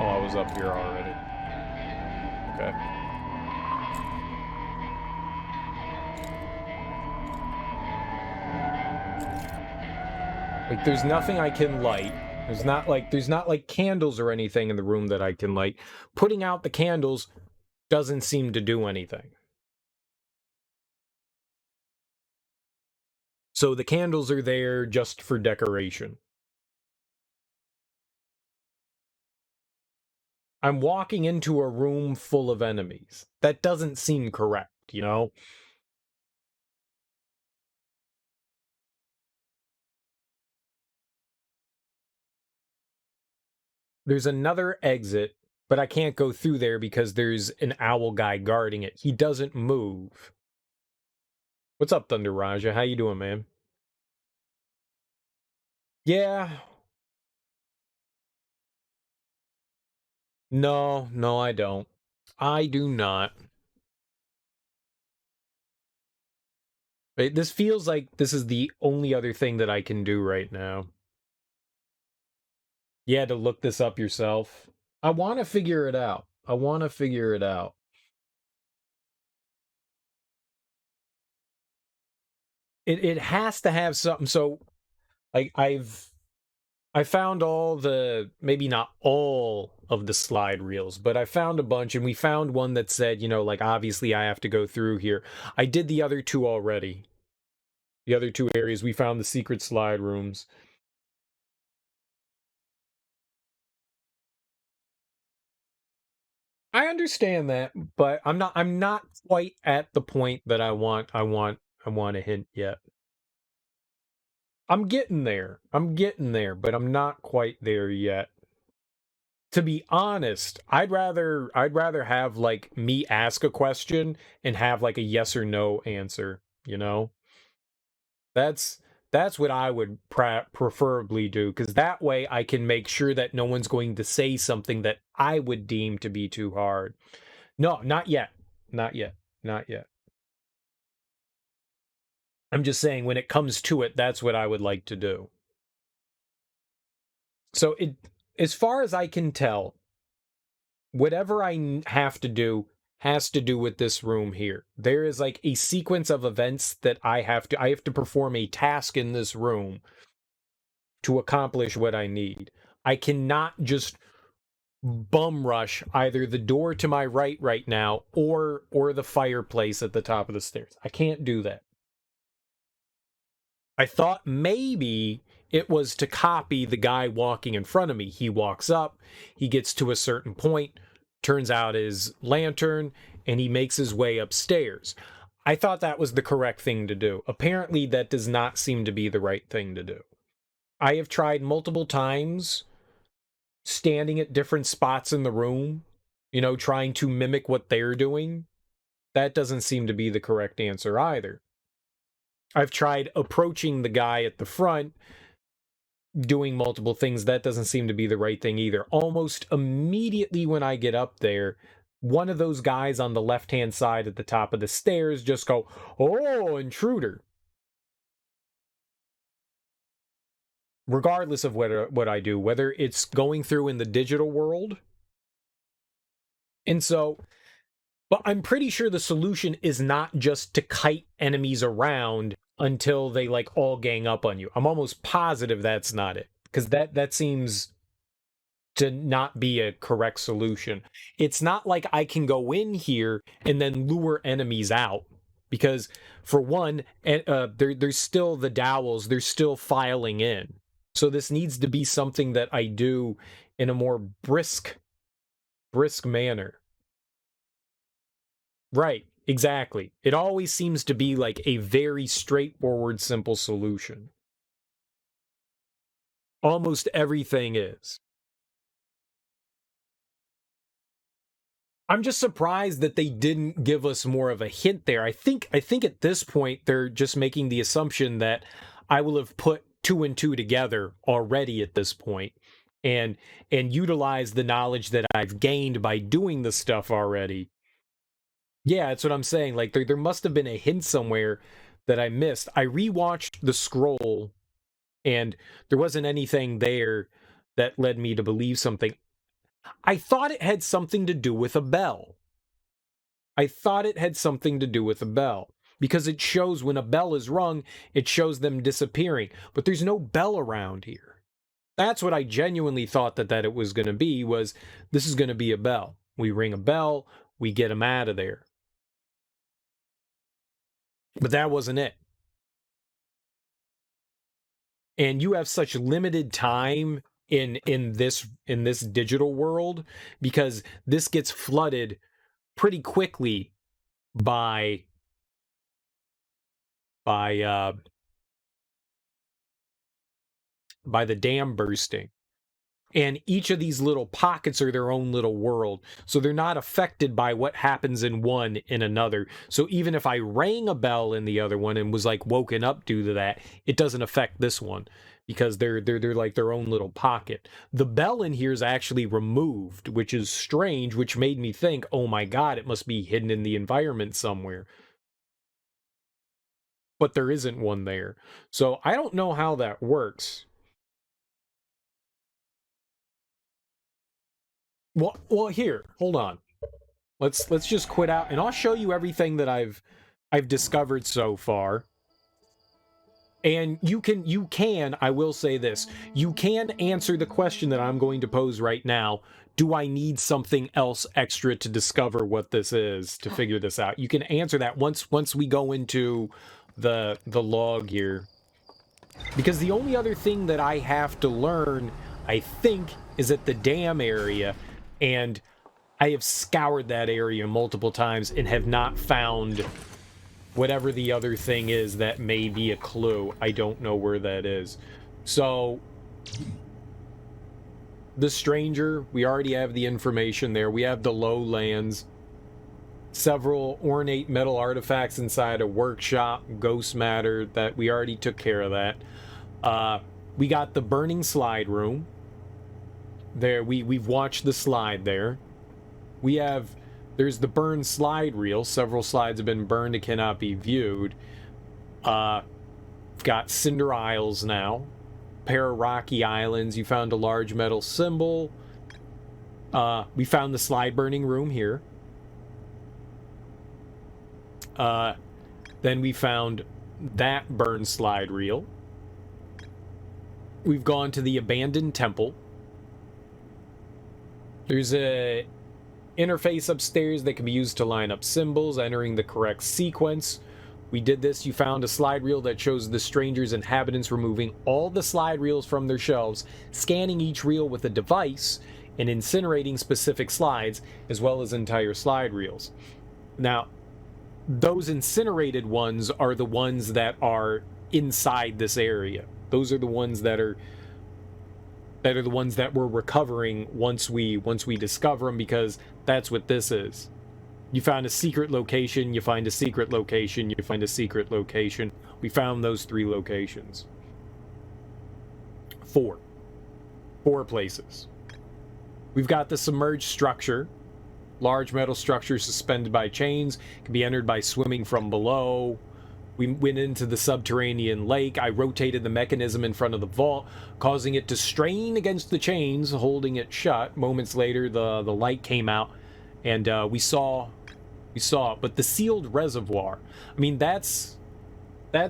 Oh, I was up here already. Okay. Like, there's nothing I can light. There's not like candles or anything in the room that I can light. Putting out the candles doesn't seem to do anything. So the candles are there just for decoration. I'm walking into a room full of enemies. That doesn't seem correct, you know? There's another exit, but I can't go through there because there's an owl guy guarding it. He doesn't move. What's up, Thunder Raja? How you doing, man? Yeah. No, I don't. I do not. This feels like this is the only other thing that I can do right now. You had to look this up yourself. I want to figure it out. I want to figure it out. It has to have something. So like I found all the, maybe not all of the slide reels, but I found a bunch, and we found one that said, like obviously I have to go through here. I did the other two already. The other two areas, we found the secret slide rooms. I understand that, but I'm not quite at the point that I want a hint yet. I'm getting there. I'm getting there, but I'm not quite there yet. To be honest, I'd rather have like me ask a question and have like a yes or no answer, you know? That's that's what I would preferably do, cuz that way I can make sure that no one's going to say something that I would deem to be too hard. No, not yet. Not yet. Not yet. I'm just saying when it comes to it, that's what I would like to do. So as far as I can tell, whatever have to do has to do with this room here. There is like a sequence of events that I have to perform a task in this room to accomplish what I need. I cannot just bum rush either the door to my right now or the fireplace at the top of the stairs. I can't do that. I thought maybe it was to copy the guy walking in front of me. He walks up, he gets to a certain point, turns out his lantern, and he makes his way upstairs. I thought that was the correct thing to do. Apparently, that does not seem to be the right thing to do. I have tried multiple times standing at different spots in the room, trying to mimic what they're doing. That doesn't seem to be the correct answer either. I've tried approaching the guy at the front, doing multiple things. That doesn't seem to be the right thing either. Almost immediately when I get up there, one of those guys on the left hand side at the top of the stairs just go, "Oh, intruder." Regardless of what I do, whether it's going through in the digital world. And so, but I'm pretty sure the solution is not just to kite enemies around until they like all gang up on you. I'm almost positive that's not it, because that seems to not be a correct solution. It's not like I can go in here and then lure enemies out, because for one, there's still the dowels, they're still filing in. So this needs to be something that I do in a more brisk manner. Right, exactly. It always seems to be like a very straightforward, simple solution. Almost everything is. I'm just surprised that they didn't give us more of a hint there. I think at this point they're just making the assumption that I will have put two and two together already at this point, and utilize the knowledge that I've gained by doing the stuff already. Yeah, that's what I'm saying. Like there must have been a hint somewhere that I missed. I rewatched the scroll, and there wasn't anything there that led me to believe something. I thought it had something to do with a bell. I thought it had something to do with a bell, because it shows when a bell is rung, it shows them disappearing. But there's no bell around here. That's what I genuinely thought that it was going to be, was this is going to be a bell. We ring a bell, we get them out of there. But that wasn't it. And you have such limited time in this digital world, because this gets flooded pretty quickly by by uh by the dam bursting. And each of these little pockets are their own little world. So they're not affected by what happens in one in another. So even if I rang a bell in the other one and was like woken up due to that, it doesn't affect this one, because they're like their own little pocket. The bell in here is actually removed, which is strange, which made me think, oh my god, it must be hidden in the environment somewhere. but there isn't one there. So I don't know how that works. Well, here, hold on. Let's just quit out, and I'll show you everything that I've discovered so far. And you can, I will say this, you can answer the question that I'm going to pose right now. Do I need something else extra to discover what this is, to figure this out? You can answer that once we go into the log here. Because the only other thing that I have to learn, I think, is at the dam area, and I have scoured that area multiple times and have not found whatever the other thing is that may be a clue. I don't know where that is. So, the stranger, we already have the information there. We have the lowlands. Several ornate metal artifacts inside a workshop, ghost matter, that we already took care of that. We got the burning slide room. There, we've watched the slide there. There's the burned slide reel. Several slides have been burned and cannot be viewed. Got Cinder Isles now. Pair of rocky islands. You found a large metal symbol. We found the slide burning room here. Then we found that burned slide reel. We've gone to the abandoned temple. There's a interface upstairs that can be used to line up symbols, entering the correct sequence. We did this. You found a slide reel that shows the stranger's inhabitants removing all the slide reels from their shelves, scanning each reel with a device, and incinerating specific slides, as well as entire slide reels. Now, those incinerated ones are the ones that are inside this area. Those are the ones that are the ones that we're recovering once we discover them, because that's what this is. You found a secret location, you find a secret location, you find a secret location. We found those 3 locations. 4 places. We've got the submerged structure. Large metal structure suspended by chains, can be entered by swimming from below. We went into the subterranean lake. I rotated the mechanism in front of the vault, causing it to strain against the chains, holding it shut. Moments later, the light came out, and we saw it. But the sealed reservoir, I mean, that's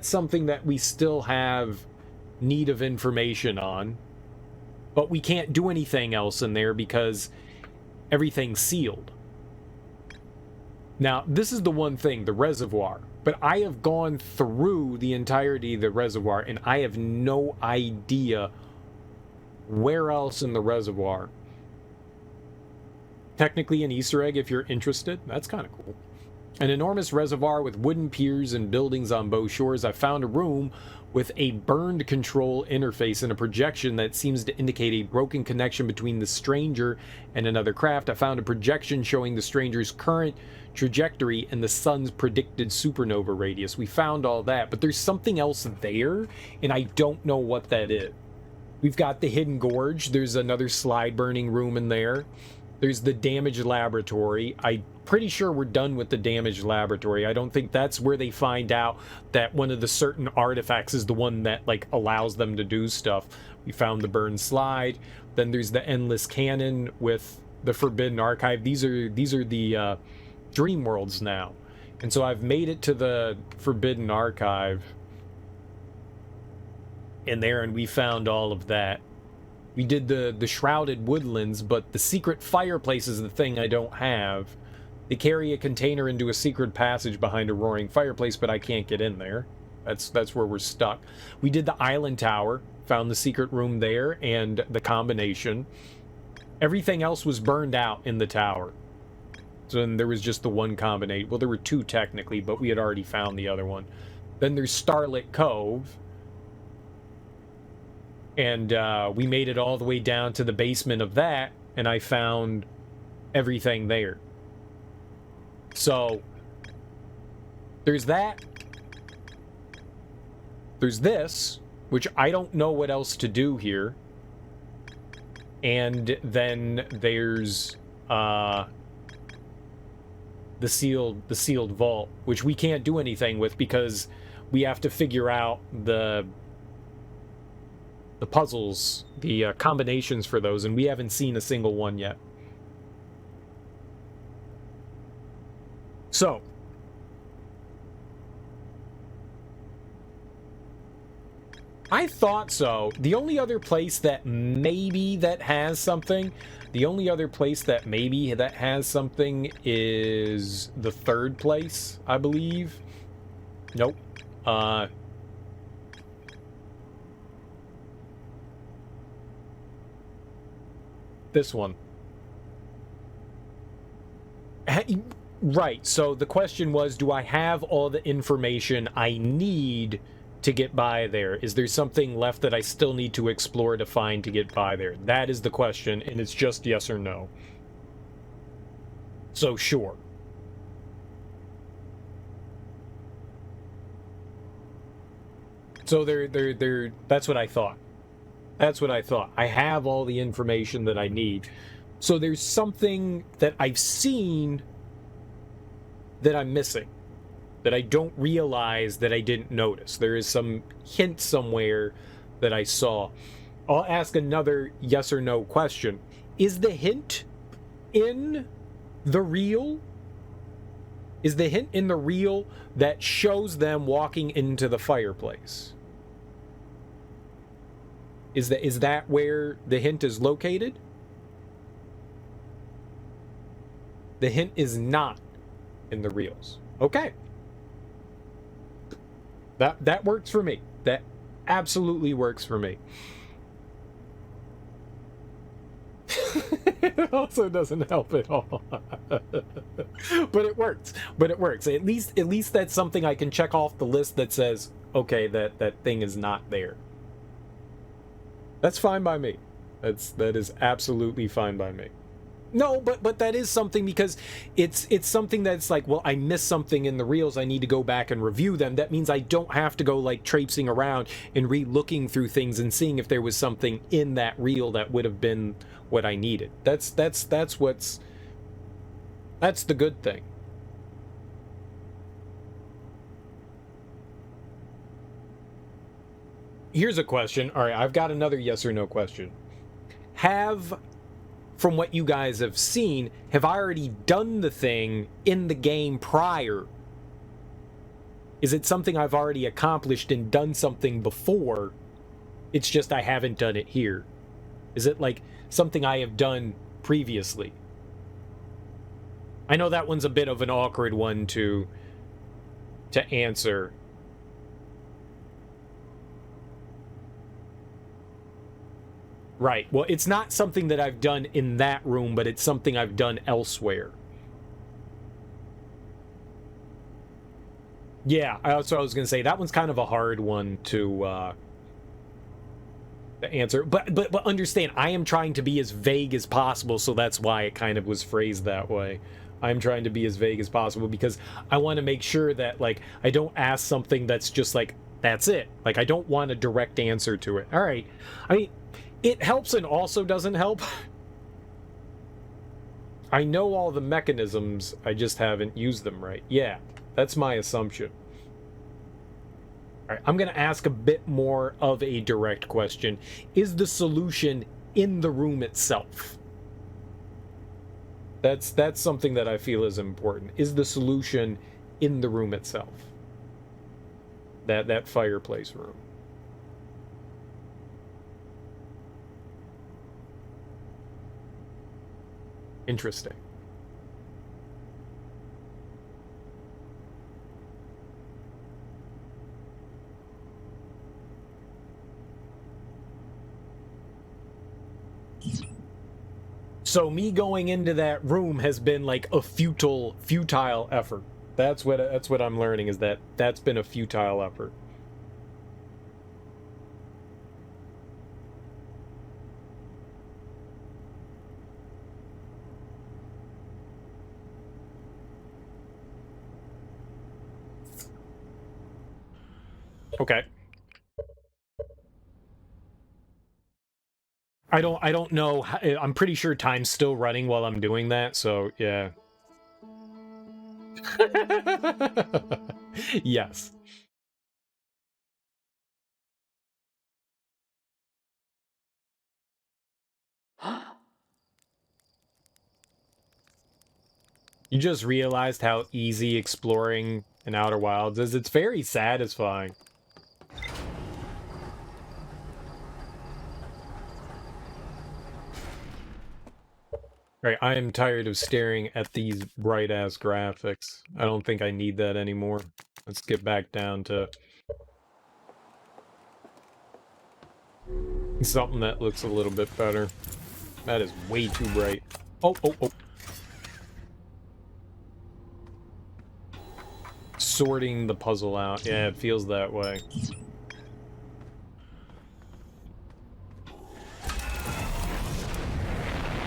something that we still have need of information on. But we can't do anything else in there because everything's sealed. Now, this is the one thing, the reservoir. But I have gone through the entirety of the reservoir, and I have no idea where else in the reservoir. Technically an Easter egg if you're interested. That's kind of cool. An enormous reservoir with wooden piers and buildings on both shores. I found a room with a burned control interface and a projection that seems to indicate a broken connection between the stranger and another craft. I found a projection showing the stranger's current trajectory and the sun's predicted supernova radius. We found all that, but there's something else there, and I don't know what that is. We've got the hidden gorge. There's another slide burning room in there. There's the damaged laboratory. I'm pretty sure we're done with the damaged laboratory. I don't think that's where they find out that one of the certain artifacts is the one that, like, allows them to do stuff. We found the burned slide. Then there's the endless cannon with the forbidden archive. These are the dream worlds now. And so I've made it to the forbidden archive in there, and we found all of that. We did the shrouded woodlands, but the secret fireplace is the thing I don't have. They carry a container into a secret passage behind a roaring fireplace, but I can't get in there. That's where we're stuck. We did the island tower, found the secret room there, and the combination. Everything else was burned out in the tower. So then there was just the one combination. Well, there were 2 technically, but we had already found the other one. Then there's Starlit Cove. And we made it all the way down to the basement of that, and I found everything there. So, there's that. There's this, which I don't know what else to do here. And then there's the sealed vault, which we can't do anything with because we have to figure out the puzzles, the combinations for those, and we haven't seen a single one yet. So, I thought so. The only other place that maybe that has something, is the third place, I believe. Nope. This one. Right, so the question was, do I have all the information I need to get by there? Is there something left that I still need to explore to find to get by there? That is the question, and it's just yes or no. So sure. So that's what I thought. That's what I thought. I have all the information that I need. So there's something that I've seen that I'm missing, that I don't realize that I didn't notice. There is some hint somewhere that I saw. I'll ask another yes or no question. Is the hint in the reel? Is the hint in the reel that shows them walking into the fireplace? Is that where the hint is located? The hint is not in the reels. Okay. That works for me. That absolutely works for me. It also doesn't help at all. But it works. At least that's something I can check off the list that says, okay, that thing is not there. That's fine by me. That is absolutely fine by me. No, but that is something, because it's something that's like, well, I missed something in the reels, I need to go back and review them. That means I don't have to go like traipsing around and re-looking through things and seeing if there was something in that reel that would have been what I needed. That's the good thing. Here's a question. All right, I've got another yes or no question. From what you guys have seen, have I already done the thing in the game prior? Is it something I've already accomplished and done something before? It's just I haven't done it here. Is it like something I have done previously? I know that one's a bit of an awkward one to answer. Right. Well, it's not something that I've done in that room, but it's something I've done elsewhere. Yeah, that's what I was going to say. That one's kind of a hard one to answer. But understand, I am trying to be as vague as possible, so that's why it kind of was phrased that way. I'm trying to be as vague as possible because I want to make sure that, like, I don't ask something that's just like, that's it. Like, I don't want a direct answer to it. All right. I mean, it helps and also doesn't help. I know all the mechanisms, I just haven't used them right. Yeah, that's my assumption. All right, I'm going to ask a bit more of a direct question. Is the solution in the room itself? That's something that I feel is important. Is the solution in the room itself? That fireplace room. Interesting. So me going into that room has been like a futile effort. That's what I'm learning, is that's been a futile effort. Okay. I don't know. I'm pretty sure time's still running while I'm doing that, so yeah. Yes. You just realized how easy exploring in Outer Wilds is. It's very satisfying. Right, I am tired of staring at these bright-ass graphics. I don't think I need that anymore. Let's get back down to something that looks a little bit better. That is way too bright. Oh, oh, oh. Sorting the puzzle out. Yeah, it feels that way.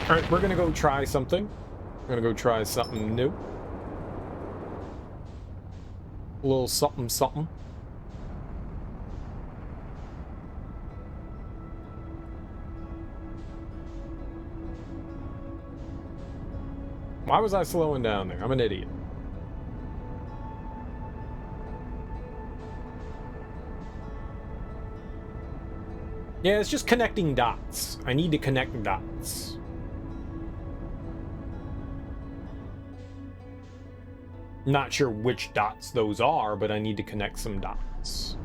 Alright, we're gonna go try something. We're gonna go try something new. A little something something. Why was I slowing down there? I'm an idiot. Yeah, it's just connecting dots. I need to connect dots. Not sure which dots those are, but I need to connect some dots.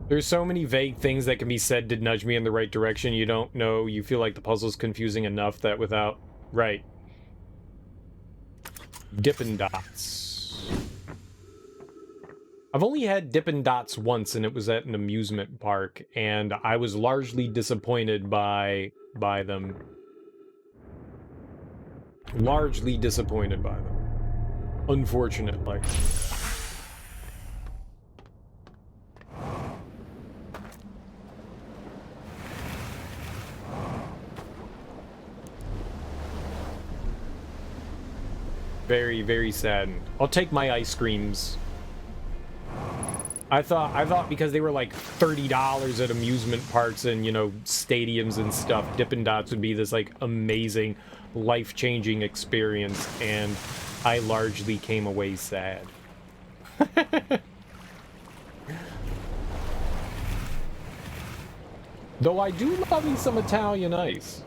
There's so many vague things that can be said to nudge me in the right direction. You don't know. You feel like the puzzle's confusing enough that without... Right. Dippin' Dots. I've only had Dippin' Dots once, and it was at an amusement park, and I was largely disappointed by them. Largely disappointed by them. Unfortunately. Very, very saddened. I'll take my ice creams. I thought because they were like $30 at amusement parks and, you know, stadiums and stuff, Dippin' Dots would be this like amazing, life-changing experience, and I largely came away sad. Though I do love me some Italian ice.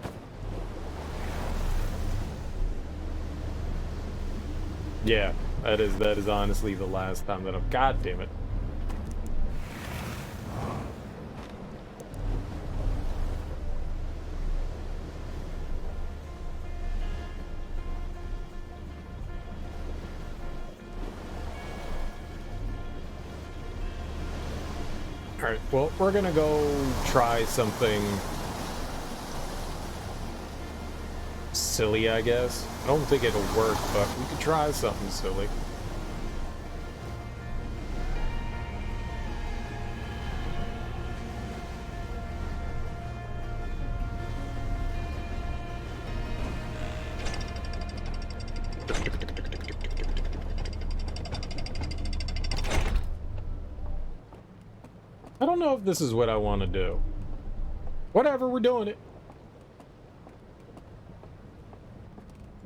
Yeah, that is honestly the last time that I've... God damn it. Alright, well, we're gonna go try something silly, I guess. I don't think it'll work, but we could try something silly. I don't know if this is what I want to do. Whatever, we're doing it.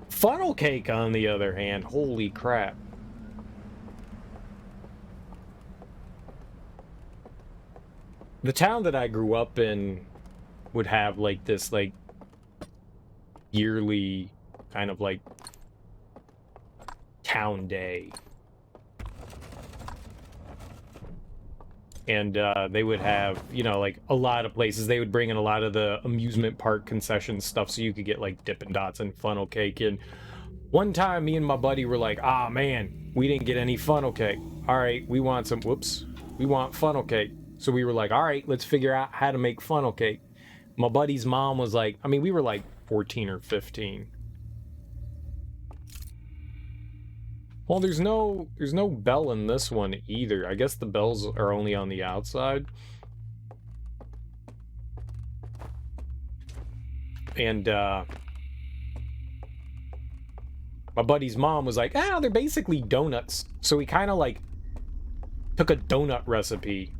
Funnel cake, on the other hand, holy crap. The town that I grew up in would have like this like yearly kind of like town day. And they would have, you know, like a lot of places. They would bring in a lot of the amusement park concession stuff so you could get like Dippin' Dots and funnel cake. And one time me and my buddy were like, ah, man, we didn't get any funnel cake. All right, we want some, whoops, we want funnel cake. So we were like, all right, let's figure out how to make funnel cake. My buddy's mom was like, I mean, we were like 14 or 15. Well, there's no bell in this one either. I guess the bells are only on the outside. And my buddy's mom was like, ah, they're basically donuts. So we kind of like took a donut recipe.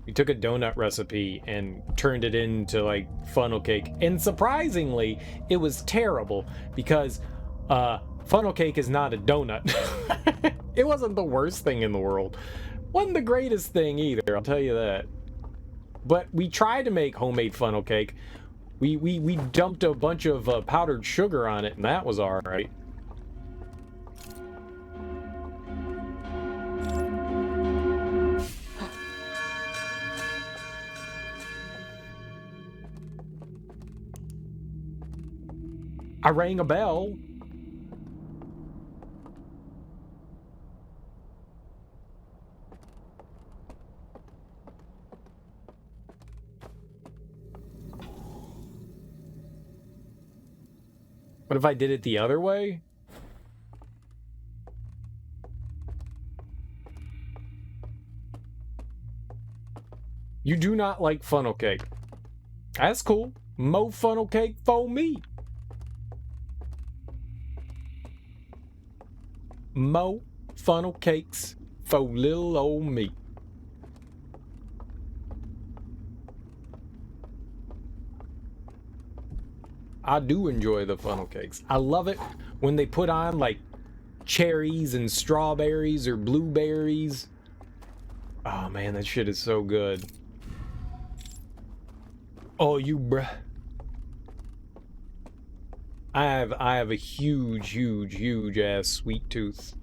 We took a donut recipe and turned it into like funnel cake. And surprisingly, it was terrible because funnel cake is not a donut. It wasn't the worst thing in the world. Wasn't the greatest thing either, I'll tell you that. But we tried to make homemade funnel cake. We dumped a bunch of powdered sugar on it, and that was all right. I rang a bell. What if I did it the other way? You do not like funnel cake. That's cool. Mo funnel cake for me. Mo funnel cakes for little old me. I do enjoy the funnel cakes. I love it when they put on like cherries and strawberries or blueberries. Oh man, that shit is so good. Oh, you bruh. I have a huge ass sweet tooth.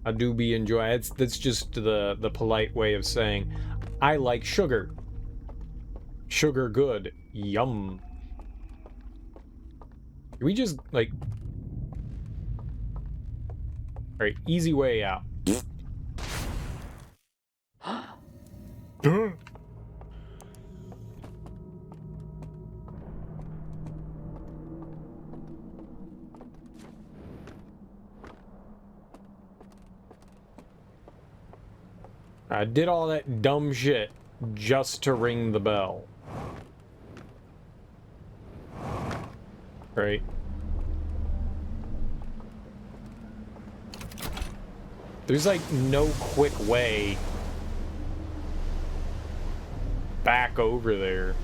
I do be enjoy. That's just the polite way of saying I like sugar. Sugar good. Yum. Can we just like, all right, easy way out. I did all that dumb shit just to ring the bell. Right? There's like no quick way back over there.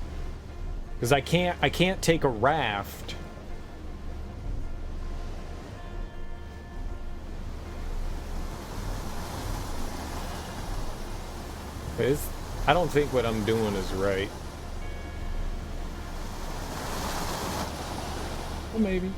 Because I can't take a raft. I don't think what I'm doing is right. Well, maybe.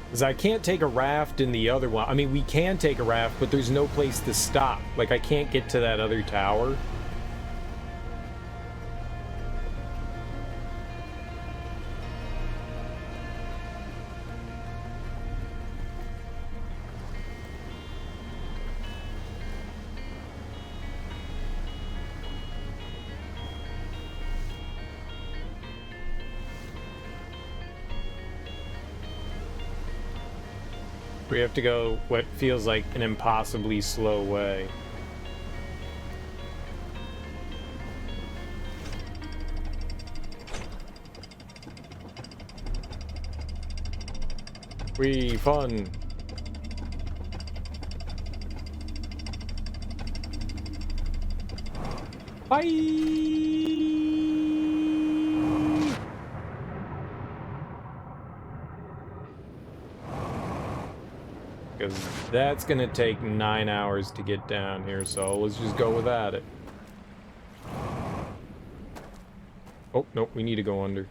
Because I can't take a raft in the other one. I mean, we can take a raft, but there's no place to stop. Like, I can't get to that other tower. We have to go what feels like an impossibly slow way. Fun. Bye! Because that's gonna take 9 hours to get down here, so let's just go without it. Oh, nope, we need to go under.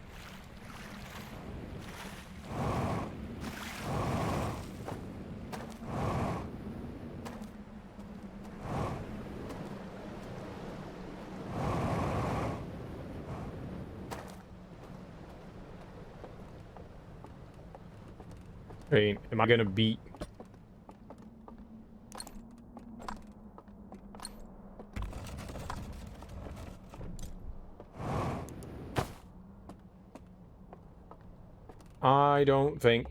Hey, am I gonna beat... I don't think.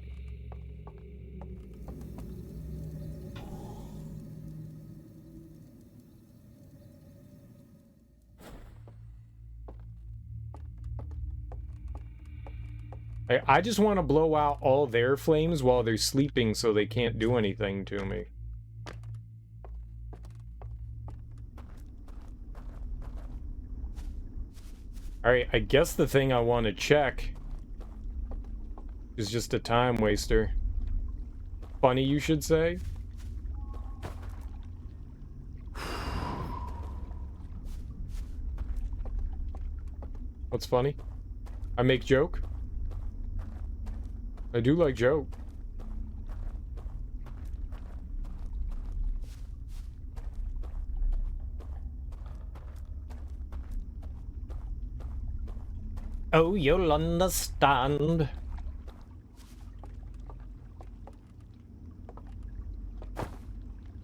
I just want to blow out all their flames while they're sleeping so they can't do anything to me. Alright, I guess the thing I want to check is just a time waster. Funny, you should say. What's funny? I make joke? I do like joke. Oh, you'll understand.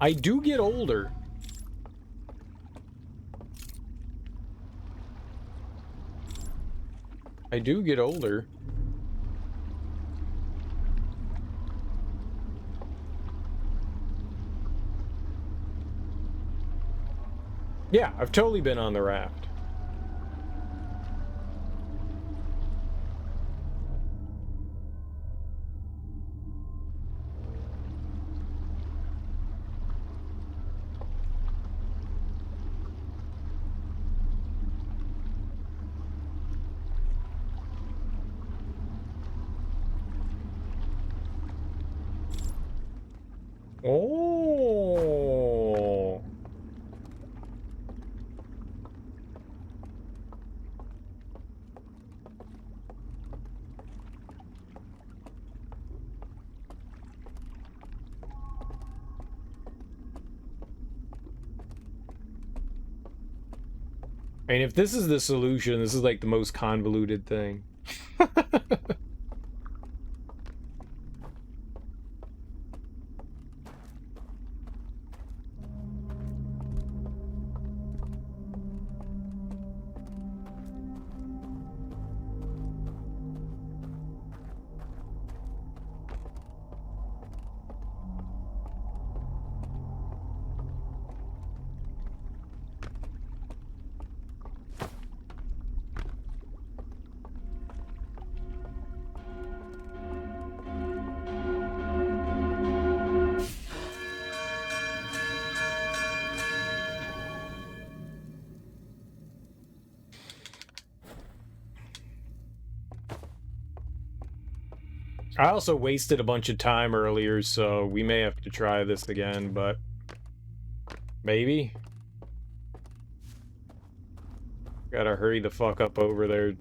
I do get older. I do get older. Yeah, I've totally been on the raft. Oh. I mean, if this is the solution, this is like the most convoluted thing. I also wasted a bunch of time earlier, so we may have to try this again, but maybe. Gotta hurry the fuck up over there.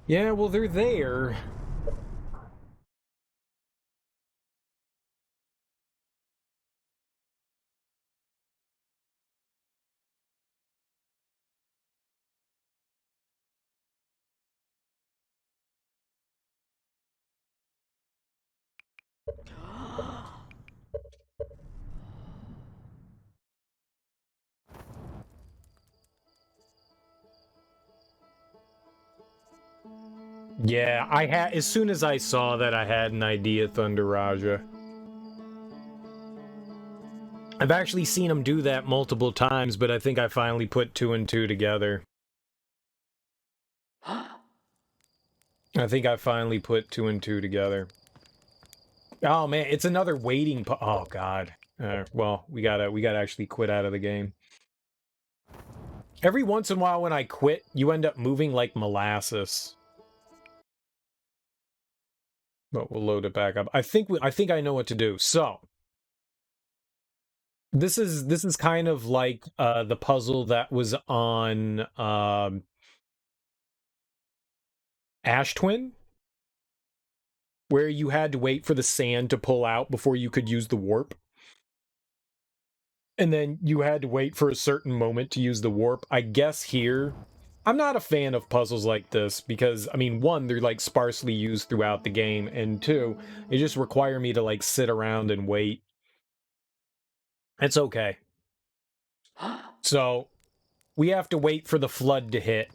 Yeah, well, they're there. Yeah, I had, as soon as I saw that, I had an idea, Thunder Raja. I've actually seen him do that multiple times, but I think I finally put 2 and 2 together. I think I finally put 2 and 2 together. Oh man, it's another waiting. Oh god. Well, we gotta actually quit out of the game. Every once in a while, when I quit, you end up moving like molasses. But we'll load it back up. I think I know what to do. So this is kind of like the puzzle that was on Ash Twin, where you had to wait for the sand to pull out before you could use the warp. And then you had to wait for a certain moment to use the warp. I guess here I'm not a fan of puzzles like this because, I mean, one, they're like sparsely used throughout the game, and two, they just require me to like sit around and wait. It's okay. So, we have to wait for the flood to hit.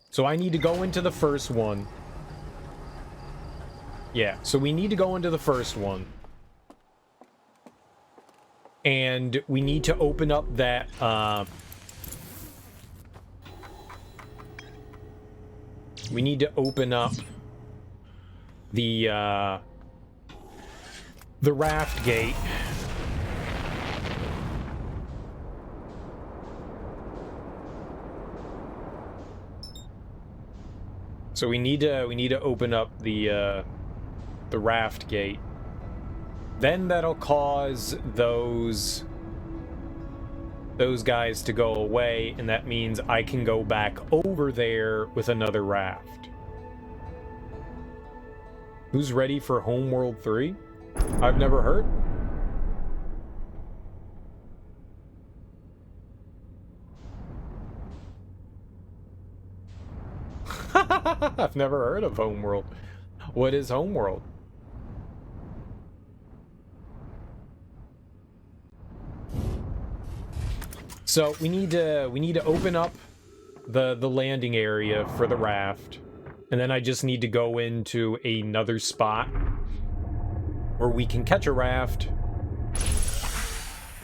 So I need to go into the first one. Yeah, so we need to go into the first one. And we need to open up that, we need to open up the raft gate. So we need to open up the raft gate. Then that'll cause those guys to go away, and that means I can go back over there with another raft. Who's ready for Homeworld 3? I've never heard. I've never heard of Homeworld. What is Homeworld? So we need to open up the landing area for the raft, and then I just need to go into another spot where we can catch a raft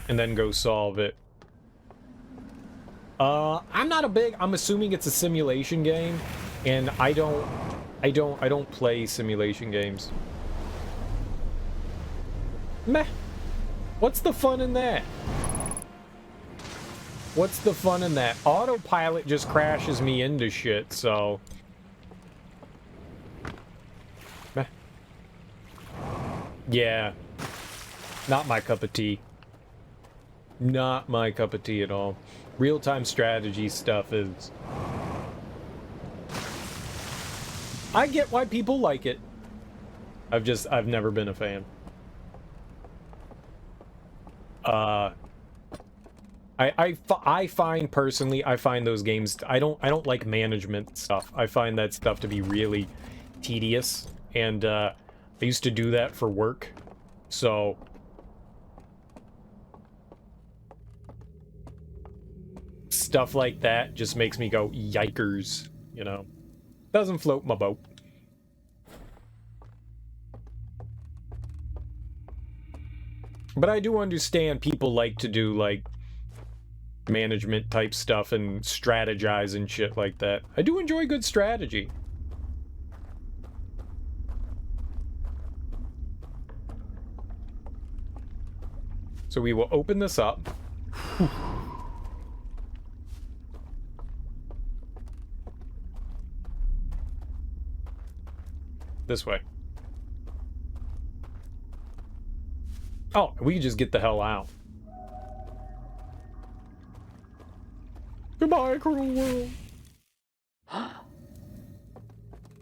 and then go solve it. I'm assuming it's a simulation game, and I don't play simulation games. Meh. What's the fun in that? What's the fun in that? Autopilot just crashes me into shit, so... Meh. Yeah. Not my cup of tea. Not my cup of tea at all. Real-time strategy stuff is... I get why people like it. I've never been a fan. I find personally, I find those games, I don't like management stuff. I find that stuff to be really tedious, and I used to do that for work, so stuff like that just makes me go yikers, you know. Doesn't float my boat. But I do understand people like to do like management type stuff and strategize and shit like that. I do enjoy good strategy. So we will open this up. This way. Oh, we can just get the hell out. Goodbye, cruel world.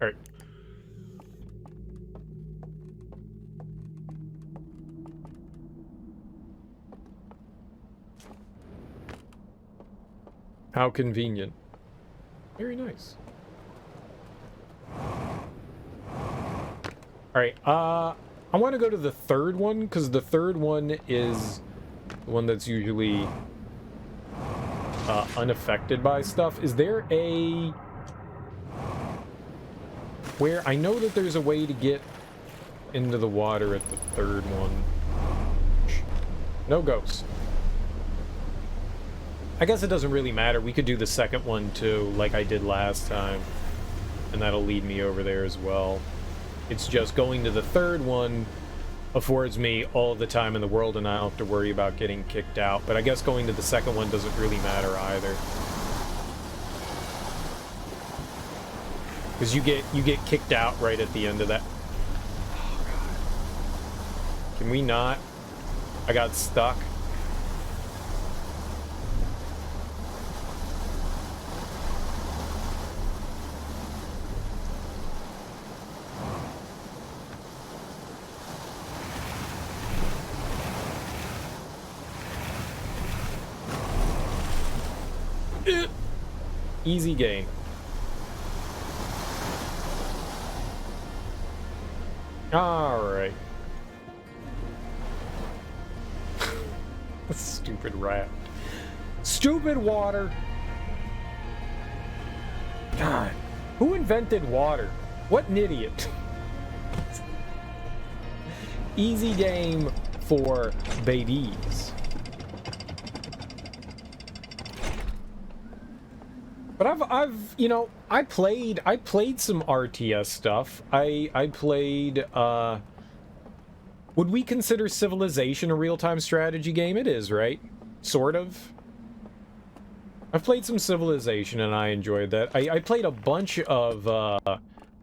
Alright. How convenient. Very nice. Alright, I want to go to the third one, because the third one is the one that's usually unaffected by stuff. Is there a... where... I know that there's a way to get into the water at the third one. No ghosts. I guess it doesn't really matter. We could do the second one too, like I did last time. And that'll lead me over there as well. It's just going to the third one affords me all the time in the world, and I don't have to worry about getting kicked out. But I guess going to the second one doesn't really matter either. Because you get kicked out right at the end of that. Oh, God. Can we not? I got stuck. Easy game. Alright. Stupid raft. Stupid water! God. Who invented water? What an idiot. Easy game for babies. But I've you know, I played some RTS stuff. I played would we consider Civilization a real-time strategy game? It is, right? Sort of. I've played some Civilization and I enjoyed that. I played a bunch of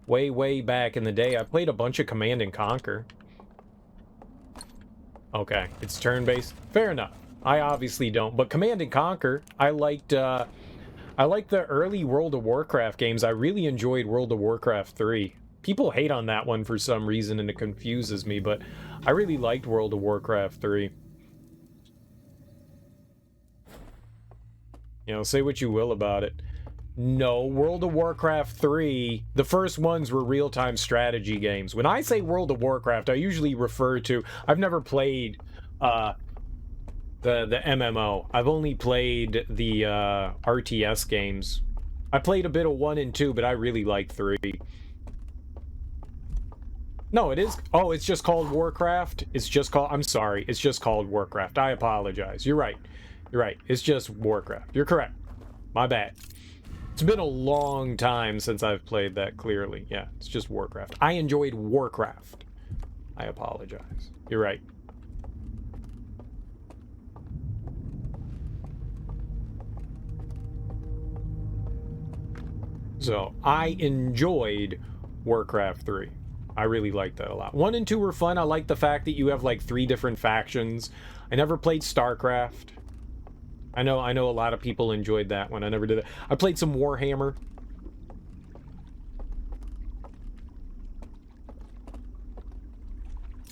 way back in the day. I played a bunch of Command and Conquer. Okay, it's turn-based. Fair enough. I obviously don't, but Command and Conquer, I liked the early World of Warcraft games. I really enjoyed World of Warcraft 3. People hate on that one for some reason, and it confuses me, but I really liked World of Warcraft 3. You know, say what you will about it. No, World of Warcraft 3, the first ones were real-time strategy games. When I say World of Warcraft, I usually refer to... I've never played the MMO. I've only played the RTS games. I played a bit of 1 and 2, but I really liked 3. No, it is... Oh, it's just called Warcraft? It's just called... I'm sorry, it's just called Warcraft. I apologize. You're right. You're right. It's just Warcraft. You're correct. My bad. It's been a long time since I've played that, clearly. Yeah, it's just Warcraft. I enjoyed Warcraft. I apologize. You're right. So, I enjoyed Warcraft 3. I really liked that a lot. 1 and 2 were fun. I like the fact that you have, like, 3 different factions. I never played StarCraft. I know a lot of people enjoyed that one. I never did it. I played some Warhammer.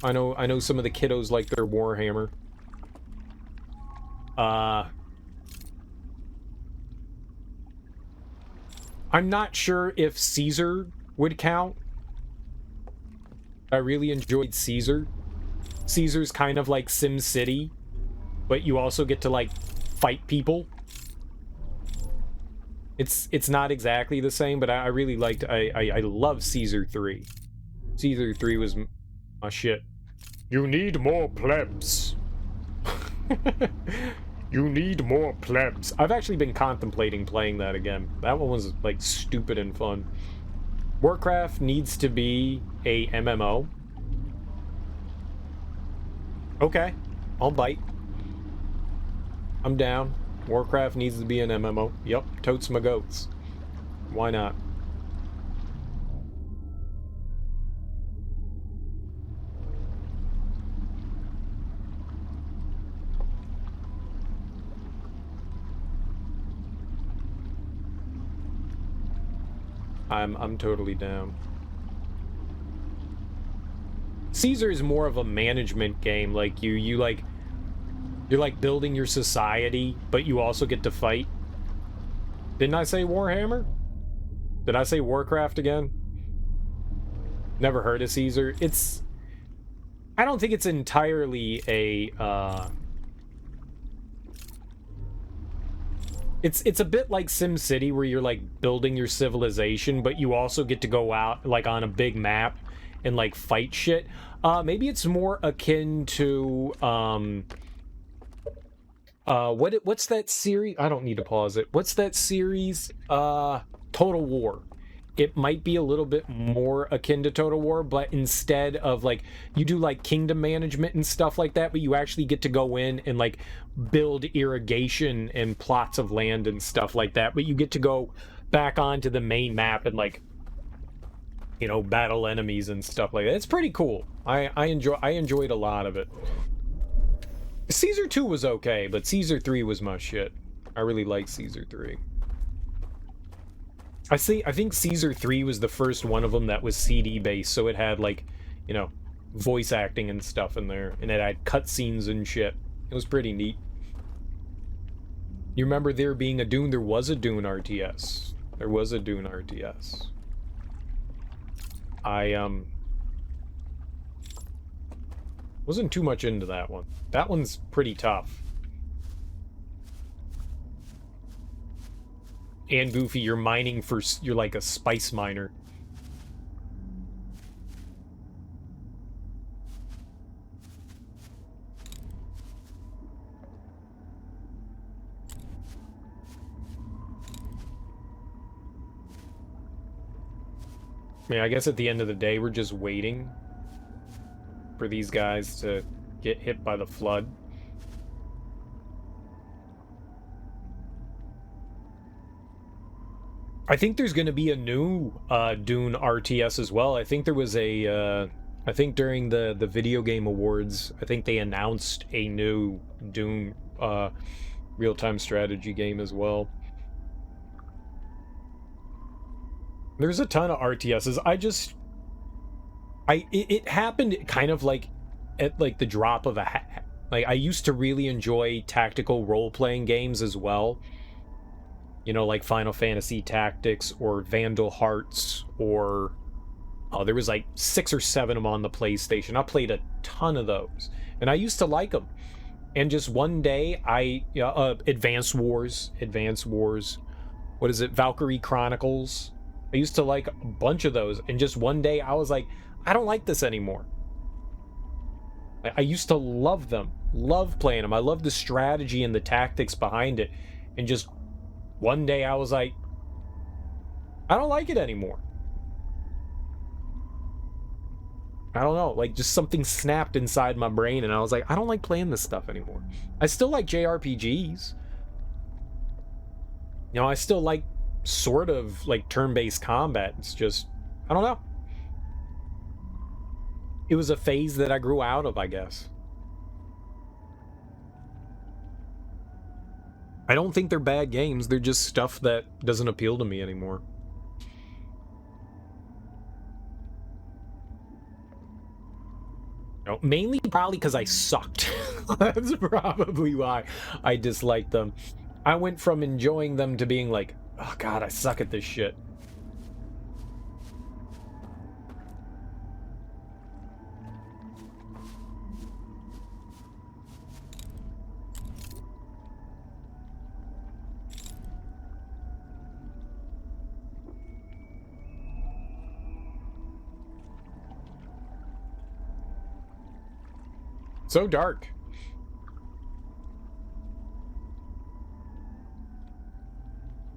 I know some of the kiddos like their Warhammer. I'm not sure if Caesar would count. I really enjoyed Caesar. Caesar's kind of like SimCity, but you also get to, like, fight people. It's not exactly the same, but I really liked... I love Caesar 3. Caesar 3 was my shit. You need more plebs. You need more plebs. I've actually been contemplating playing that again. That one was, like, stupid and fun. Warcraft needs to be a MMO. Okay, I'll bite. I'm down. Warcraft needs to be an MMO. Yup, totes my goats. Why not? I'm totally down. Caesar is more of a management game. Like you're like building your society, but you also get to fight. Didn't I say Warhammer? Did I say Warcraft again? Never heard of Caesar. I don't think it's entirely a It's a bit like SimCity, where you're, like, building your civilization, but you also get to go out, like, on a big map and, like, fight shit. Maybe it's more akin to, what's that series? I don't need to pause it. What's that series? Total War. It might be a little bit more akin to Total War, but instead of, like, you do, like, kingdom management and stuff like that, but you actually get to go in and, like, build irrigation and plots of land and stuff like that, but you get to go back onto the main map and, like, you know, battle enemies and stuff like that. It's pretty cool. I enjoyed a lot of it. Caesar 2 was okay, but Caesar 3 was my shit. I really liked Caesar 3. I think Caesar 3 was the first one of them that was CD based, so it had, like, you know, voice acting and stuff in there, and it had cutscenes and shit. It was pretty neat. You remember there being a Dune? There was a Dune RTS. There was a Dune RTS. I wasn't too much into that one. That one's pretty tough. And Goofy, you're mining for... You're like a spice miner. I mean, I guess at the end of the day, we're just waiting for these guys to get hit by the flood. I think there's going to be a new Dune RTS as well. I think there was a... I think during the Video Game Awards, I think they announced a new Dune real-time strategy game as well. There's a ton of RTSs. It happened kind of like at like the drop of a hat. Like, I used to really enjoy tactical role-playing games as well. You know, like Final Fantasy Tactics or Vandal Hearts, or... Oh, there was like 6 or 7 of them on the PlayStation. I played a ton of those, and I used to like them. And just one day, Advance Wars. What is it? Valkyrie Chronicles. I used to like a bunch of those, and just one day I was like, I don't like this anymore. I used to love them, love playing them. I love the strategy and the tactics behind it, and just one day I was like, I don't like it anymore. I don't know, like just something snapped inside my brain, and I was like, I don't like playing this stuff anymore. I still like JRPGs. You know, I still like sort of like turn-based combat. It's just, I don't know. It was a phase that I grew out of, I guess. I don't think they're bad games. They're just stuff that doesn't appeal to me anymore. No, mainly probably because I sucked. That's probably why I disliked them. I went from enjoying them to being like, oh god, I suck at this shit. So dark.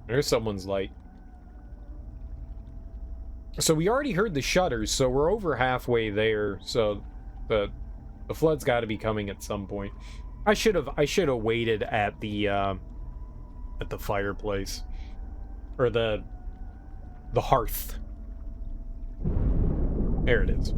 There's someone's light. So we already heard the shutters, so we're over halfway there. So the flood's got to be coming at some point. I should have waited at the fireplace, or the hearth. There it is.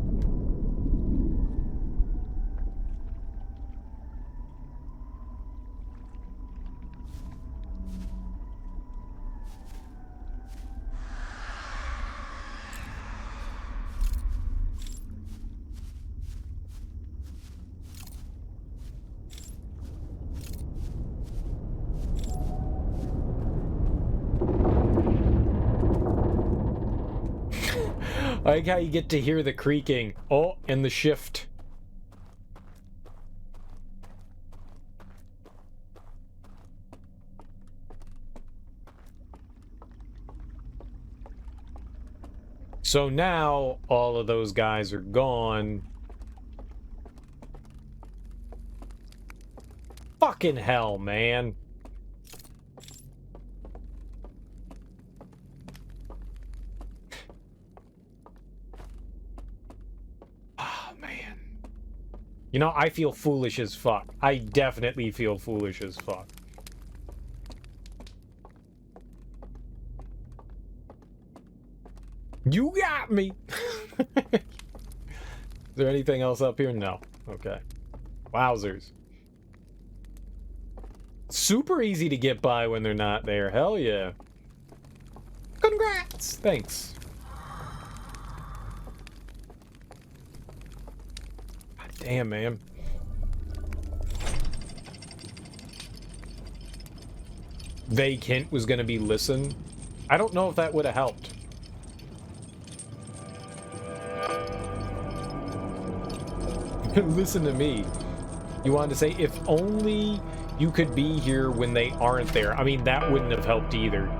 I like how you get to hear the creaking. Oh, and the shift. So now all of those guys are gone. Fucking hell, man. You know, I feel foolish as fuck. I definitely feel foolish as fuck. You got me! Is there anything else up here? No. Okay. Wowzers. Super easy to get by when they're not there. Hell yeah. Congrats! Thanks. Damn, man. vague hint was going to be listen. I don't know if that would have helped. Listen to me. You wanted to say, if only you could be here when they aren't there. I mean, that wouldn't have helped either.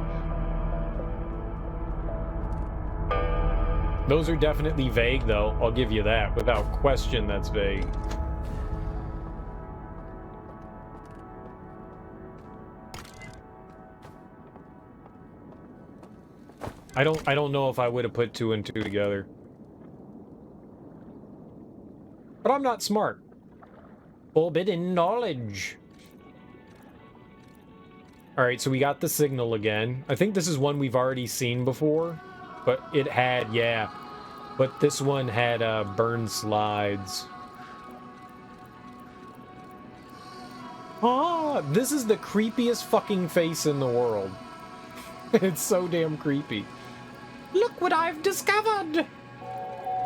Those are definitely vague, though. I'll give you that. Without question, that's vague. I don't know if I would have put 2 and 2 together. But I'm not smart. Forbidden knowledge. Alright, so we got the signal again. I think this is one we've already seen before. But it had, yeah. But this one had burn slides. Ah, this is the creepiest fucking face in the world. It's so damn creepy. Look what I've discovered!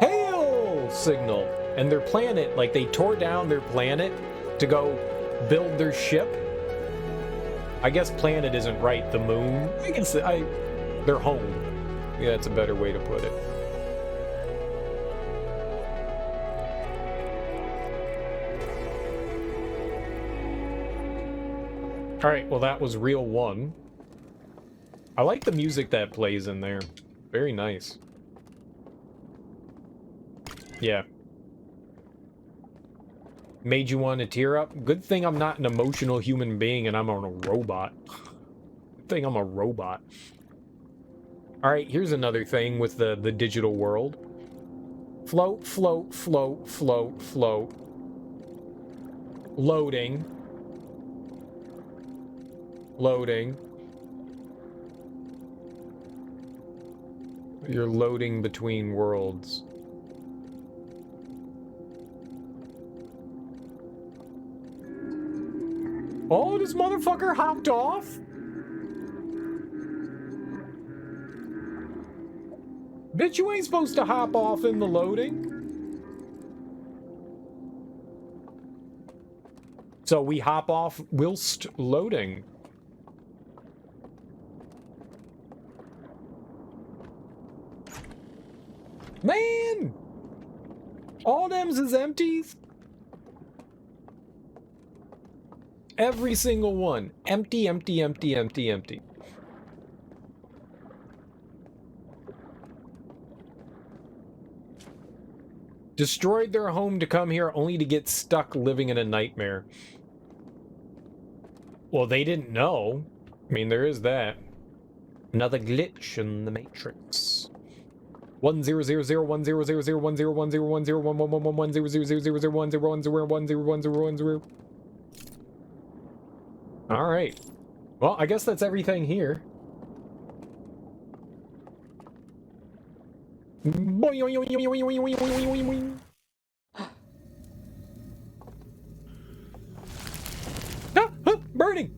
Hail signal. And their planet, like they tore down their planet to go build their ship. I guess planet isn't right, the moon. I guess their home. Yeah, that's a better way to put it. Alright, well that was reel 1. I like the music that plays in there. Very nice. Yeah. Made you want to tear up? Good thing I'm not an emotional human being and I'm on a robot. Good thing I'm a robot. Alright, here's another thing with the digital world. Float, float, float, float, float. Loading. Loading. You're loading between worlds. Oh, this motherfucker hopped off? Bitch, you ain't supposed to hop off in the loading. So we hop off whilst loading. Man! All them's is empties? Every single one. Empty, empty, empty, empty, empty. Destroyed their home to come here only to get stuck living in a nightmare. Well, they didn't know. I mean, there is that. Another glitch in the Matrix. 100010101010101010100100010001000100010001000. All right. Well, I guess that's everything here. Burning.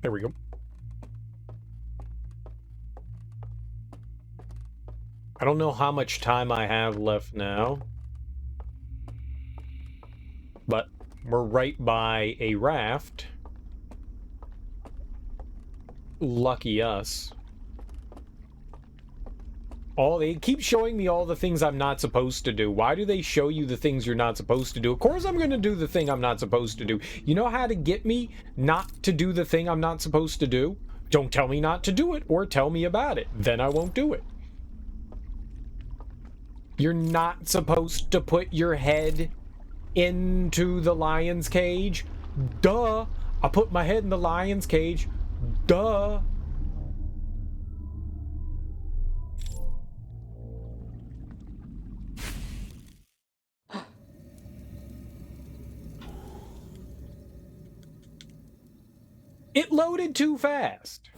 There we go. I don't know how much time I have left now, but we're right by a raft. Lucky us. They keep showing me all the things I'm not supposed to do. Why do they show you the things you're not supposed to do? Of course I'm going to do the thing I'm not supposed to do. You know how to get me not to do the thing I'm not supposed to do? Don't tell me not to do it, or tell me about it. Then I won't do it. You're not supposed to put your head into the lion's cage. Duh. I put my head in the lion's cage. Duh. It loaded too fast.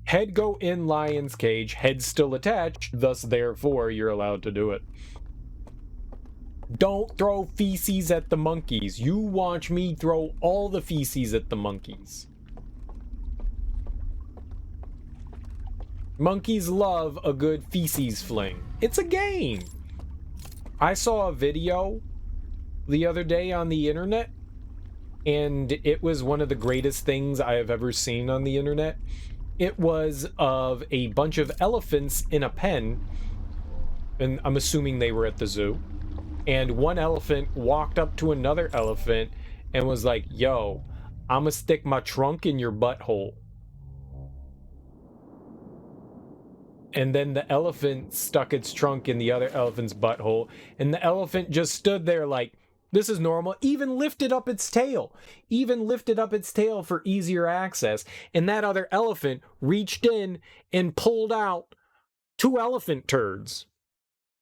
Head go in lion's cage, head still attached, thus therefore you're allowed to do it. Don't throw feces at the monkeys. You watch me throw all the feces at the monkeys. Monkeys love a good feces fling. It's a game. I saw a video the other day on the internet, and it was one of the greatest things I have ever seen on the internet. It was of a bunch of elephants in a pen, and I'm assuming they were at the zoo. And one elephant walked up to another elephant and was like, yo, I'ma stick my trunk in your butthole. And then the elephant stuck its trunk in the other elephant's butthole, and the elephant just stood there like, this is normal, even lifted up its tail for easier access. And that other elephant reached in and pulled out 2 elephant turds.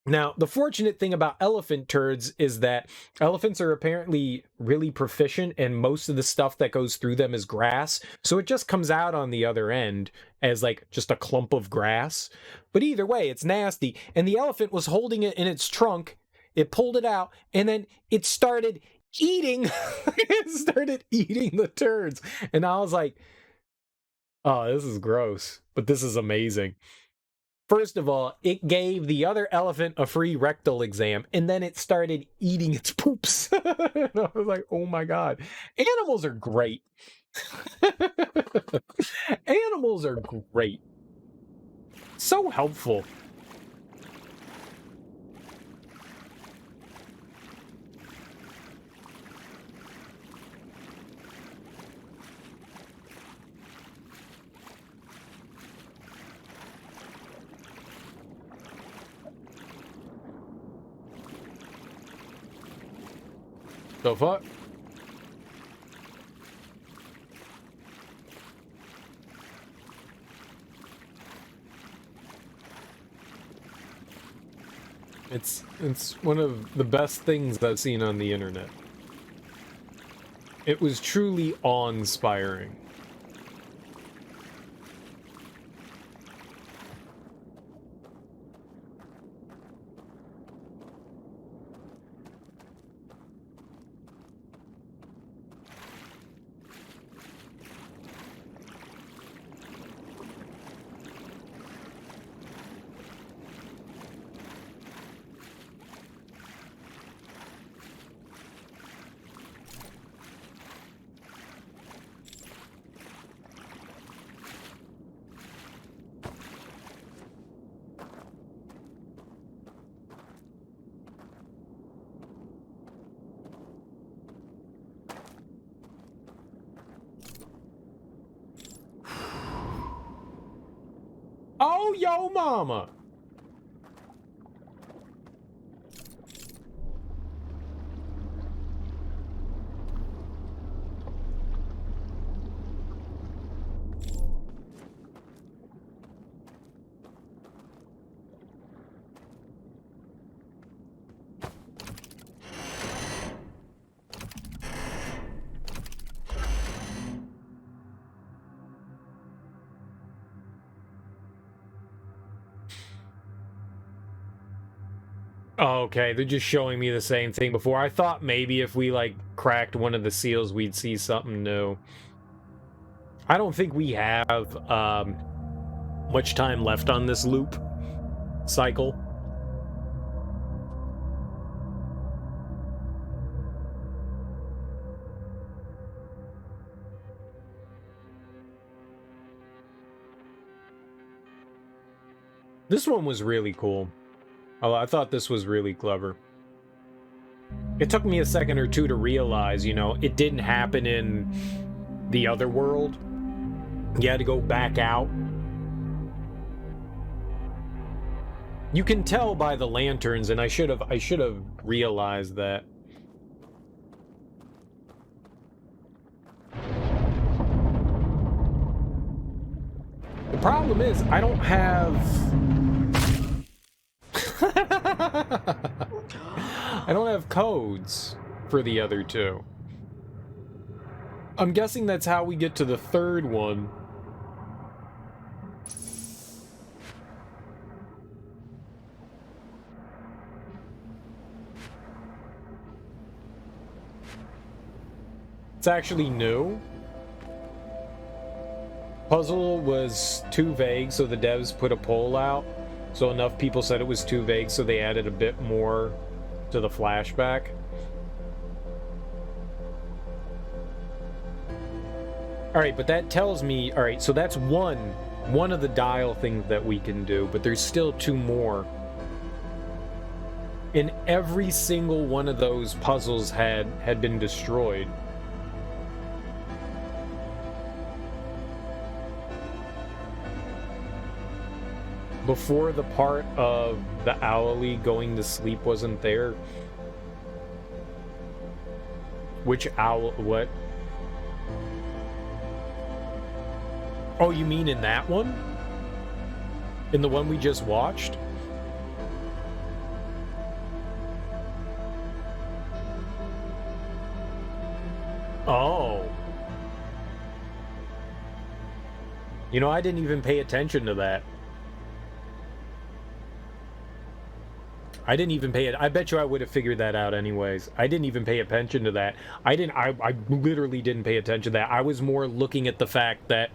Now, the fortunate thing about elephant turds is that elephants are apparently really proficient, and most of the stuff that goes through them is grass. So it just comes out on the other end as like just a clump of grass. But either way, it's nasty. And the elephant was holding it in its trunk. It pulled it out, and then it started eating. It started eating the turds. And I was like, oh, this is gross, but this is amazing. First of all, it gave the other elephant a free rectal exam, and then it started eating its poops. And I was like, oh my God. Animals are great. Animals are great. So helpful. The fuck? It's one of the best things I've seen on the internet. It was truly awe-inspiring. Oh, yo, mama! Okay, they're just showing me the same thing before. I thought maybe if we, like, cracked one of the seals, we'd see something new. I don't think we have, much time left on this loop cycle. This one was really cool. I thought this was really clever. It took me a second or two to realize, you know, it didn't happen in the other world. You had to go back out. You can tell by the lanterns, and I should have realized that. The problem is, I don't have... I don't have codes for the other two. I'm guessing that's how we get to the third one. It's actually new. Puzzle was too vague, so the devs put a poll out. So enough people said it was too vague, so they added a bit more to the flashback. Alright, but that tells me... Alright, so that's one of the dial things that we can do, but there's still two more. And every single one of those puzzles had been destroyed. Before the part of the owlie going to sleep wasn't there. Which owl? What? Oh, you mean in that one? In the one we just watched? Oh. You know, I didn't even pay attention to that. I didn't even pay it. I bet you I would have figured that out anyways. I didn't even pay attention to that. I literally didn't pay attention to that. I was more looking at the fact that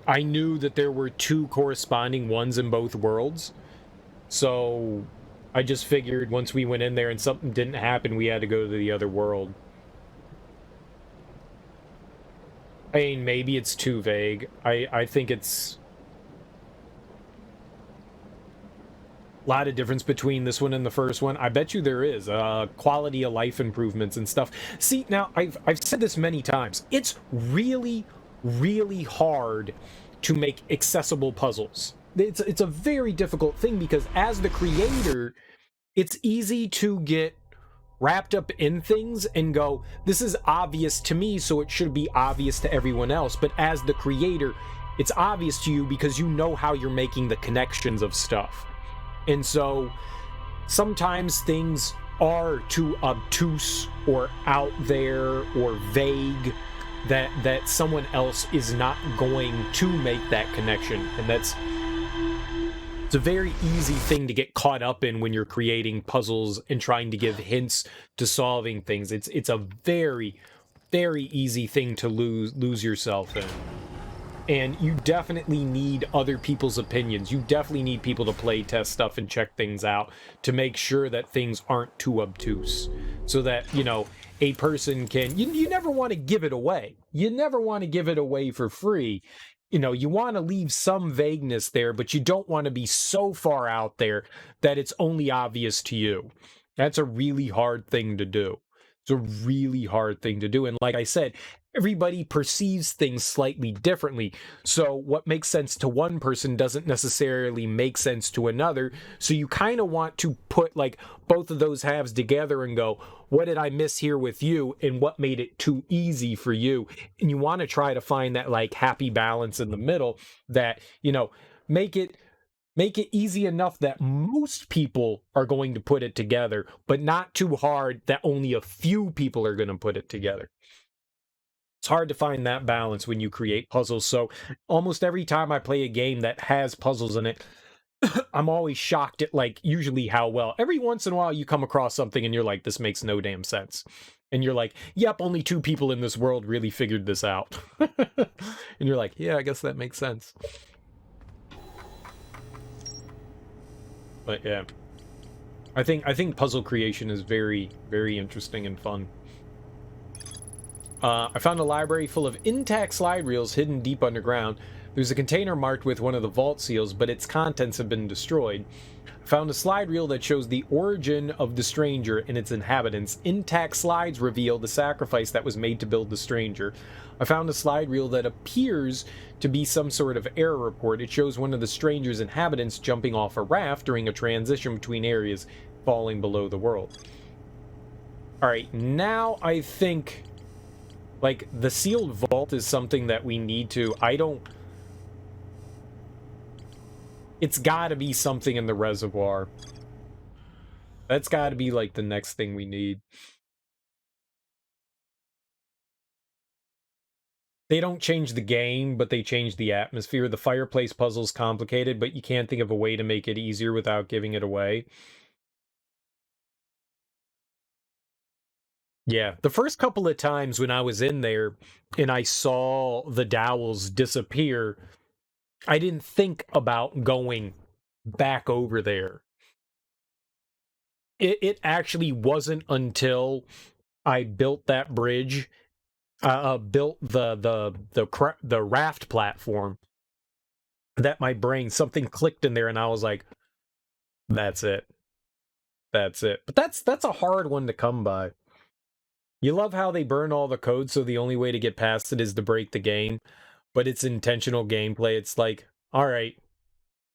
I knew that there were two corresponding ones in both worlds. So I just figured once we went in there and something didn't happen, we had to go to the other world. I mean, maybe it's too vague. I think it's a lot of difference between this one and the first one. I bet you there is quality of life improvements and stuff. See, now I've said this many times. It's really hard to make accessible puzzles. It's a very difficult thing because as the creator, it's easy to get wrapped up in things and go, this is obvious to me, so it should be obvious to everyone else. But as the creator, it's obvious to you because you know how you're making the connections of stuff. And so sometimes things are too obtuse or out there or vague that someone else is not going to make that connection. And it's a very easy thing to get caught up in when you're creating puzzles and trying to give hints to solving things. It's a very easy thing to lose yourself in. And you definitely need other people's opinions. You definitely need people to play test stuff and check things out to make sure that things aren't too obtuse. So that, you know, a person can... You never want to give it away. You never want to give it away for free. You know, you want to leave some vagueness there, but you don't want to be so far out there that it's only obvious to you. That's a really hard thing to do. It's a really hard thing to do. And like I said, everybody perceives things slightly differently. So what makes sense to one person doesn't necessarily make sense to another. So you kind of want to put like both of those halves together and go, what did I miss here with you? And what made it too easy for you? And you want to try to find that like happy balance in the middle that, you know, make it easy enough that most people are going to put it together, but not too hard that only a few people are going to put it together. It's hard to find that balance when you create puzzles. So almost every time I play a game that has puzzles in it, I'm always shocked at like usually how well. Every once in a while you come across something and you're like, this makes no damn sense. And you're like, yep, only 2 people in this world really figured this out. And you're like, yeah, I guess that makes sense. But yeah, I think puzzle creation is very interesting and fun. I found a library full of intact slide reels hidden deep underground. There's a container marked with one of the vault seals, but its contents have been destroyed. I found a slide reel that shows the origin of the stranger and its inhabitants. Intact slides reveal the sacrifice that was made to build the stranger. I found a slide reel that appears to be some sort of error report. It shows one of the stranger's inhabitants jumping off a raft during a transition between areas, falling below the world. Alright, now I think, like, the sealed vault is something that we need to... It's gotta be something in the reservoir. That's gotta be, like, the next thing we need. They don't change the game, but they change the atmosphere. The fireplace puzzle's complicated, but you can't think of a way to make it easier without giving it away. Yeah, the first couple of times when I was in there and I saw the dowels disappear, I didn't think about going back over there. It actually wasn't until I built that bridge, built the raft platform, that my brain something clicked in there, and I was like, "That's it, that's it." But that's a hard one to come by. You love how they burn all the code, so the only way to get past it is to break the game, but it's intentional gameplay. It's like, all right,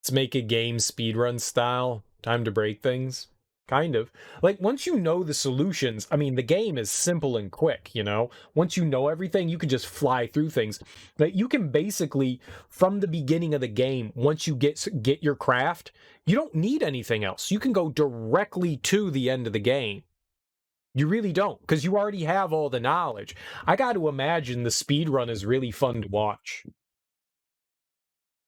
let's make a game speedrun style. Time to break things. Kind of. Like, once you know the solutions, I mean, the game is simple and quick, you know? Once you know everything, you can just fly through things. Like, you can basically, from the beginning of the game, once you get your craft, you don't need anything else. You can go directly to the end of the game. You really don't, because you already have all the knowledge. I got to imagine the speed run is really fun to watch.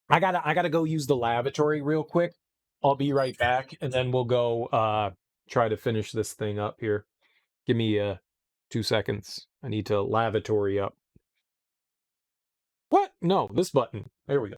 I gotta go use the lavatory real quick. I'll be right back, and then we'll go try to finish this thing up here. Give me 2 seconds. I need to lavatory up. What? No, this button. There we go.